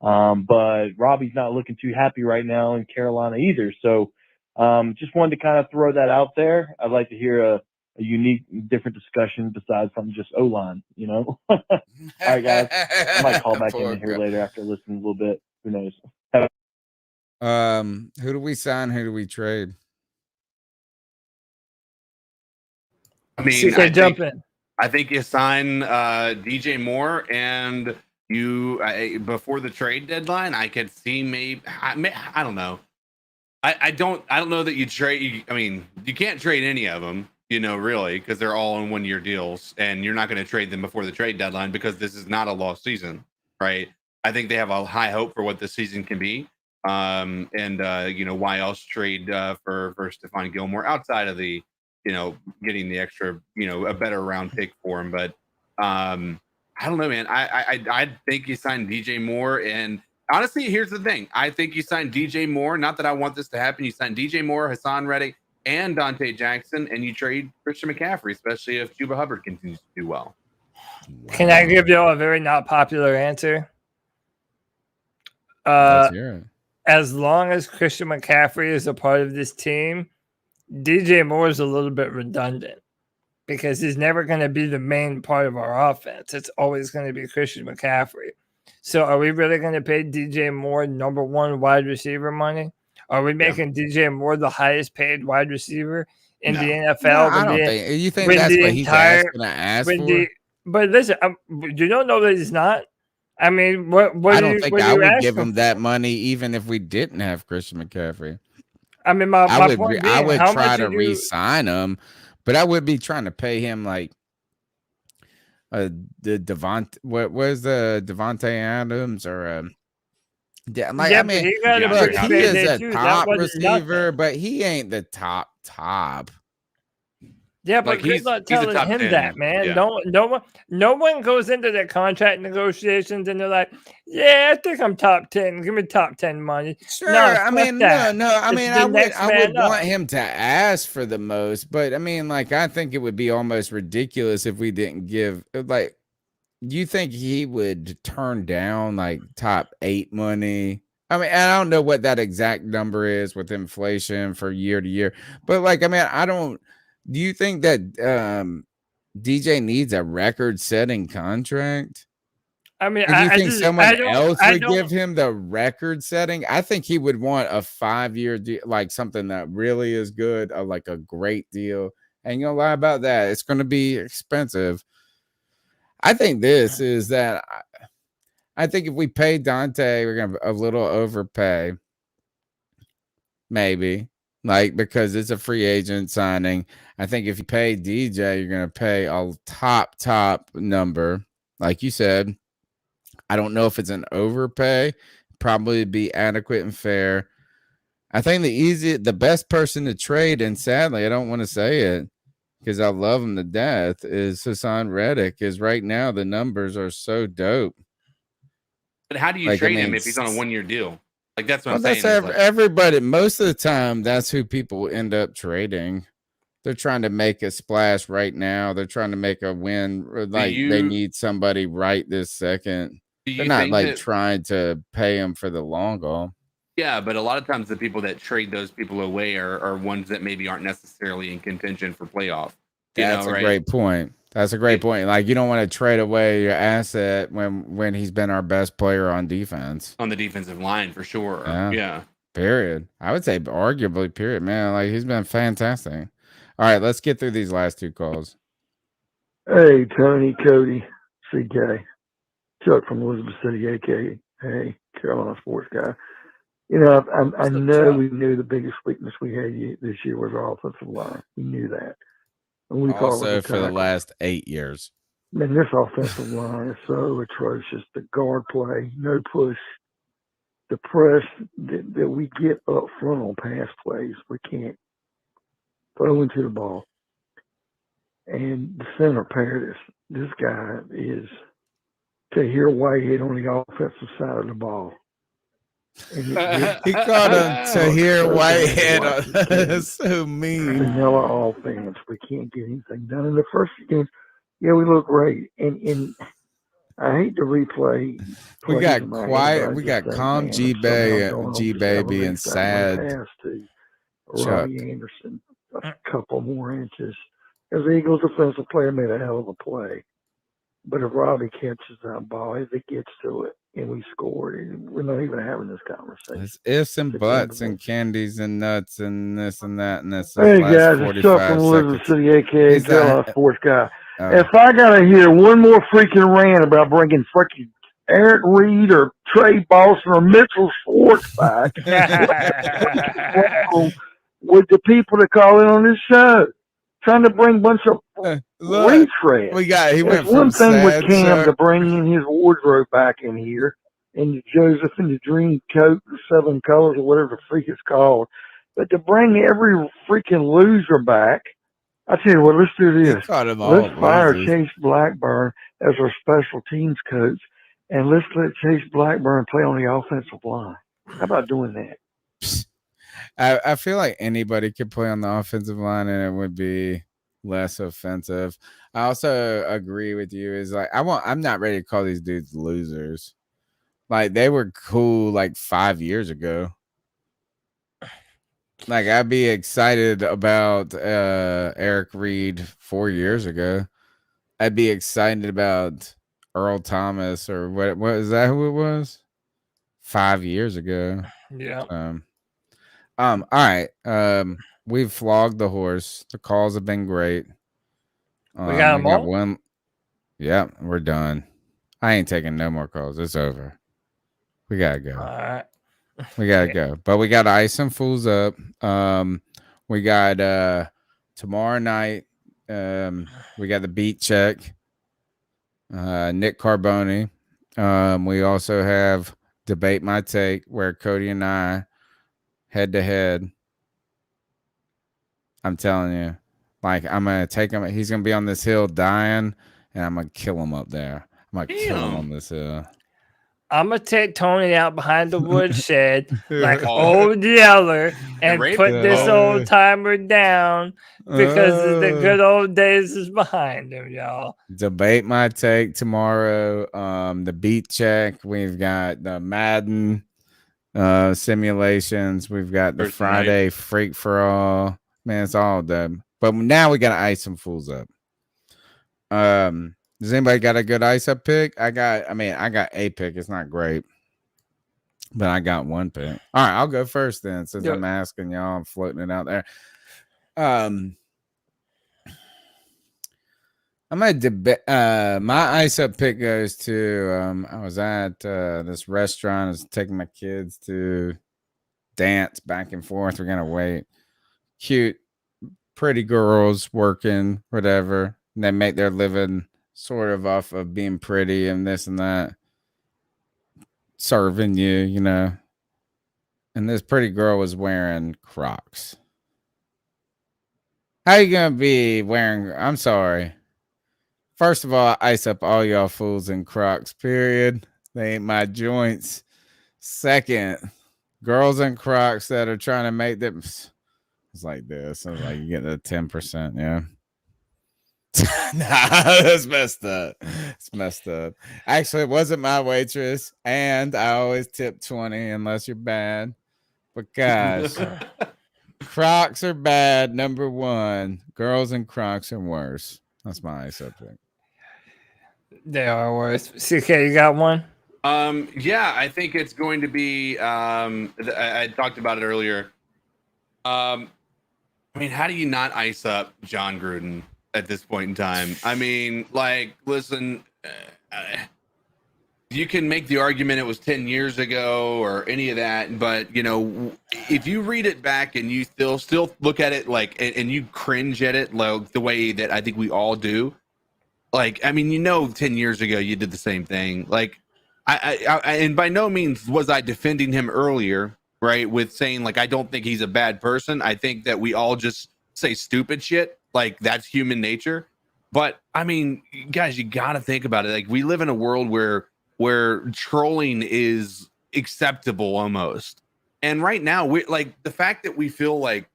Speaker 7: But Robbie's not looking too happy right now in Carolina either. So just wanted to kind of throw that out there. I'd like to hear a unique, different discussion besides from just O-line, All right, guys. I might call back in here later after listening a little bit. Who knows?
Speaker 2: Who do we sign? Who do we trade?
Speaker 21: I mean, I think you sign DJ Moore, and you before the trade deadline. I could see maybe I don't know. I don't know that you trade. I mean, you can't trade any of them, really, because they're all in 1-year deals, and you're not going to trade them before the trade deadline because this is not a lost season, right? I think they have a high hope for what this season can be. Why else trade for Stephon Gilmore outside of the getting the extra, a better round pick for him. But I don't know, man. I think you signed DJ Moore, and honestly, here's the thing. I think you signed DJ Moore. Not that I want this to happen. You signed DJ Moore, Hassan Reddick, and Dante Jackson, and you trade Christian McCaffrey, especially if Chuba Hubbard continues to do well.
Speaker 3: Can I give you a very not popular answer?
Speaker 2: Let's hear it.
Speaker 3: As long as Christian McCaffrey is a part of this team, DJ Moore is a little bit redundant because he's never going to be the main part of our offense. It's always going to be Christian McCaffrey. So are we really going to pay DJ Moore number one wide receiver money? Are we making DJ Moore the highest paid wide receiver in the NFL?
Speaker 2: No, I don't think. You think that's what he's going to ask for?
Speaker 3: But listen, you don't know that he's not. I mean, what
Speaker 2: I don't think I would give him that money even if we didn't have Christian McCaffrey.
Speaker 3: I mean, my point being,
Speaker 2: I would
Speaker 3: how
Speaker 2: try
Speaker 3: much
Speaker 2: to
Speaker 3: do you-
Speaker 2: re-sign him, but I would be trying to pay him like the Devontae. What was the Devontae Adams or yeah, like, I
Speaker 3: but
Speaker 2: mean,
Speaker 3: he got a
Speaker 2: look,
Speaker 3: pretty
Speaker 2: he
Speaker 3: big
Speaker 2: is
Speaker 3: day
Speaker 2: a
Speaker 3: too. That
Speaker 2: top
Speaker 3: wasn't
Speaker 2: receiver,
Speaker 3: nothing.
Speaker 2: but he ain't the top.
Speaker 3: Yeah, but
Speaker 21: Like,
Speaker 3: good
Speaker 21: he's
Speaker 3: luck
Speaker 21: a
Speaker 3: telling
Speaker 21: top
Speaker 3: him
Speaker 21: 10.
Speaker 3: that, man.
Speaker 21: Yeah.
Speaker 3: No one goes into the contract negotiations and they're like, "Yeah, I think I'm top 10. Give me top 10 money."
Speaker 2: Sure,
Speaker 3: Nah,
Speaker 2: I
Speaker 3: fuck
Speaker 2: mean,
Speaker 3: that.
Speaker 2: no. I
Speaker 3: It's
Speaker 2: mean,
Speaker 3: the
Speaker 2: I would
Speaker 3: next man up.
Speaker 2: want him to ask for the most, but I mean, like, I think it would be almost ridiculous if we didn't give. Like, do you think he would turn down like top 8 money? I mean, I don't know what that exact number is with inflation for year to year, but like, I mean, I don't. Do you think that DJ needs a record-setting contract?
Speaker 3: I mean,
Speaker 2: Or do you
Speaker 3: I
Speaker 2: think
Speaker 3: just,
Speaker 2: someone
Speaker 3: I don't,
Speaker 2: else
Speaker 3: I
Speaker 2: would
Speaker 3: don't.
Speaker 2: give him the record-setting? I think he would want a 5-year deal, like something that really is good, like a great deal. Ain't gonna lie about that. It's gonna be expensive. I think this is that. I think if we pay Dante, we're gonna a little overpay. Maybe. Like, because it's a free agent signing. I think if you pay DJ, you're going to pay a top number. Like you said, I don't know if it's an overpay. Probably be adequate and fair. I think the best person to trade, and sadly, I don't want to say it because I love him to death, is Hassan Reddick. Is right now the numbers are so dope.
Speaker 21: But how do you trade him if he's on a 1-year deal? Like, that's what I'm saying.
Speaker 2: That's everybody. Most of the time, that's who people end up trading. They're trying to make a splash right now. They're trying to make a win. Like, they need somebody right this second. They're not like trying to pay them for the long haul.
Speaker 21: Yeah, but a lot of times the people that trade those people away are ones that maybe aren't necessarily in contention for playoff.
Speaker 2: That's a great point. That's a great point. Like, you don't want to trade away your asset when he's been our best player on defense.
Speaker 21: On the defensive line, for sure. Yeah.
Speaker 2: Period. I would say arguably, period, man. Like, he's been fantastic. All right, let's get through these last 2 calls.
Speaker 8: Hey, Tony, Cody, CK, Chuck from Elizabeth City, aka hey, Carolina sports guy. You know, I know we knew the biggest weakness we had this year was our offensive line. We knew that. And we
Speaker 2: Also for the last 8 years.
Speaker 8: Man, this offensive line is so atrocious. The guard play, no push, the press that we get up front on pass plays, we can't throw into the ball. And the center pair, this guy is Tahir Whitehead on the offensive side of the ball.
Speaker 2: He called him Tahir Whitehead. That's so mean.
Speaker 8: Vanilla offense. We can't get anything done. In the first few games, yeah, we look great. And I hate to replay.
Speaker 2: We got quiet. We got calm G Baby and sad Chuck.
Speaker 8: Robby Anderson, a couple more inches. As the Eagles defensive player made a hell of a play. But if Robby catches that ball, if it gets to it, and we scored, we're not even having this conversation.
Speaker 2: It's ifs and buts and candies and nuts and this and that and this.
Speaker 8: Hey guys, it's Chuck from Elizabeth City, aka Carolina sports guy. If I gotta hear one more freaking rant about bringing freaking Eric Reed or Trey Boston or Mitchell Schwartz back, with the people that call in on this show, trying to bring a bunch of retreads.
Speaker 2: He went
Speaker 8: It's one
Speaker 2: from
Speaker 8: thing with
Speaker 2: sad
Speaker 8: Cam
Speaker 2: Chuck.
Speaker 8: to bring in his wardrobe back in here, and Joseph in the dream coat, the 7 colors or whatever the freak it's called, but to bring every freaking loser back, I tell you what, let's do this. Let's fire Chase Blackburn as our special teams coach, and let's let Chase Blackburn play on the offensive line. How about doing that?
Speaker 2: I feel like anybody could play on the offensive line, and it would be less offensive. I also agree with you. Is like I'm not ready to call these dudes losers. Like they were cool like 5 years ago. Like I'd be excited about Eric Reed 4 years ago. I'd be excited about Earl Thomas or what is that who it was? 5 years ago.
Speaker 3: Yeah.
Speaker 2: All right. We've flogged the horse. The calls have been great.
Speaker 3: We got
Speaker 2: We
Speaker 3: them
Speaker 2: got
Speaker 3: all?
Speaker 2: one. Yeah, we're done. I ain't taking no more calls. It's over. We gotta go.
Speaker 3: All right.
Speaker 2: We gotta go. But we got ice and fools up. We got tomorrow night. We got the beat check. Nick Carboni. We also have debate my take where Cody and I head to head. I'm telling you, like I'm gonna take him. He's gonna be on this hill dying, and I'm gonna kill him up there. I'm gonna kill him on this hill.
Speaker 3: I'm gonna take Tony out behind the woodshed like old Yeller and put this old timer down because the good old days is behind him, y'all.
Speaker 2: Debate my take tomorrow. The beat check. We've got the Madden simulations. We've got the Friday Freak for All. Man, it's all done. But now we gotta ice some fools up. Does anybody got a good ice up pick? I got a pick. It's not great, but I got one pick. All right, I'll go first then, since I'm asking y'all. I'm floating it out there. I'm gonna debate. My ice up pick goes to. I was at this restaurant. I was taking my kids to dance back and forth. We're gonna wait. Cute, pretty girls working, whatever. And they make their living sort of off of being pretty and this and that, serving you, you know. And this pretty girl was wearing Crocs. How you gonna be wearing? I'm sorry. First of all, I ice up all y'all fools in Crocs. Period. They ain't my joints. Second, girls in Crocs that are trying to make them. It's like this. I was like, you get the 10%, yeah. Nah, that's messed up. It's messed up. Actually, it wasn't my waitress, and I always tip 20 unless you're bad. But guys, Crocs are bad. Number one, girls in Crocs are worse. That's my subject.
Speaker 3: They are worse. CK, you got one?
Speaker 21: Yeah, I think it's going to be. I talked about it earlier. I mean, how do you not ice up John Gruden at this point in time? I mean, like, listen, you can make the argument it was 10 years ago or any of that, but you know, if you read it back and you still look at it like, and you cringe at it like the way that I think we all do, like, I mean, you know, 10 years ago you did the same thing. Like, I and by no means was I defending him earlier, right? With saying like I don't think he's a bad person. I think that we all just say stupid shit. Like that's human nature. But I mean, guys, you got to think about it. Like we live in a world where trolling is acceptable almost. And right now, we like the fact that we feel like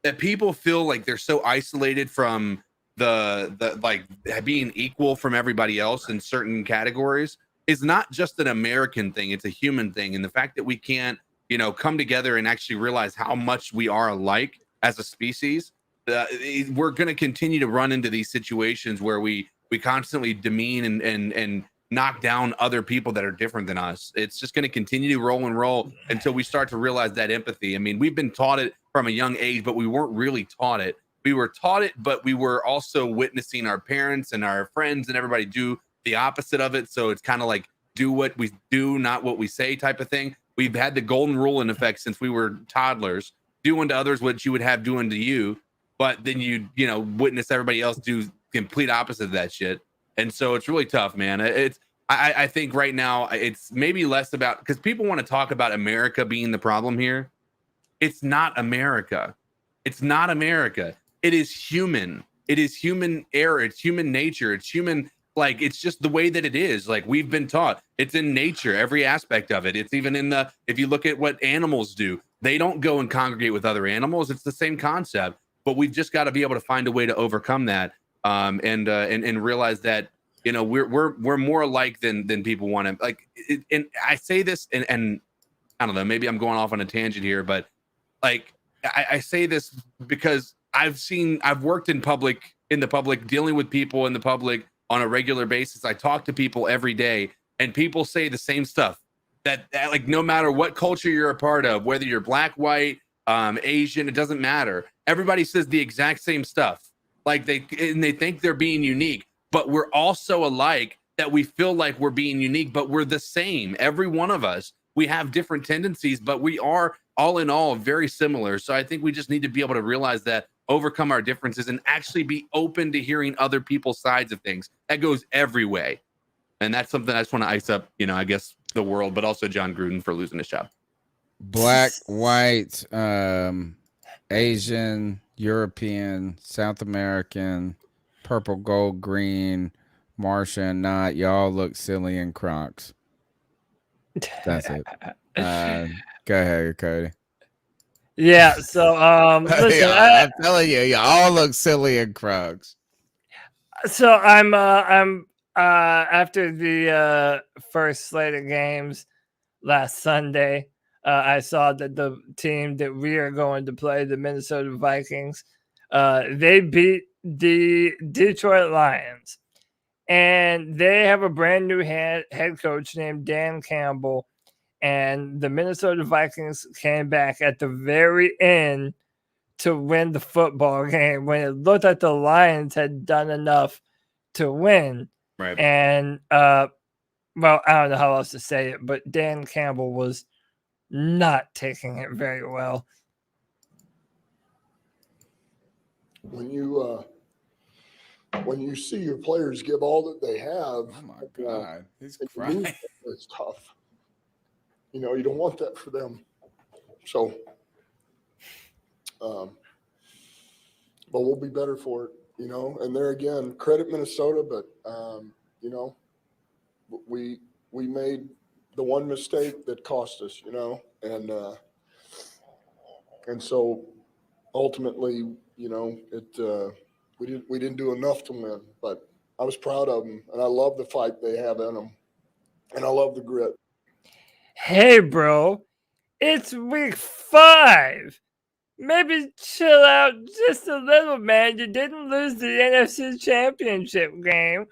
Speaker 21: that people feel like they're so isolated from the like being equal from everybody else in certain categories is not just an American thing, it's a human thing. And the fact that we can't, you know, come together and actually realize how much we are alike as a species, we're going to continue to run into these situations where we constantly demean and knock down other people that are different than us. It's just going to continue to roll and roll until we start to realize that empathy. I mean, we've been taught it from a young age, but we weren't really taught it. We were taught it, but we were also witnessing our parents and our friends and everybody do the opposite of it. So it's kind of like do what we do, not what we say type of thing. We've had the golden rule in effect since we were toddlers. Do unto others what you would have do unto you, but then you know, witness everybody else do complete opposite of that shit. And so it's really tough, man. I think right now it's maybe less about because people want to talk about America being the problem here. It's not America. It's not America. It is human. It is human error. It's human nature. It's human. Like, it's just the way that it is. Like, we've been taught. It's in nature, every aspect of it. It's even in if you look at what animals do, they don't go and congregate with other animals. It's the same concept. but we've just got to be able to find a way to overcome that, and realize that, you know, we're more alike than people want to like. And I say this, and I don't know, maybe I'm going off on a tangent here, but like I say this because I've worked in the public, dealing with people in the public on a regular basis. I talk to people every day, and people say the same stuff that like, no matter what culture you're a part of, whether you're black, white, Asian, it doesn't matter. Everybody says the exact same stuff. Like they think they're being unique, but we're all so alike that we feel like we're being unique, but we're the same. Every one of us, we have different tendencies, but we are all in all very similar. So I think we just need to be able to realize that, overcome our differences, and actually be open to hearing other people's sides of things. That goes every way. And that's something I just want to ice up, you know, I guess the world, but also John Gruden for losing his job.
Speaker 2: Black, white, Asian, European, South American, purple, gold, green, Marsha and not, y'all look silly in Crocs. That's it. Go ahead, Cody.
Speaker 3: Yeah, so listen,
Speaker 2: Yeah, I'm telling you, y'all look silly in Crocs.
Speaker 3: So I'm after the first slate of games last Sunday, I saw that the team that we are going to play, the Minnesota Vikings, they beat the Detroit Lions, and they have a brand new head coach named Dan Campbell. And the Minnesota Vikings came back at the very end to win the football game when it looked like the Lions had done enough to win.
Speaker 21: Right.
Speaker 3: And, well, I don't know how else to say it, but Dan Campbell was not taking it very well.
Speaker 9: When you see your players give all that they have,
Speaker 2: oh my God, he's
Speaker 9: crying. It's tough. You know, you don't want that for them. So, but we'll be better for it, you know. And there again, credit Minnesota, but you know, we made the one mistake that cost us, you know, and so ultimately, you know, we didn't do enough to win. But I was proud of them, and I love the fight they have in them, and I love the grit.
Speaker 3: Hey, bro, it's week 5. Maybe chill out just a little, man. You didn't lose the NFC Championship game.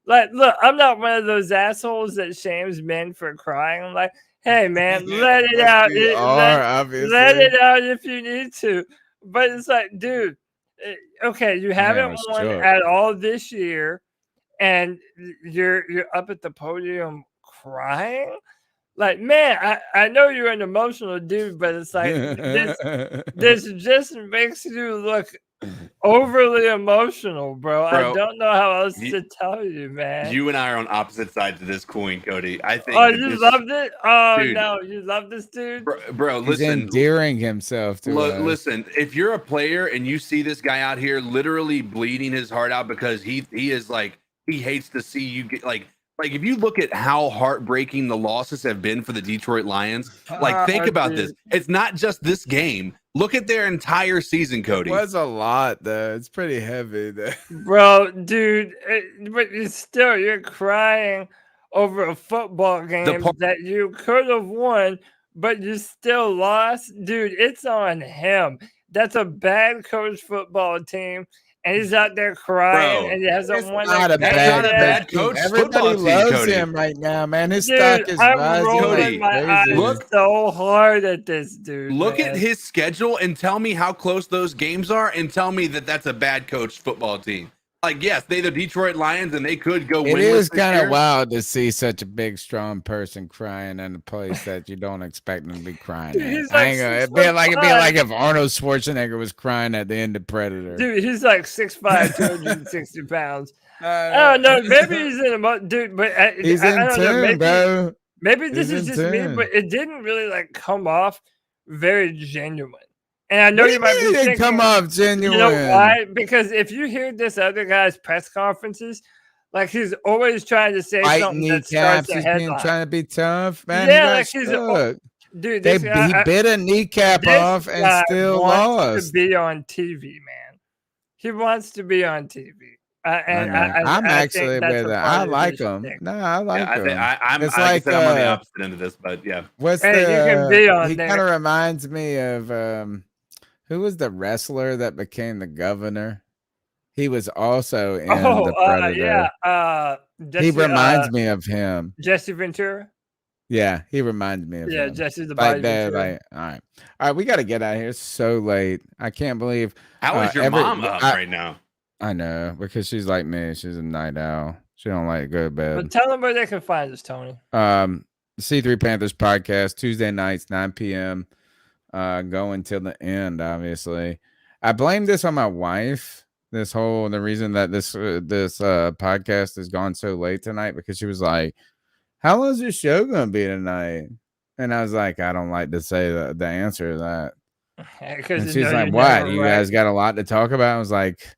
Speaker 3: Like, look, I'm not one of those assholes that shames men for crying. I'm like, hey, man, let it out. Let it out if you need to. But it's like, dude, okay, you haven't won at all this year, and you're up at the podium crying. Like, man, I know you're an emotional dude, but it's like this just makes you look overly emotional, bro. I don't know how else to tell you, man.
Speaker 21: You and I are on opposite sides of this coin, Cody. I think.
Speaker 3: Oh, you loved it? Oh, dude, no, you love this dude,
Speaker 21: bro.
Speaker 2: He's
Speaker 21: listen,
Speaker 2: endearing himself to us.
Speaker 21: Listen, if you're a player and you see this guy out here literally bleeding his heart out because he is like, he hates to see you get like if you look at how heartbreaking the losses have been for the Detroit Lions, like think about this. It's not just this game. Look at their entire season, Cody.
Speaker 2: It was a lot, though. It's pretty heavy, though.
Speaker 3: Bro, dude, but you're crying over a football game that you could have won, but you still lost. Dude, it's on him. That's a bad coach football team. And he's out there crying, and he hasn't won a
Speaker 2: bad coach. Everybody loves him right now, man. His stock is rising.
Speaker 3: I'm rolling my eyes so hard at this dude.
Speaker 21: Look at his schedule and tell me how close those games are, and tell me that that's a bad coach football team. Like, yes, they the Detroit Lions, and they could go.
Speaker 2: It is kind of wild to see such a big, strong person crying in a place that you don't expect them to be crying.
Speaker 3: Dude,
Speaker 2: at. It'd be like if Arnold Schwarzenegger was crying at the end of Predator.
Speaker 3: Dude, he's like 6'5", 260 pounds. I don't know. Maybe he's in a dude, but
Speaker 2: he's in tune, bro.
Speaker 3: Maybe this is just me, but it didn't really like come off very genuine. And I know you might be thinking,
Speaker 2: come off genuine.
Speaker 3: You know why? Because if you hear this other guy's press conferences, like he's always trying to say something that starts a headline.
Speaker 2: Trying to be tough, man.
Speaker 3: Yeah, like he's dude.
Speaker 2: He bit a kneecap off and still lost.
Speaker 3: To be on TV, man. He wants to be on TV. And
Speaker 2: I know. I'm
Speaker 3: I think
Speaker 2: actually
Speaker 3: that's
Speaker 2: with
Speaker 3: a
Speaker 2: it.
Speaker 3: part
Speaker 2: I
Speaker 3: of
Speaker 2: like
Speaker 3: his
Speaker 2: him.
Speaker 3: thing.
Speaker 2: No, I like
Speaker 21: I think
Speaker 2: him.
Speaker 21: I'm
Speaker 2: It's
Speaker 21: like I
Speaker 2: like
Speaker 21: said, I'm on the opposite end of this, but yeah.
Speaker 2: what's
Speaker 3: Hey, you can be on
Speaker 2: he
Speaker 3: there.
Speaker 2: kind of reminds me of who was the wrestler that became the governor? He was also in The Predator.
Speaker 3: Yeah.
Speaker 2: He
Speaker 3: Jesse,
Speaker 2: reminds me of him.
Speaker 3: Jesse Ventura.
Speaker 2: Yeah, he reminds me of
Speaker 3: Yeah,
Speaker 2: him.
Speaker 3: Jesse the
Speaker 2: Like
Speaker 3: Body
Speaker 2: that,
Speaker 3: Ventura.
Speaker 2: like all right, we got to get out of here. It's so late. I can't believe.
Speaker 21: How is your mom up right now?
Speaker 2: I know, because she's like me. She's a night owl. She don't like to go to bed.
Speaker 3: But tell them where they can find us, Tony.
Speaker 2: C3 Panthers podcast, Tuesday nights, 9 p.m. Going till the end, obviously. I blame this on my wife. The reason that this podcast has gone so late tonight, because she was like, how long is your show gonna be tonight? And I was like, I don't like to say the answer to that. And she's like, what? You guys got a lot to talk about? I was like,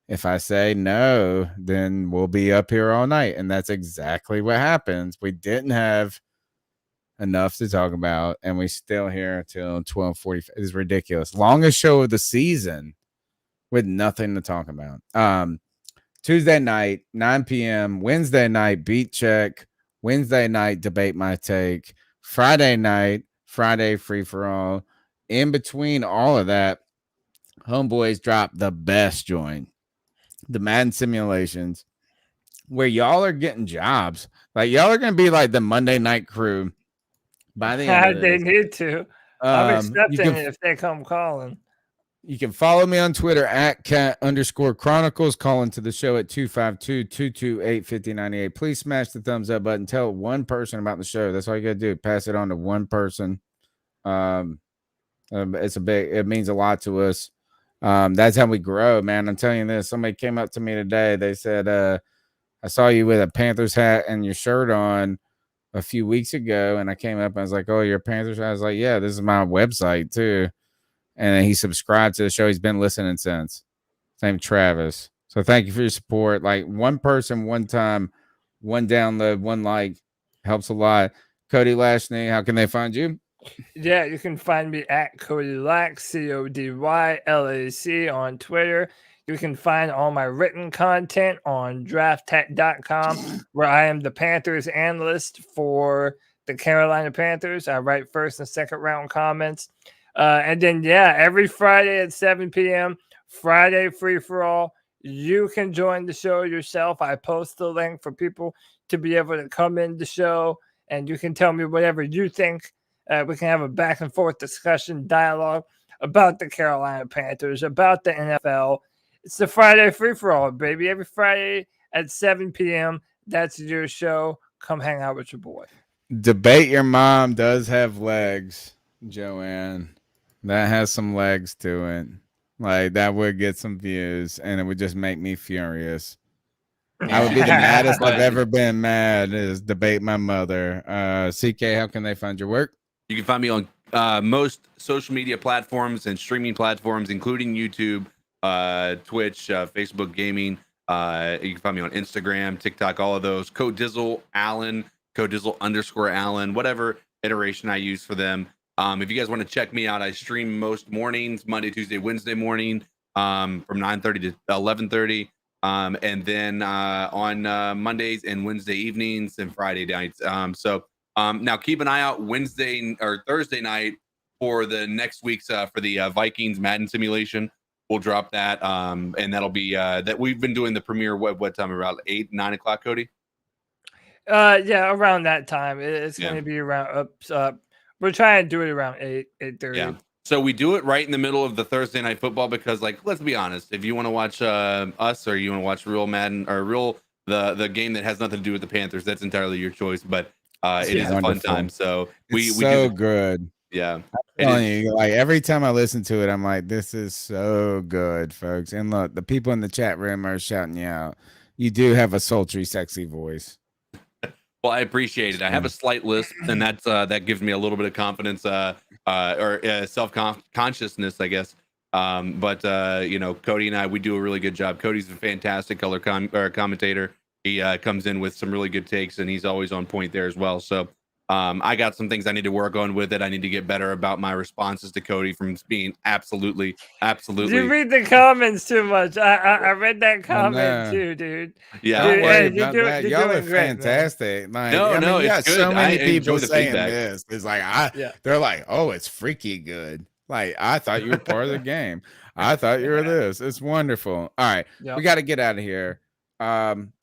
Speaker 2: if I say no, then we'll be up here all night. And that's exactly what happens. We didn't have enough to talk about, and we still here till 12:45. It's ridiculous. Longest show of the season with nothing to talk about. Tuesday night, 9 p.m. Wednesday night, beat check. Wednesday night, debate my take. Friday night, Friday free for all. In between all of that, homeboys dropped the best joint, the Madden simulations, where y'all are getting jobs. Like, y'all are gonna be like the Monday night crew by the end of
Speaker 3: They
Speaker 2: this.
Speaker 3: need to. I'm accepting it if they come calling.
Speaker 2: You can follow me on Twitter at @cat_chronicles. Call into the show at 252-228-5098. Please smash the thumbs up button. Tell one person about the show. That's all you gotta do. Pass it on to one person. It means a lot to us. That's how we grow, man. I'm telling you this. Somebody came up to me today. They said, I saw you with a Panthers hat and your shirt on a few weeks ago. And I came up and I was like, oh, you're a Panthers hat? I was like, yeah, this is my website too. And then he subscribed to the show. He's been listening since. His name's Travis. So thank you for your support. Like, one person, one time, one download, one like helps a lot. Cody Lashney, how can they find you?
Speaker 3: Yeah, you can find me at Cody Lack, CODYLAC on Twitter. You can find all my written content on drafttech.com, where I am the Panthers analyst for the Carolina Panthers. I write first and second round comments. And then, every Friday at 7 p.m., Friday free for all. You can join the show yourself. I post the link for people to be able to come in the show, and you can tell me whatever you think. We can have a back and forth discussion, dialogue about the Carolina Panthers, about the NFL. It's the Friday free for all, baby. Every Friday at 7 p.m. That's your show. Come hang out with your boy.
Speaker 2: Debate Your Mom does have legs, Joanne. That has some legs to it. Like, that would get some views, and it would just make me furious. I would be the maddest I've ever been mad is debate my mother. CK, how can they find your work?
Speaker 21: You can find me on most social media platforms and streaming platforms, including YouTube, Twitch, Facebook Gaming. You can find me on Instagram, TikTok, all of those. Code Dizzle Allen, Code Dizzle _Allen, whatever iteration I use for them. If you guys want to check me out, I stream most mornings, Monday, Tuesday, Wednesday morning, from 9:30 to 11:30. And then on Mondays and Wednesday evenings and Friday nights. Now keep an eye out Wednesday or Thursday night for the next week's for the Vikings Madden simulation. We'll drop that, and that'll be that we've been doing the premiere. What time? Around 8, 9 o'clock, Cody?
Speaker 3: Around that time. It's going to be around up. We're trying to do it around 8:30.
Speaker 21: Yeah. So we do it right in the middle of the Thursday night football because, like, let's be honest, if you want to watch us or you want to watch real Madden or the game that has nothing to do with the Panthers, that's entirely your choice. But it is a fun time. So we
Speaker 2: so
Speaker 21: do
Speaker 2: good.
Speaker 21: Yeah.
Speaker 2: I'm telling you, like, every time I listen to it, I'm like, this is so good, folks. And look, the people in the chat room are shouting you out. You do have a sultry, sexy voice.
Speaker 21: Well, I appreciate it. I have a slight lisp, and that's that gives me a little bit of confidence or self-consciousness, I guess. But Cody and I, we do a really good job. Cody's a fantastic color commentator. He comes in with some really good takes, and he's always on point there as well. So I got some things I need to work on with it. I need to get better about my responses to Cody from being absolutely.
Speaker 3: You read the comments too much. I read that comment too, dude.
Speaker 21: Yeah.
Speaker 2: Don't
Speaker 3: Dude,
Speaker 2: worry
Speaker 3: hey,
Speaker 2: about that. Y'all are fantastic. Like,
Speaker 21: No,
Speaker 2: I mean, you
Speaker 21: it's
Speaker 2: got
Speaker 21: good.
Speaker 2: so many
Speaker 21: I
Speaker 2: people
Speaker 21: enjoy the
Speaker 2: saying
Speaker 21: feedback.
Speaker 2: this. It's like they're like, oh, it's freaky good. Like, I thought you were part of the game. I thought you were this. It's wonderful. All right.
Speaker 3: Yep.
Speaker 2: We got to get out of here.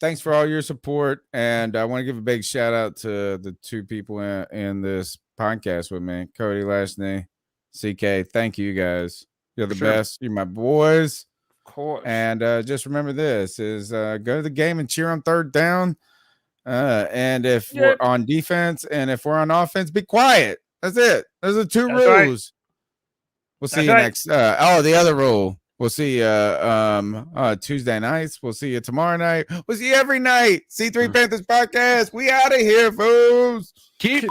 Speaker 2: Thanks for all your support. And I want to give a big shout out to the two people in this podcast with me, Cody Lashney, CK. Thank you guys. You're the best. You're my boys.
Speaker 3: Of course.
Speaker 2: And just remember this is go to the game and cheer on third down. And if we're on defense and if we're on offense, be quiet. That's it. Those are two rules.
Speaker 3: Right.
Speaker 2: We'll see you next. The other rule. We'll see you Tuesday nights. We'll see you tomorrow night. We'll see you every night. C3 Panthers podcast. We out of here, fools.
Speaker 21: Keep